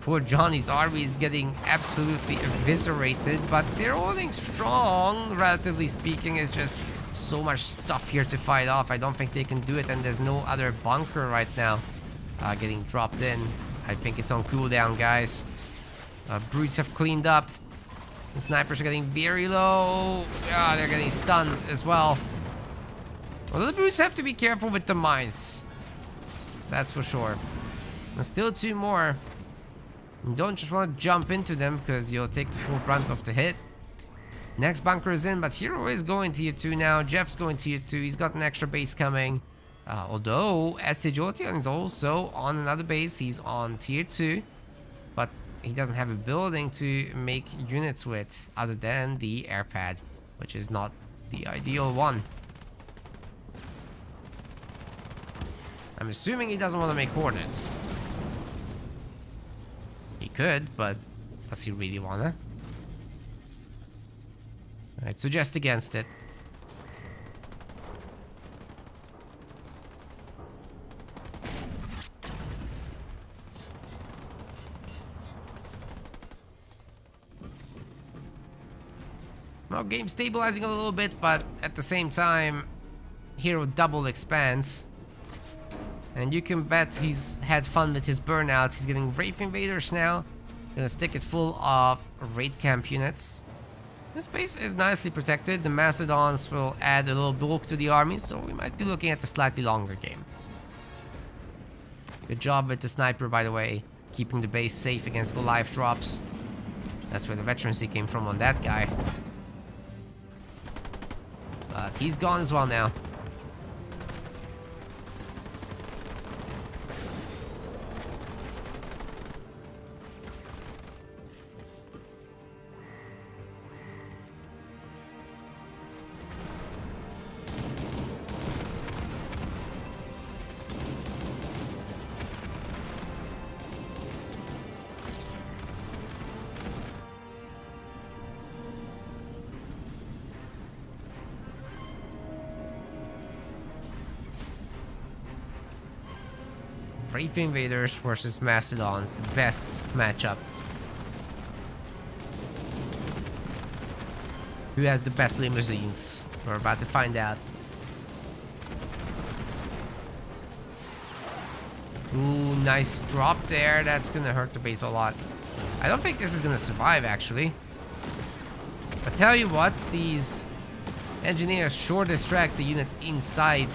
Poor Johnny's army is getting absolutely eviscerated, but they're holding strong, relatively speaking. It's just so much stuff here to fight off. I don't think they can do it, and there's no other bunker right now getting dropped in. I think it's on cooldown, guys. Brutes have cleaned up. The snipers are getting very low. Yeah, they're getting stunned as well. Well, the brutes have to be careful with the mines. That's for sure. There's still two more. You don't just want to jump into them because you'll take the full brunt of the hit. Next bunker is in, but Hero is going tier 2 now. Jeff's going tier 2. He's got an extra base coming. Although ST Jolteon is also on another base. He's on tier 2. But he doesn't have a building to make units with other than the air pad, which is not the ideal one. I'm assuming he doesn't want to make Hornets. He could, but does he really wanna? I'd suggest against it. Well, game stabilizing a little bit, but at the same time, Hero double expands. And you can bet he's had fun with his burnouts. He's getting Wraith Invaders now. Gonna stick it full of raid camp units. This base is nicely protected. The Mastodons will add a little bulk to the army, so we might be looking at a slightly longer game. Good job with the sniper, by the way. Keeping the base safe against Goliath drops. That's where the veterancy came from on that guy. But he's gone as well now. Wraith Invaders versus Mastodons, the best matchup. Who has the best limousines? We're about to find out. Ooh, nice drop there. That's gonna hurt the base a lot. I don't think this is gonna survive, actually. But tell you what, these engineers sure distract the units inside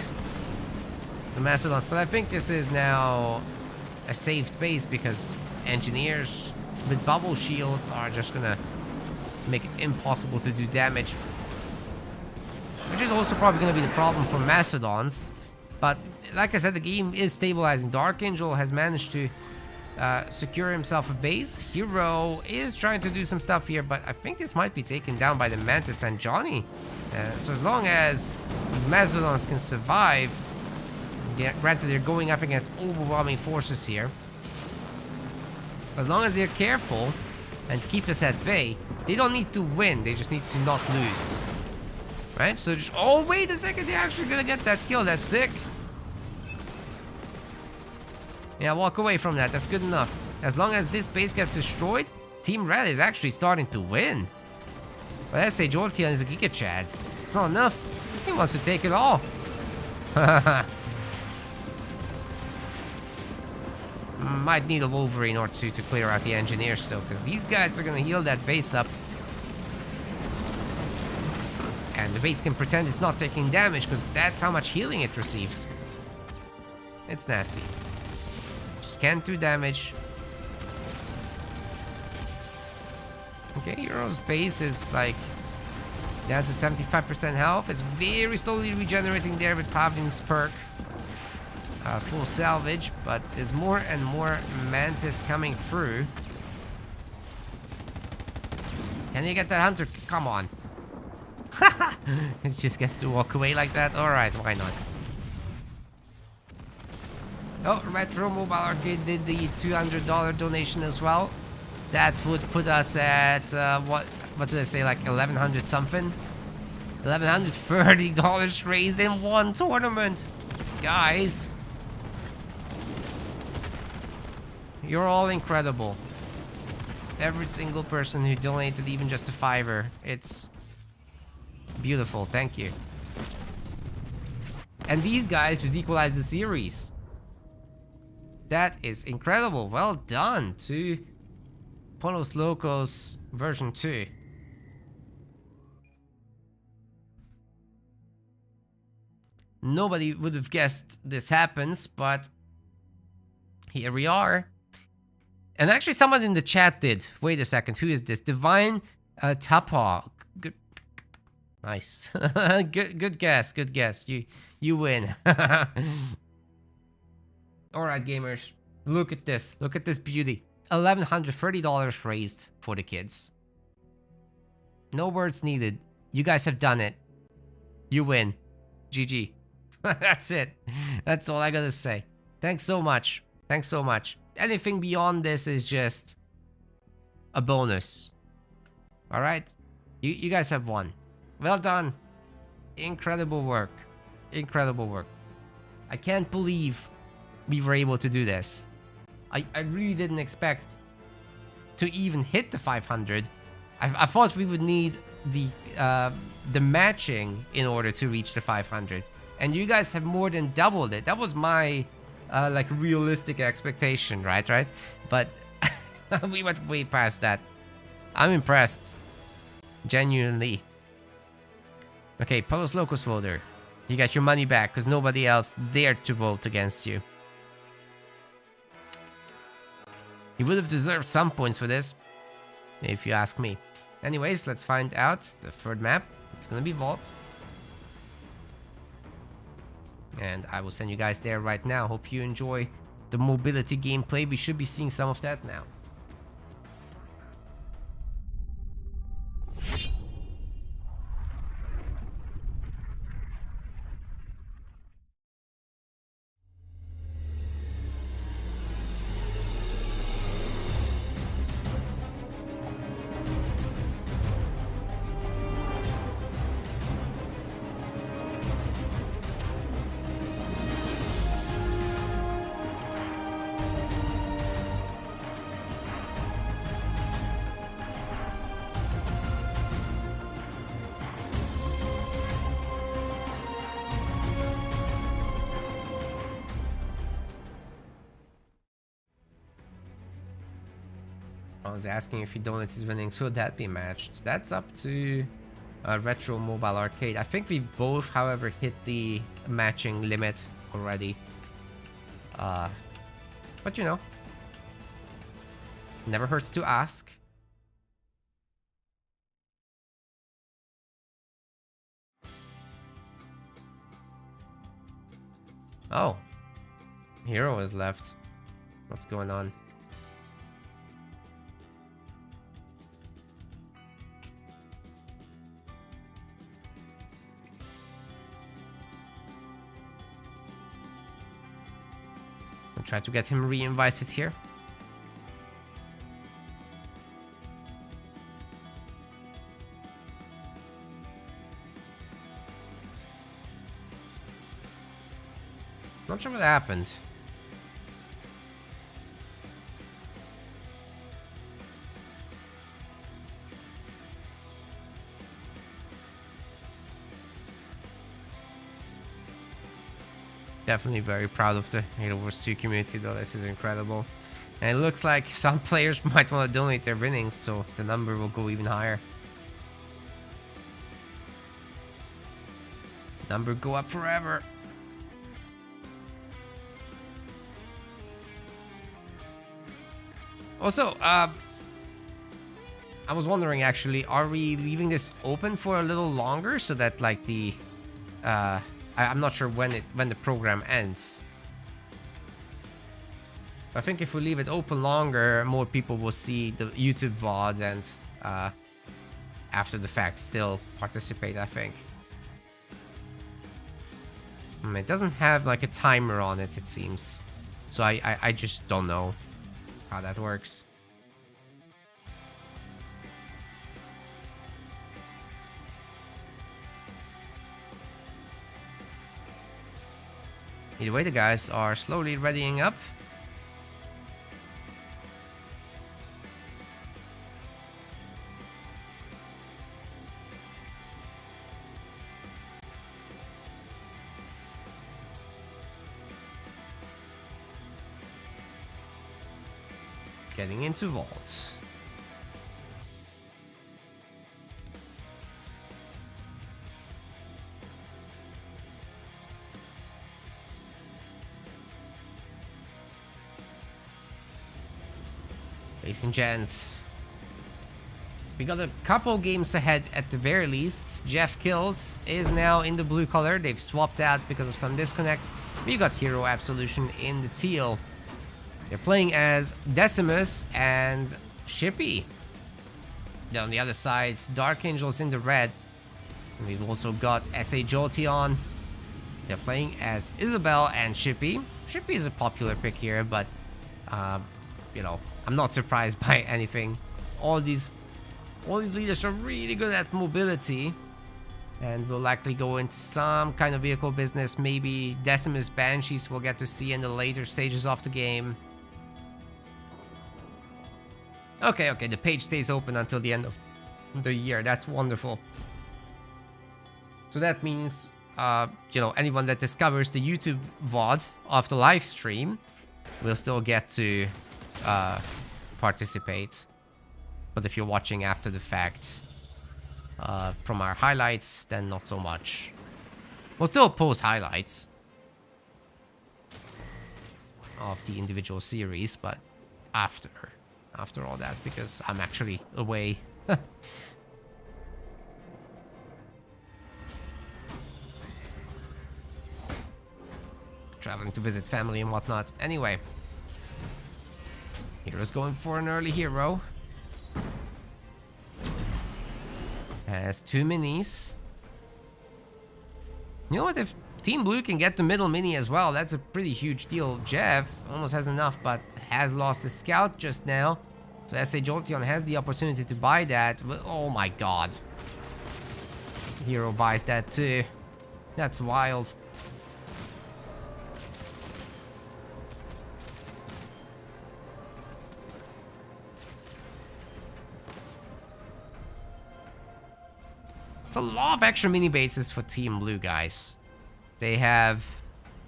the Mastodons, but I think this is now a saved base because engineers with bubble shields are just gonna make it impossible to do damage, which is also probably gonna be the problem for Mastodons. But like I said, the game is stabilizing. Dark Angel has managed to secure himself a base. Hero is trying to do some stuff here, but I think this might be taken down by the Mantis and Johnny. So as long as these Mastodons can survive, yeah, granted, they're going up against overwhelming forces here. As long as they're careful and keep us at bay, they don't need to win. They just need to not lose. Right? So just... Oh, wait a second. They're actually going to get that kill. That's sick. Yeah, walk away from that. That's good enough. As long as this base gets destroyed, Team Red is actually starting to win. But let's say Jolteon is a Giga Chad. It's not enough. He wants to take it all. Might need a Wolverine or two to clear out the engineers still, because these guys are going to heal that base up. And the base can pretend it's not taking damage, because that's how much healing it receives. It's nasty. Just can't do damage. Okay, Hero's base is like down to 75% health. It's very slowly regenerating there with Pavling's perk. Full salvage, but there's more and more Mantis coming through. Can you get that Hunter? Come on. It just gets to walk away like that? Alright, why not? Oh, Retro Mobile Arcade did the $200 donation as well. That would put us at, what did I say, like 1,100 something? $1,130 raised in one tournament. Guys. You're all incredible. Every single person who donated even just a $5. It's beautiful. Thank you. And these guys just equalized the series. That is incredible. Well done to Polos Locos version 2. Nobody would have guessed this happens, but here we are. And actually someone in the chat did. Wait a second, who is this? Divine Tapa. Good. Nice. good guess, good guess. You win. Alright, gamers. Look at this. Look at this beauty. $1,130 raised for the kids. No words needed. You guys have done it. You win. GG. That's it. That's all I gotta say. Thanks so much. Thanks so much. Anything beyond this is just a bonus. Alright? You guys have won. Well done. Incredible work. Incredible work. I can't believe we were able to do this. I really didn't expect to even hit the 500. I thought we would need the matching in order to reach the 500, and you guys have more than doubled it. That was my like realistic expectation, right? But we went way past that. I'm impressed, genuinely. Okay, Polos Locos voter, you got your money back because nobody else dared to vote against you. You would have deserved some points for this, if you ask me. Anyways, let's find out the third map. It's gonna be Vault. And I will send you guys there right now. Hope you enjoy the mobility gameplay. We should be seeing some of that now. I was asking if he donates his winnings, will that be matched? That's up to Retro Mobile Arcade. I think we both, however, hit the matching limit already. But you know, never hurts to ask. Oh, Hero is left. What's going on? Try to get him re-invited here. Not sure what happened. Definitely very proud of the Halo Wars 2 community though. This is incredible. And it looks like some players might want to donate their winnings, so the number will go even higher. Number go up forever. Also, I was wondering actually, are we leaving this open for a little longer so that like the I'm not sure when the program ends. I think if we leave it open longer, more people will see the YouTube VOD and after the fact still participate, I think. It doesn't have like a timer on it, it seems. So I just don't know how that works. Either way, the guys are slowly readying up. Getting into Vault. Ladies and gents, we got a couple games ahead at the very least. Jeff Kills is now in the blue color. They've swapped out because of some disconnects. We got Hero Absolution in the teal. They're playing as Decimus and Shippy. Then on the other side, Dark Angel's in the red. And we've also got S.A. Jolteon. They're playing as Isabel and Shippy. Shippy is a popular pick here, but you know, I'm not surprised by anything. All these leaders are really good at mobility, and will likely go into some kind of vehicle business. Maybe Decimus Banshees we'll get to see in the later stages of the game. Okay, the page stays open until the end of the year. That's wonderful. So that means, you know, anyone that discovers the YouTube VOD of the live stream will still get to participate. But if you're watching after the fact from our highlights, then not so much. We'll still post highlights of the individual series, but after all that, because I'm actually away. Traveling to visit family and whatnot. Anyway, Hero's going for an early hero. Has 2 minis. You know what? If Team Blue can get the middle mini as well, that's a pretty huge deal. Jeff almost has enough, but has lost his scout just now. So SA Jolteon has the opportunity to buy that. Oh my god. Hero buys that too. That's wild. It's a lot of extra mini bases for Team Blue, guys. They have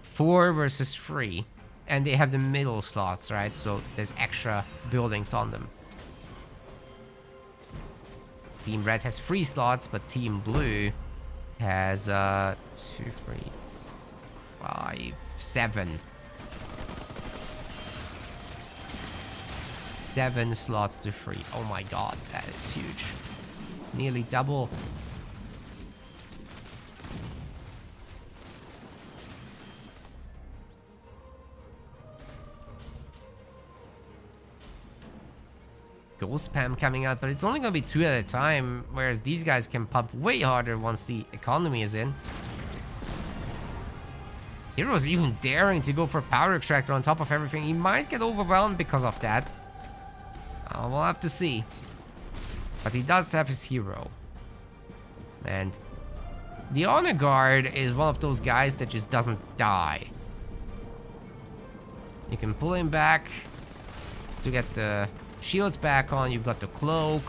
4 versus 3, and they have the middle slots, right? So there's extra buildings on them. Team Red has 3 slots, but Team Blue has 2, 3, 5, 7. 7 slots to 3. Oh my god, that is huge. Nearly double. Ghost spam coming out, but it's only gonna be 2 at a time, whereas these guys can pop way harder once the economy is in. Hero's even daring to go for Power Extractor on top of everything. He might get overwhelmed because of that. We'll have to see. But he does have his hero. And the Honor Guard is one of those guys that just doesn't die. You can pull him back to get the shields back on. You've got the cloak.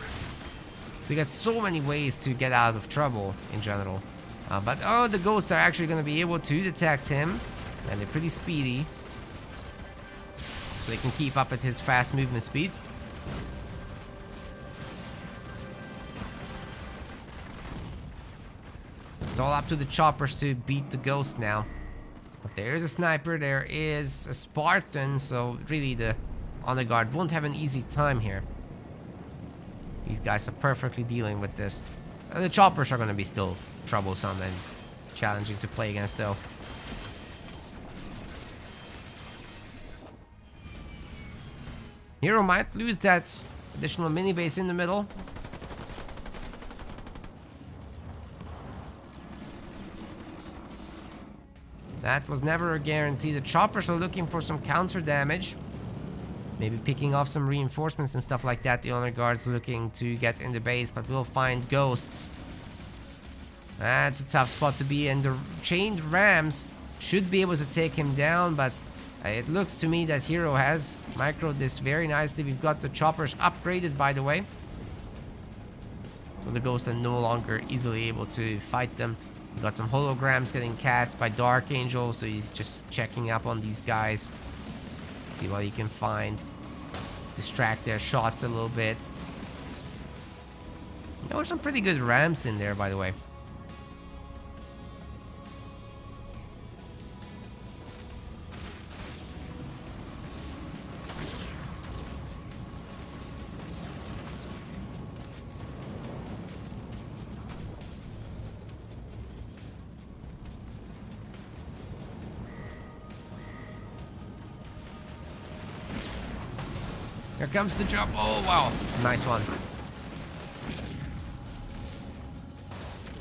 So you got so many ways to get out of trouble in general. But the ghosts are actually going to be able to detect him. And they're pretty speedy. So they can keep up at his fast movement speed. It's all up to the choppers to beat the ghost now. But there is a sniper, there is a Spartan, so really the Honor Guard won't have an easy time here. These guys are perfectly dealing with this. And the choppers are going to be still troublesome and challenging to play against though. Hero might lose that additional mini base in the middle. That was never a guarantee. The choppers are looking for some counter damage. Maybe picking off some reinforcements and stuff like that. The Honor Guard's looking to get in the base, but we'll find ghosts. That's a tough spot to be in. The chained rams should be able to take him down, but it looks to me that Hero has microed this very nicely. We've got the choppers upgraded, by the way. So the ghosts are no longer easily able to fight them. We've got some holograms getting cast by Dark Angel, so he's just checking up on these guys. See what he can find. Distract their shots a little bit. There were some pretty good ramps in there, by the way. Here comes the jump. Oh, wow. Nice one.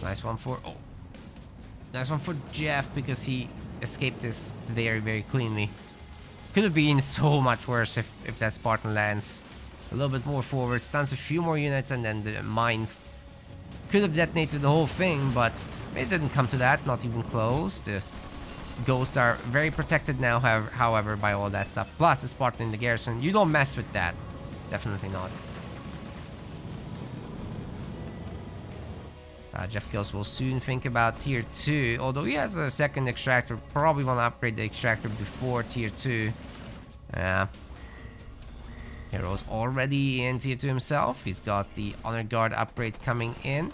Nice one for... Oh. Nice one for Jeff because he escaped this very, very cleanly. Could have been so much worse if that Spartan lands a little bit more forward. Stuns a few more units and then the mines could have detonated the whole thing, but it didn't come to that. Not even close. The ghosts are very protected now, however, by all that stuff. Plus the Spartan in the garrison. You don't mess with that. Definitely not. Jeff Kills will soon think about tier 2, although he has a second extractor. Probably want to upgrade the extractor before tier 2. Yeah. Hero's already in tier 2 himself. He's got the Honor Guard upgrade coming in.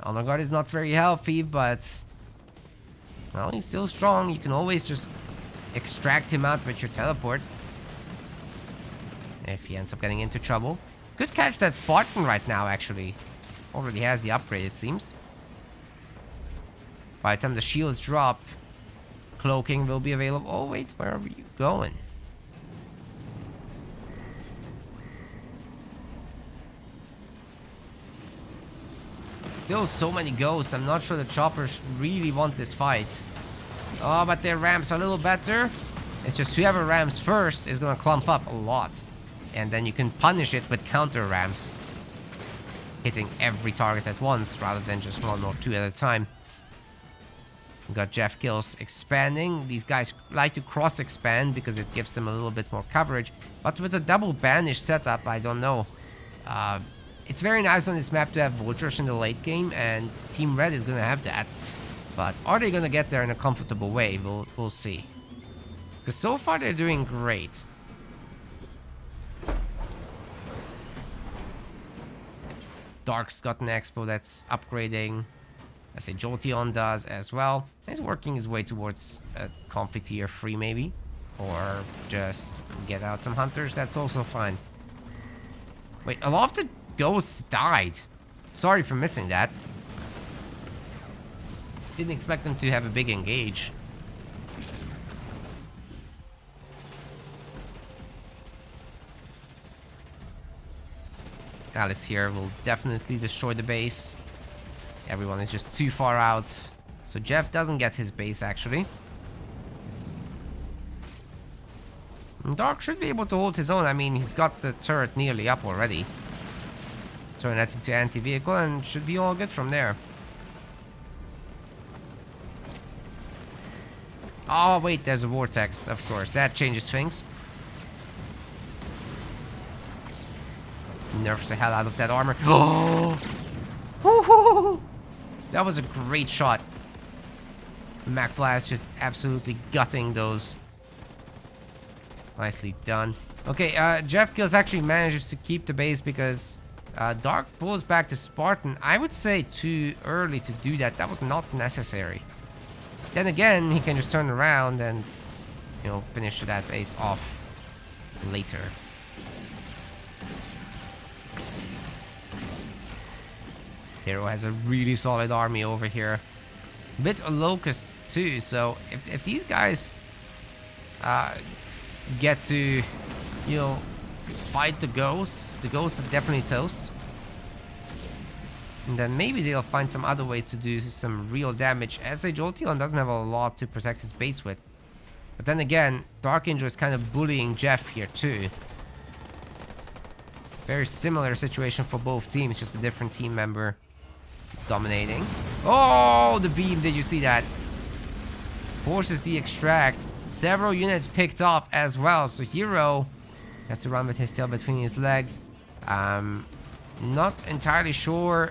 Honor Guard is not very healthy, but well, he's still strong. You can always just extract him out with your teleport if he ends up getting into trouble. Could catch that Spartan right now, actually. Already has the upgrade, it seems. By the time the shields drop, cloaking will be available. Oh, wait, where are you going? Still so many ghosts. I'm not sure the choppers really want this fight. Oh, but their ramps are a little better. It's just whoever rams first is gonna clump up a lot. And then you can punish it with counter rams, hitting every target at once rather than just 1 or 2 at a time. We got Jeff Kills expanding. These guys like to cross expand because it gives them a little bit more coverage. But with a double banish setup, I don't know. It's very nice on this map to have vultures in the late game, and Team Red is gonna have that. But are they gonna get there in a comfortable way? We'll see. Because so far they're doing great. Dark's got an expo that's upgrading. I say Jolteon does as well. He's working his way towards a comfy tier 3 maybe. Or just get out some hunters, that's also fine. Wait, a lot of the ghosts died. Sorry for missing that. Didn't expect them to have a big engage. Alice here will definitely destroy the base. Everyone is just too far out. So Jeff doesn't get his base, actually. And Dark should be able to hold his own. I mean, he's got the turret nearly up already. Turn that into anti-vehicle and should be all good from there. Oh, wait, there's a vortex, of course. That changes things. Nerfs the hell out of that armor. Oh! That was a great shot. Mac Blast just absolutely gutting those. Nicely done. Okay, Jeff Kills actually manages to keep the base because Dark pulls back to Spartan. I would say too early to do that. That was not necessary. Then again, he can just turn around and, you know, finish that base off later. Hero has a really solid army over here. Bit of locusts too, so if these guys get to, you know, fight the ghosts are definitely toast. And then maybe they'll find some other ways to do some real damage. SA Jolteon doesn't have a lot to protect his base with. But then again, Dark Angel is kind of bullying Jeff here too. Very similar situation for both teams, just a different team member dominating. Oh, the beam, did you see that? Forces the extract. Several units picked off as well, so Hero has to run with his tail between his legs. Not entirely sure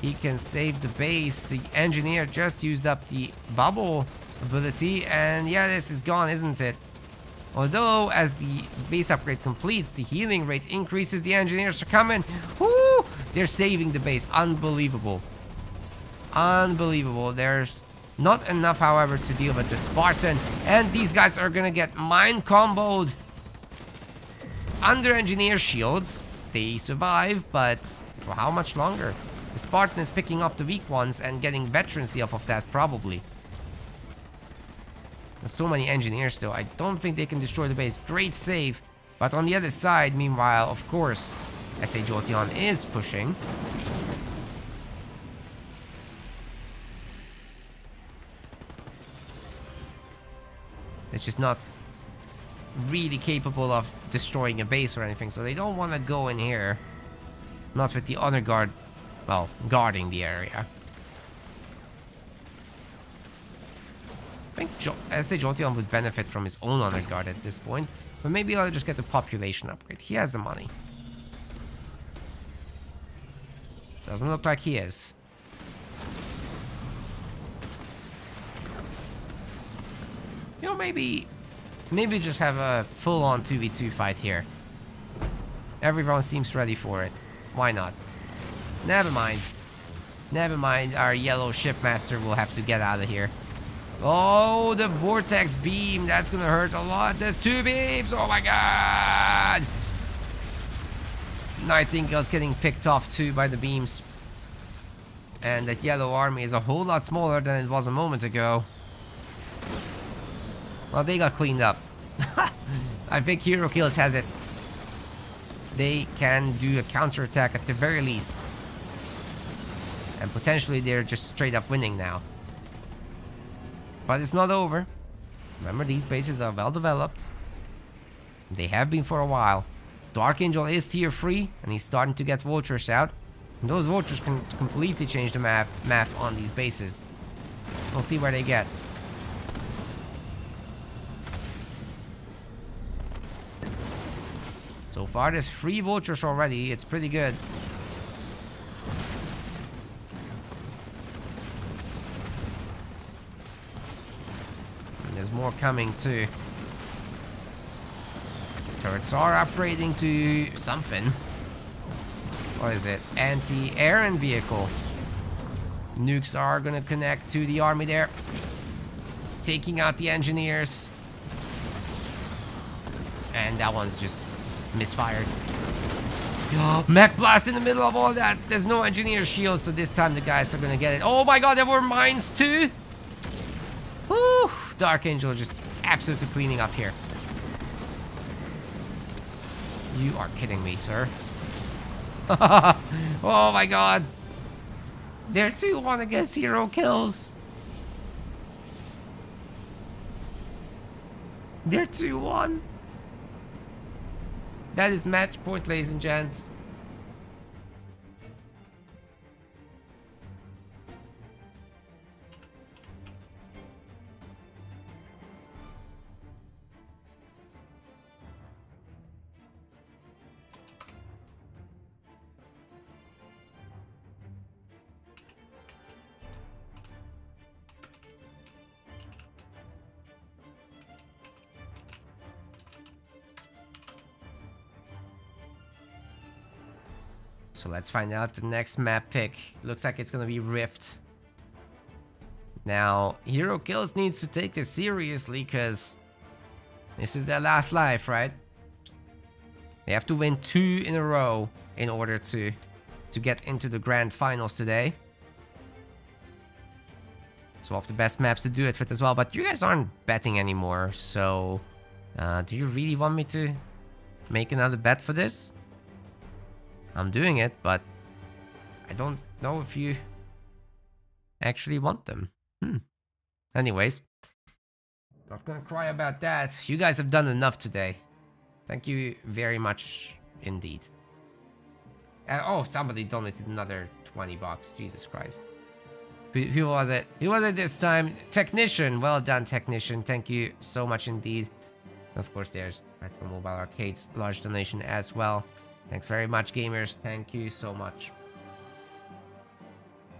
he can save the base. The engineer just used up the bubble ability, and yeah, this is gone, isn't it? Although, as the base upgrade completes, the healing rate increases. The engineers are coming. Woo! They're saving the base. Unbelievable. Unbelievable. There's not enough, however, to deal with the Spartan. And these guys are gonna get mind comboed under engineer shields. They survive, but for how much longer? The Spartan is picking up the weak ones and getting veterancy off of that, probably. There's so many engineers though. I don't think they can destroy the base. Great save. But on the other side, meanwhile, of course, SA Jolteon is pushing. It's just not really capable of destroying a base or anything, so they don't want to go in here. Not with the honor guard, well, guarding the area. I think SA Jolteon would benefit from his own honor guard at this point, but maybe I'll just get the population upgrade. He has the money. Doesn't look like he is. You know, maybe just have a full-on 2v2 fight here. Everyone seems ready for it. Why not? Never mind. Never mind, our yellow shipmaster will have to get out of here. Oh, the vortex beam. That's gonna hurt a lot. There's 2 beams. Oh my god. Nightingale's getting picked off too by the beams. And that yellow army is a whole lot smaller than it was a moment ago. Well, they got cleaned up. I think Hero Kills has it. They can do a counterattack at the very least. And potentially they're just straight up winning now. But it's not over. Remember, these bases are well developed. They have been for a while. Dark Angel is tier 3 and he's starting to get vultures out. And those vultures can completely change the map on these bases. We'll see where they get. So far, there's 3 vultures already. It's pretty good. And there's more coming too. Turrets are upgrading to something. What is it? Anti-air vehicle. Nukes are gonna connect to the army there. Taking out the engineers. And that one's just misfired. Mech blast in the middle of all that. There's no engineer shield, so this time the guys are gonna get it. Oh my god, there were mines too. Whew. Dark Angel just absolutely cleaning up here. You are kidding me, sir. Oh my god. They're 2-1 against Hero Kills. They're 2-1. That is match point, ladies and gents. So let's find out the next map pick. Looks like it's gonna be Rift. Now, Hero Kills needs to take this seriously because this is their last life, right? They have to win 2 in a row in order to get into the grand finals today. It's one of the best maps to do it with as well, but you guys aren't betting anymore, so do you really want me to make another bet for this? I'm doing it, but I don't know if you actually want them. Anyways, not gonna cry about that. You guys have done enough today. Thank you very much indeed. Oh, somebody donated another 20 bucks. Jesus Christ. Who was it? Who was it this time? Technician. Well done, Technician. Thank you so much indeed. And of course, there's Retro Mobile Arcade's large donation as well. Thanks very much, gamers. Thank you so much.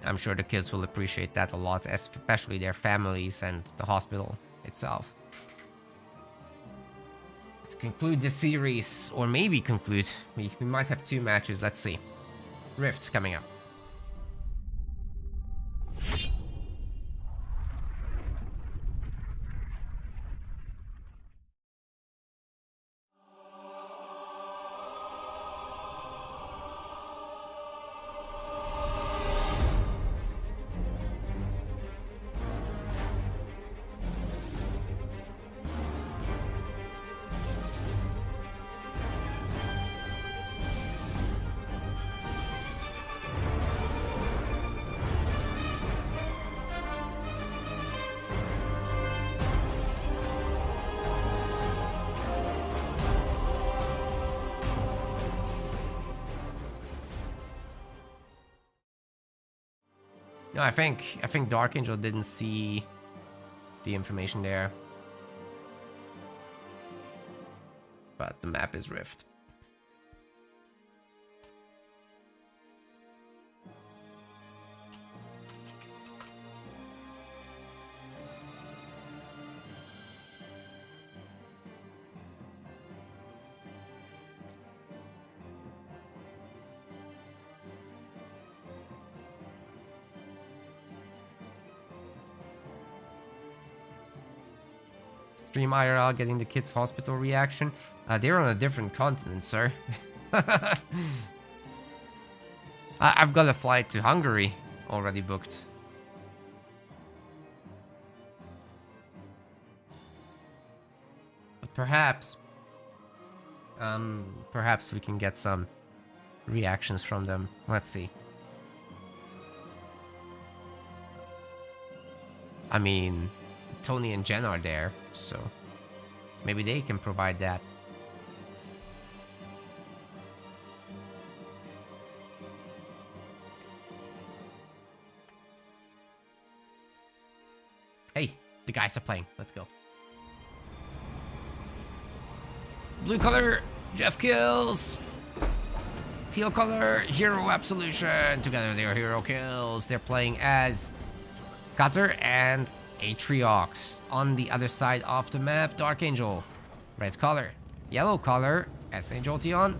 I'm sure the kids will appreciate that a lot, especially their families and the hospital itself. Let's conclude the series, or maybe conclude. We might have 2 matches. Let's see. Rift's coming up. No, I think Dark Angel didn't see the information there. But the map is Rift. Stream IRL getting the kids' hospital reaction. They're on a different continent, sir. I've got a flight to Hungary already booked. But perhaps we can get some reactions from them. Let's see. I mean, Tony and Jen are there, so maybe they can provide that. Hey, the guys are playing. Let's go. Blue color, Jeff kills. Teal color, hero absolution. Together they are hero kills. They're playing as Cutter and Atriox. On the other side of the map, Dark Angel. Red color, yellow color, SH Jolteon.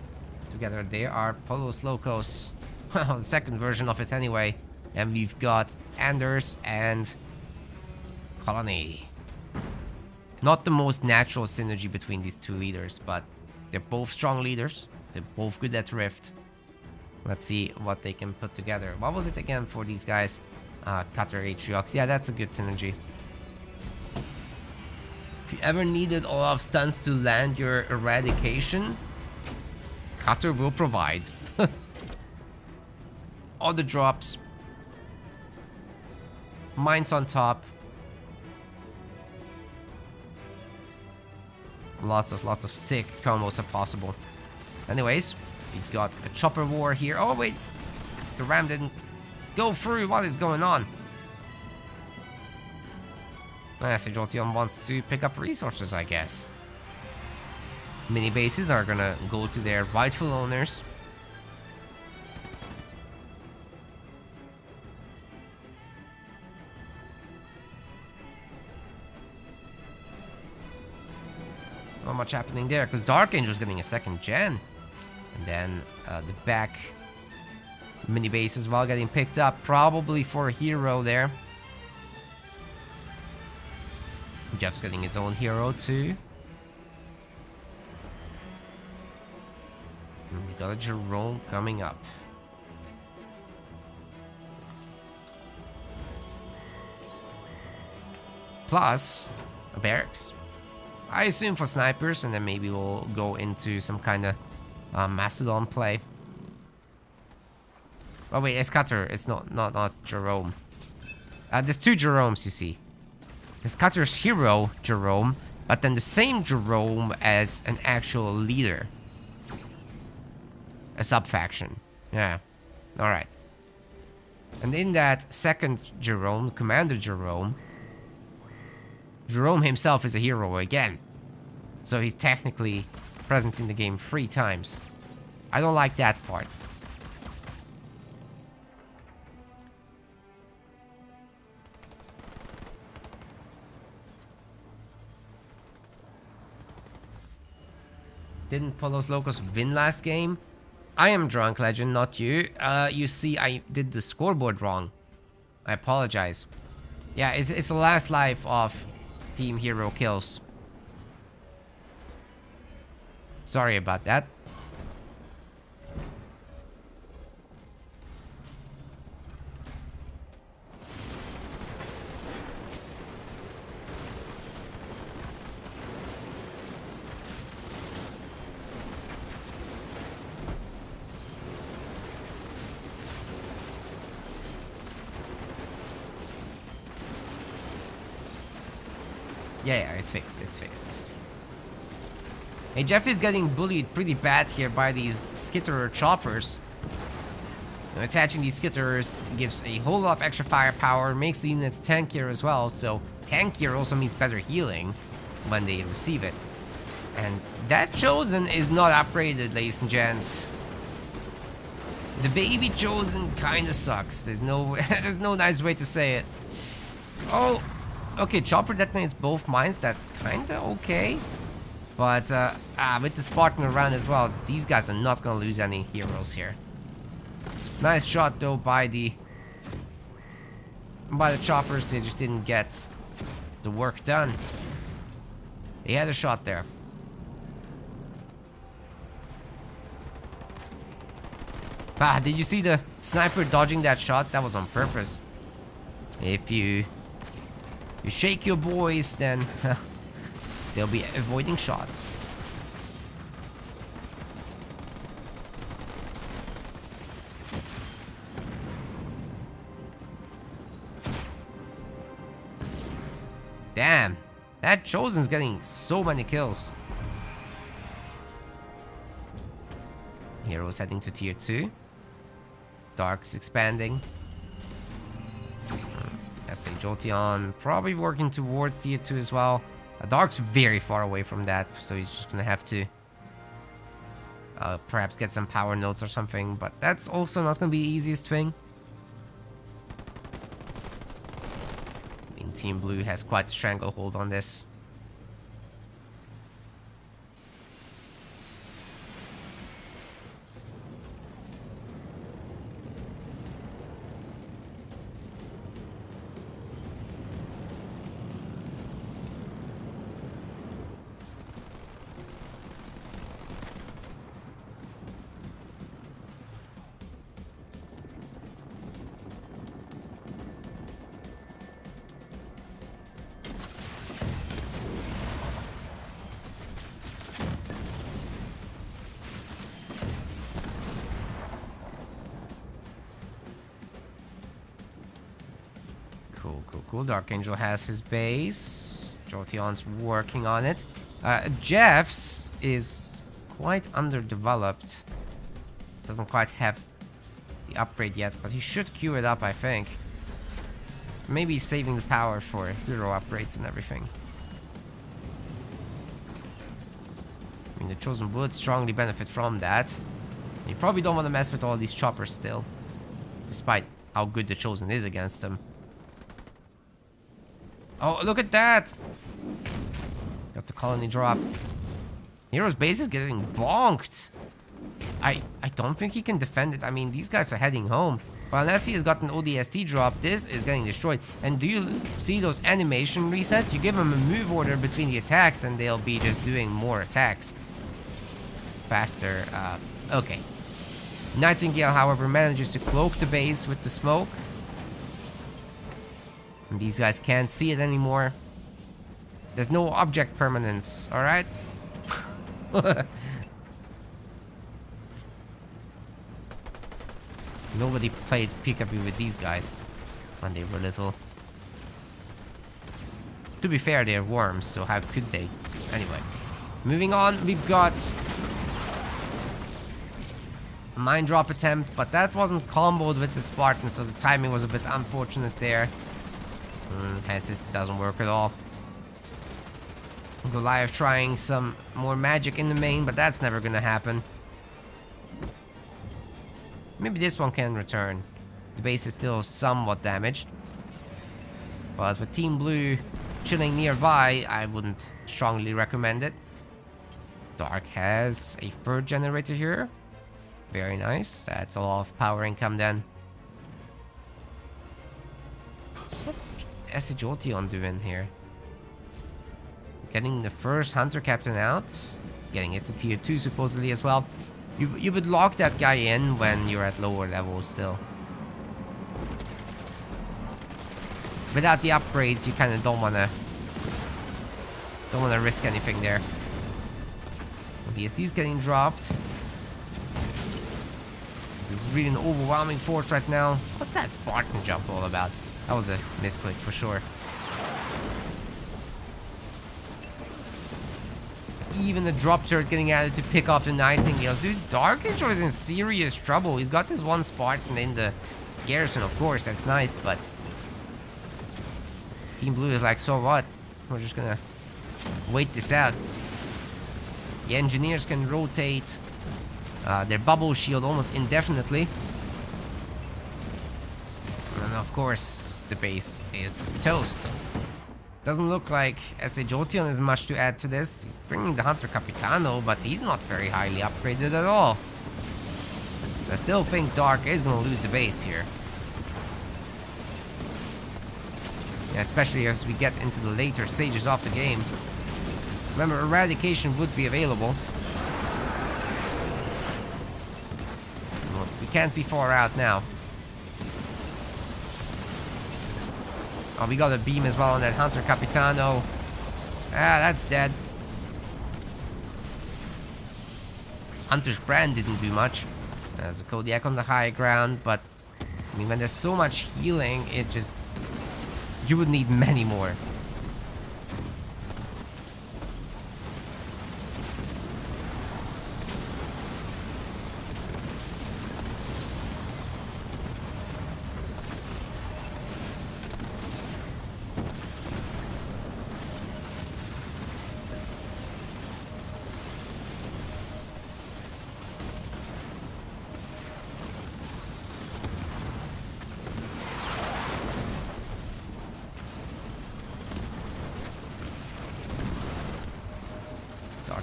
Together they are Polos Locos. Well, the second version of it anyway. And we've got Anders and Colony. Not the most natural synergy between these two leaders, but they're both strong leaders. They're both good at Rift. Let's see what they can put together. What was it again for these guys? Cutter, Atriox. Yeah, that's a good synergy. If you ever needed a lot of stunts to land your eradication, Cutter will provide. All the drops. Mines on top. Lots of sick combos are possible. Anyways, we've got a chopper war here. Oh wait, the ram didn't go through. What is going on? SH Jolteon wants to pick up resources, I guess. Mini bases are gonna go to their rightful owners. Not much happening there because Dark Angel's getting a second gen. And then the back mini base as well getting picked up, probably for a hero there. Jeff's getting his own hero too. And we got a Jerome coming up. Plus a barracks. I assume for snipers, and then maybe we'll go into some kind of Mastodon play. Oh wait, it's Cutter. It's not Jerome. There's two Jeromes, you see. There's Cutter's hero, Jerome, but then the same Jerome as an actual leader. A sub-faction. Yeah. Alright. And in that second Jerome, Commander Jerome, Jerome himself is a hero again. So he's technically present in the game 3 times. I don't like that part. Didn't Polos Locos win last game? I am drunk, Legend, not you. You see, I did the scoreboard wrong. I apologize. Yeah, it's the last life of Team Hero kills. Sorry about that. Yeah, it's fixed. It's fixed. Hey, Jeff is getting bullied pretty bad here by these skitterer choppers. Now, attaching these skitterers gives a whole lot of extra firepower, makes the units tankier as well, so tankier also means better healing when they receive it. And that Chosen is not upgraded, ladies and gents. The baby Chosen kinda sucks. There's no there's no nice way to say it. Oh, okay, Chopper detonates both mines, that's kinda okay. But with the Spartan around as well, these guys are not gonna lose any heroes here. Nice shot though by the choppers. They just didn't get the work done. He had a shot there. Ah, did you see the sniper dodging that shot? That was on purpose. If you shake your boys, then they'll be avoiding shots. Damn, that Chosen's getting so many kills. Hero's heading to tier 2. Dark's expanding. SA Jolteon probably working towards tier 2 as well. Dark's very far away from that, so he's just gonna have to perhaps get some power notes or something, but that's also not gonna be the easiest thing. I mean, Team Blue has quite a stranglehold on this. Cool. Dark Angel has his base. Jolteon's working on it. Jeff's is quite underdeveloped. Doesn't quite have the upgrade yet, but he should queue it up, I think. Maybe he's saving the power for hero upgrades and everything. I mean, the Chosen would strongly benefit from that. You probably don't want to mess with all these choppers still, despite how good the Chosen is against them. Oh, look at that! Got the colony drop. Hero's base is getting bonked. I don't think he can defend it. I mean, these guys are heading home. But unless he has got an ODST drop, this is getting destroyed. And do you see those animation resets? You give them a move order between the attacks and they'll be just doing more attacks. Faster. Okay. Nightingale, however, manages to cloak the base with the smoke. And these guys can't see it anymore. There's no object permanence, alright? Nobody played peekaboo with these guys when they were little. To be fair, they're worms, so how could they? Anyway, moving on, we've got a mine drop attempt, but that wasn't comboed with the Spartan, so the timing was a bit unfortunate there. Hence it doesn't work at all. Goliath trying some more magic in the main, but that's never gonna happen. Maybe this one can return. The base is still somewhat damaged. But with Team Blue chilling nearby, I wouldn't strongly recommend it. Dark has a third generator here. Very nice. That's a lot of power income then. What's SA Jolteon doing here? Getting the first Hunter Captain out. Getting it to tier 2 supposedly as well. You would lock that guy in when you're at lower levels still. Without the upgrades, you kind of don't wanna risk anything there. BSD's getting dropped. This is really an overwhelming force right now. What's that Spartan jump all about? That was a misclick for sure. Even the drop turret getting added to pick off the Nightingales. Dude, Dark Angel is in serious trouble. He's got his one Spartan in the garrison, of course. That's nice, but Team Blue is like, so what? We're just gonna wait this out. The engineers can rotate their bubble shield almost indefinitely. And of course, the base is toast. Doesn't look like SA Jolteon has much to add to this. He's bringing the Hunter Capitano, but he's not very highly upgraded at all. I still think Dark is going to lose the base here. Yeah, especially as we get into the later stages of the game. Remember, eradication would be available. Well, we can't be far out now. Oh, we got a beam as well on that Hunter Capitano. Ah, that's dead. Hunter's brand didn't do much. There's a Kodiak on the high ground, but I mean, when there's so much healing, it just... You would need many more.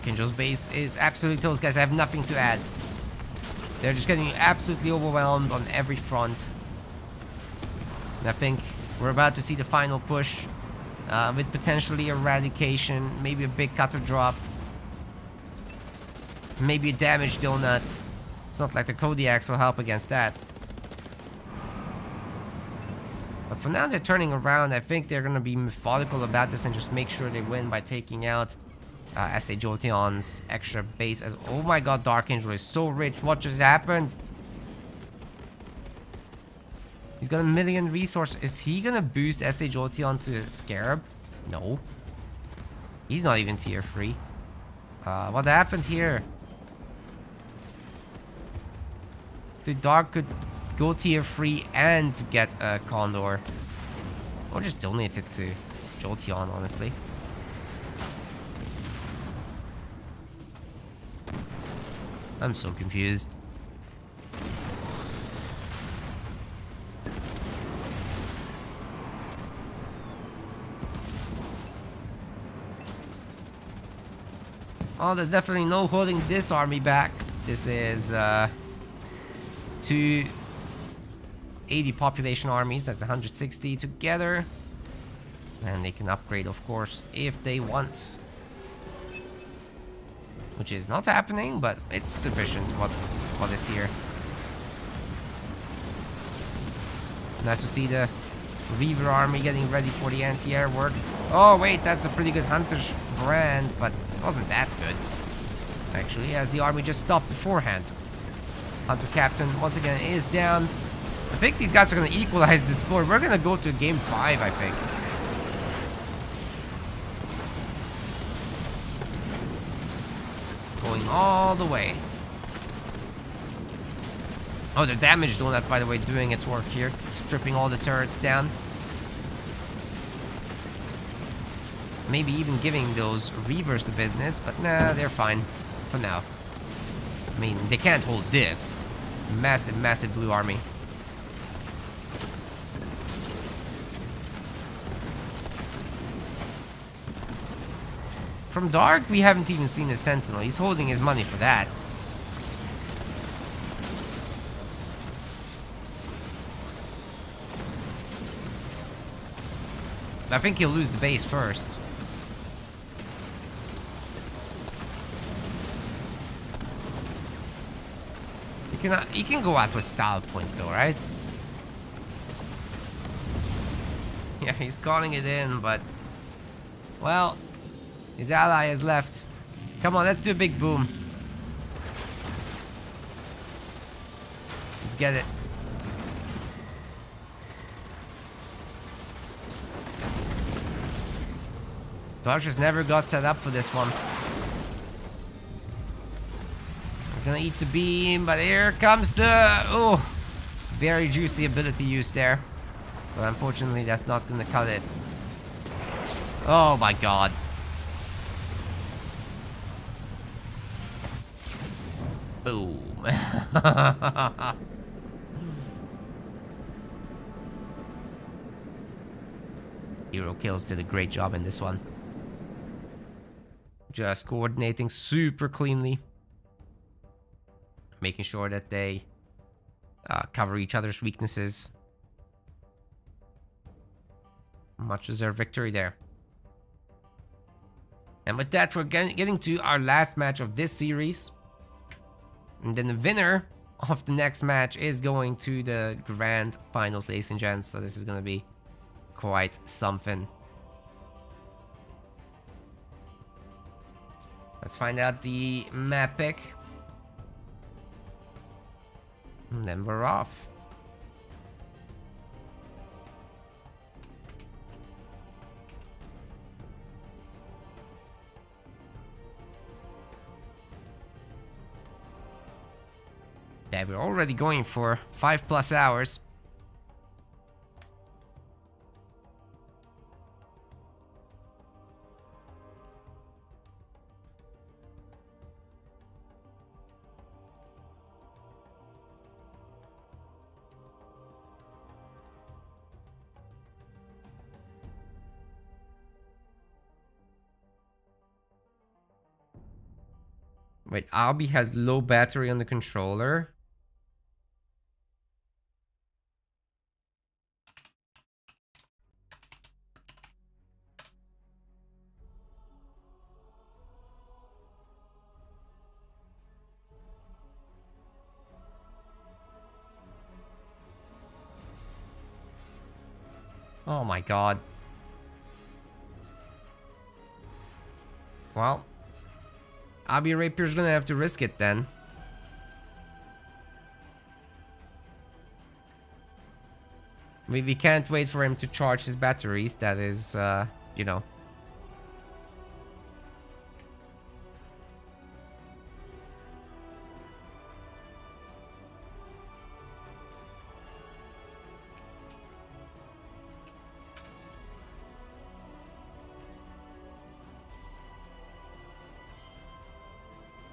Angel's base is absolutely toast, guys. I have nothing to add. They're just getting absolutely overwhelmed on every front. And I think we're about to see the final push with potentially eradication, maybe a big cutter drop, maybe a damaged donut. It's not like the Kodiaks will help against that. But for now, they're turning around. I think they're going to be methodical about this and just make sure they win by taking out SA Jolteon's extra base. As oh my god, Dark Angel is so rich. What just happened? He's got 1 million resource. Is he gonna boost SA Jolteon to Scarab? No. He's not even tier 3. What happened here? The Dark could go tier 3 and get a Condor. Or just donate it to Jolteon, honestly. I'm so confused. Oh, there's definitely no holding this army back. This is 2 80 population armies. That's 160 together. And they can upgrade, of course, if they want. Which is not happening, but it's sufficient what is here. Nice to see the Reaver army getting ready for the anti-air work. Oh wait, that's a pretty good Hunter's brand, but it wasn't that good. Actually, as the army just stopped beforehand. Hunter Captain, once again, is down. I think these guys are going to equalize the score. We're going to go to game 5, I think. Going all the way. Oh, the damage donut, by the way, doing its work here. Stripping all the turrets down. Maybe even giving those Reavers the business, but nah, they're fine for now. I mean, they can't hold this. Massive, massive blue army. From Dark, we haven't even seen a Sentinel. He's holding his money for that. I think he'll lose the base first. He can go out with style points though, right? Yeah, he's calling it in, but... Well... His ally has left. Come on, let's do a big boom. Let's get it. Dodgers never got set up for this one. He's gonna eat the beam, but here comes the... Oh! Very juicy ability use there. But unfortunately, that's not gonna cut it. Oh my god. Boom. Hero Kills did a great job in this one. Just coordinating super cleanly. Making sure that they cover each other's weaknesses. Much deserved victory there. And with that, we're getting to our last match of this series. And then the winner of the next match is going to the grand finals, ladies and gents. So this is going to be quite something. Let's find out the map pick. And then we're off. Yeah, we're already going for 5+ hours. Wait, Albie has low battery on the controller. Oh my god. Well, Abby Rapier's gonna have to risk it then. We can't wait for him to charge his batteries. That is, you know.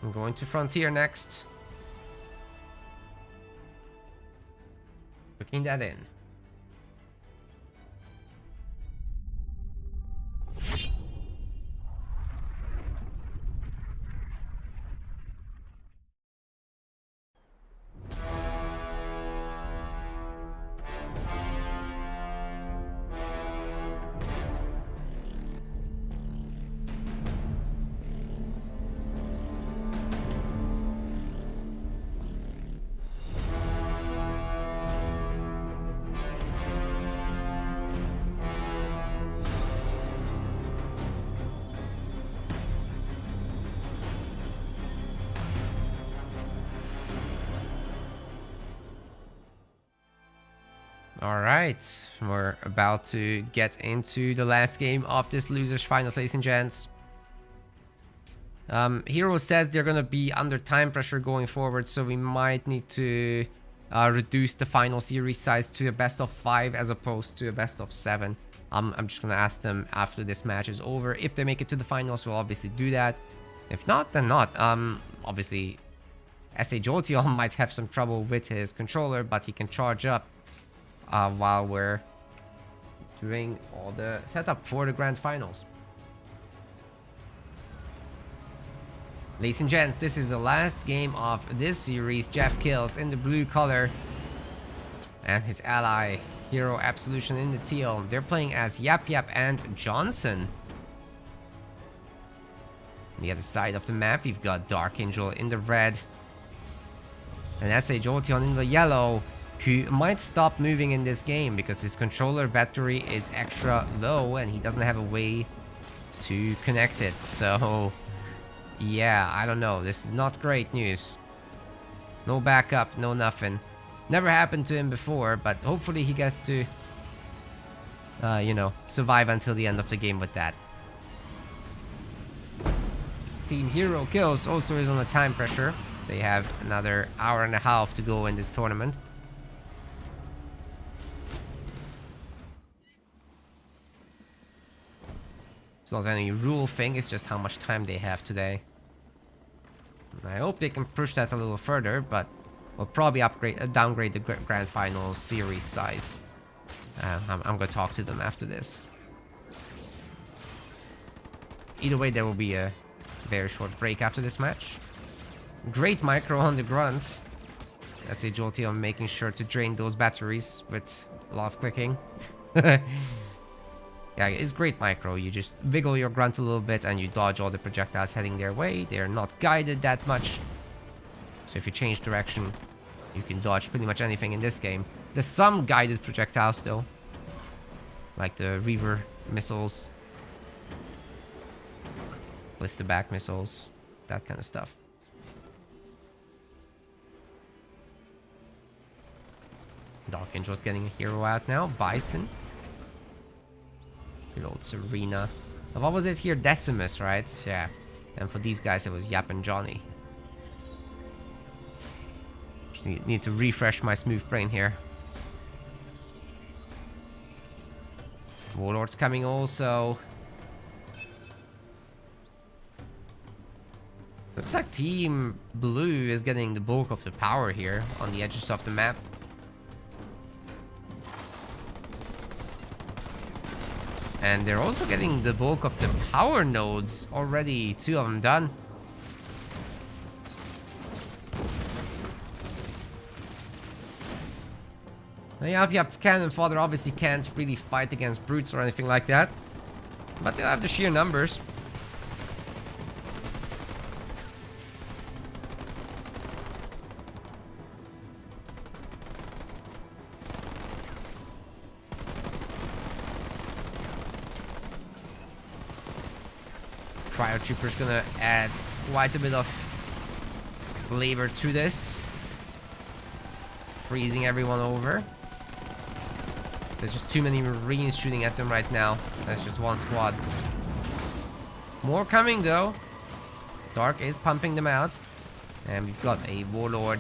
I'm going to Frontier next. Booking that in. Alright, we're about to get into the last game of this losers finals, ladies and gents. Hero says they're gonna be under time pressure going forward, so we might need to reduce the final series size to a best of 5 as opposed to a best of 7. I'm just gonna ask them after this match is over. If they make it to the finals, we'll obviously do that. If not, then not. Obviously, SA Jolteon might have some trouble with his controller, but he can charge up while we're doing all the setup for the grand finals. Ladies and gents, this is the last game of this series. Jeff Kills in the blue color and his ally Hero Absolution in the teal. They're playing as Yap Yap and Johnson. On the other side of the map, we've got Dark Angel in the red and SA Jolteon in the yellow, who might stop moving in this game because his controller battery is extra low and he doesn't have a way to connect it. So yeah, I don't know. This is not great news. No backup, no nothing. Never happened to him before, but hopefully he gets to, you know, survive until the end of the game with that. Team Hero Kills also is on a time pressure. They have another hour and a half to go in this tournament. It's not any rule thing, it's just how much time they have today. And I hope they can push that a little further, but we'll probably downgrade the grand finals series size. I'm gonna talk to them after this. Either way, there will be a very short break after this match. Great micro on the grunts. SA Jolteon making sure to drain those batteries with a lot of clicking. Yeah, it's great micro. You just wiggle your grunt a little bit and you dodge all the projectiles heading their way. They're not guided that much. So if you change direction, you can dodge pretty much anything in this game. There's some guided projectiles though, like the Reaver missiles, blister back missiles, that kind of stuff. Dark Angel's getting a hero out now. Bison. Good old Serena. What was it here? Decimus, right? Yeah. And for these guys, it was Yap and Johnny. Just need to refresh my smooth brain here. Warlord's coming also. Looks like Team Blue is getting the bulk of the power here on the edges of the map. And they're also getting the bulk of the power nodes already. 2 of them done. The Yap Cannon Fodder obviously can't really fight against brutes or anything like that. But they'll have the sheer numbers. Cryo Trooper's gonna add quite a bit of flavor to this. Freezing everyone over. There's just too many Marines shooting at them right now. That's just one squad. More coming though. Dark is pumping them out. And we've got a Warlord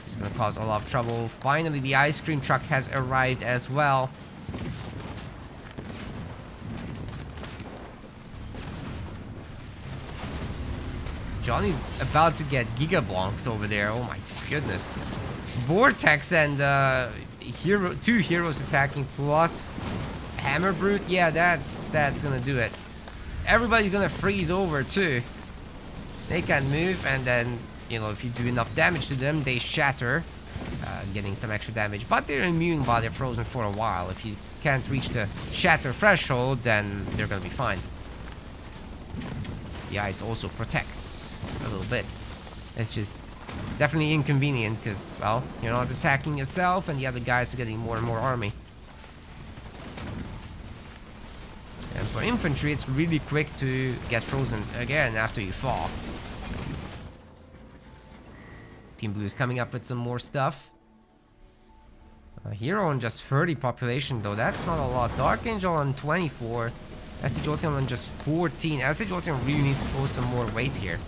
who's gonna cause a lot of trouble. Finally, the ice cream truck has arrived as well. Johnny's about to get Giga Blonked over there. Oh my goodness. Vortex and 2 heroes attacking plus Hammer Brute. Yeah, that's gonna do it. Everybody's gonna freeze over too. They can move, and then, you know, if you do enough damage to them, they shatter, getting some extra damage. But they're immune while they're frozen for a while. If you can't reach the shatter threshold, then they're gonna be fine. The ice also protects a little bit. It's just definitely inconvenient because, well, you're not attacking yourself and the other guys are getting more and more army. And for infantry, it's really quick to get frozen again after you fall. Team Blue is coming up with some more stuff. Hero on just 30 population though, that's not a lot. Dark Angel on 24. ST Jolteon on just 14. ST Jolteon really needs to pull some more weight here.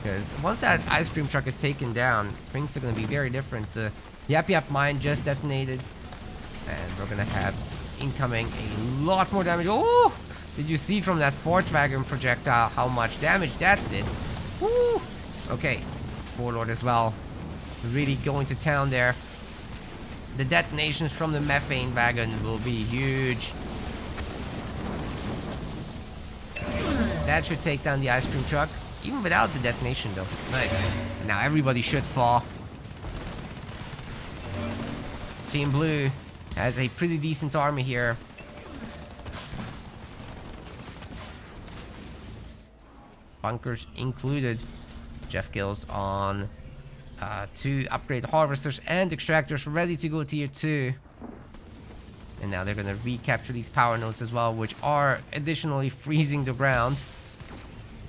Because once that ice cream truck is taken down, things are going to be very different. The Yap mine just detonated. And we're going to have incoming a lot more damage. Oh! Did you see from that Fort Wagon projectile how much damage that did? Woo! Okay. Warlord as well. Really going to town there. The detonations from the methane wagon will be huge. That should take down the ice cream truck. Even without the detonation though. Nice. Now everybody should fall. Team Blue has a pretty decent army here. Bunkers included. Jeff Gills on 2 upgrade harvesters and extractors ready to go tier 2. And now they're going to recapture these power nodes as well, which are additionally freezing the ground.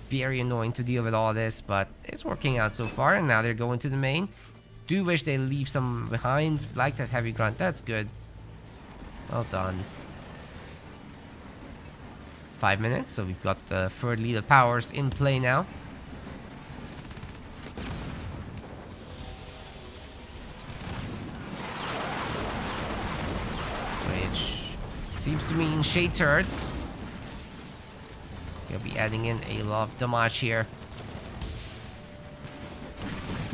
Very annoying to deal with all this, but it's working out so far. And now they're going to the main. Do wish they leave some behind, like that heavy grunt. That's good. Well done. 5 minutes, so we've got the third leader powers in play now. Which seems to mean shade turrets. He'll be adding in a lot of damage here.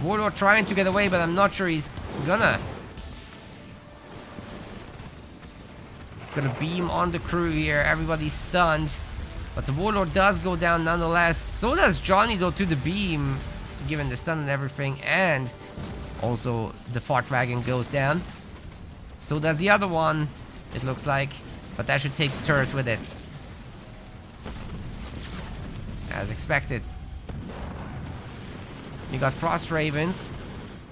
Warlord trying to get away, but I'm not sure he's gonna. Gonna beam on the crew here. Everybody's stunned. But the Warlord does go down nonetheless. So does Johnny though to the beam, given the stun and everything. And also the Fort Wagon goes down. So does the other one, it looks like. But that should take the turret with it. As expected. You got Frost Ravens.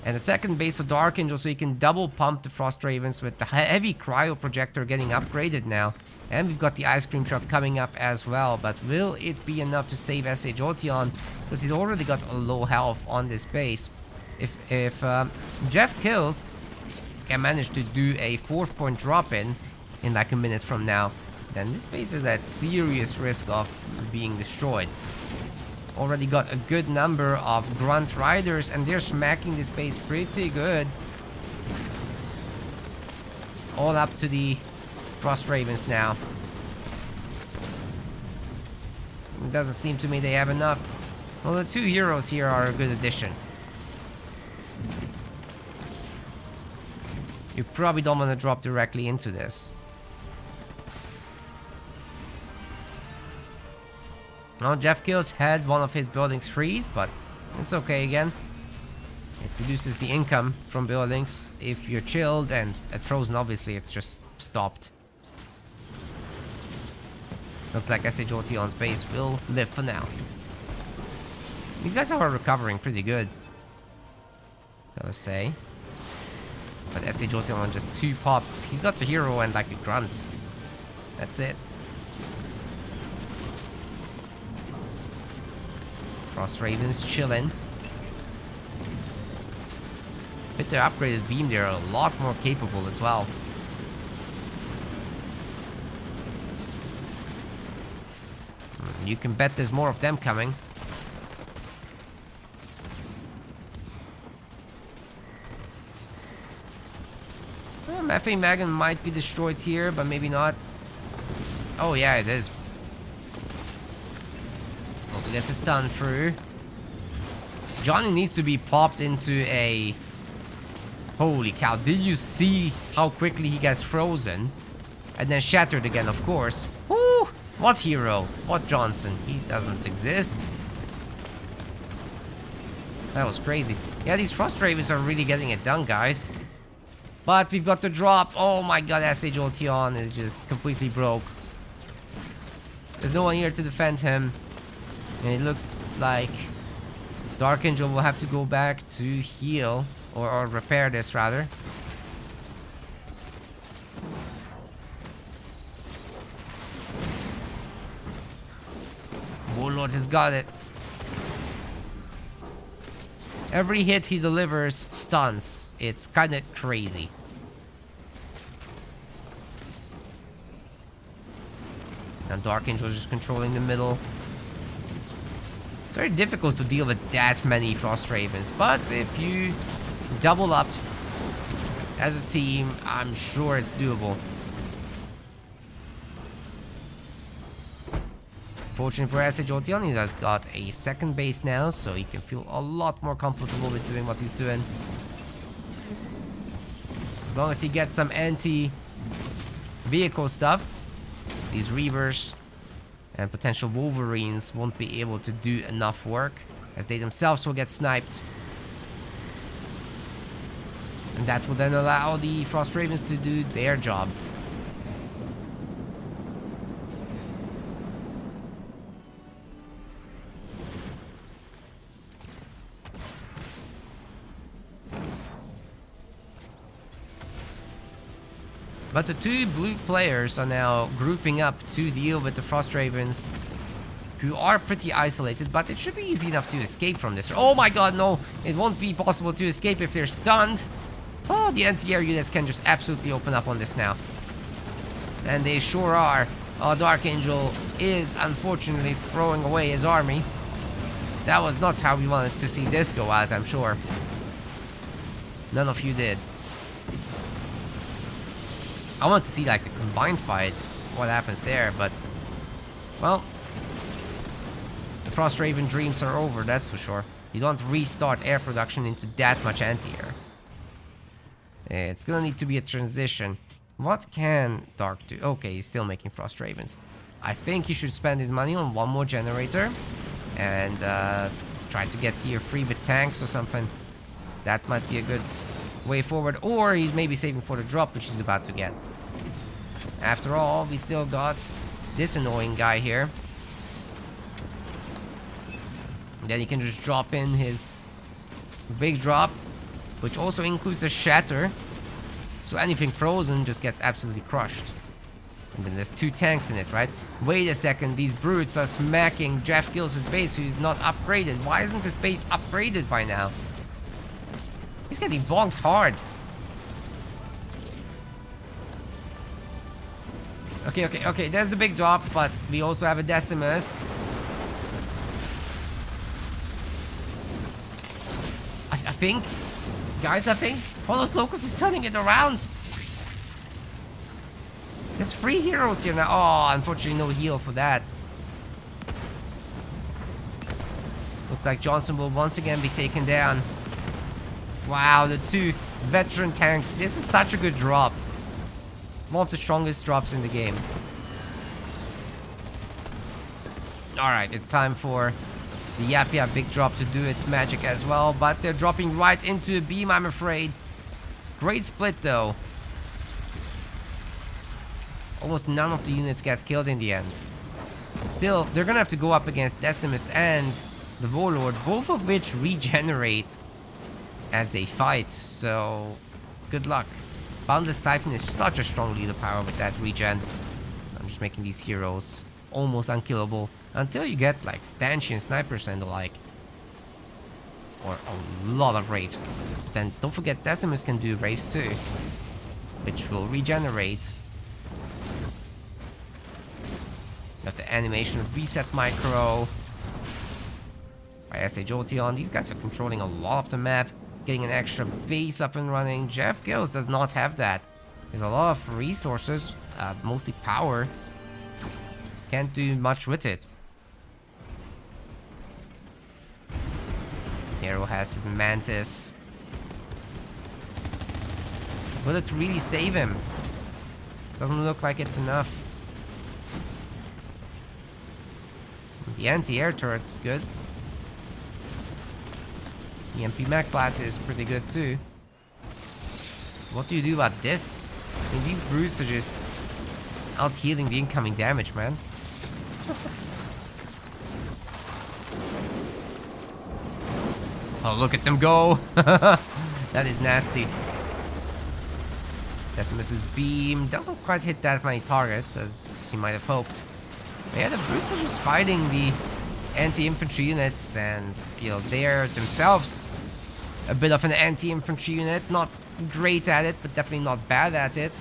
And a second base for Dark Angel, so you can double pump the Frost Ravens with the heavy cryo projector getting upgraded now. And we've got the ice cream truck coming up as well. But will it be enough to save SH Otion? Because he's already got a low health on this base. If Jeff Kills can manage to do a 4th-point drop-in like a minute from now, then this base is at serious risk of being destroyed. Already got a good number of Grunt Riders, and they're smacking this base pretty good. It's all up to the Frost Ravens now. It doesn't seem to me they have enough. Well, the 2 heroes here are a good addition. You probably don't want to drop directly into this. Well, Jeff Kills had one of his buildings freeze, but it's okay again. It reduces the income from buildings if you're chilled, and at frozen obviously it's just stopped. Looks like SH Otion's base will live for now. These guys are recovering pretty good, gotta say. But SH Otion just 2 pop. He's got the hero and like a grunt. That's it. Frost Ravens chillin'. With their upgraded beam, they're a lot more capable as well. You can bet there's more of them coming. Methane Magnet might be destroyed here, but maybe not. Oh yeah, it is. Also gets a stun through. Johnny needs to be popped into a... Holy cow, did you see how quickly he gets frozen? And then shattered again, of course. Woo! What hero? What Johnson? He doesn't exist. That was crazy. Yeah, these Frost Ravens are really getting it done, guys. But we've got the drop. Oh my god, SH Otion is just completely broke. There's no one here to defend him. And it looks like Dark Angel will have to go back to heal. Or repair this, rather. Warlord has got it. Every hit he delivers stuns. It's kind of crazy. Now Dark Angel is just controlling the middle. It's very difficult to deal with that many Frost Ravens, but if you double up as a team, I'm sure it's doable. Fortunately for SH Otion, he has got a second base now, so he can feel a lot more comfortable with doing what he's doing. As long as he gets some anti-vehicle stuff, these Reavers and potential Wolverines won't be able to do enough work, as they themselves will get sniped. And that will then allow the Frost Ravens to do their job. But the 2 blue players are now grouping up to deal with the Frost Ravens, who are pretty isolated, but it should be easy enough to escape from this. Oh my god, no! It won't be possible to escape if they're stunned. Oh, the anti-air units can just absolutely open up on this now. And they sure are. Oh, Dark Angel is unfortunately throwing away his army. That was not how we wanted to see this go out, I'm sure. None of you did. I want to see like the combined fight, what happens there, but well, the Frost Raven dreams are over, that's for sure. You don't restart air production into that much anti-air. It's gonna need to be a transition. What can Dark do? Okay, he's still making Frost Ravens. I think he should spend his money on one more generator and try to get tier 3 with tanks or something. That might be a good way forward, or he's maybe saving for the drop, which he's about to get. After all, we still got this annoying guy here. And then he can just drop in his big drop, which also includes a shatter. So anything frozen just gets absolutely crushed. And then there's 2 tanks in it, right? Wait a second, these brutes are smacking Jeff Gills' base, who is not upgraded. Why isn't this base upgraded by now? He's getting bonked hard. Okay, there's the big drop, but we also have a Decimus. I think, guys, Polos Locus is turning it around. There's 3 heroes here now. Oh, unfortunately no heal for that. Looks like Johnson will once again be taken down. Wow, the 2 veteran tanks. This is such a good drop. One of the strongest drops in the game. Alright, it's time for the Yap Yap big drop to do its magic as well. But they're dropping right into a beam, I'm afraid. Great split, though. Almost none of the units get killed in the end. Still, they're gonna have to go up against Decimus and the Warlord, both of which regenerate as they fight. So, good luck. Boundless Siphon is such a strong leader power with that regen. I'm just making these heroes almost unkillable until you get like stanchion snipers and the like. Or a lot of Wraiths. But then don't forget Decimus can do Wraiths too, which will regenerate. Got the animation of Reset Micro by SHOT. These guys are controlling a lot of the map, getting an extra base up and running. Jeff Gills does not have that. There's a lot of resources, mostly power. Can't do much with it. Hero has his Mantis. Will it really save him? Doesn't look like it's enough. The anti-air turret's good. The MP Mech Blast is pretty good too. What do you do about this? I mean, these brutes are just out healing the incoming damage, man. Oh, look at them go! That is nasty. Decimus's beam doesn't quite hit that many targets as he might have hoped. But yeah, the brutes are just fighting the anti-infantry units, and you know, they're themselves a bit of an anti-infantry unit. Not great at it, but definitely not bad at it.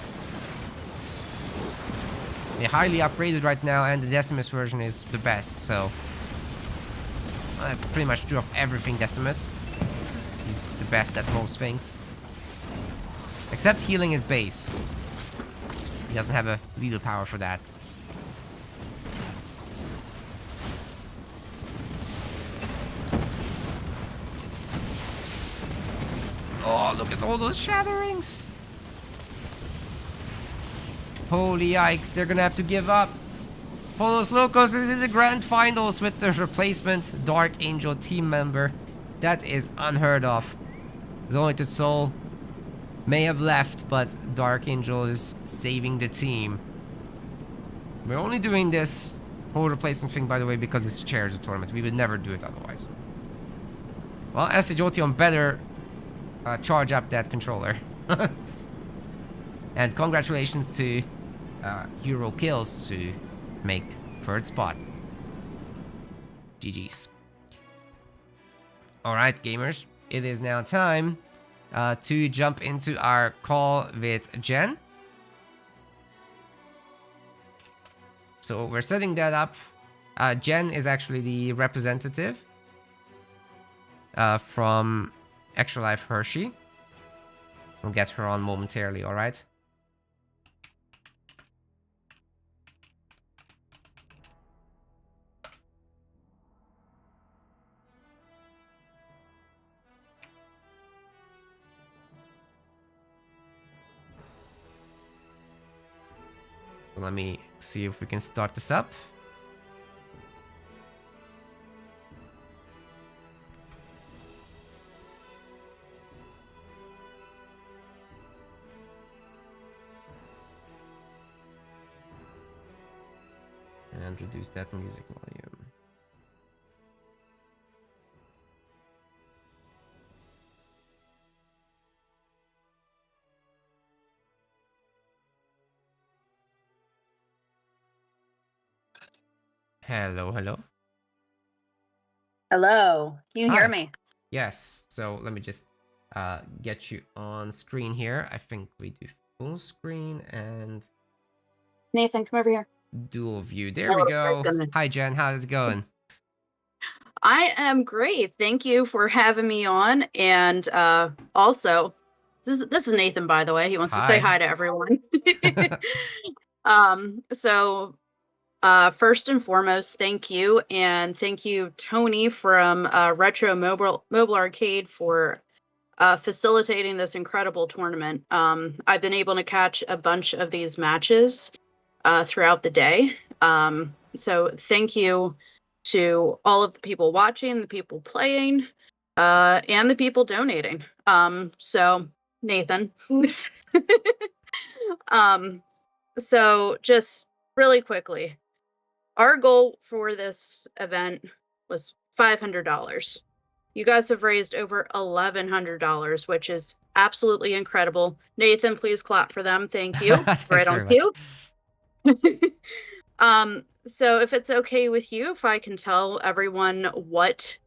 They're highly upgraded right now, and the Decimus version is the best, so well, that's pretty much true of everything Decimus. He's the best at most things. Except healing his base. He doesn't have a lethal power for that. Oh, look at all those shatterings. Holy yikes, they're gonna have to give up. Polos Locos is in the grand finals with the replacement Dark Angel team member. That is unheard of. Zoited Soul may have left, but Dark Angel is saving the team. We're only doing this whole replacement thing, by the way, because it's charity tournament. We would never do it otherwise. Well, SHOTion better charge up that controller. And congratulations to Hero Kills to make 3rd spot. GG's. Alright, gamers. It is now time to jump into our call with Jen. So we're setting that up. Jen is actually the representative from Extra Life Hershey. We'll get her on momentarily, alright? Let me see if we can start this up. and reduce that music volume. Hello, hello. Hello. Can you hear Hi. me? Yes. So let me just get you on screen here. I think we do full screen and Nathan, come over here. dual view. There My we little go. break on it. Hi, Jen. How's it going? I am great. Thank you for having me on. And also, this is Nathan, by the way. He wants to say hi to everyone. So first and foremost, thank you. And thank you, Tony from Retro Mobile Arcade for facilitating this incredible tournament. I've been able to catch a bunch of these matches throughout the day. So thank you to all of the people watching, the people playing, and the people donating. So Nathan. So just really quickly, our goal for this event was $500. You guys have raised over $1,100, which is absolutely incredible. Nathan, please clap for them. Thank you. Thanks Right very on much. cue. So if it's okay with you, if I can tell everyone what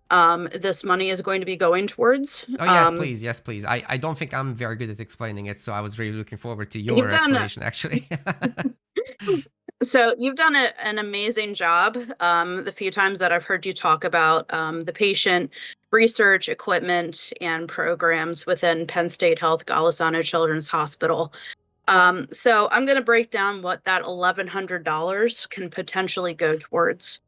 this money is going to be going towards. Oh, yes, please. Yes, please. I don't think I'm very good at explaining it, so I was really looking forward to your You've done explanation, actually. So you've done an amazing job. The few times that I've heard you talk about the patient research equipment and programs within Penn State Health Golisano Children's Hospital. So I'm going to break down what that $1,100 can potentially go towards.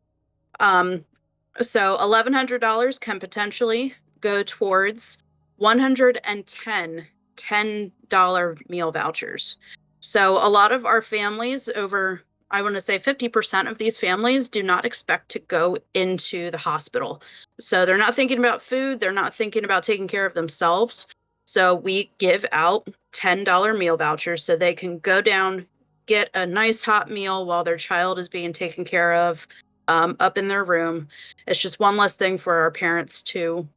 So $1,100 can potentially go towards 110 $10 meal vouchers. So a lot of our families, over, I want to say 50% of these families, do not expect to go into the hospital. So they're not thinking about food. They're not thinking about taking care of themselves. So we give out $10 meal vouchers so they can go down, get a nice hot meal while their child is being taken care of up in their room. It's just one less thing for our parents to,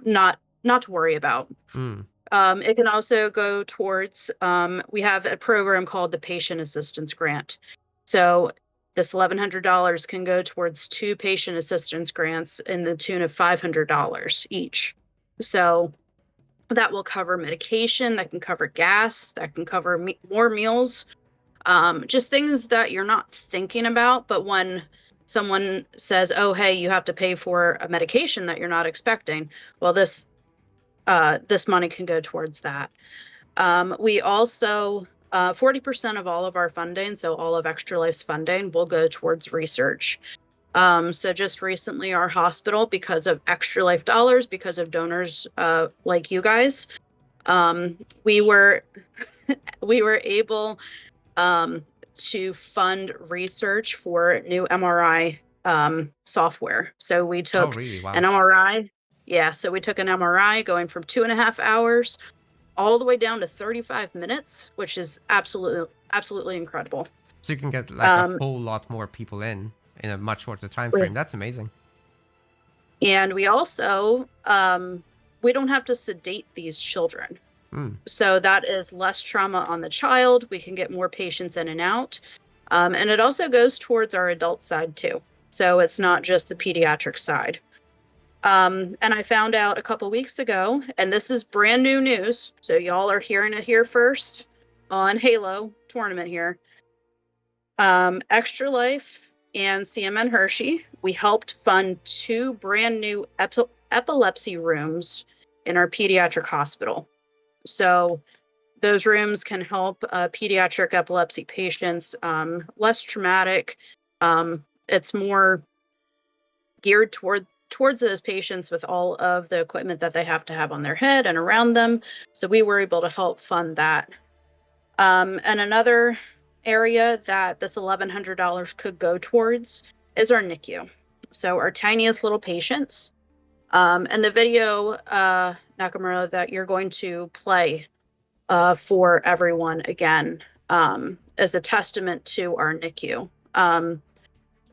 not to worry about. It can also go towards, we have a program called the Patient Assistance Grant. So this $1,100 can go towards 2 patient assistance grants in the tune of $500 each. So that will cover medication, that can cover gas, that can cover more meals, just things that you're not thinking about. But when someone says, oh, hey, you have to pay for a medication that you're not expecting, well, this money can go towards that. We also, 40% of all of our funding, so all of Extra Life's funding, will go towards research. So just recently, our hospital, because of Extra Life dollars, because of donors like you guys, we were able to fund research for new MRI software. So we took really? Wow. an MRI. Yeah, so we took an MRI going from 2.5 hours all the way down to 35 minutes, which is absolutely incredible. So you can get like a whole lot more people in a much shorter time frame. That's amazing. And we also, we don't have to sedate these children. So that is less trauma on the child. We can get more patients in and out. And it also goes towards our adult side too. So it's not just the pediatric side. And I found out a couple weeks ago, and this is brand new news, so y'all are hearing it here first on Halo tournament here. Extra Life and CMN Hershey, we helped fund 2 brand new epilepsy rooms in our pediatric hospital. So those rooms can help pediatric epilepsy patients, less traumatic. It's more geared towards those patients with all of the equipment that they have to have on their head and around them. So we were able to help fund that. And another area that this $1,100 could go towards is our NICU. So our tiniest little patients. And the video, Nakamura, that you're going to play for everyone again is a testament to our NICU.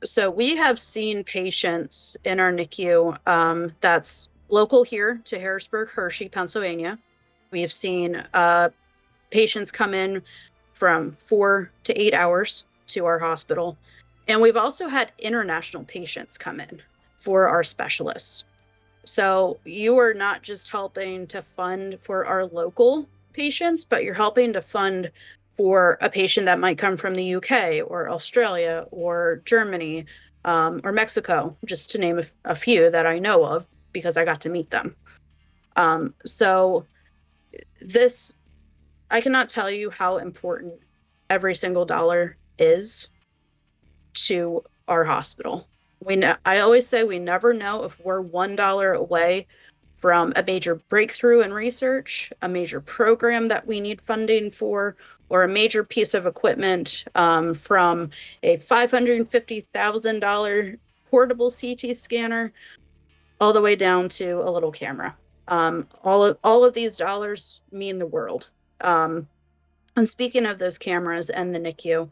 So we have seen patients in our NICU that's local here to Harrisburg, Hershey, Pennsylvania. We have seen patients come in from 4 to 8 hours to our hospital. And we've also had international patients come in for our specialists. So you are not just helping to fund for our local patients, but you're helping to fund for a patient that might come from the UK or Australia or Germany or Mexico, just to name a few that I know of because I got to meet them. So this, I cannot tell you how important every single dollar is to our hospital. I always say we never know if we're $1 away from a major breakthrough in research, a major program that we need funding for, or a major piece of equipment from a $550,000 portable CT scanner all the way down to a little camera. All of these dollars mean the world. And speaking of those cameras and the NICU,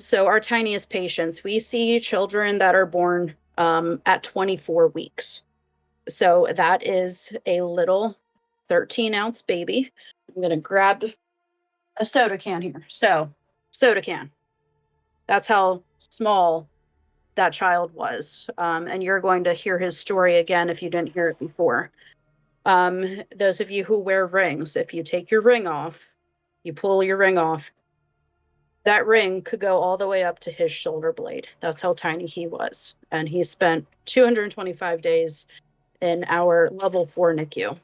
so our tiniest patients, we see children that are born at 24 weeks. So that is a little 13-ounce baby. I'm going to grab a soda can here. So, soda can. That's how small that child was. And you're going to hear his story again if you didn't hear it before. Those of you who wear rings, if you take your ring off, you pull your ring off, that ring could go all the way up to his shoulder blade. That's how tiny he was. And he spent 225 days in our level 4 NICU.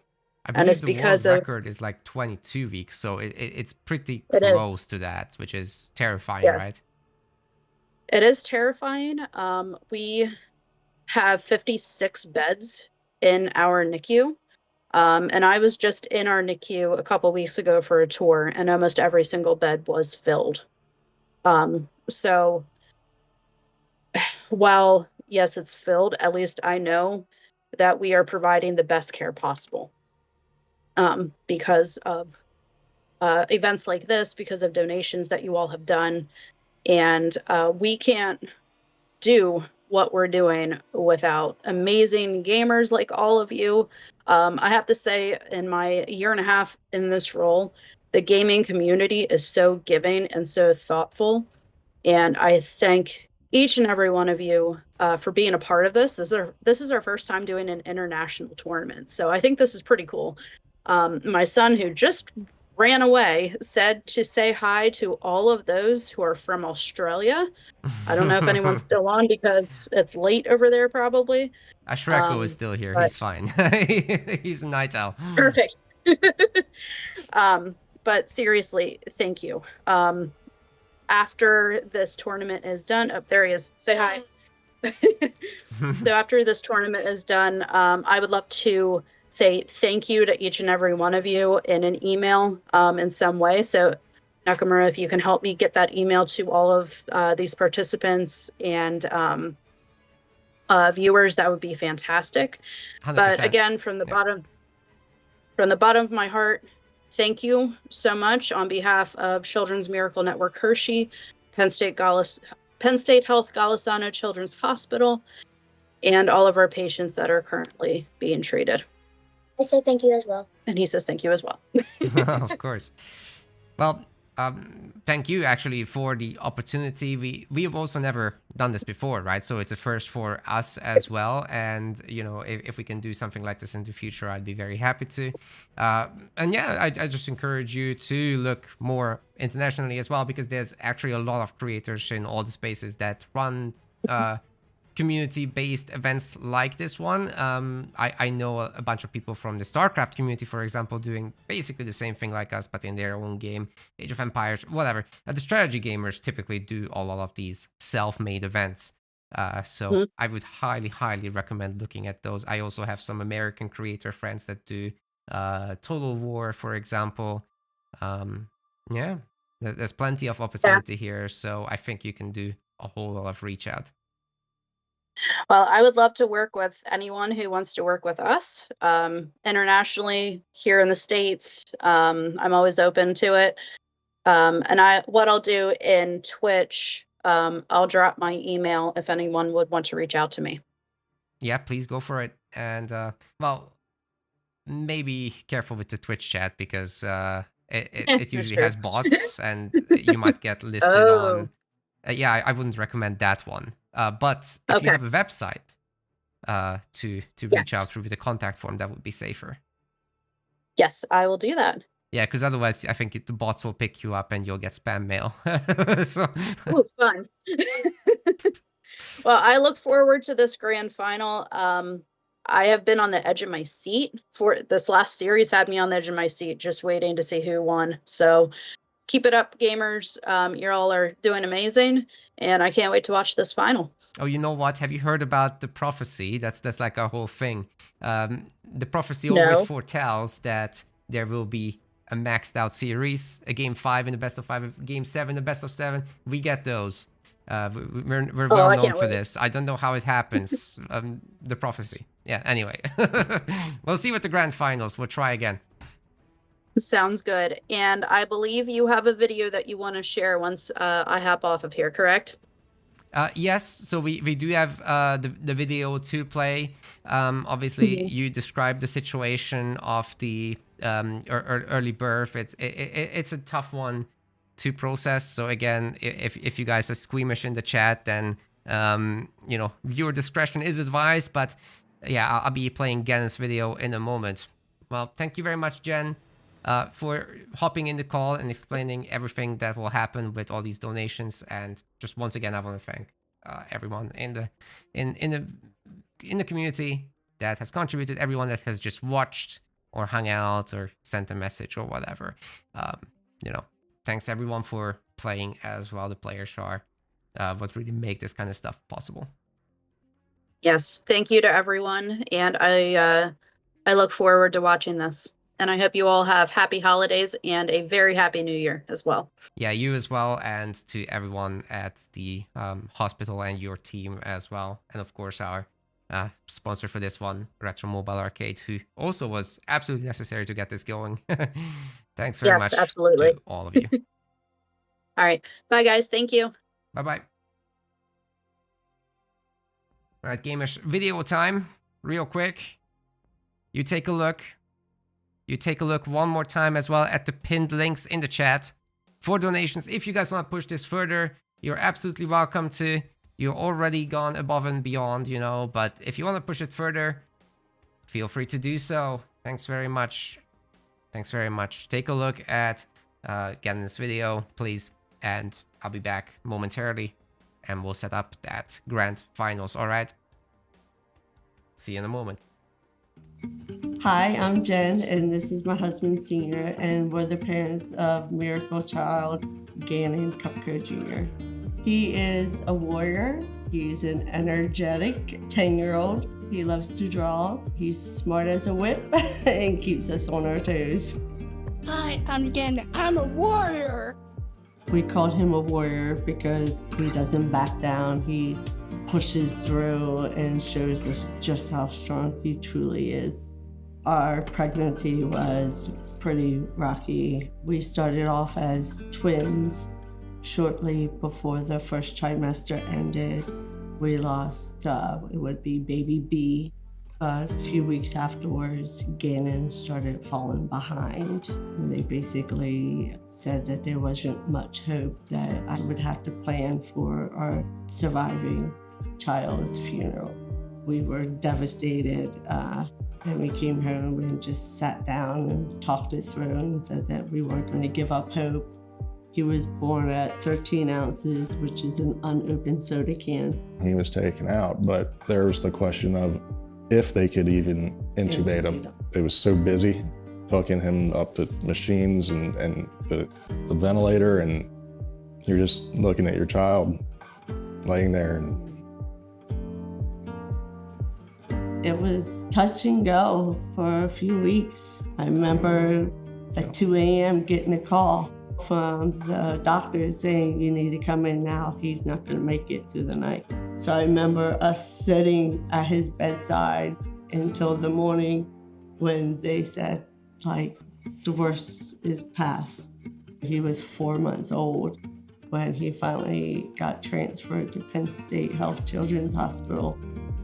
I And believe it's the because world of, record is like 22 weeks, so it's pretty it is, close to that, which is terrifying, yeah, right? it is terrifying. We have 56 beds in our NICU. And I was just in our NICU a couple weeks ago for a tour, and almost every single bed was filled. So while, yes, it's filled, at least I know that we are providing the best care possible because of events like this, because of donations that you all have done. And we can't do what we're doing without amazing gamers like all of you. I have to say, in my year and a half in this role, the gaming community is so giving and so thoughtful. And I thank each and every one of you for being a part of this. This is our first time doing an international tournament. So I think this is pretty cool. My son, who just ran away, said to say hi to all of those who are from Australia. I don't know if anyone's still on because it's late over there, probably. Ashreko is still here. But He's fine. He's a night owl. perfect. But seriously, thank you. After this tournament is done, oh, there he is. Say hi. So after this tournament is done, I would love to say thank you to each and every one of you in an email in some way. So Nakamura, if you can help me get that email to all of these participants and viewers, that would be fantastic. 100%. But again, from the bottom of my heart, thank you so much on behalf of Children's Miracle Network Hershey, Penn State Health Golisano Children's Hospital, and all of our patients that are currently being treated. I say thank you as well. And he says thank you as well. Of course. Well, thank you actually for the opportunity. We have also never done this before, right? So it's a first for us as well. And you know, if we can do something like this in the future, I'd be very happy to. And yeah, I just encourage you to look more internationally as well, because there's actually a lot of creators in all the spaces that run community-based events like this one. I know a bunch of people from the StarCraft community, for example, doing basically the same thing like us, but in their own game, Age of Empires, whatever. The strategy gamers typically do a lot of these self-made events. So I would highly recommend looking at those. I also have some American creator friends that do Total War, for example. Yeah, there's plenty of opportunity here. So I think you can do a whole lot of reach out. Well, I would love to work with anyone who wants to work with us internationally, here in the States. I'm always open to it. And what I'll do in Twitch, I'll drop my email if anyone would want to reach out to me. Yeah, please go for it. And well, maybe careful with the Twitch chat because it usually true. has bots and you might get listed Oh. on. Yeah, I wouldn't recommend that one. But if Okay. you have a website to reach Yes. out through the contact form, that would be safer. Yes, I will do that. Yeah, because otherwise I think the bots will pick you up and you'll get spam mail. So Ooh, fun. Well, I look forward to this grand final. I have been on the edge of my seat for this last series, had me on the edge of my seat, just waiting to see who won. So keep it up, gamers. You all are doing amazing, and I can't wait to watch this final. Oh, you know what? Have you heard about the prophecy? That's like a whole thing. The prophecy always No. foretells that there will be a maxed out series, a game 5 in the best of 5, a game 7 in the best of 7. We get those. We're well I known can't for wait. this. I don't know how it happens. The prophecy. Yeah. Anyway, we'll see with the grand finals. We'll try again. Sounds good. And I believe you have a video that you want to share once I hop off of here, correct? Yes, so we do have the video to play. Obviously, you described the situation of the early birth. It's a tough one to process. So again, if you guys are squeamish in the chat, then you know, viewer discretion is advised. But yeah, I'll be playing Gen's video in a moment. Well, thank you very much, Jen, for hopping in the call and explaining everything that will happen with all these donations. And just once again, I want to thank everyone in the community that has contributed, everyone that has just watched or hung out or sent a message or whatever. You know, thanks everyone for playing as well. The players are what really make this kind of stuff possible. Yes, thank you to everyone, and I look forward to watching this. And I hope you all have happy holidays and a very happy new year as well. Yeah, you as well, and to everyone at the hospital and your team as well. And of course, our sponsor for this one, Retro Mobile Arcade, who also was absolutely necessary to get this going. Thanks very much absolutely. to all of you. All right. Bye, guys. Thank you. Bye-bye. All right, gamers, video time, real quick. You take a look. You take a look one more time as well at the pinned links in the chat for donations. If you guys want to push this further, you're absolutely welcome to. You're already gone above and beyond, you know, but if you want to push it further, feel free to do so. Thanks very much. Thanks very much. Take a look at again this video, please, and I'll be back momentarily and we'll set up that grand finals, all right? See you in a moment. Hi, I'm Jen, and this is my husband, Senior, and we're the parents of Miracle Child Gannon Cupco Jr. He is a warrior. He's an energetic 10-year-old. He loves to draw. He's smart as a whip and keeps us on our toes. Hi, I'm Gannon. I'm a warrior. We called him a warrior because he doesn't back down. He pushes through and shows us just how strong he truly is. Our pregnancy was pretty rocky. We started off as twins. Shortly before the first trimester ended, we lost, it would be baby B. A few weeks afterwards, Gannon started falling behind. And they basically said that there wasn't much hope, that I would have to plan for our surviving child's funeral. We were devastated, and we came home and just sat down and talked it through and said that we weren't going to give up hope. He was born at 13 ounces, which is an unopened soda can. He was taken out, but there was the question of if they could even intubate him. It was so busy hooking him up to machines and the ventilator, and you're just looking at your child laying there. And it was touch and go for a few weeks. I remember at 2 a.m. getting a call from the doctor saying, "You need to come in now. He's not going to make it through the night." So I remember us sitting at his bedside until the morning when they said, like, the worst is past. He was 4 months old. When he finally got transferred to Penn State Health Children's Hospital,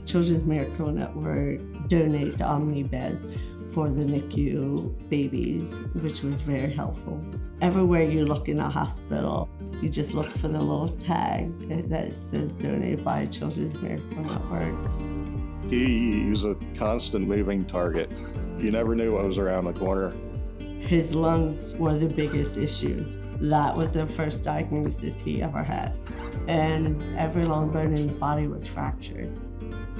Children's Miracle Network donated Omni beds for the NICU babies, which was very helpful. Everywhere you look in a hospital, you just look for the little tag that says donated by Children's Miracle Network. He was a constant moving target. You never knew what was around the corner. His lungs were the biggest issues. That was the first diagnosis he ever had. And every long bone in his body was fractured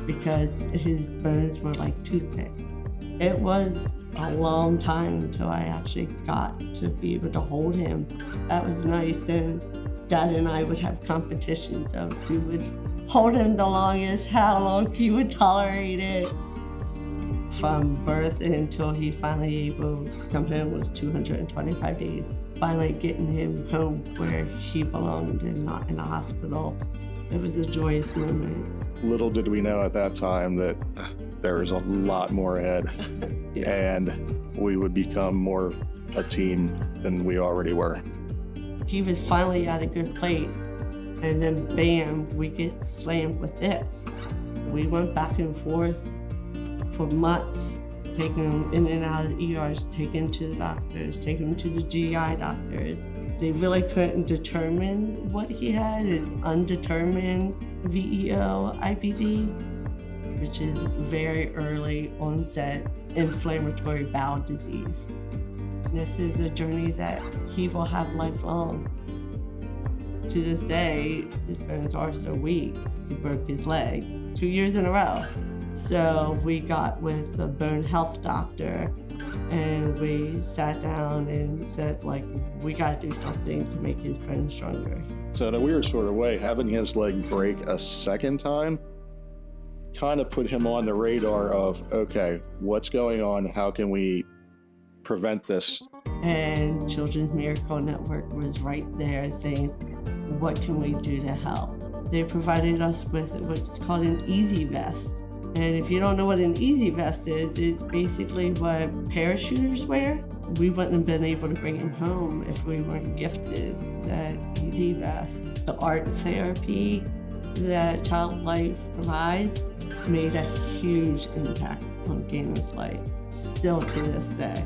because his bones were like toothpicks. It was a long time until I actually got to be able to hold him. That was nice. And Dad and I would have competitions of who would hold him the longest, how long he would tolerate it. From birth until he finally able to come home was 225 days. Finally getting him home where he belonged and not in a hospital. It was a joyous moment. Little did we know at that time that there was a lot more ahead. Yeah. And we would become more a team than we already were. He was finally at a good place. And then bam, we get slammed with this. We went back and forth for months, taking him in and out of the ERs, taking him to the doctors, taking him to the GI doctors. They really couldn't determine what he had. It's undetermined VEO IBD, which is very early onset inflammatory bowel disease. This is a journey that he will have lifelong. To this day, his bones are so weak, he broke his leg 2 years in a row. So we got with a bone health doctor and we sat down and said, like, we got to do something to make his bones stronger. So in a weird sort of way, having his leg break a second time kind of put him on the radar of, okay, what's going on? How can we prevent this? And Children's Miracle Network was right there saying, what can we do to help? They provided us with what's called an Easy Vest. And if you don't know what an Easy Vest is, it's basically what parachuters wear. We wouldn't have been able to bring him home if we weren't gifted that Easy Vest. The art therapy that Child Life provides made a huge impact on Galen's life, still to this day.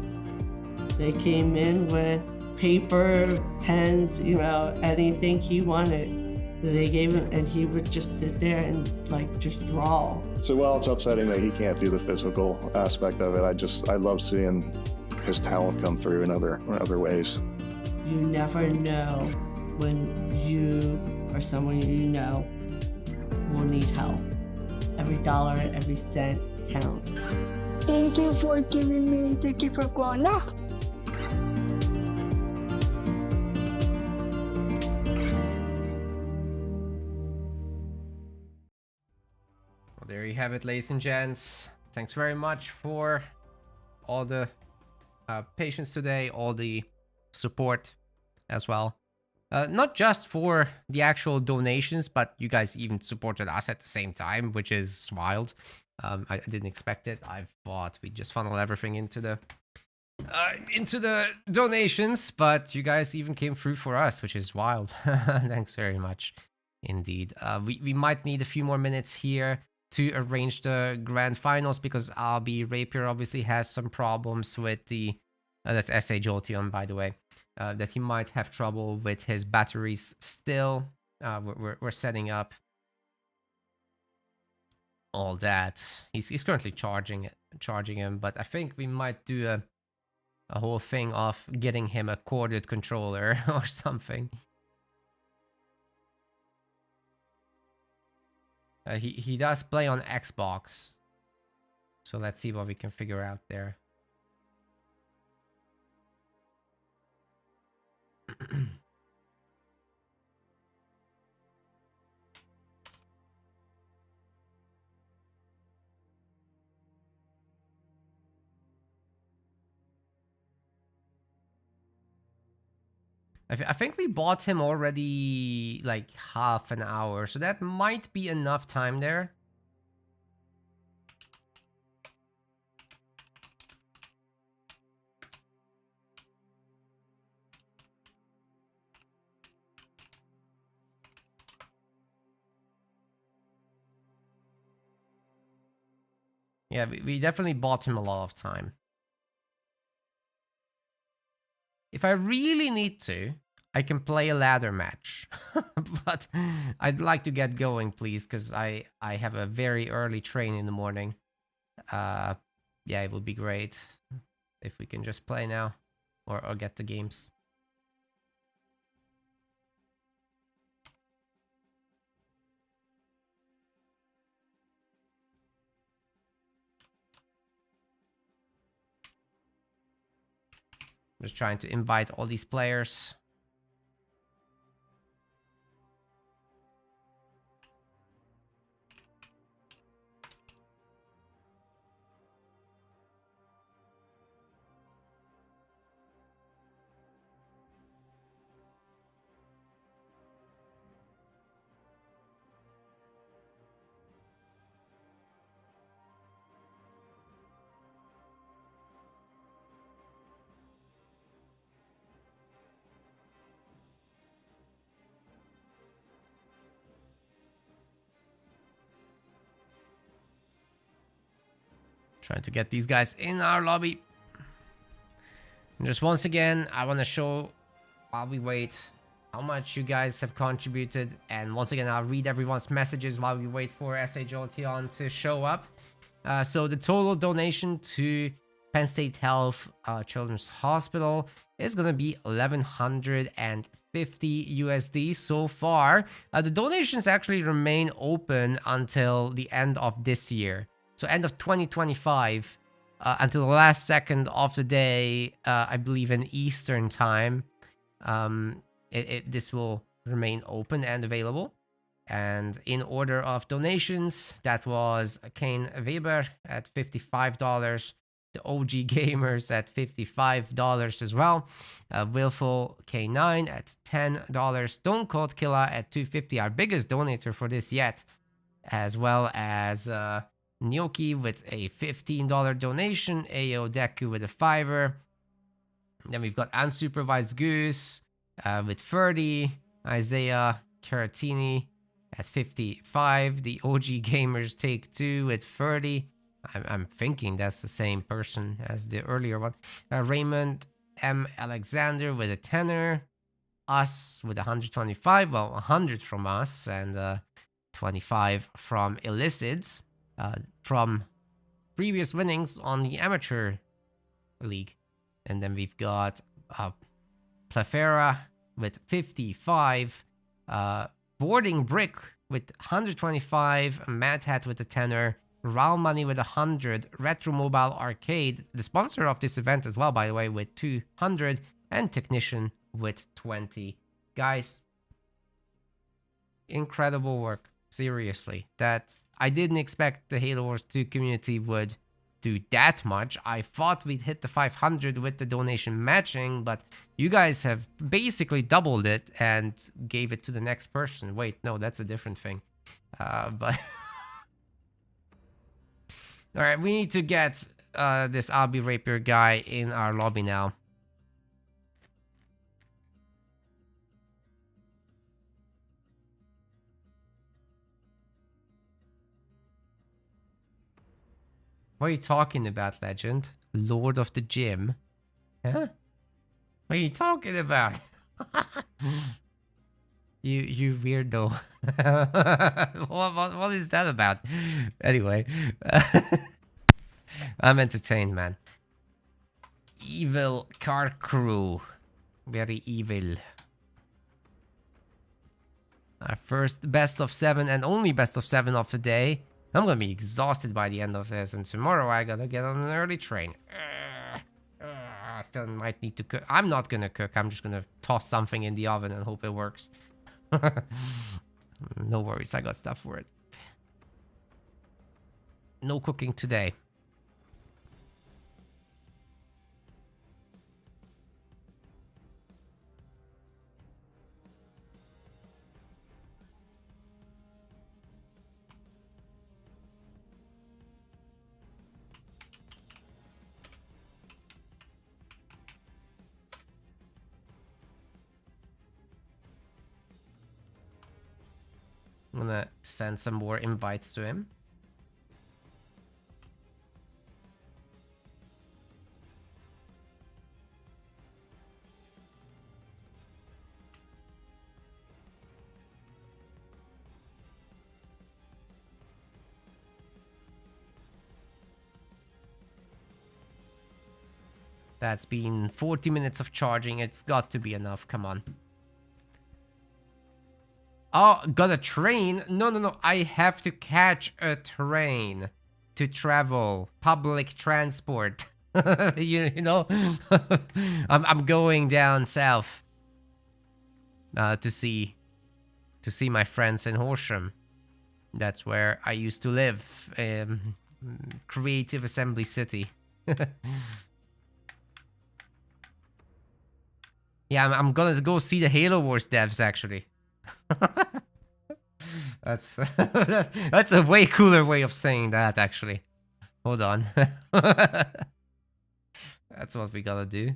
They came in with paper, pens, anything he wanted. They gave him, and he would just sit there and just draw. So while it's upsetting that he can't do the physical aspect of it, I love seeing his talent come through in other ways. You never know when you or someone you know will need help. Every dollar, every cent counts. Thank you for giving me the gift of growing up. Well, there you have it, ladies and gents. Thanks very much for all the patience today, all the support as well. Not just for the actual donations, but you guys even supported us at the same time, which is wild. I didn't expect it. I thought we'd just funnel everything into the donations, but you guys even came through for us, which is wild. Thanks very much indeed. We might need a few more minutes here to arrange the grand finals because RB Rapier obviously has some problems with the that's SA Jolteon, by the way, that he might have trouble with his batteries still. We're setting up all that. He's currently charging him, but I think we might do a whole thing of getting him a corded controller or something. He does play on Xbox, so let's see what we can figure out there. I think we bought him already like half an hour, so that might be enough time there. Yeah, we definitely bought him a lot of time. If I really need to, I can play a ladder match. But I'd like to get going, please, because I have a very early train in the morning. Yeah, it would be great if we can just play now or get the games. Just trying to invite all these players. Trying to get these guys in our lobby. And just once again, I want to show, while we wait, how much you guys have contributed. And once again, I'll read everyone's messages while we wait for SHOTON to show up. So the total donation to Penn State Health Children's Hospital is going to be $1,150 USD so far. The donations actually remain open until the end of this year. So end of 2025, until the last second of the day, I believe in Eastern time, this will remain open and available. And in order of donations, that was Kane Weber at $55, the OG Gamers at $55 as well, Willful K9 at $10, Stone Cold Killer at $250, our biggest donator for this yet, as well as Nyoki with a $15 donation, Ao Deku with a $5. Then we've got Unsupervised Goose with 30, Isaiah Caratini at 55, the OG Gamers Take 2 with 30. I'm thinking that's the same person as the earlier one. Raymond M. Alexander with a tenner, us with 125, well, 100 from us, and 25 from Illicits. From previous winnings on the amateur league. And then we've got Plethora with 55, Boarding Brick with 125, Mad Hat with a tenner, Raw Money with 100, Retro Mobile Arcade, the sponsor of this event as well, by the way, with 200, and Technician with 20. Guys, incredible work. Seriously, I didn't expect the Halo Wars 2 community would do that much. I thought we'd hit the 500 with the donation matching, but you guys have basically doubled it and gave it to the next person. Wait, no, that's a different thing. But all right, we need to get this Abi Rapier guy in our lobby now. What are you talking about, Legend? Lord of the Gym? Huh? What are you talking about? you weirdo. what is that about? Anyway. I'm entertained, man. Evil car crew. Very evil. Our first best of 7 and only best of 7 of the day. I'm gonna be exhausted by the end of this, and tomorrow I gotta get on an early train. I still might need to cook. I'm not gonna cook. I'm just gonna toss something in the oven and hope it works. No worries, I got stuff for it. No cooking today. I'm gonna send some more invites to him. That's been 40 minutes of charging. It's got to be enough. Come on. Oh, got a train? No. I have to catch a train to travel. Public transport. you know? I'm going down south to see my friends in Horsham. That's where I used to live. Creative Assembly City. Yeah, I'm gonna go see the Halo Wars devs actually. That's that's a way cooler way of saying that actually. Hold on. That's what we gotta do.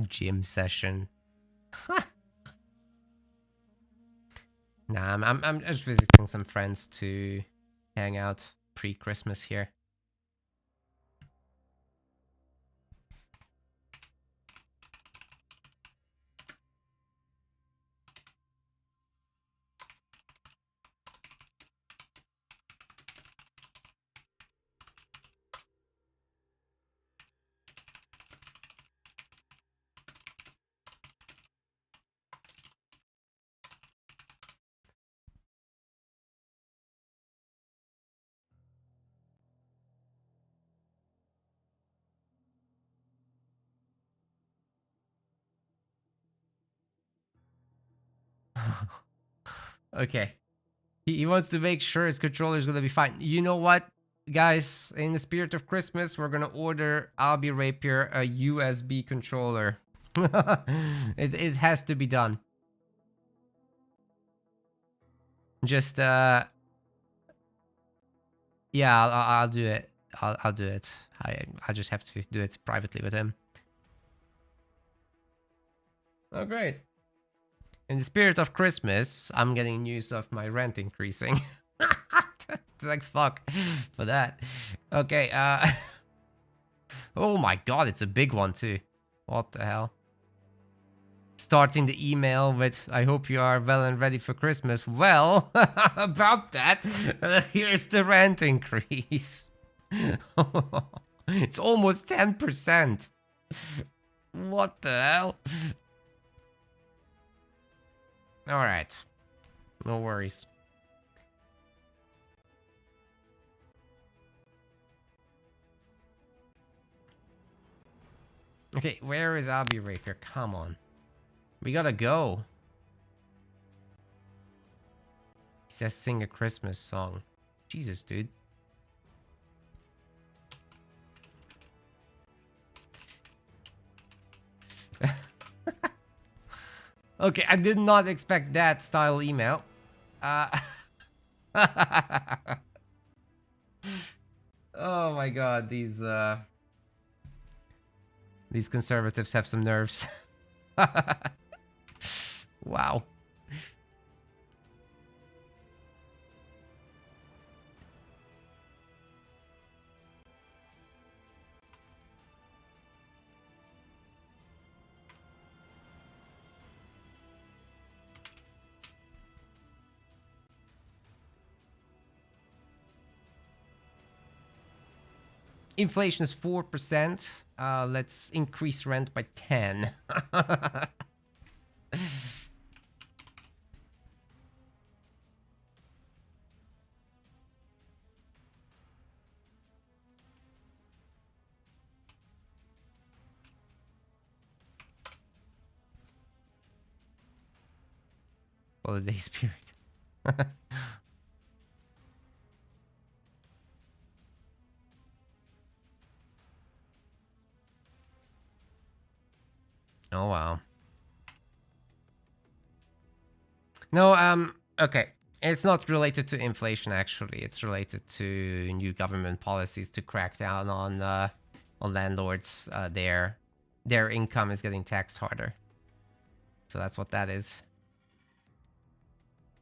Gym session. Nah, I'm just visiting some friends to hang out pre-Christmas here. Okay. He wants to make sure his controller is gonna be fine. You know what, guys? In the spirit of Christmas, we're gonna order Albie Rapier a USB controller. it has to be done. Just yeah, I'll do it. I'll do it. I just have to do it privately with him. Oh great. In the spirit of Christmas, I'm getting news of my rent increasing. Like fuck for that. Okay, oh my god, it's a big one too. What the hell? Starting the email with, I hope you are well and ready for Christmas. Well, about that, here's the rent increase. It's almost 10%. What the hell? Alright. No worries. Okay, where is Albie Rapier? Come on. We gotta go. He says sing a Christmas song. Jesus, dude. Okay, I did not expect that style email. Oh my god, these conservatives have some nerves. Wow. Inflation is 4%. Let's increase rent by 10. Holiday spirit. Oh wow. No, okay. It's not related to inflation actually. It's related to new government policies to crack down on landlords. Their income is getting taxed harder. So that's what that is.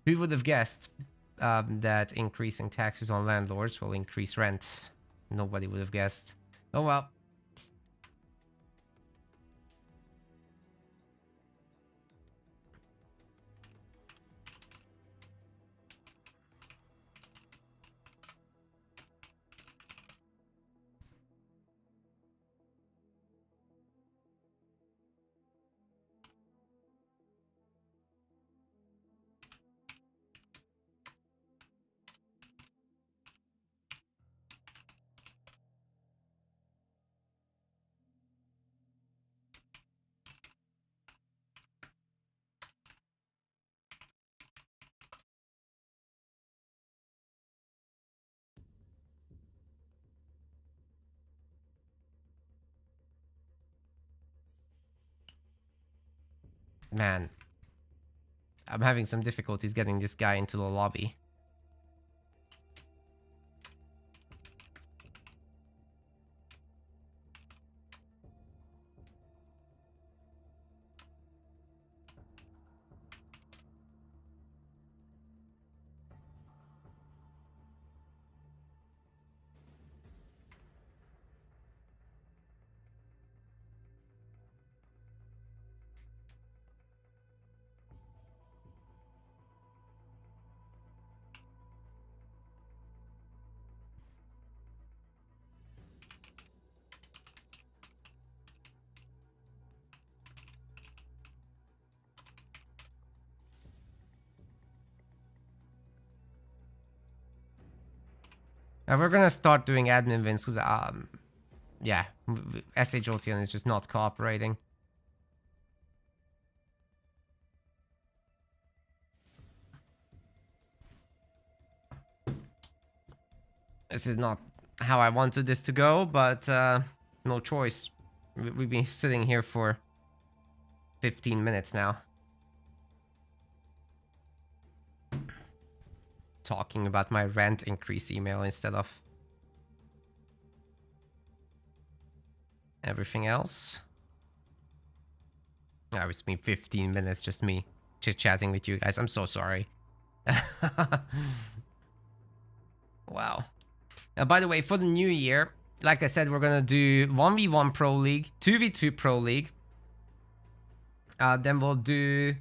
Who would have guessed that increasing taxes on landlords will increase rent? Nobody would have guessed. Oh well. Man, I'm having some difficulties getting this guy into the lobby. We're gonna start doing admin wins because yeah, SHOTN is just not cooperating. This is not how I wanted this to go, but no choice. We've been sitting here for 15 minutes now. Talking about my rent increase email instead of everything else. Oh, it's been 15 minutes just me chit-chatting with you guys. I'm so sorry. Wow. By the way, for the new year, like I said, we're gonna do 1v1 Pro League, 2v2 Pro League. Then we'll do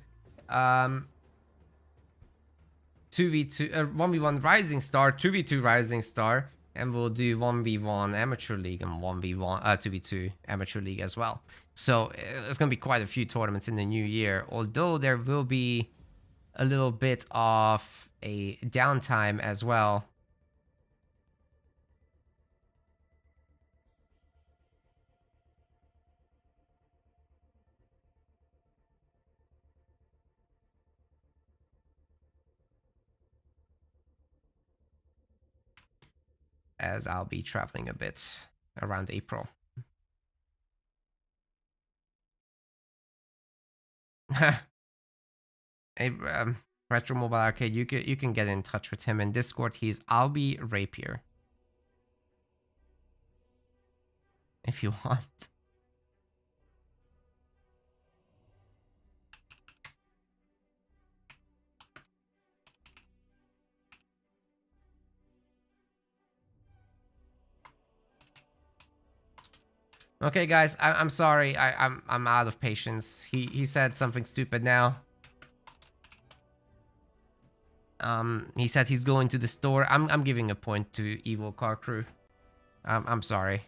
1v1 Rising Star, 2v2 Rising Star, and we'll do 1v1 Amateur League and 2v2 Amateur League as well. So there's gonna be quite a few tournaments in the new year, although there will be a little bit of a downtime as well. As I'll be traveling a bit around April. Hey, Retro Mobile Arcade, you can get in touch with him in Discord. He's Albie Rapier. If you want. Okay, guys, I'm sorry. I'm out of patience. He said something stupid now. He said he's going to the store. I'm giving a point to Evil Car Crew. I'm sorry.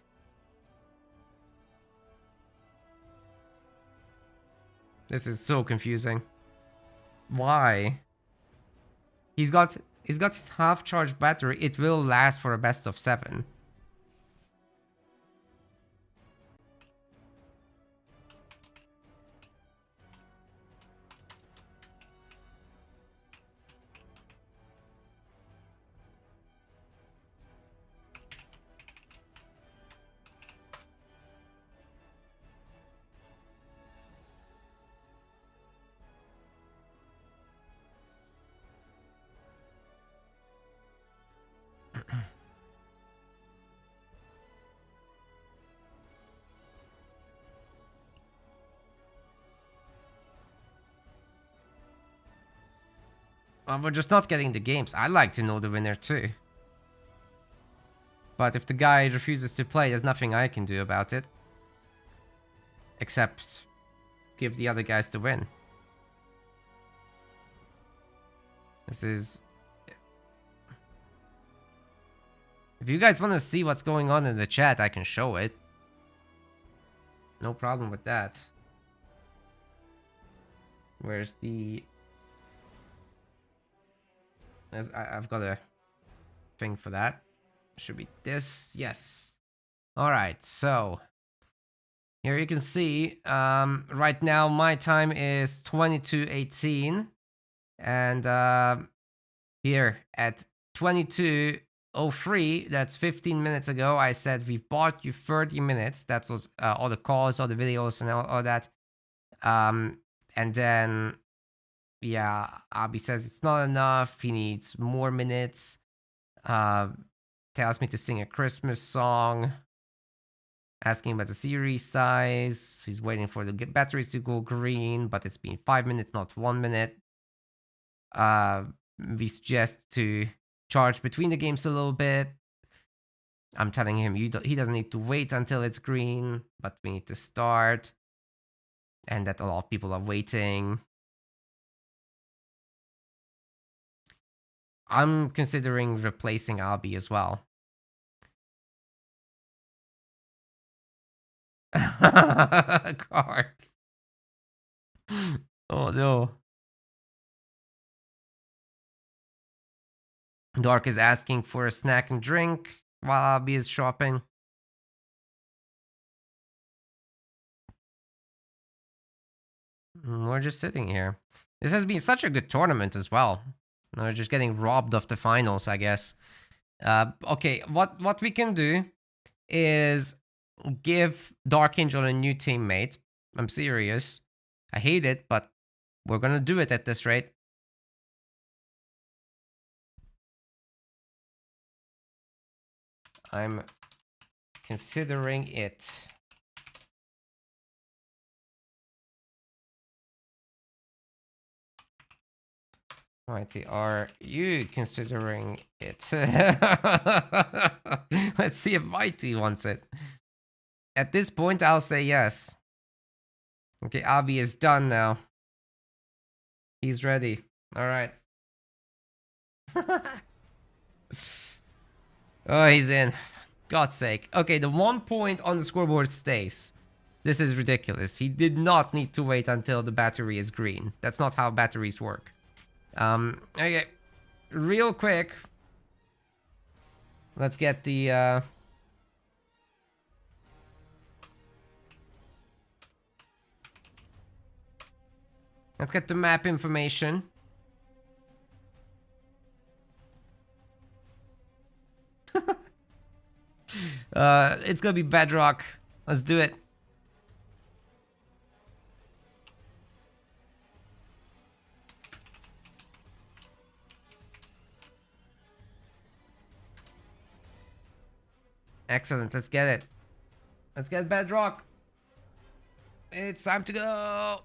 This is so confusing. Why? He's got his half-charged battery. It will last for a best of 7. We're just not getting the games. I'd like to know the winner too. But if the guy refuses to play, there's nothing I can do about it. Except give the other guys the win. This is... If you guys want to see what's going on in the chat, I can show it. No problem with that. Where's the... I've got a thing for that. Should be this. Yes. All right. So here you can see right now my time is 22:18, and here at 22:03, that's 15 minutes ago, I said we've bought you 30 minutes. That was all the calls, all the videos, and all that. And then, yeah, Abby says it's not enough. He needs more minutes. Tells me to sing a Christmas song. Asking about the series size. He's waiting for the batteries to go green, but it's been 5 minutes, not 1 minute. We suggest to charge between the games a little bit. I'm telling him he doesn't need to wait until it's green, but we need to start. And that a lot of people are waiting. I'm considering replacing Abby as well. Cards. Oh no. Dark is asking for a snack and drink while Abby is shopping. We're just sitting here. This has been such a good tournament as well. We're just getting robbed of the finals, I guess. Okay, what we can do is give Dark Angel a new teammate. I'm serious. I hate it, but we're gonna do it at this rate. I'm considering it. Mighty, are you considering it? Let's see if Mighty wants it. At this point, I'll say yes. Okay, Abby is done now. He's ready. All right. Oh, he's in. God's sake. Okay, the 1 point on the scoreboard stays. This is ridiculous. He did not need to wait until the battery is green. That's not how batteries work. Okay. Real quick. Let's get the, let's get the map information. It's gonna be Bedrock. Let's do it. Excellent. Let's get it. Let's get Bedrock. It's time to go.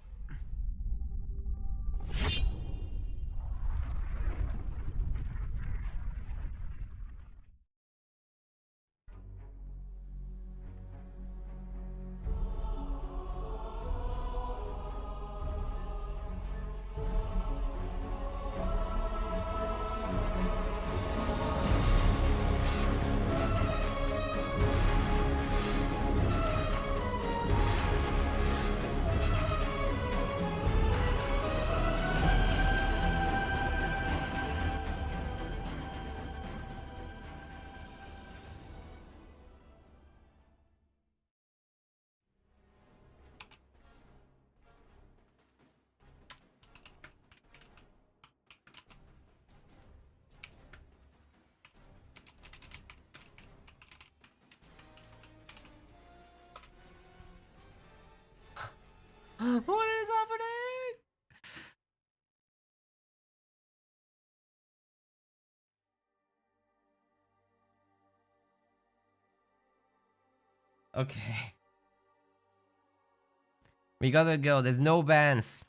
What is happening? Okay. We gotta go. There's no bans.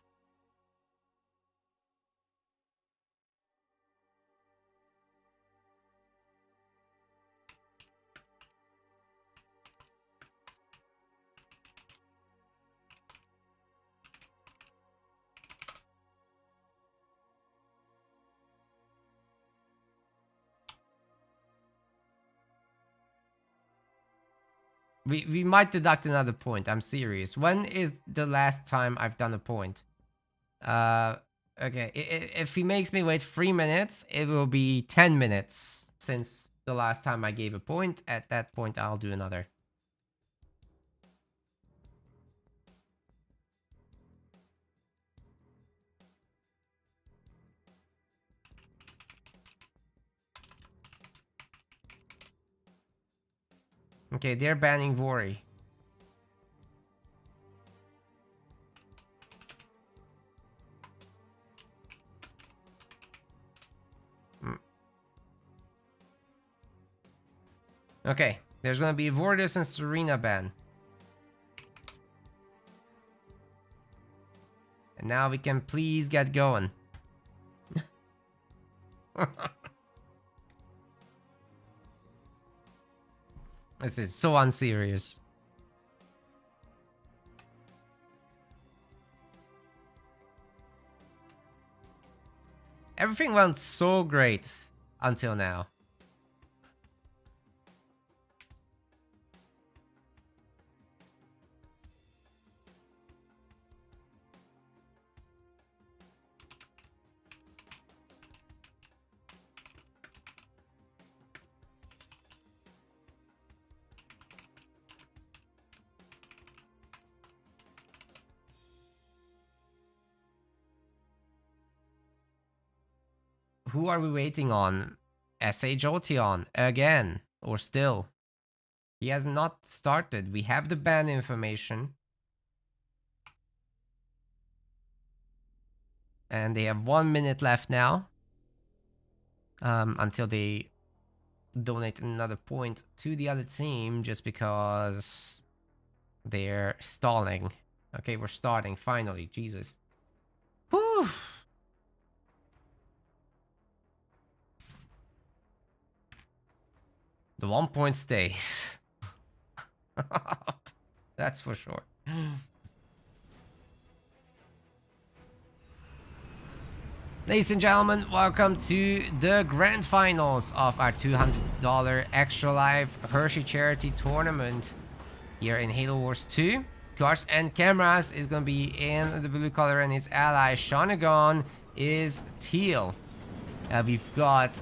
We might deduct another point. I'm serious. When is the last time I've done a point? Okay. If he makes me wait 3 minutes, it will be 10 minutes since the last time I gave a point. At that point, I'll do another. Okay, they're banning Vori. Okay, there's gonna be Vortis and Serena ban. And now we can please get going. This is so unserious. Everything went so great until now. Who are we waiting on? S.A. Jolteon again, or still? He has not started. We have the ban information. And they have 1 minute left now. Until they donate another point to the other team just because they're stalling. Okay, we're starting finally. Jesus. Whew. The 1 point stays. That's for sure. Ladies and gentlemen, welcome to the grand finals of our $200 Extra Life Hershey Charity Tournament here in Halo Wars 2. Cars and Cameras is going to be in the blue color and his ally Shanagon is teal. We've got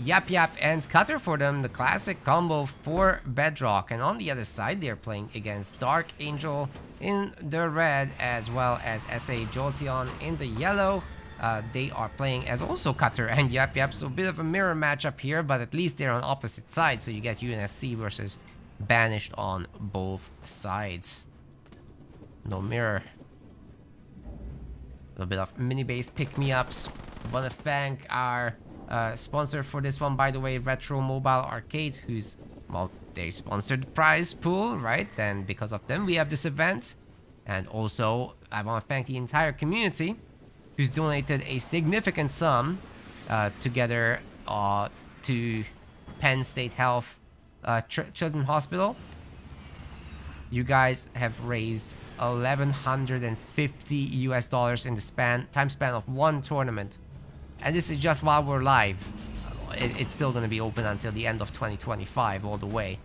Yap Yap and Cutter for them, the classic combo for Bedrock. And on the other side, they're playing against Dark Angel in the red, as well as S.A. Jolteon in the yellow. They are playing as also Cutter and Yap Yap, so a bit of a mirror matchup here, but at least they're on opposite sides, so you get UNSC versus Banished on both sides. No mirror. A little bit of mini-base pick-me-ups. Wanna thank our sponsor for this one, by the way, Retro Mobile Arcade, who's, well, they sponsored the prize pool, right? And because of them, we have this event. And also, I want to thank the entire community who's donated a significant sum together to Penn State Health Children's Hospital. You guys have raised $1,150 in the time span of one tournament. And this is just while we're live. It's still going to be open until the end of 2025 all the way.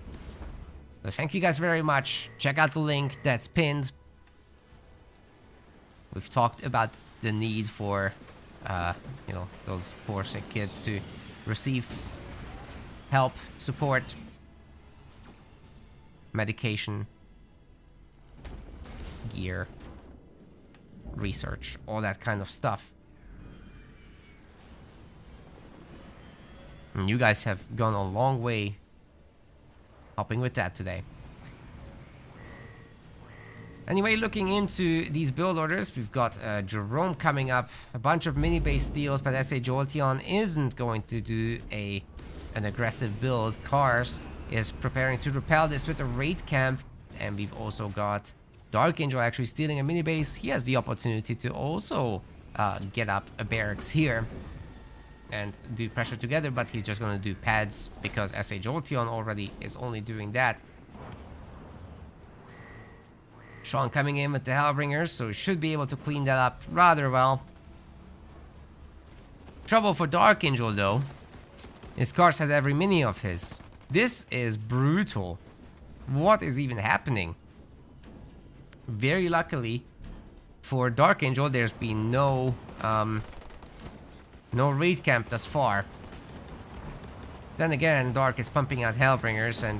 So thank you guys very much. Check out the link that's pinned. We've talked about the need for, you know, those poor sick kids to receive help, support, medication, gear, research, all that kind of stuff. And you guys have gone a long way helping with that today. Anyway, looking into these build orders, we've got Jerome coming up, a bunch of mini-base deals, but S.A. Jolteon isn't going to do an aggressive build. Cars is preparing to repel this with a raid camp, and we've also got Dark Angel actually stealing a mini-base. He has the opportunity to also get up a barracks here and do pressure together, but he's just going to do pads because S.A. Jolteon already is only doing that. Sean coming in with the Hellbringers, so he should be able to clean that up rather well. Trouble for Dark Angel though, his cars has every mini of his. This is brutal. What is even happening? Very luckily for Dark Angel, there's been no raid camp thus far. Then again, Dark is pumping out Hellbringers, and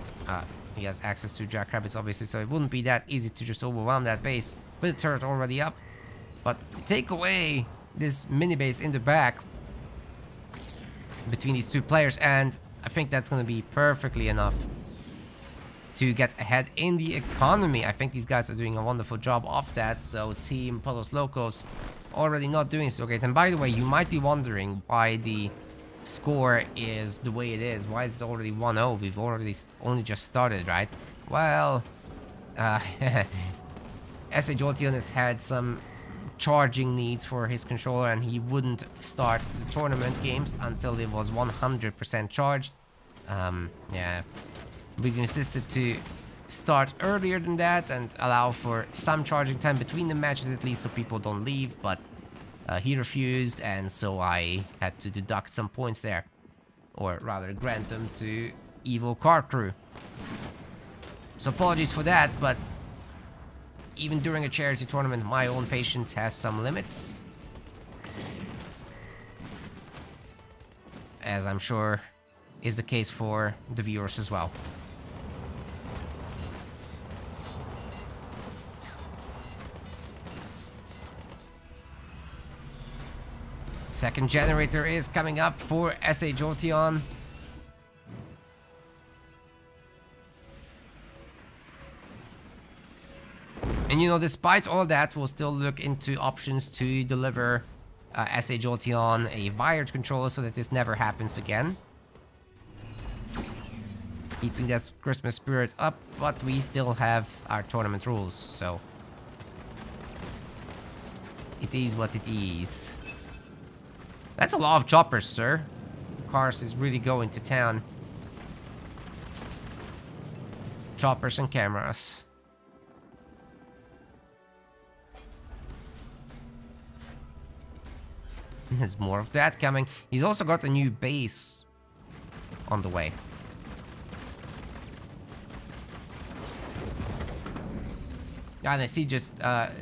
he has access to Jackrabbits, obviously, so it wouldn't be that easy to just overwhelm that base with the turret already up. But take away this mini base in the back between these two players, and I think that's going to be perfectly enough to get ahead in the economy. I think these guys are doing a wonderful job of that, so Team Polos Locos already not doing so great. And by the way, you might be wondering why the score is the way it is. Why is it already 1-0? We've already only just started, right? Well, SH Jolteon has had some charging needs for his controller, and he wouldn't start the tournament games until it was 100% charged. Yeah, we've insisted to start earlier than that and allow for some charging time between the matches at least, so people don't leave, but he refused, and so I had to deduct some points there, or rather grant them to Evil Car Crew. So apologies for that, but even during a charity tournament, my own patience has some limits, as I'm sure is the case for the viewers as well. Second generator is coming up for SA Jolteon. And you know, despite all that, we'll still look into options to deliver SA Jolteon a wired controller so that this never happens again. Keeping that Christmas spirit up, but we still have our tournament rules, so it is what it is. That's a lot of choppers, sir. Cars is really going to town. Choppers and cameras. There's more of that coming. He's also got a new base on the way. And I see just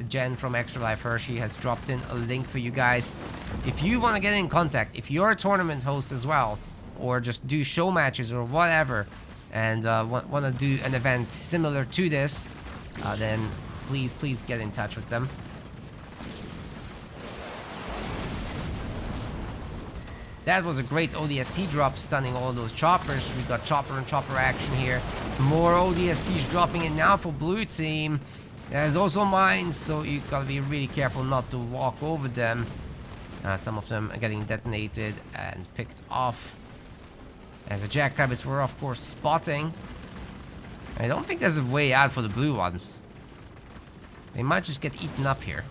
Jen from Extra Life Hershey has dropped in a link for you guys. If you want to get in contact, if you're a tournament host as well, or just do show matches or whatever, and want to do an event similar to this, then please get in touch with them. That was a great ODST drop, stunning all those choppers. We got chopper and chopper action here. More ODSTs dropping in now for blue team. There's also mines, so you gotta be really careful not to walk over them. Some of them are getting detonated and picked off, as the jackrabbits were of course spotting. I don't think there's a way out for the blue ones. They might just get eaten up here.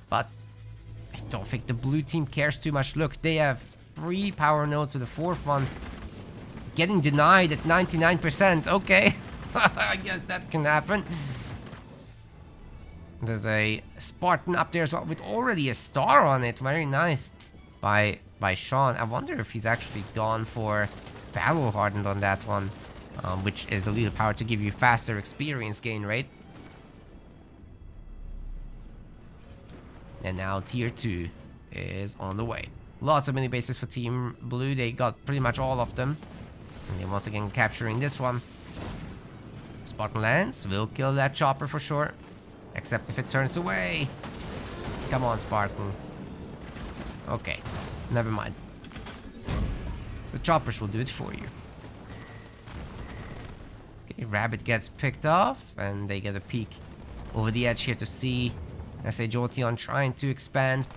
But I don't think the blue team cares too much. Look, they have 3 power nodes to the 4th one. Getting denied at 99%. Okay. I guess that can happen. There's a Spartan up there as well with already a star on it. Very nice by Sean. I wonder if he's actually gone for Battle Hardened on that one, which is the little power to give you faster experience gain rate. And now tier 2 is on the way. Lots of mini bases for Team Blue. They got pretty much all of them. And they're once again capturing this one. Spartan lands, will kill that chopper for sure. Except if it turns away. Come on, Spartan. Okay, never mind. The choppers will do it for you. Okay, Rabbit gets picked off, and they get a peek over the edge here to see SA Jolteon trying to expand.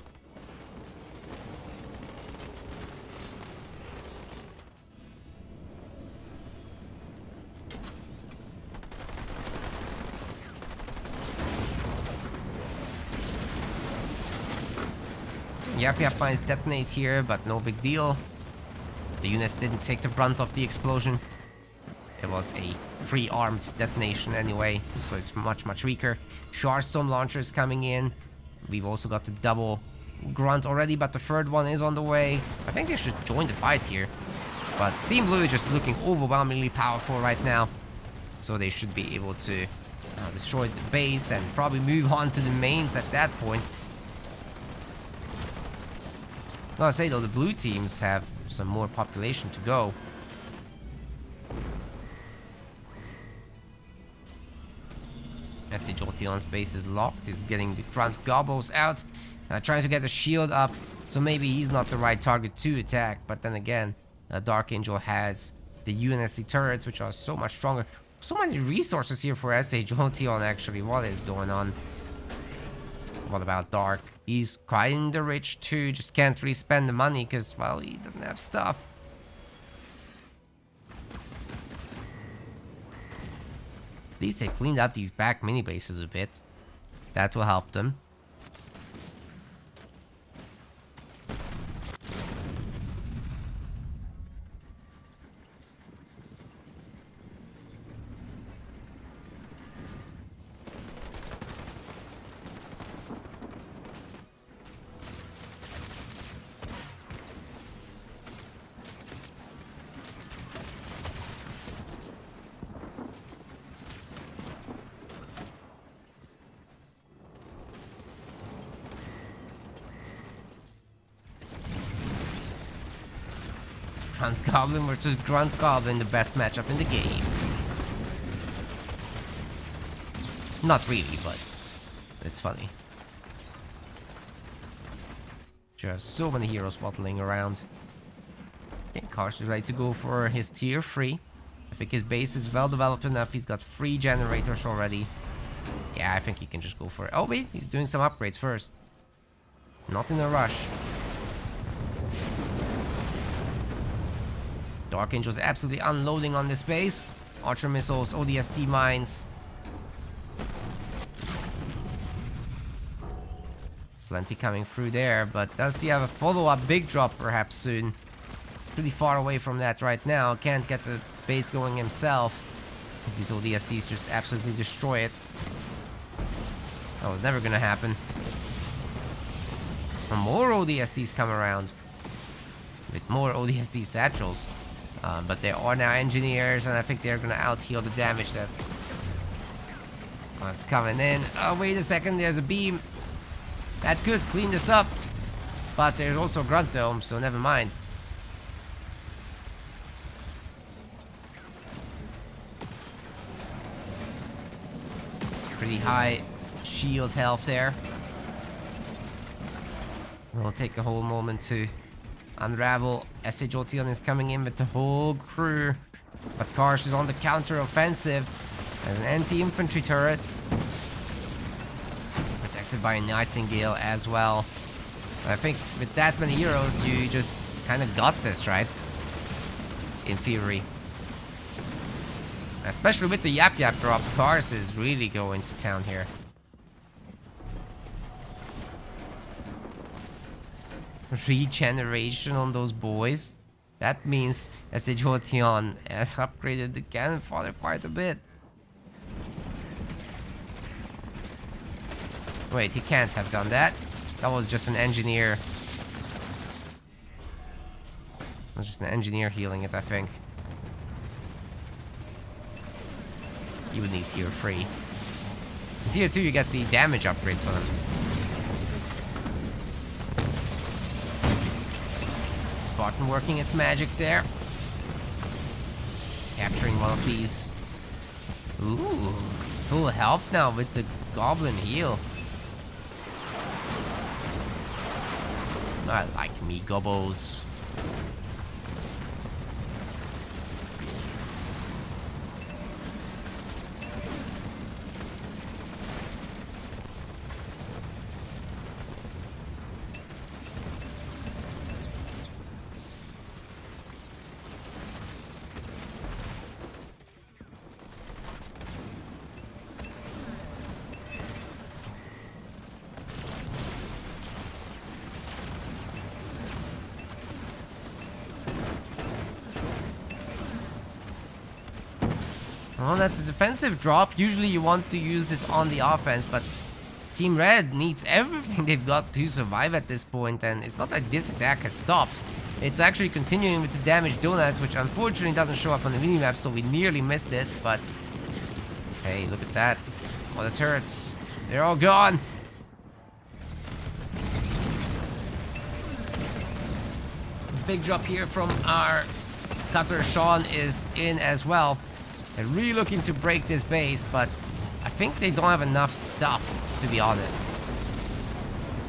Yap mines detonate here, but no big deal. The units didn't take the brunt of the explosion. It was a free-armed detonation anyway, so it's much weaker. Sharstorm launchers coming in. We've also got the double grunt already, but the 3rd one is on the way. I think they should join the fight here. But Team Blue is just looking overwhelmingly powerful right now. So they should be able to destroy the base and probably move on to the mains at that point. Well, I say though, the blue teams have some more population to go. SA Jolteon's base is locked. He's getting the grunt gobos out, trying to get the shield up. So maybe he's not the right target to attack. But then again, Dark Angel has the UNSC turrets, which are so much stronger. So many resources here for SA Jolteon, actually. What is going on? What about Dark? He's kinda rich too, just can't really spend the money because, well, he doesn't have stuff. At least they cleaned up these back mini bases a bit. That will help them. Grunt Goblin versus Grunt Goblin, the best matchup in the game. Not really, but it's funny. Just so many heroes waddling around. Okay, Karsh is ready to go for his tier 3. I think his base is well developed enough. He's got 3 generators already. Yeah, I think he can just go for it. Oh wait, he's doing some upgrades first. Not in a rush. Dark Angel's absolutely unloading on this base. Archer missiles, ODST mines. Plenty coming through there, but does he have a follow-up big drop perhaps soon? Pretty far away from that right now. Can't get the base going himself. These ODSTs just absolutely destroy it. That was never gonna happen. And more ODSTs come around. With more ODST satchels. But they are now engineers, and I think they're gonna out-heal the damage that's coming in. Oh, wait a second, there's a beam. That could clean this up. But there's also a Grunt Dome, so never mind. Pretty high shield health there. We'll take a whole moment to unravel. SHOTN is coming in with the whole crew. But Karsh is on the counter-offensive. As an anti-infantry turret. Protected by a Nightingale as well. I think with that many heroes, you just kind of got this, right? In theory. Especially with the Yap Yap drop, Karsh is really going to town here. Regeneration on those boys. That means SHOTN has upgraded the cannon fodder quite a bit. Wait, he can't have done that. That was just an engineer. It was just an engineer healing it, I think. You would need tier 3. In tier 2, you get the damage upgrade for them. Spartan working its magic there. Capturing one of these. Ooh, full health now with the goblin heal. I like me gobos. Well, that's a defensive drop. Usually you want to use this on the offense, but Team Red needs everything they've got to survive at this point, and it's not like this attack has stopped. It's actually continuing with the damage donut, which unfortunately doesn't show up on the minimap, so we nearly missed it, but hey, look at that. All the turrets, they're all gone. Big drop here from our cutter. Sean is in as well. They're really looking to break this base, but I think they don't have enough stuff, to be honest.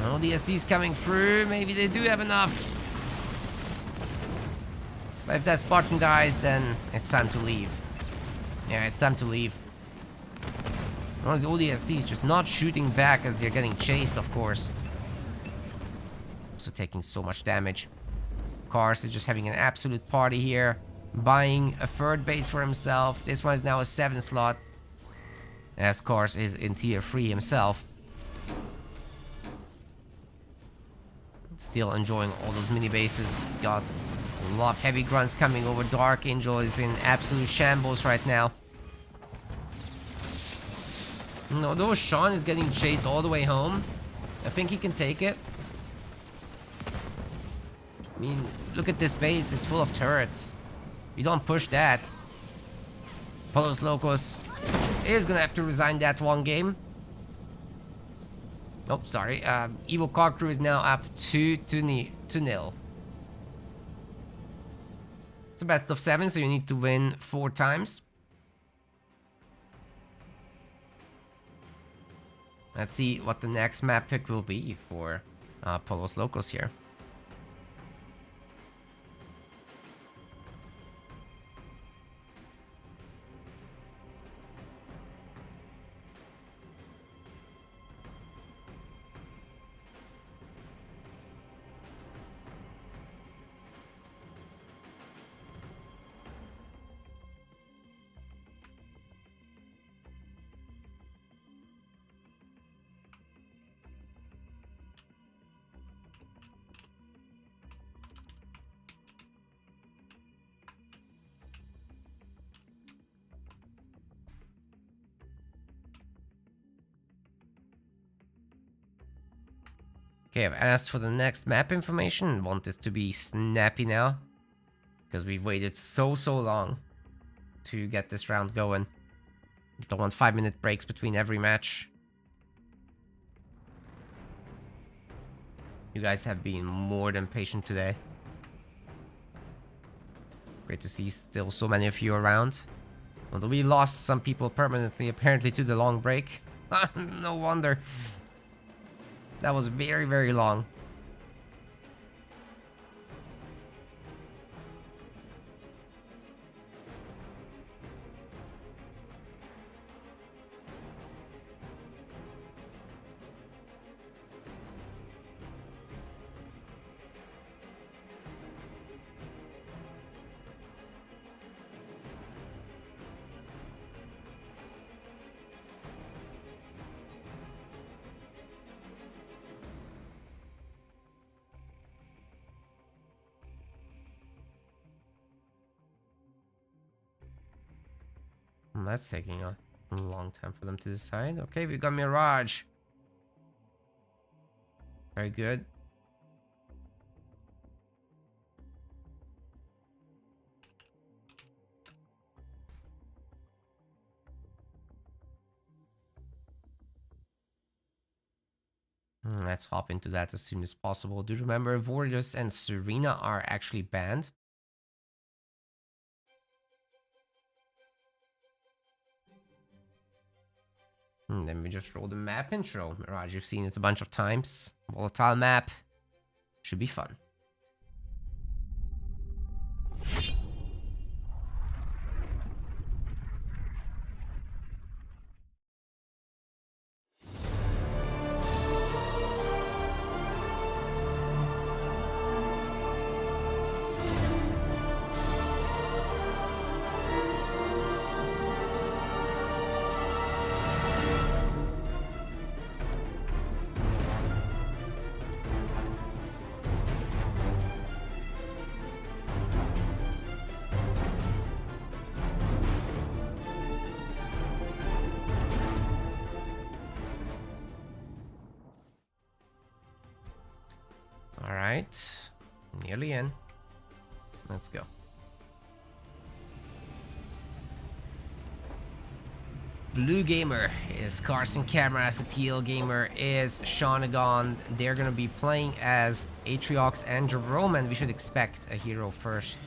Oh, the SD's coming through. Maybe they do have enough. But if that Spartan dies, then it's time to leave. Yeah, it's time to leave. One of the ODSTs just not shooting back as they're getting chased, of course. Also taking so much damage. Cars is just having an absolute party here. Buying a third base for himself. This one is now a 7 slot. As Cars is in tier 3 himself. Still enjoying all those mini bases. Got a lot of heavy grunts coming over. Dark Angel is in absolute shambles right now. Although Sean is getting chased all the way home, I think he can take it. I mean, look at this base. It's full of turrets. You don't push that. Polos Locos is gonna have to resign that one game. Oh, sorry. Evil Car Crew is now up 2-0. It's a best of 7, so you need to win 4 times. Let's see what the next map pick will be for Polos Locos here. Okay, I've asked for the next map information. Want this to be snappy now, because we've waited so long to get this round going. Don't want 5-minute breaks between every match. You guys have been more than patient today. Great to see still so many of you around. Although we lost some people permanently apparently to the long break. No wonder. That was very long. That's taking a long time for them to decide. Okay, we got Mirage. Very good. Let's hop into that as soon as possible. Do remember, Vortis and Serena are actually banned. And then we just roll the map intro. Mirage, you've seen it a bunch of times. Volatile map. Should be fun. Alright, nearly in. Let's go. Blue Gamer is Carson Cameras, the teal gamer is Shawnagon. They're gonna be playing as Atriox and Jerome, and we should expect a hero fourth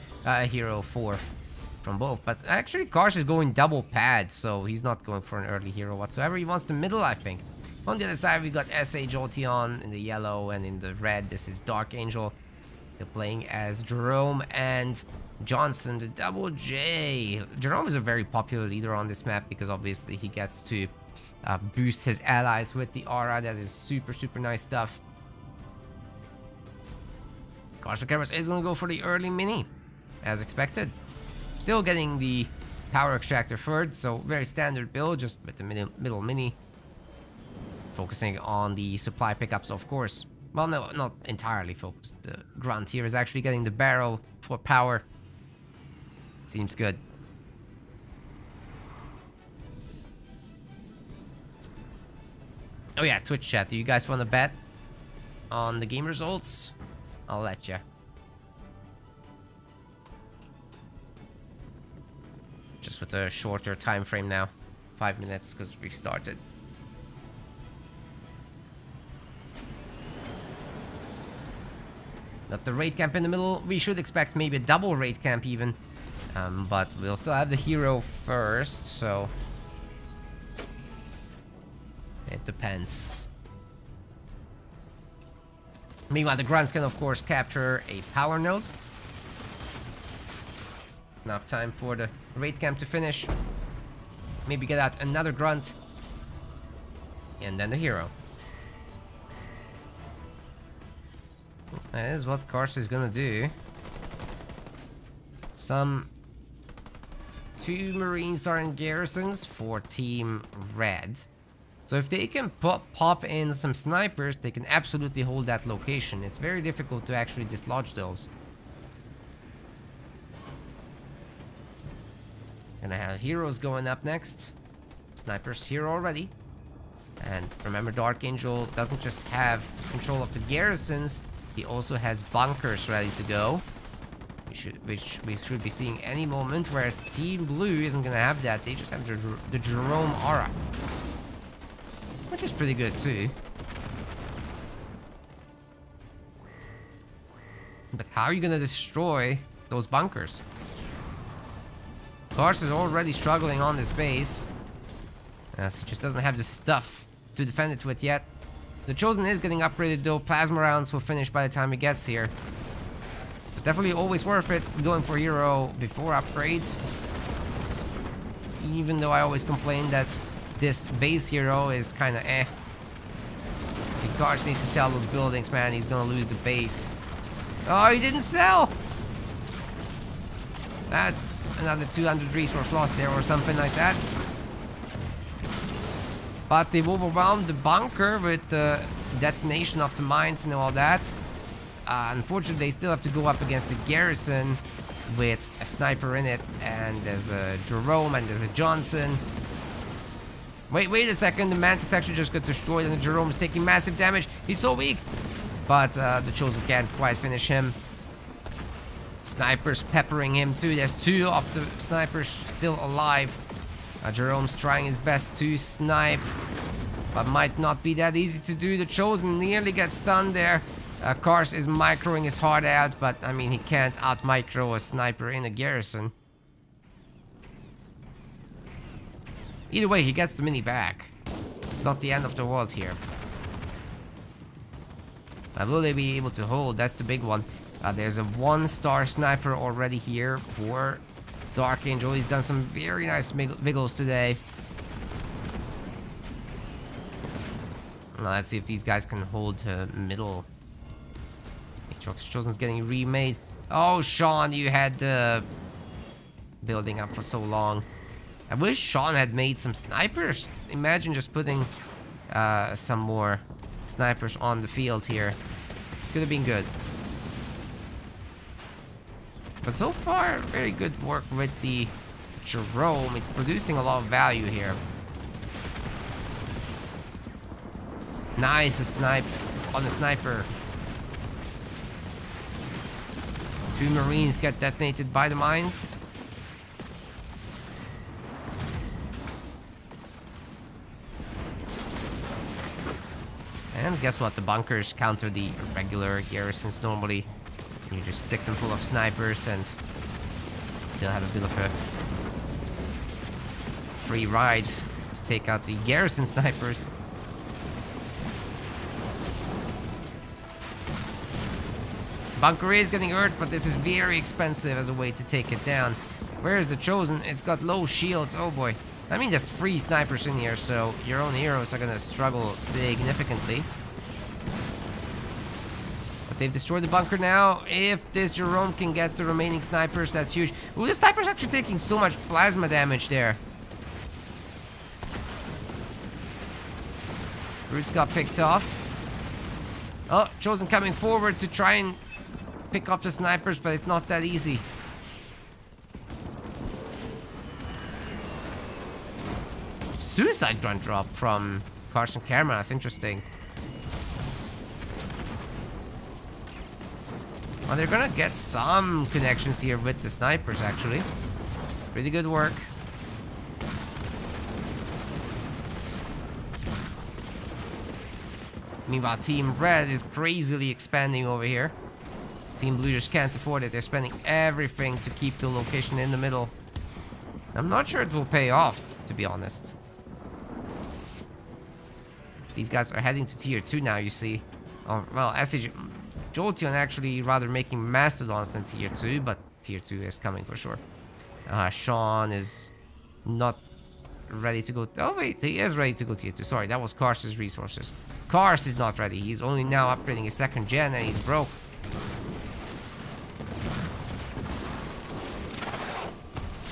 from both. But actually, Cars is going double pad, so he's not going for an early hero whatsoever. He wants the middle, I think. On the other side, we got SA Jolteon in the yellow, and in the red, this is Dark Angel. They're playing as Jerome and Johnson, the double J. Jerome is a very popular leader on this map because obviously he gets to boost his allies with the aura. That is super, super nice stuff. Carson Cameras is going to go for the early mini, as expected. Still getting the power extractor third, so very standard build, just with the middle mini. Focusing on the supply pickups, of course. Well, no, not entirely focused. The grunt here is actually getting the barrel for power. Seems good. Oh yeah, Twitch chat. Do you guys want to bet on the game results? I'll let you. Just with a shorter time frame now. 5 minutes, because we've started. Got the raid camp in the middle. We should expect maybe a double raid camp even. But we'll still have the hero first, so... it depends. Meanwhile, the grunts can of course capture a power node. Enough time for the raid camp to finish. Maybe get out another grunt. And then the hero. That is what Karst is gonna do. Some 2 Marines are in garrisons for Team Red. So if they can pop in some snipers, they can absolutely hold that location. It's very difficult to actually dislodge those. Gonna have heroes going up next. Snipers here already. And remember, Dark Angel doesn't just have control of the garrisons, he also has bunkers ready to go. Which we should be seeing any moment, whereas Team Blue isn't gonna have that. They just have the Jerome aura. Which is pretty good too. But how are you gonna destroy those bunkers? Karst is already struggling on this base, as he just doesn't have the stuff to defend it with yet. The Chosen is getting upgraded though. Plasma rounds will finish by the time he gets here. But definitely always worth it going for hero before upgrade. Even though I always complain that this base hero is kind of eh. The Karst needs to sell those buildings, man. He's gonna lose the base. Oh, he didn't sell! That's another 200 resource lost there or something like that. But they've overwhelmed the bunker with the detonation of the mines and all that. Unfortunately, they still have to go up against the garrison with a sniper in it. And there's a Jerome and there's a Johnson. Wait a second. The Mantis actually just got destroyed and the Jerome is taking massive damage. He's so weak. But the Chosen can't quite finish him. Snipers peppering him too. There's 2 of the snipers still alive. Jerome's trying his best to snipe, but might not be that easy to do. The Chosen nearly gets stunned there. Karst is microing his heart out, but I mean, he can't out-micro a sniper in a garrison. Either way, he gets the mini back. It's not the end of the world here. But will they be able to hold? That's the big one. There's a 1-star sniper already here for Dark Angel. He's done some very nice wiggles today. Now let's see if these guys can hold middle. Aatrox Chosen's getting remade. Oh, Sean, you had the building up for so long. I wish Sean had made some snipers. Imagine just putting some more snipers on the field here. Could have been good. But so far, very good work with the Jerome. It's producing a lot of value here. Nice, a snipe on the sniper. 2 Marines get detonated by the mines. And guess what? The bunkers counter the regular garrisons normally. You just stick them full of snipers and they'll have a bit of a free ride to take out the garrison snipers. Bunker is getting hurt, but this is very expensive as a way to take it down. Where is the Chosen? It's got low shields. Oh boy. I mean, there's 3 snipers in here, so your own heroes are gonna struggle significantly. But they've destroyed the bunker now. If this Jerome can get the remaining snipers, that's huge. Ooh, the sniper's actually taking so much plasma damage there. Roots got picked off. Oh, Chosen coming forward to try and pick off the snipers, but it's not that easy. Suicide grunt drop from Carson Camera. That's interesting. Well, they're gonna get some connections here with the snipers, actually. Pretty good work. Meanwhile, Team Red is crazily expanding over here. Team Blue just can't afford it. They're spending everything to keep the location in the middle. I'm not sure it will pay off, to be honest. These guys are heading to tier 2 now, you see. Oh, well, SAG Jolteon actually rather making Mastodons than tier 2, but tier 2 is coming for sure. Sean is not ready to go. Oh, wait, he is ready to go tier 2. Sorry, that was Kars's resources. Kars is not ready. He's only now upgrading his 2nd gen and he's broke.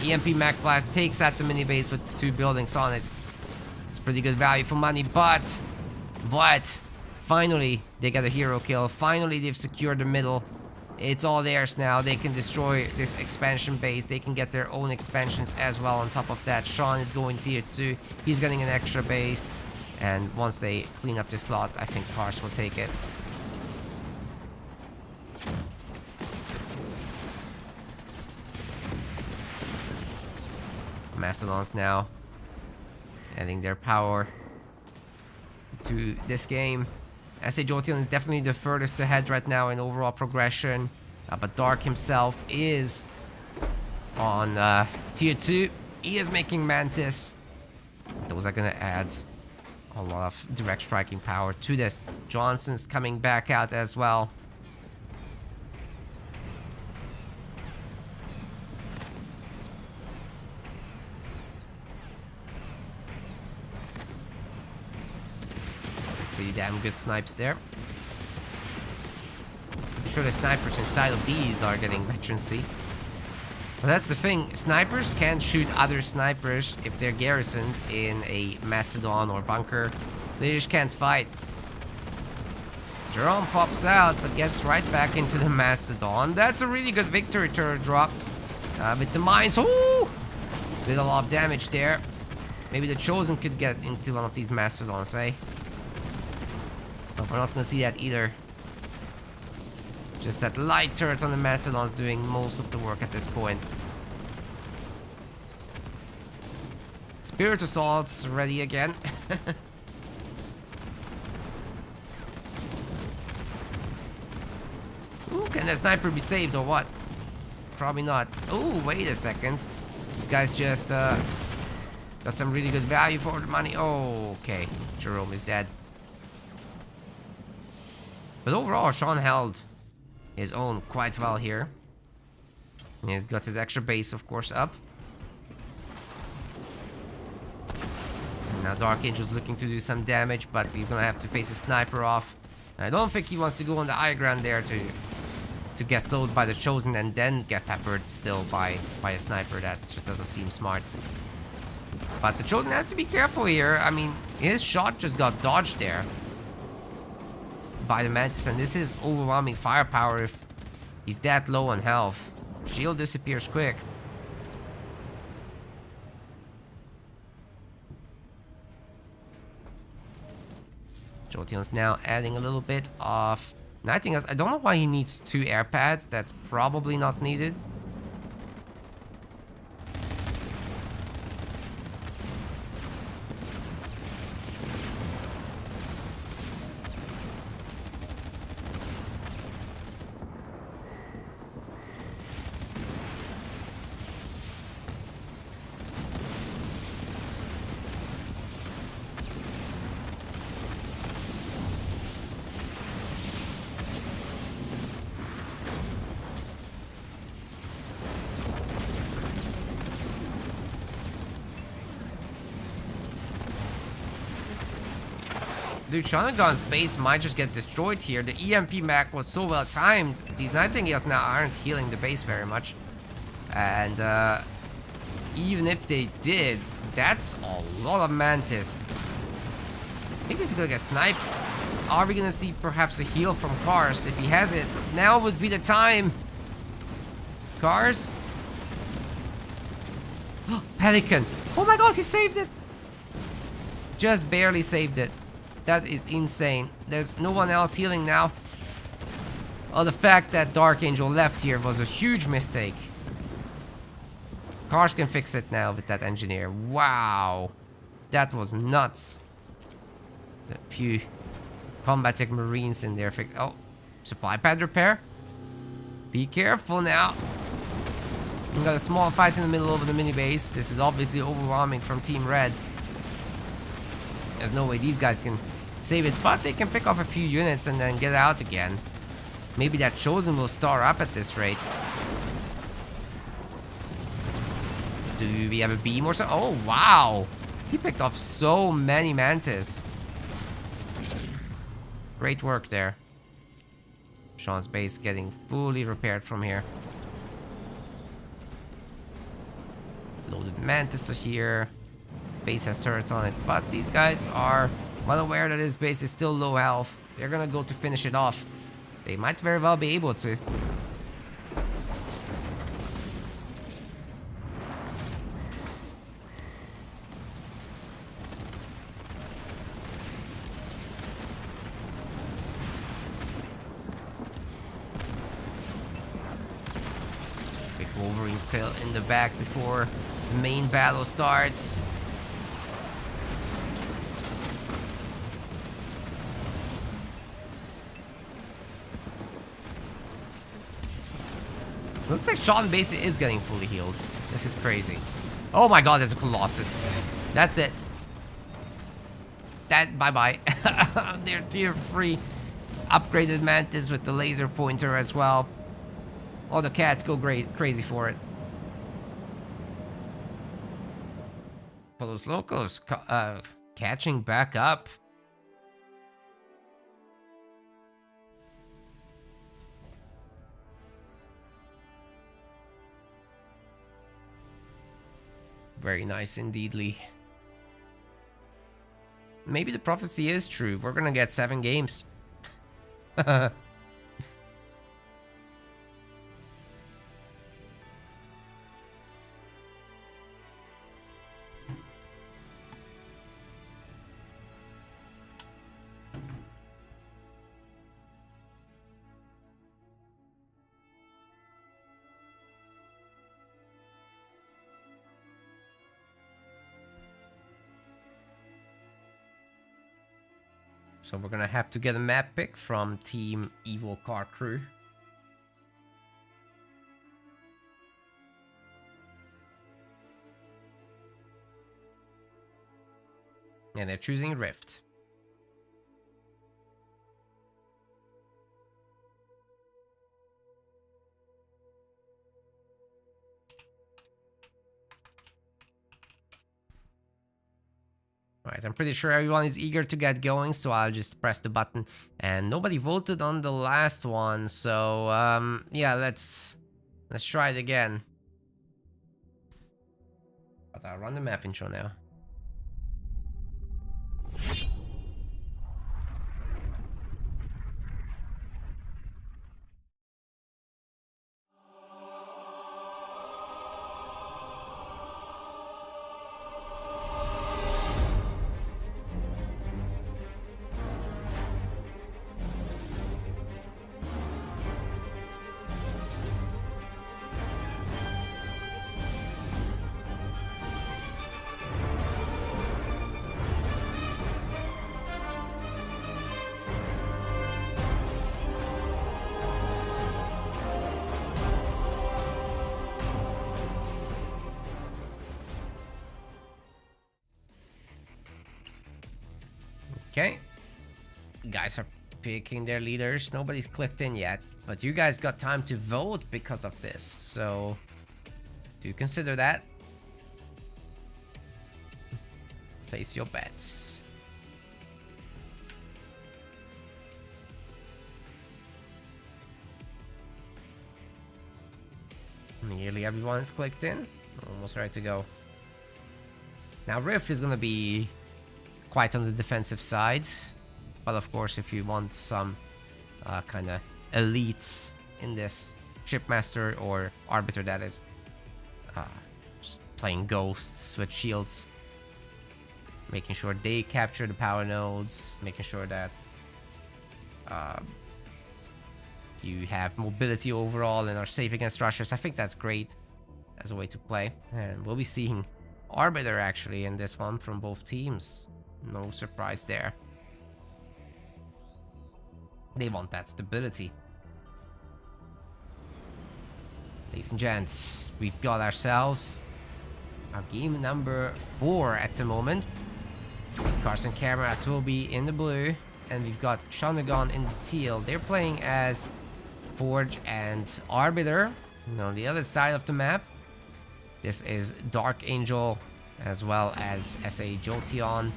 EMP Mac Blast takes out the mini base with 2 buildings on it. It's pretty good value for money, but finally they got a hero kill. Finally they've secured the middle. It's all theirs now. They can destroy this expansion base. They can get their own expansions as well. On top of that, Sean is going tier 2. He's getting an extra base. And once they clean up this slot, I think Kars will take it. Mastodons now adding their power to this game. SA Jolteon is definitely the furthest ahead right now in overall progression, but Dark himself is on tier 2. He is making Mantis. Those are gonna add a lot of direct striking power to this. Johnson's coming back out as well. Pretty damn good snipes there. I'm sure the snipers inside of these are getting veterancy. But that's the thing, snipers can't shoot other snipers if they're garrisoned in a Mastodon or bunker. They just can't fight. Jerome pops out, but gets right back into the Mastodon. That's a really good victory turret drop. With the mines, ooh! Did a lot of damage there. Maybe the Chosen could get into one of these Mastodons, eh? But we're not gonna see that either. Just that light turret on the Mastodons doing most of the work at this point. Spirit Assault's ready again. Ooh, can that sniper be saved or what? Probably not. Oh, wait a second. This guy's just got some really good value for the money. Oh, okay. Jerome is dead. But overall, Sean held his own quite well here. And he's got his extra base, of course, up. And now Dark Angel's looking to do some damage, but he's gonna have to face a sniper off. I don't think he wants to go on the high ground there to get slowed by the Chosen and then get peppered still by a sniper. That just doesn't seem smart. But the Chosen has to be careful here. I mean, his shot just got dodged there by the Mantis, and this is overwhelming firepower if he's that low on health. Shield disappears quick. Jolteon's now adding a little bit of Nightingales. I don't know why he needs 2 air pads. That's probably not needed. Dude, Shanagon's base might just get destroyed here. The EMP Mac was so well timed. These Nightingales now aren't healing the base very much. And even if they did, that's a lot of Mantis. I think this is gonna get sniped. Are we gonna see perhaps a heal from Cars? If he has it, now would be the time. Cars? Pelican. Oh my god, he saved it. Just barely saved it. That is insane. There's no one else healing now. Oh, the fact that Dark Angel left here was a huge mistake. Cars can fix it now with that engineer. Wow. That was nuts. The few combatic marines in there. Oh, supply pad repair. Be careful now. We got a small fight in the middle of the mini base. This is obviously overwhelming from Team Red. There's no way these guys can save it, but they can pick off a few units and then get out again. Maybe that Chosen will star up at this rate. Do we have a beam or so? Oh, wow. He picked off so many Mantis. Great work there. Sean's base getting fully repaired from here. Loaded Mantis are here. Base has turrets on it, but these guys are well aware that his base is still low health. They're gonna go to finish it off. They might very well be able to. Quick Wolverine kill in the back before the main battle starts. Looks like Sean Basie is getting fully healed. This is crazy. Oh my god, there's a Colossus. That's it. That, bye-bye. They're tier 3 upgraded Mantis with the laser pointer as well. All the cats go crazy for it. Polos Locos catching back up. Very nice indeedly. Maybe the prophecy is true. We're gonna get 7 games. So we're gonna have to get a map pick from Team Evil Car Crew. And they're choosing Rift. Alright, I'm pretty sure everyone is eager to get going, so I'll just press the button. And nobody voted on the last one, so yeah, let's try it again. But I'll run the map intro now. Okay. Guys are picking their leaders. Nobody's clicked in yet, but you guys got time to vote because of this. So, do you consider that? Place your bets. Nearly everyone is clicked in. Almost ready to go. Now Rift is gonna be quite on the defensive side. But of course, if you want some kind of elites in this Shipmaster or Arbiter, that is, just playing ghosts with shields, making sure they capture the power nodes, making sure that you have mobility overall and are safe against rushers. I think that's great as a way to play. And we'll be seeing Arbiter actually in this one from both teams. No surprise there. They want that stability. Ladies and gents, we've got ourselves our game number 4 at the moment. Carson Cameras will be in the blue, and we've got Shonagon in the teal. They're playing as Forge and Arbiter. And on the other side of the map, this is Dark Angel as well as SA Jolteon.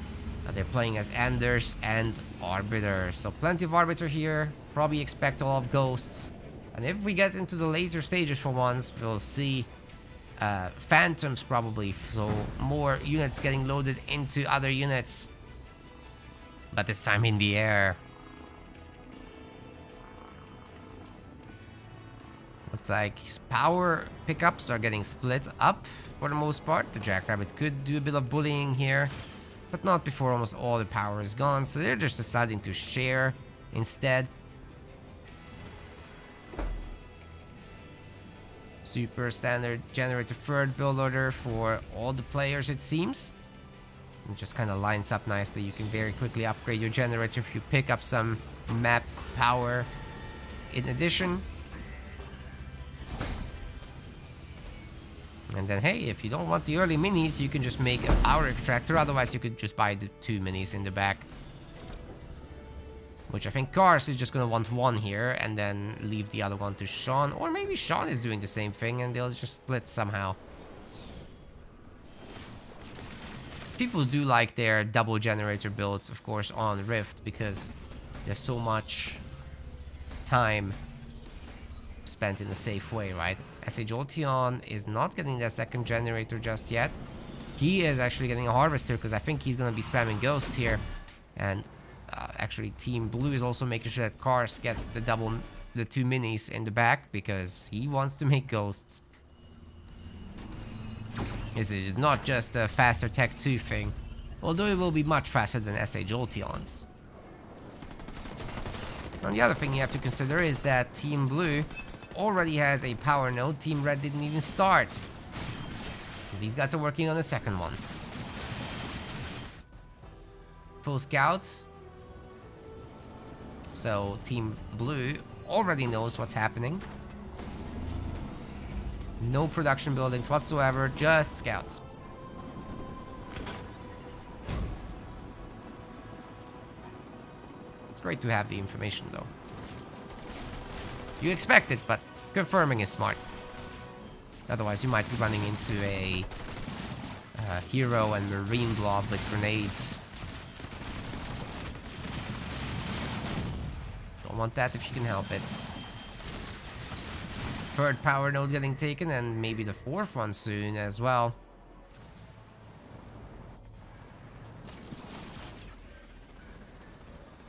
They're playing as Anders and Arbiter. So plenty of Arbiter here. Probably expect a lot of Ghosts. And if we get into the later stages for once, we'll see Phantoms probably. So more units getting loaded into other units. But this time in the air. Looks like his power pickups are getting split up for the most part. The Jackrabbit could do a bit of bullying here, but not before almost all the power is gone. So they're just deciding to share instead. Super standard generator third build order for all the players, it seems. It just kind of lines up nicely. You can very quickly upgrade your generator if you pick up some map power in addition. And then, hey, if you don't want the early minis, you can just make a power extractor. Otherwise, you could just buy the 2 minis in the back. Which I think Cars is just going to want 1 here and then leave the other one to Sean. Or maybe Sean is doing the same thing and they'll just split somehow. People do like their double generator builds, of course, on Rift because there's so much time spent in a safe way, right? SA Jolteon is not getting that second generator just yet. He is actually getting a harvester because I think he's going to be spamming ghosts here. And actually Team Blue is also making sure that Cars gets the 2 minis in the back because he wants to make ghosts. This is not just a faster Tech 2 thing, although it will be much faster than SA Jolteon's. And the other thing you have to consider is that Team Blue already has a power node. Team Red didn't even start. These guys are working on the second one. Full scout. So Team Blue already knows what's happening. No production buildings whatsoever, just scouts. It's great to have the information though. You expect it, but confirming is smart. Otherwise, you might be running into a hero and marine blob with grenades. Don't want that if you can help it. Third power node getting taken, and maybe the 4th one soon as well.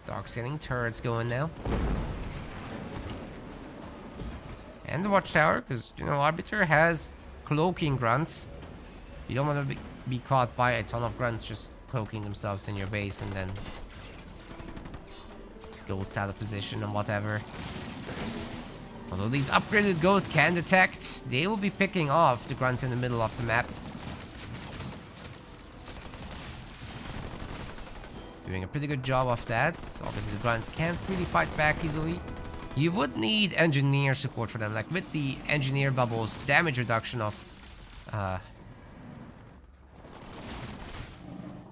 Dark's getting turrets going now. And the watchtower, because, you know, Arbiter has cloaking grunts. You don't want to be caught by a ton of grunts just cloaking themselves in your base and then ghosts out of position and whatever. Although these upgraded ghosts can detect, they will be picking off the grunts in the middle of the map. Doing a pretty good job of that. Obviously the grunts can't really fight back easily. You would need engineer support for them, like with the engineer bubbles damage reduction of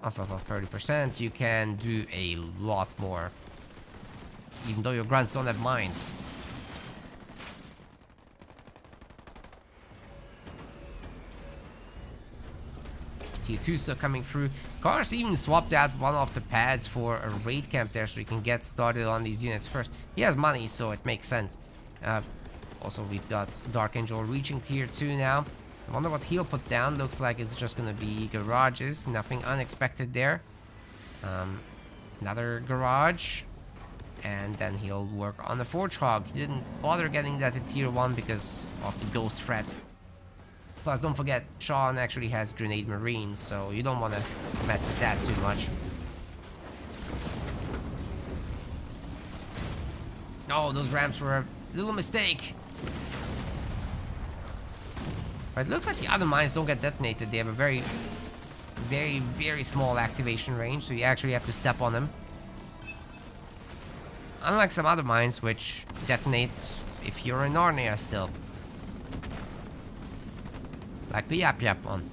30%, you can do a lot more. Even though your grunts don't have mines. Tier 2 still coming through. Cars even swapped out one of the pads for a raid camp there so he can get started on these units first. He has money, so it makes sense. Also, we've got Dark Angel reaching tier 2 now. I wonder what he'll put down. Looks like it's just gonna be garages. Nothing unexpected there. Another garage. And then he'll work on the Forge Hog. He didn't bother getting that in tier 1 because of the ghost threat. Plus, don't forget, Sean actually has Grenade Marines, so you don't want to mess with that too much. Oh, those ramps were a little mistake. But it looks like the other mines don't get detonated. They have a very, very, very small activation range, so you actually have to step on them. Unlike some other mines, which detonate if you're in Narnia still. Like the Yap Yap one.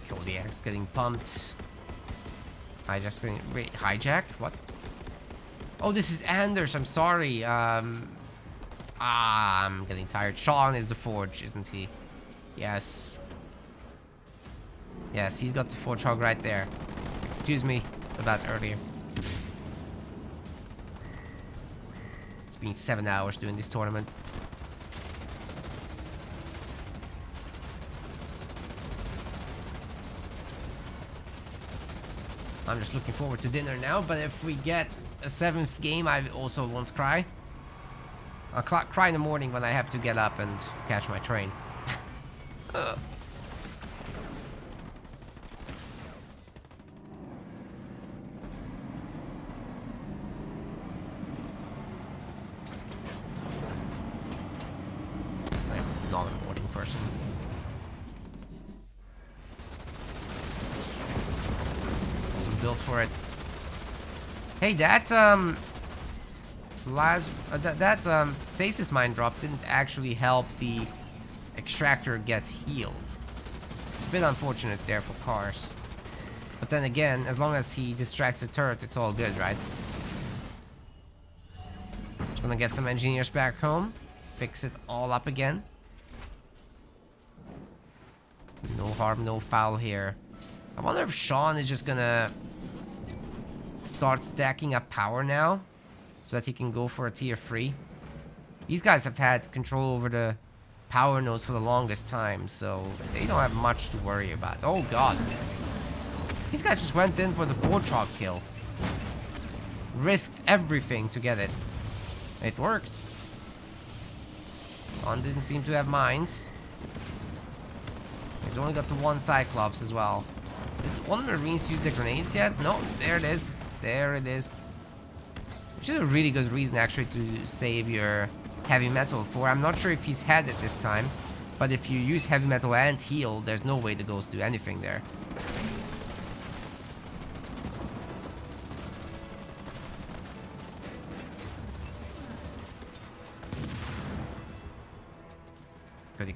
Kodiak's getting pumped. Hijack's getting... Wait, hijack? What? Oh, this is Anders. I'm sorry. I'm getting tired. Sean is the Forge, isn't he? Yes. Yes, he's got the Forge Hog right there. Excuse me about earlier. It's been 7 hours doing this tournament. I'm just looking forward to dinner now, but if we get a 7th game, I also won't cry. I'll cry in the morning when I have to get up and catch my train. I am not a morning person. Built for it. Hey, that stasis mine drop didn't actually help the extractor get healed. A bit unfortunate there for cars. But then again, as long as he distracts the turret, it's all good, right? Just gonna get some engineers back home, fix it all up again. No harm, no foul here. I wonder if Sean is just gonna start stacking up power now so that he can go for a tier 3. These guys have had control over the power nodes for the longest time, so they don't have much to worry about. Oh god. These guys just went in for the Forge Hog kill. Risked everything to get it. It worked. Sean didn't seem to have mines. He's only got the one Cyclops as well. Did one of the Marines use the grenades yet? No, there it is. There it is. Which is a really good reason actually to save your heavy metal for. I'm not sure if he's had it this time, but if you use heavy metal and heal, there's no way the ghosts do anything there.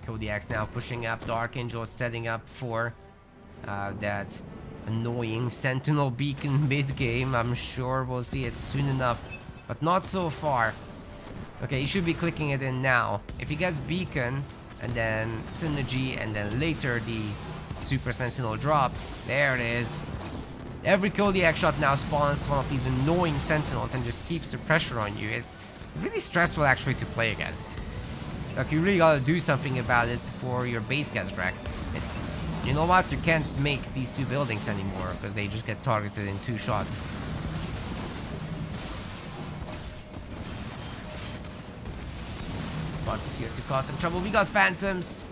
Kodiak's now pushing up. Dark Angel is setting up for that annoying Sentinel beacon mid-game. I'm sure we'll see it soon enough, but not so far. Okay, you should be clicking it in now. If you get beacon and then synergy and then later the Super Sentinel drop, there it is. Every Kodiak shot now spawns one of these annoying Sentinels and just keeps the pressure on you. It's really stressful actually to play against. Like, you really gotta do something about it before your base gets wrecked. You know what? You can't make these two buildings anymore because they just get targeted in 2 shots. Spark is here to cause some trouble. We got Phantoms.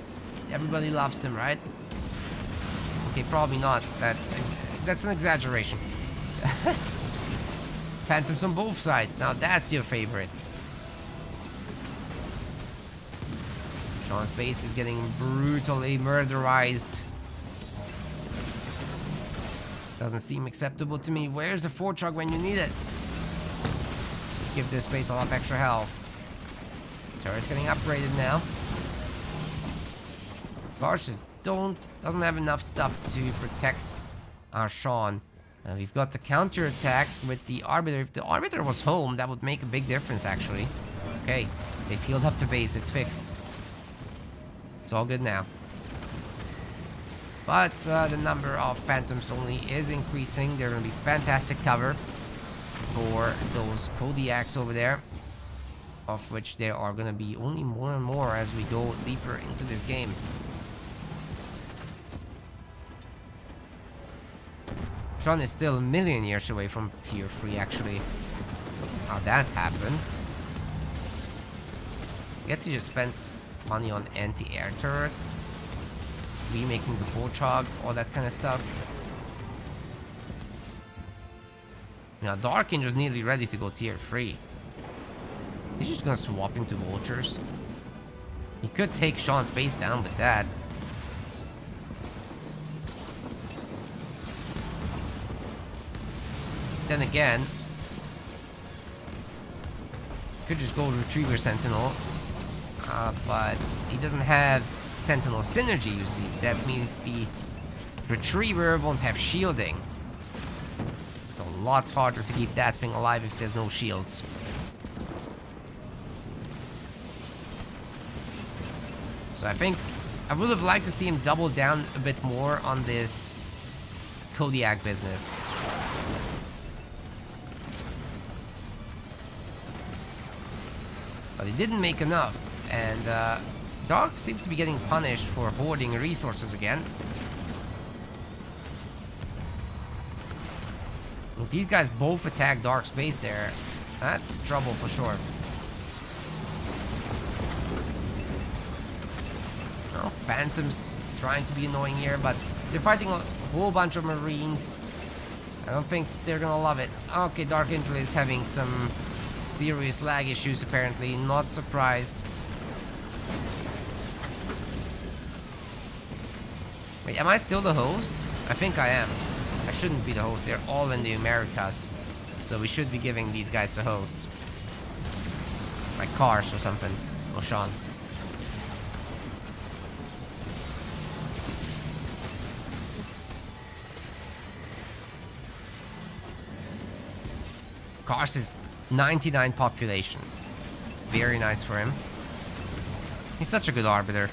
Everybody loves them, right? Okay, probably not. That's an exaggeration. Phantoms on both sides. Now that's your favorite. Sean's base is getting brutally murderized. Doesn't seem acceptable to me. Where's the Forge Hog when you need it? Give this base a lot of extra health. Turret's getting upgraded now. Gosh, just doesn't have enough stuff to protect our Sean. We've got the counter attack with the Arbiter. If the Arbiter was home, that would make a big difference, actually. Okay, they've healed up the base. It's fixed. It's all good now. But the number of Phantoms only is increasing. They're going to be fantastic cover for those Kodiaks over there, of which there are going to be only more and more as we go deeper into this game. Sean is still a million years away from tier 3, actually. How that happened. I guess he just spent money on anti-air turret, remaking the Warthog, all that kind of stuff. Now, Dark Angel's nearly ready to go tier 3. He's just gonna swap into Vultures. He could take Sean's base down with that. Then again, could just go Retriever Sentinel, but he doesn't have Sentinel synergy, you see. That means the Retriever won't have shielding. It's a lot harder to keep that thing alive if there's no shields. So I think I would have liked to see him double down a bit more on this Kodiak business. But he didn't make enough, and Dark seems to be getting punished for hoarding resources again. If these guys both attack Dark's base there, that's trouble for sure. Oh, Phantoms trying to be annoying here, but they're fighting a whole bunch of Marines. I don't think they're gonna love it. Okay, Dark Angel is having some serious lag issues apparently, not surprised. Wait, am I still the host? I think I am. I shouldn't be the host, they're all in the Americas. So we should be giving these guys the host. Like Cars or something. Or Sean. Cars is 99 population. Very nice for him. He's such a good arbiter.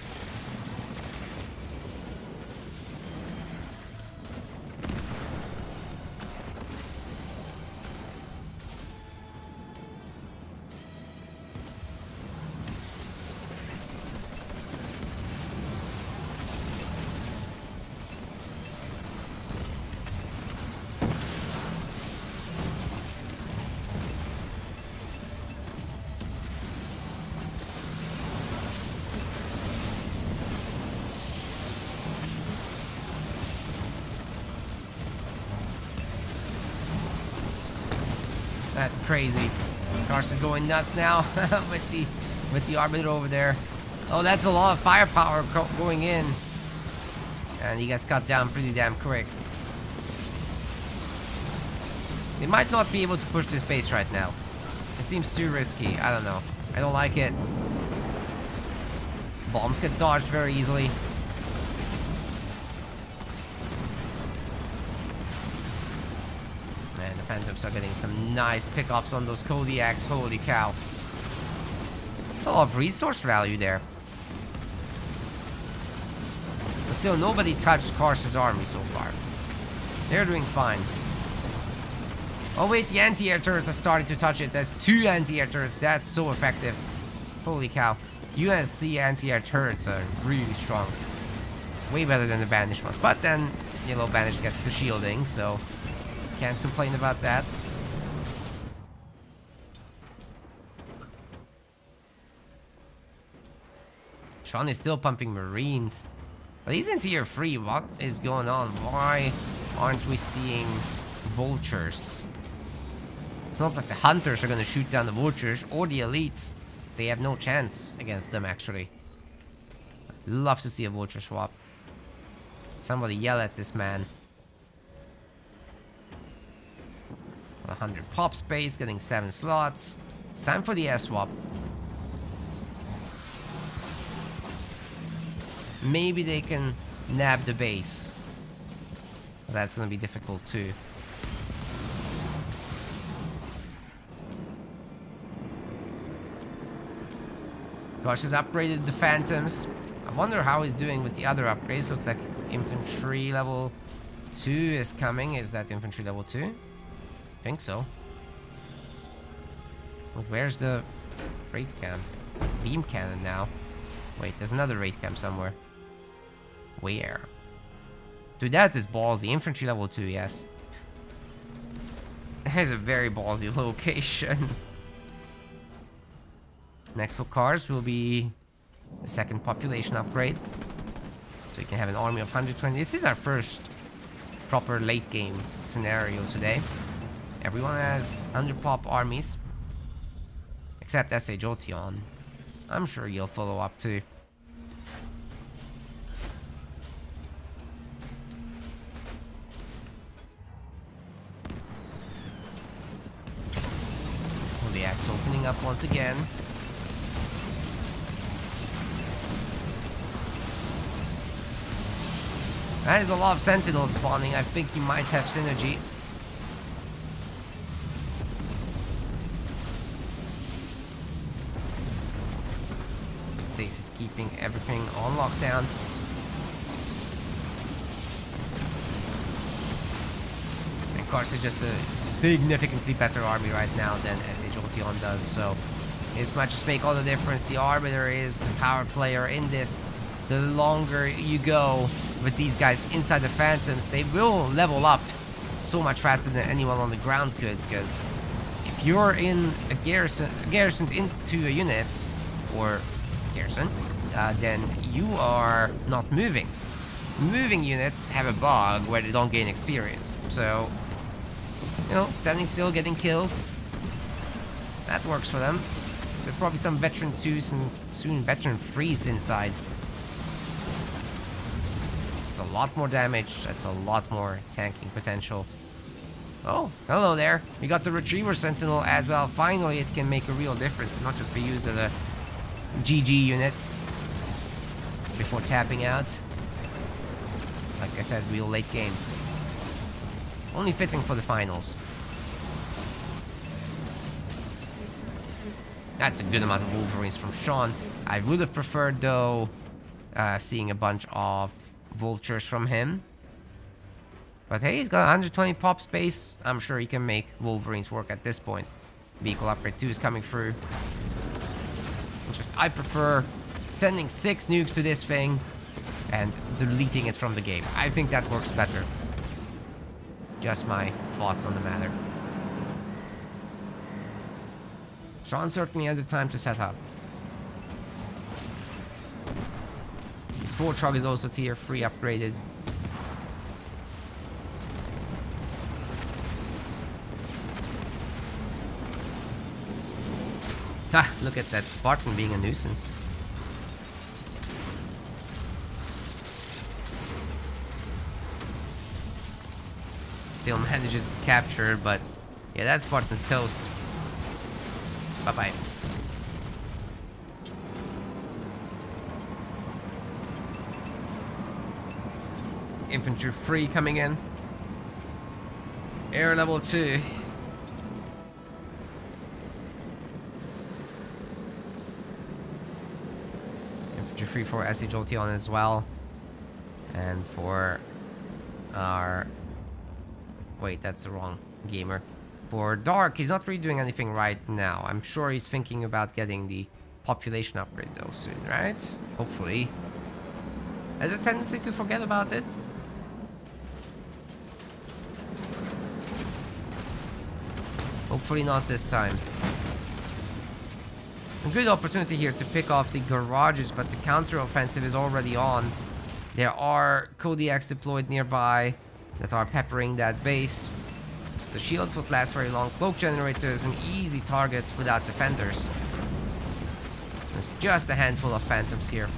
That's crazy. Karst is going nuts now with the Arbiter over there. Oh, that's a lot of firepower going in. And he gets cut down pretty damn quick. They might not be able to push this base right now. It seems too risky. I don't know. I don't like it. Bombs get dodged very easily. Man, the Phantoms are getting some nice pickups on those Kodiaks. Holy cow. A lot of resource value there. But still, nobody touched Karst's army so far. They're doing fine. Oh wait, the anti-air turrets are starting to touch it. There's 2 anti-air turrets. That's so effective. Holy cow. USC anti-air turrets are really strong. Way better than the Banished ones. But then, Yellow Banished gets to shielding, so can't complain about that. Sean is still pumping Marines. But he's in tier 3. What is going on? Why aren't we seeing Vultures? It's not like the Hunters are going to shoot down the Vultures or the Elites. They have no chance against them, actually. I'd love to see a Vulture swap. Somebody yell at this man. 100 pop space, getting 7 slots. It's time for the air swap. Maybe they can nab the base. But that's going to be difficult too. Gosh has upgraded the Phantoms. I wonder how he's doing with the other upgrades. Looks like infantry level 2 is coming. Is that infantry level 2? I think so. Look, where's the raid cam? Beam cannon now. Wait, there's another raid cam somewhere. Where? Dude, that is ballsy. Infantry level 2, yes. That is a very ballsy location. Next for cars will be the second population upgrade. So you can have an army of 120. This is our first proper late game scenario today. Everyone has 100 pop armies. Except SA Jolteon. I'm sure you'll follow up too. Oh, the axe opening up once again. That is a lot of sentinels spawning. I think you might have synergy. Stacy's keeping everything on lockdown. And of course, it's just a significantly better army right now than SA Jolteon does, so this might just make all the difference. The Arbiter is the power player in this. The longer you go with these guys inside the Phantoms, they will level up so much faster than anyone on the ground could, because if you're in a garrisoned into a unit, or garrison, then you are not moving. Moving units have a bug where they don't gain experience. So, you know, standing still, getting kills, that works for them. There's probably some veteran 2s and soon veteran 3s inside. It's a lot more damage. That's a lot more tanking potential. Oh, hello there. We got the Retriever Sentinel as well. Finally, it can make a real difference and not just be used as a GG unit before tapping out. Like I said, real late game. Only fitting for the finals. That's a good amount of Wolverines from Sean. I would have preferred, though, seeing a bunch of Vultures from him. But hey, he's got 120 pop space. I'm sure he can make Wolverines work at this point. Vehicle upgrade 2 is coming through. I prefer sending 6 nukes to this thing and deleting it from the game. I think that works better. Just my thoughts on the matter. Sean certainly had the time to set up. His 4 truck is also tier 3 upgraded. Ah, look at that Spartan being a nuisance. Still manages to capture, but yeah, that Spartan's toast. Bye-bye. Infantry 3 coming in. Air level 2. Infantry 3 for SA Jolteon as well. And for our... Wait, that's the wrong gamer. For Dark, he's not really doing anything right now. I'm sure he's thinking about getting the population upgrade though soon, right? Hopefully. Has a tendency to forget about it. Hopefully not this time. A good opportunity here to pick off the garages, but the counter-offensive is already on. There are Kodiaks deployed nearby that are peppering that base. The shields won't last very long. Cloak generator is an easy target without defenders. There's just a handful of phantoms here.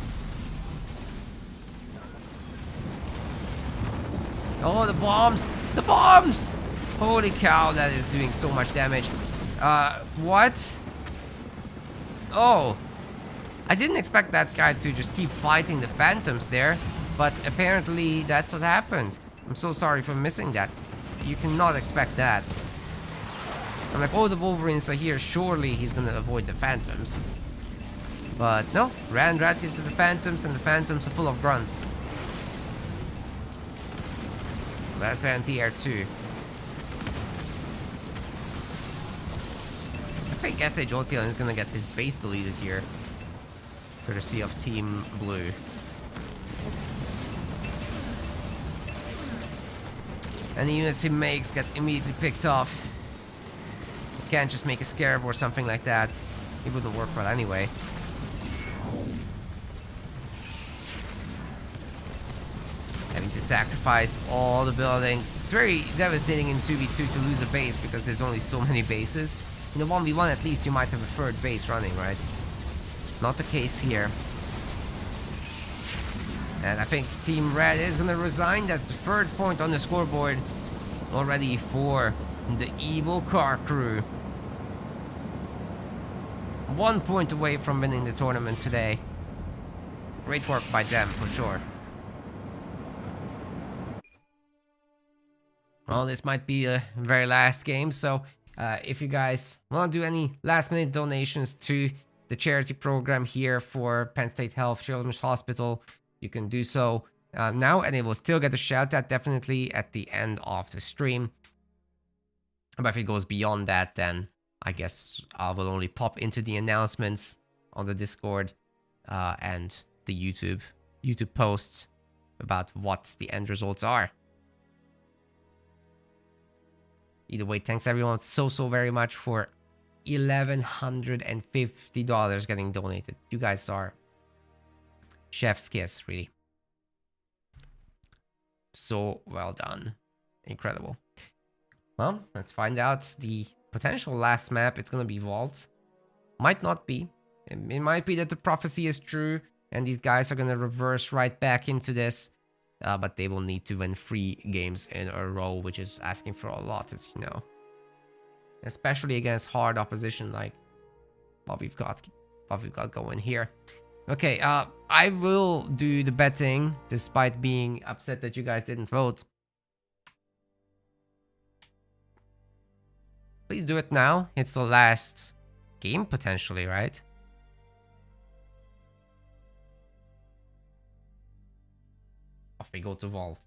Oh, the bombs! The bombs! Holy cow, that is doing so much damage. What? Oh. I didn't expect that guy to just keep fighting the phantoms there, but apparently that's what happened. I'm so sorry for missing that. You cannot expect that. I'm like, oh, the Wolverines are here. Surely he's gonna avoid the phantoms. But no, ran right into the Phantoms, and the Phantoms are full of grunts. That's anti-air too. I think SA Jolteon is gonna get his base deleted here, courtesy of Team Blue. Any units he makes gets immediately picked off. You can't just make a Scarab or something like that. It wouldn't work well anyway. Having to sacrifice all the buildings. It's very devastating in 2v2 to lose a base because there's only so many bases. In a 1v1 at least you might have a third base running, right? Not the case here. And I think Team Red is gonna resign. That's the third point on the scoreboard already for the evil car crew. 1 point away from winning the tournament today. Great work by them for sure. Well, this might be the very last game, so if you guys want to do any last minute donations to the charity program here for Penn State Health Children's Hospital, you can do so now, and it will still get a shout out definitely at the end of the stream. But if it goes beyond that, then I guess I will only pop into the announcements on the Discord and the YouTube posts about what the end results are. Either way, thanks everyone so very much for $1,150 getting donated. You guys are chef's kiss, really. So well done. Incredible. Well, let's find out the potential last map. It's gonna be Vault. Might not be. It might be that the prophecy is true and these guys are gonna reverse right back into this. But they will need to win 3 games in a row, which is asking for a lot, as you know. Especially against hard opposition like what we've got going here. Okay, I will do the betting, despite being upset that you guys didn't vote. Please do it now. It's the last game, potentially, right? Off we go to Vault.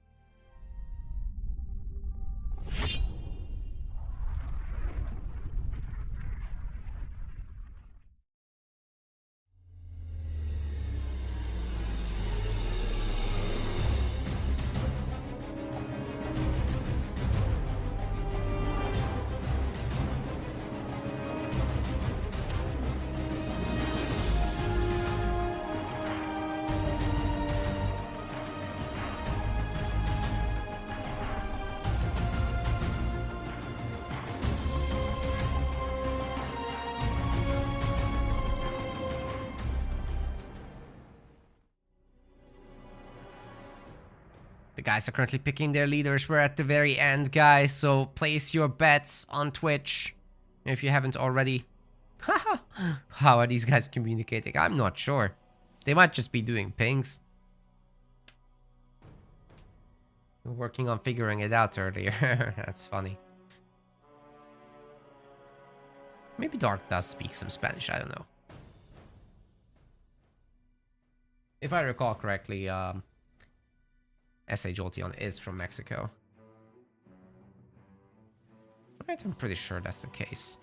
The guys are currently picking their leaders. We're at the very end, guys, so place your bets on Twitch if you haven't already. How are these guys communicating? I'm not sure. They might just be doing pings. We're working on figuring it out earlier. That's funny. Maybe Dark does speak some Spanish, I don't know. If I recall correctly, SA Jolteon is from Mexico. Right, I'm pretty sure that's the case.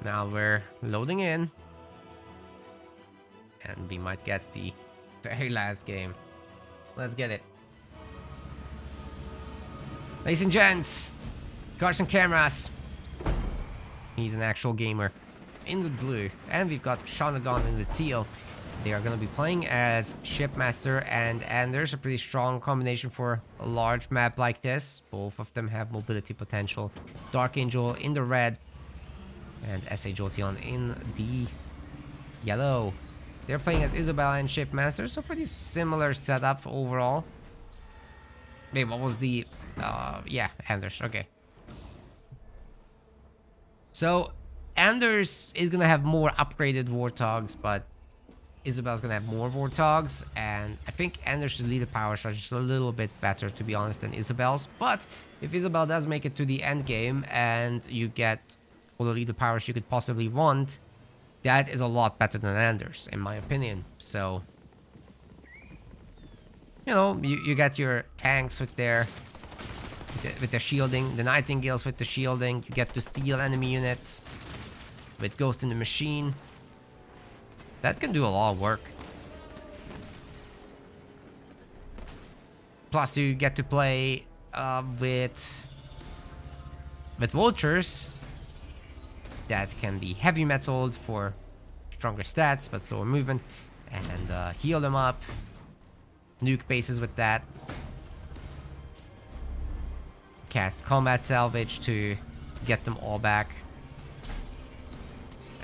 Now we're loading in. And we might get the very last game. Let's get it. Ladies and gents, cards and cameras. He's an actual gamer in the blue. And we've got Shaunadon in the teal. They are going to be playing as Shipmaster and Anders. A pretty strong combination for a large map like this. Both of them have mobility potential. Dark Angel in the red. And SA Jolteon in the yellow. They're playing as Isabella and Shipmaster. So pretty similar setup overall. Wait, what was the... yeah, Anders, okay. So, Anders is gonna have more upgraded Warthogs, but Isabel's gonna have more Warthogs, and I think Anders's leader powers are just a little bit better, to be honest, than Isabel's. But if Isabel does make it to the end game and you get all the leader powers you could possibly want, that is a lot better than Anders, in my opinion. So, you know, you get your tanks with their shielding, the Nightingales with the shielding. You get to steal enemy units with Ghost in the Machine. That can do a lot of work. Plus, you get to play with vultures that can be heavy metaled for stronger stats but slower movement, and heal them up. Nuke bases with that. Cast combat salvage to get them all back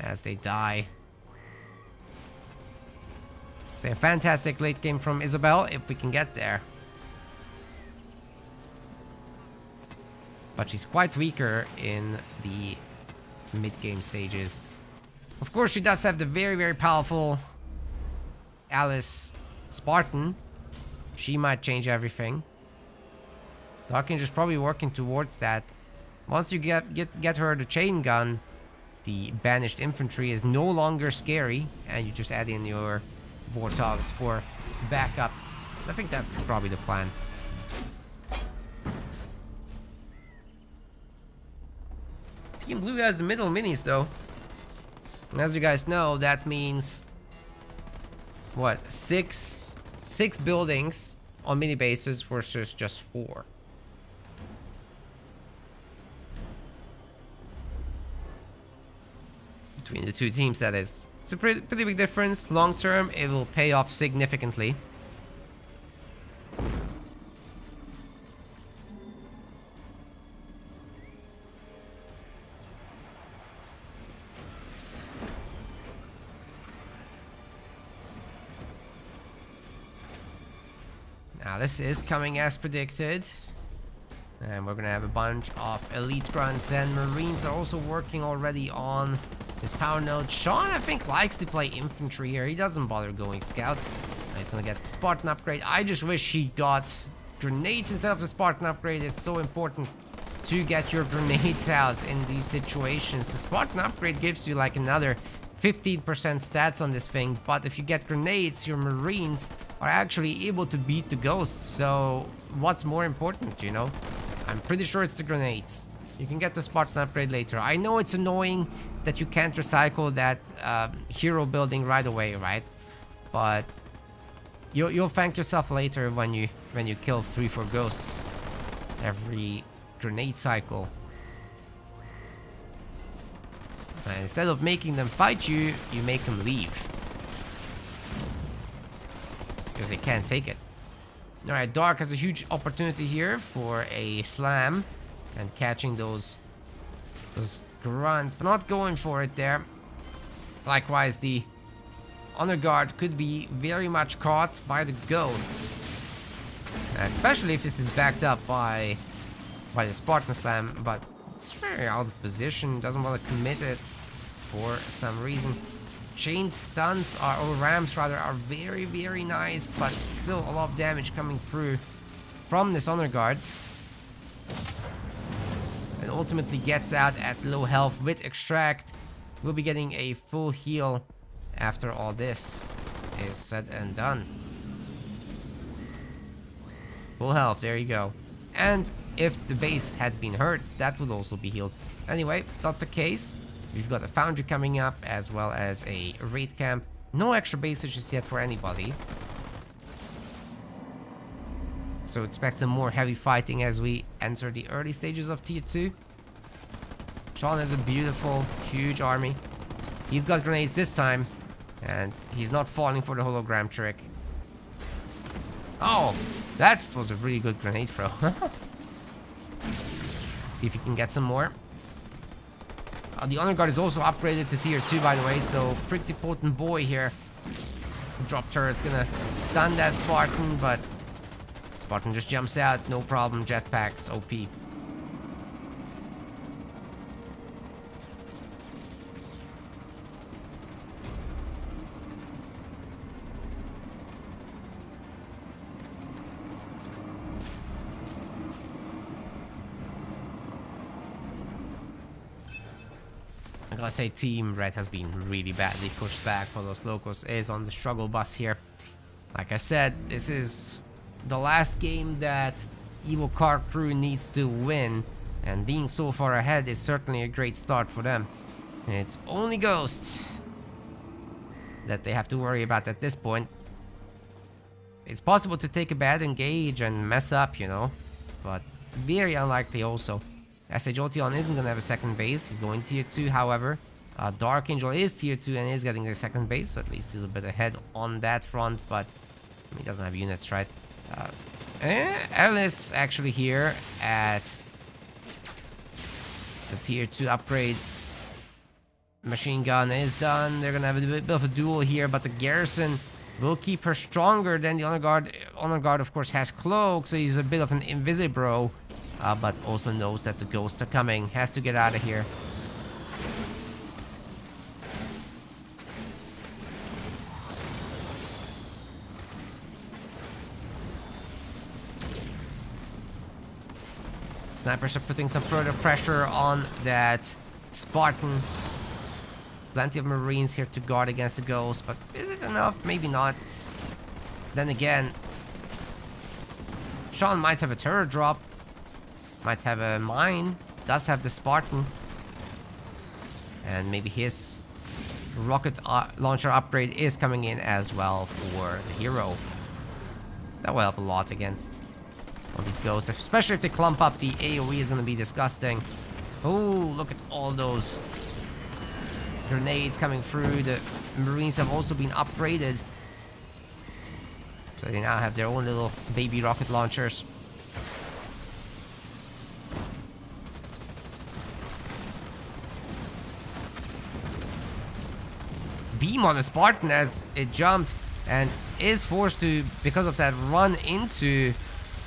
as they die. So a fantastic late game from Isabel if we can get there. But she's quite weaker in the mid-game stages. Of course, she does have the very, very powerful Alice Spartan. She might change everything. Darkinger's probably working towards that. Once you get her the chain gun, the banished infantry is no longer scary, and you just add in your Warthogs for backup. I think that's probably the plan. Team Blue has the middle minis though. And as you guys know, that means what? Six buildings on mini bases versus just 4. Between the two teams, that is. It's a pretty big difference. Long term, it will pay off significantly. Now this is coming as predicted. And we're gonna have a bunch of elite grunts, and Marines are also working already on his power node. Sean, I think, likes to play infantry here. He doesn't bother going scouts. He's gonna get the Spartan upgrade. I just wish he got grenades instead of the Spartan upgrade. It's so important to get your grenades out in these situations. The Spartan upgrade gives you like another 15% stats on this thing, but if you get grenades, your Marines are actually able to beat the ghosts. So what's more important, you know? I'm pretty sure it's the grenades. You can get the Spartan upgrade later. I know it's annoying that you can't recycle that hero building right away, right? But you'll thank yourself later when you kill 3-4 ghosts every grenade cycle. And instead of making them fight you, you make them leave. Because they can't take it. Alright, Dark has a huge opportunity here for a slam. And catching those grunts, but not going for it there. Likewise, the honor guard could be very much caught by the ghosts. Especially if this is backed up by the Spartan slam, but it's very out of position, doesn't want to commit it for some reason. Chained stuns or rams rather are very, very nice, but still a lot of damage coming through from this honor guard. And ultimately gets out at low health with extract. We'll be getting a full heal after all this is said and done. Full health, there you go. And if the base had been hurt, that would also be healed. Anyway, not the case. We've got a foundry coming up, as well as a raid camp. No extra bases just yet for anybody. So expect some more heavy fighting as we enter the early stages of Tier 2. Sean has a beautiful, huge army. He's got grenades this time, and he's not falling for the hologram trick. Oh, that was a really good grenade throw. See if he can get some more. The honor guard is also upgraded to Tier 2, by the way, so pretty potent boy here. Drop turret's gonna stun that Spartan, but Spartan just jumps out, no problem. Jetpacks, OP. I gotta say, Team Red has been really badly pushed back. For Los Locos is on the struggle bus here. Like I said, this is the last game that Evil Car Crew needs to win, and being so far ahead is certainly a great start for them. And it's only Ghost that they have to worry about at this point. It's possible to take a bad engage and mess up, you know, but very unlikely also. Jolteon isn't gonna have a second base. He's going tier 2, however. Dark Angel is tier 2 and is getting the second base, so at least he's a bit ahead on that front, but he doesn't have units, right? Alice actually here at the tier 2 upgrade. Machine gun is done. They're gonna have a bit of a duel here, but the Garrison will keep her stronger than the Honor Guard. Honor Guard, of course, has Cloak, so he's a bit of an Invisibro, but also knows that the ghosts are coming. Has to get out of here. Snipers are putting some further pressure on that Spartan. Plenty of Marines here to guard against the ghost, but is it enough? Maybe not. Then again, Sean might have a turret drop, might have a mine, does have the Spartan, and maybe his rocket launcher upgrade is coming in as well for the hero. That will help a lot against all these ghosts, especially if they clump up. The AoE is going to be disgusting. Oh, look at all those grenades coming through. The Marines have also been upgraded, so they now have their own little baby rocket launchers. Beam on the Spartan as it jumped and is forced to, because of that, run into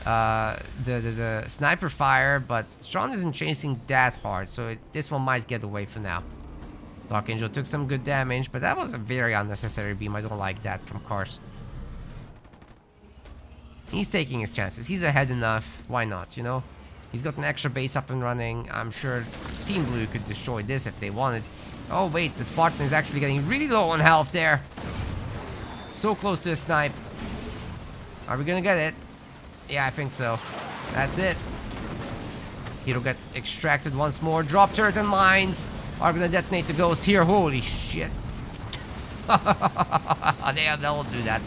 the sniper fire, but Sean isn't chasing that hard, so this one might get away for now. Dark Angel took some good damage, but that was a very unnecessary beam. I don't like that from Cars. He's taking his chances. He's ahead enough. Why not, you know? He's got an extra base up and running. I'm sure Team Blue could destroy this if they wanted. Oh, wait. The Spartan is actually getting really low on health there. So close to a snipe. Are we gonna get it? Yeah, I think so. That's it. Hero gets extracted once more. Drop turret and mines are gonna detonate the ghost here. Holy shit. That will do that.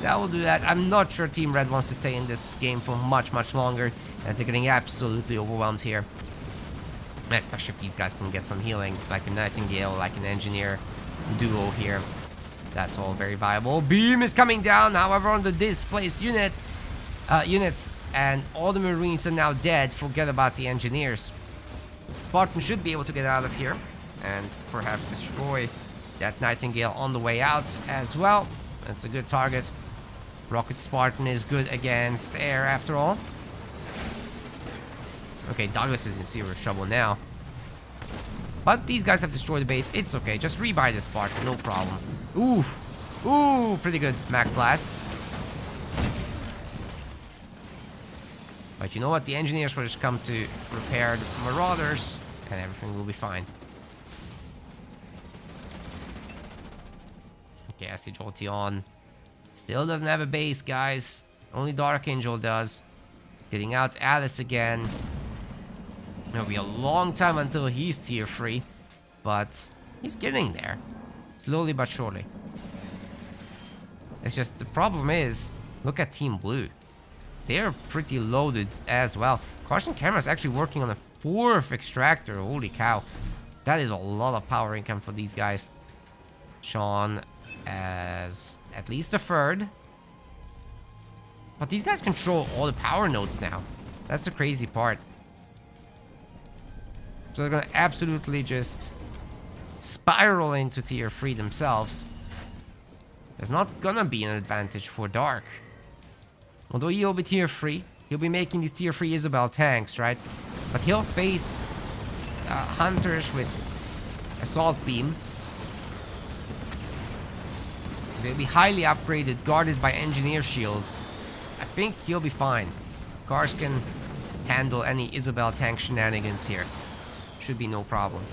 That will do that. I'm not sure Team Red wants to stay in this game for much longer, as they're getting absolutely overwhelmed here. Especially if these guys can get some healing, like a Nightingale, like an Engineer duo here. That's all very viable. Beam is coming down, however, on the displaced units, and all the Marines are now dead. Forget about the Engineers. Spartan should be able to get out of here and perhaps destroy that Nightingale on the way out as well. That's a good target. Rocket Spartan is good against air after all. Okay, Douglas is in serious trouble now. But these guys have destroyed the base. It's okay. Just rebuy the Spartan. No problem. Ooh. Ooh, pretty good Mac Blast. But you know what? The Engineers will just come to repair the Marauders, and everything will be fine. Okay, Jolteon still doesn't have a base, guys. Only Dark Angel does. Getting out Alice again. It'll be a long time until he's tier 3, but he's getting there. Slowly but surely. It's just, the problem is, look at Team Blue. They're pretty loaded as well. Caution Camera is actually working on a 4th extractor. Holy cow. That is a lot of power income for these guys. Sean as at least a 3rd. But these guys control all the power nodes now. That's the crazy part. So they're gonna absolutely just spiral into tier 3 themselves. There's not gonna be an advantage for Dark. Although he'll be tier 3, he'll be making these tier 3 Isabel tanks, right? But he'll face hunters with assault beam. They'll be highly upgraded, guarded by engineer shields. I think he'll be fine. Cars can handle any Isabel tank shenanigans here. Should be no problem.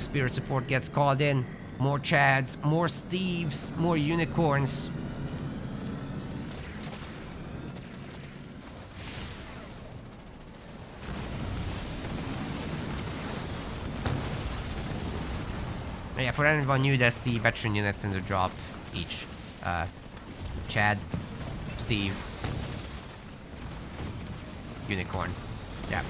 spirit support gets called in. More Chads, more Steves, more unicorns. Yeah, for anyone new, that's the veteran units in the drop each. Chad, Steve, Unicorn. Yeah.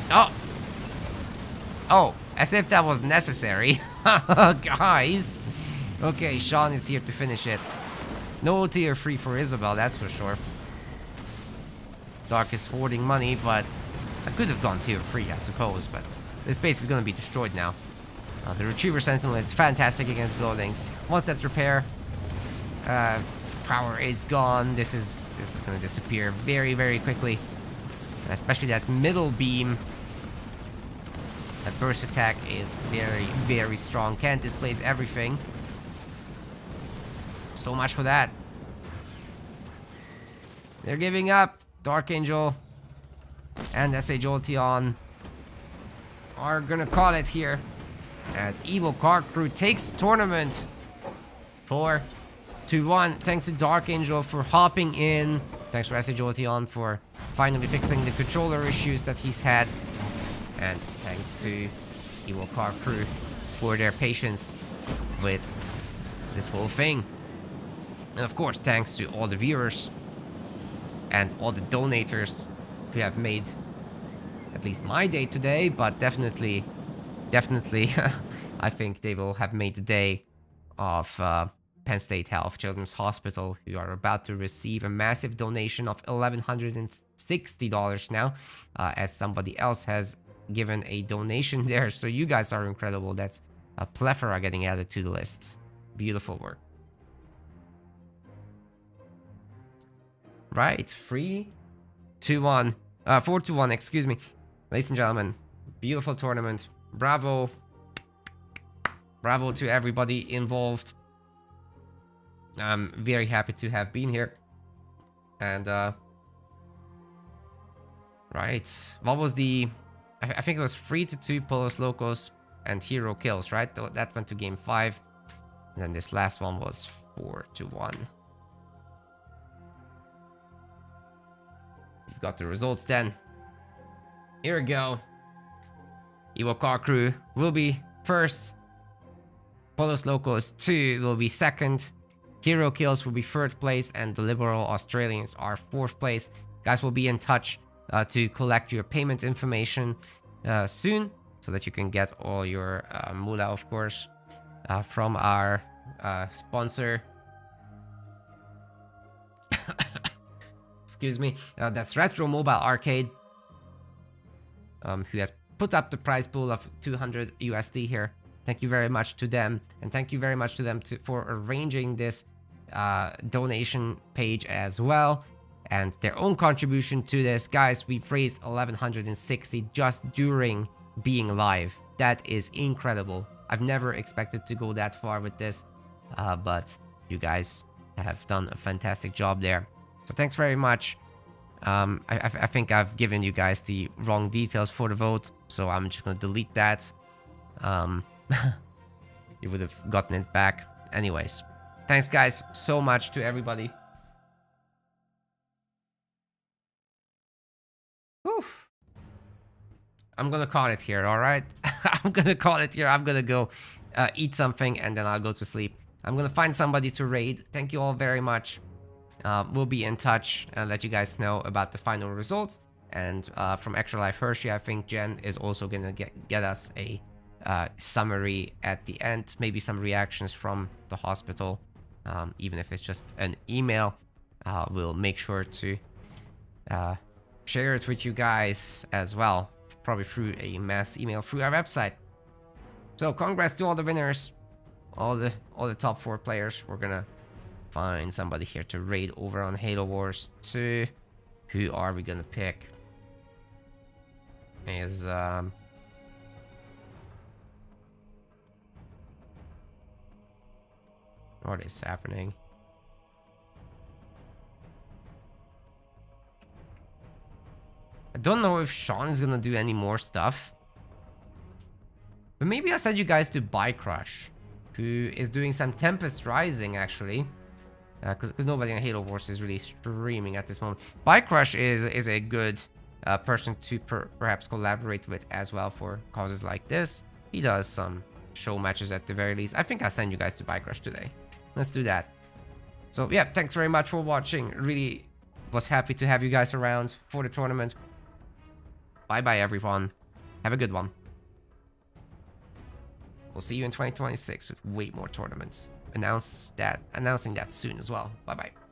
Oh! Oh, as if that was necessary. Guys! Okay, Sean is here to finish it. No tier 3 for Isabel, that's for sure. Dark is hoarding money, but I could have gone tier 3, I suppose, but this base is gonna be destroyed now. The Retriever Sentinel is fantastic against buildings. Once that repair power is gone, this is gonna disappear very, very quickly. And especially that middle beam. That burst attack is very, very strong. Can't displace everything. So much for that. They're giving up. Dark Angel and SA Jolteon are gonna call it here. As Evil Car Crew takes tournament 4-1. Thanks to Dark Angel for hopping in. Thanks for SA Jolteon for finally fixing the controller issues that he's had. And thanks to Evil Car Crew for their patience with this whole thing. And of course, thanks to all the viewers and all the donators who have made at least my day today, but definitely, I think they will have made the day of Penn State Health Children's Hospital, who are about to receive a massive donation of $1,160 now, as somebody else has given a donation there. So you guys are incredible. That's a plethora getting added to the list. Beautiful work. Right, 4-1, excuse me. Ladies and gentlemen, beautiful tournament. Bravo. Bravo to everybody involved. I'm very happy to have been here. And, right. What was the... I think it was 3-2 Polos Locos and Hero Kills, right? That went to game 5. And then this last one was 4-1. You've got the results then. Here we go. Evil Car Crew will be first. Polos Locos 2 will be second. Hero Kills will be third place. And the Liberal Australians are fourth place. Guys, will be in touch to collect your payment information soon, so that you can get all your moolah, of course, from our sponsor. Excuse me. That's Retro Mobile Arcade, who has put up the prize pool of 200 USD here. Thank you very much to them, and thank you very much to them for arranging this donation page as well, and their own contribution to this. Guys, we've raised 1,160 just during being live. That is incredible. I've never expected to go that far with this, but you guys have done a fantastic job there. So thanks very much. I think I've given you guys the wrong details for the vote, so I'm just gonna delete that. You would have gotten it back. Anyways, thanks guys so much to everybody. Whew. I'm gonna call it here, alright? I'm gonna call it here. I'm gonna go eat something and then I'll go to sleep. I'm gonna find somebody to raid. Thank you all very much. We'll be in touch and let you guys know about the final results. And from Extra Life Hershey, I think Jen is also gonna get us a summary at the end, maybe some reactions from the hospital, even if it's just an email. We'll make sure to share it with you guys as well, probably through a mass email through our website. So congrats to all the winners, all the top 4 players. We're gonna find somebody here to raid over on Halo Wars 2. Who are we gonna pick? Is what is happening? don't know if Sean is gonna do any more stuff. But maybe I'll send you guys to Bike Rush, who is doing some Tempest Rising, actually. Because nobody on Halo Wars is really streaming at this moment. Bike Rush is a good person to perhaps collaborate with as well for causes like this. He does some show matches at the very least. I think I'll send you guys to Bike Rush today. Let's do that. So yeah, thanks very much for watching. Really was happy to have you guys around for the tournament. Bye bye everyone. Have a good one. We'll see you in 2026 with way more tournaments. Announcing that soon as well. Bye bye.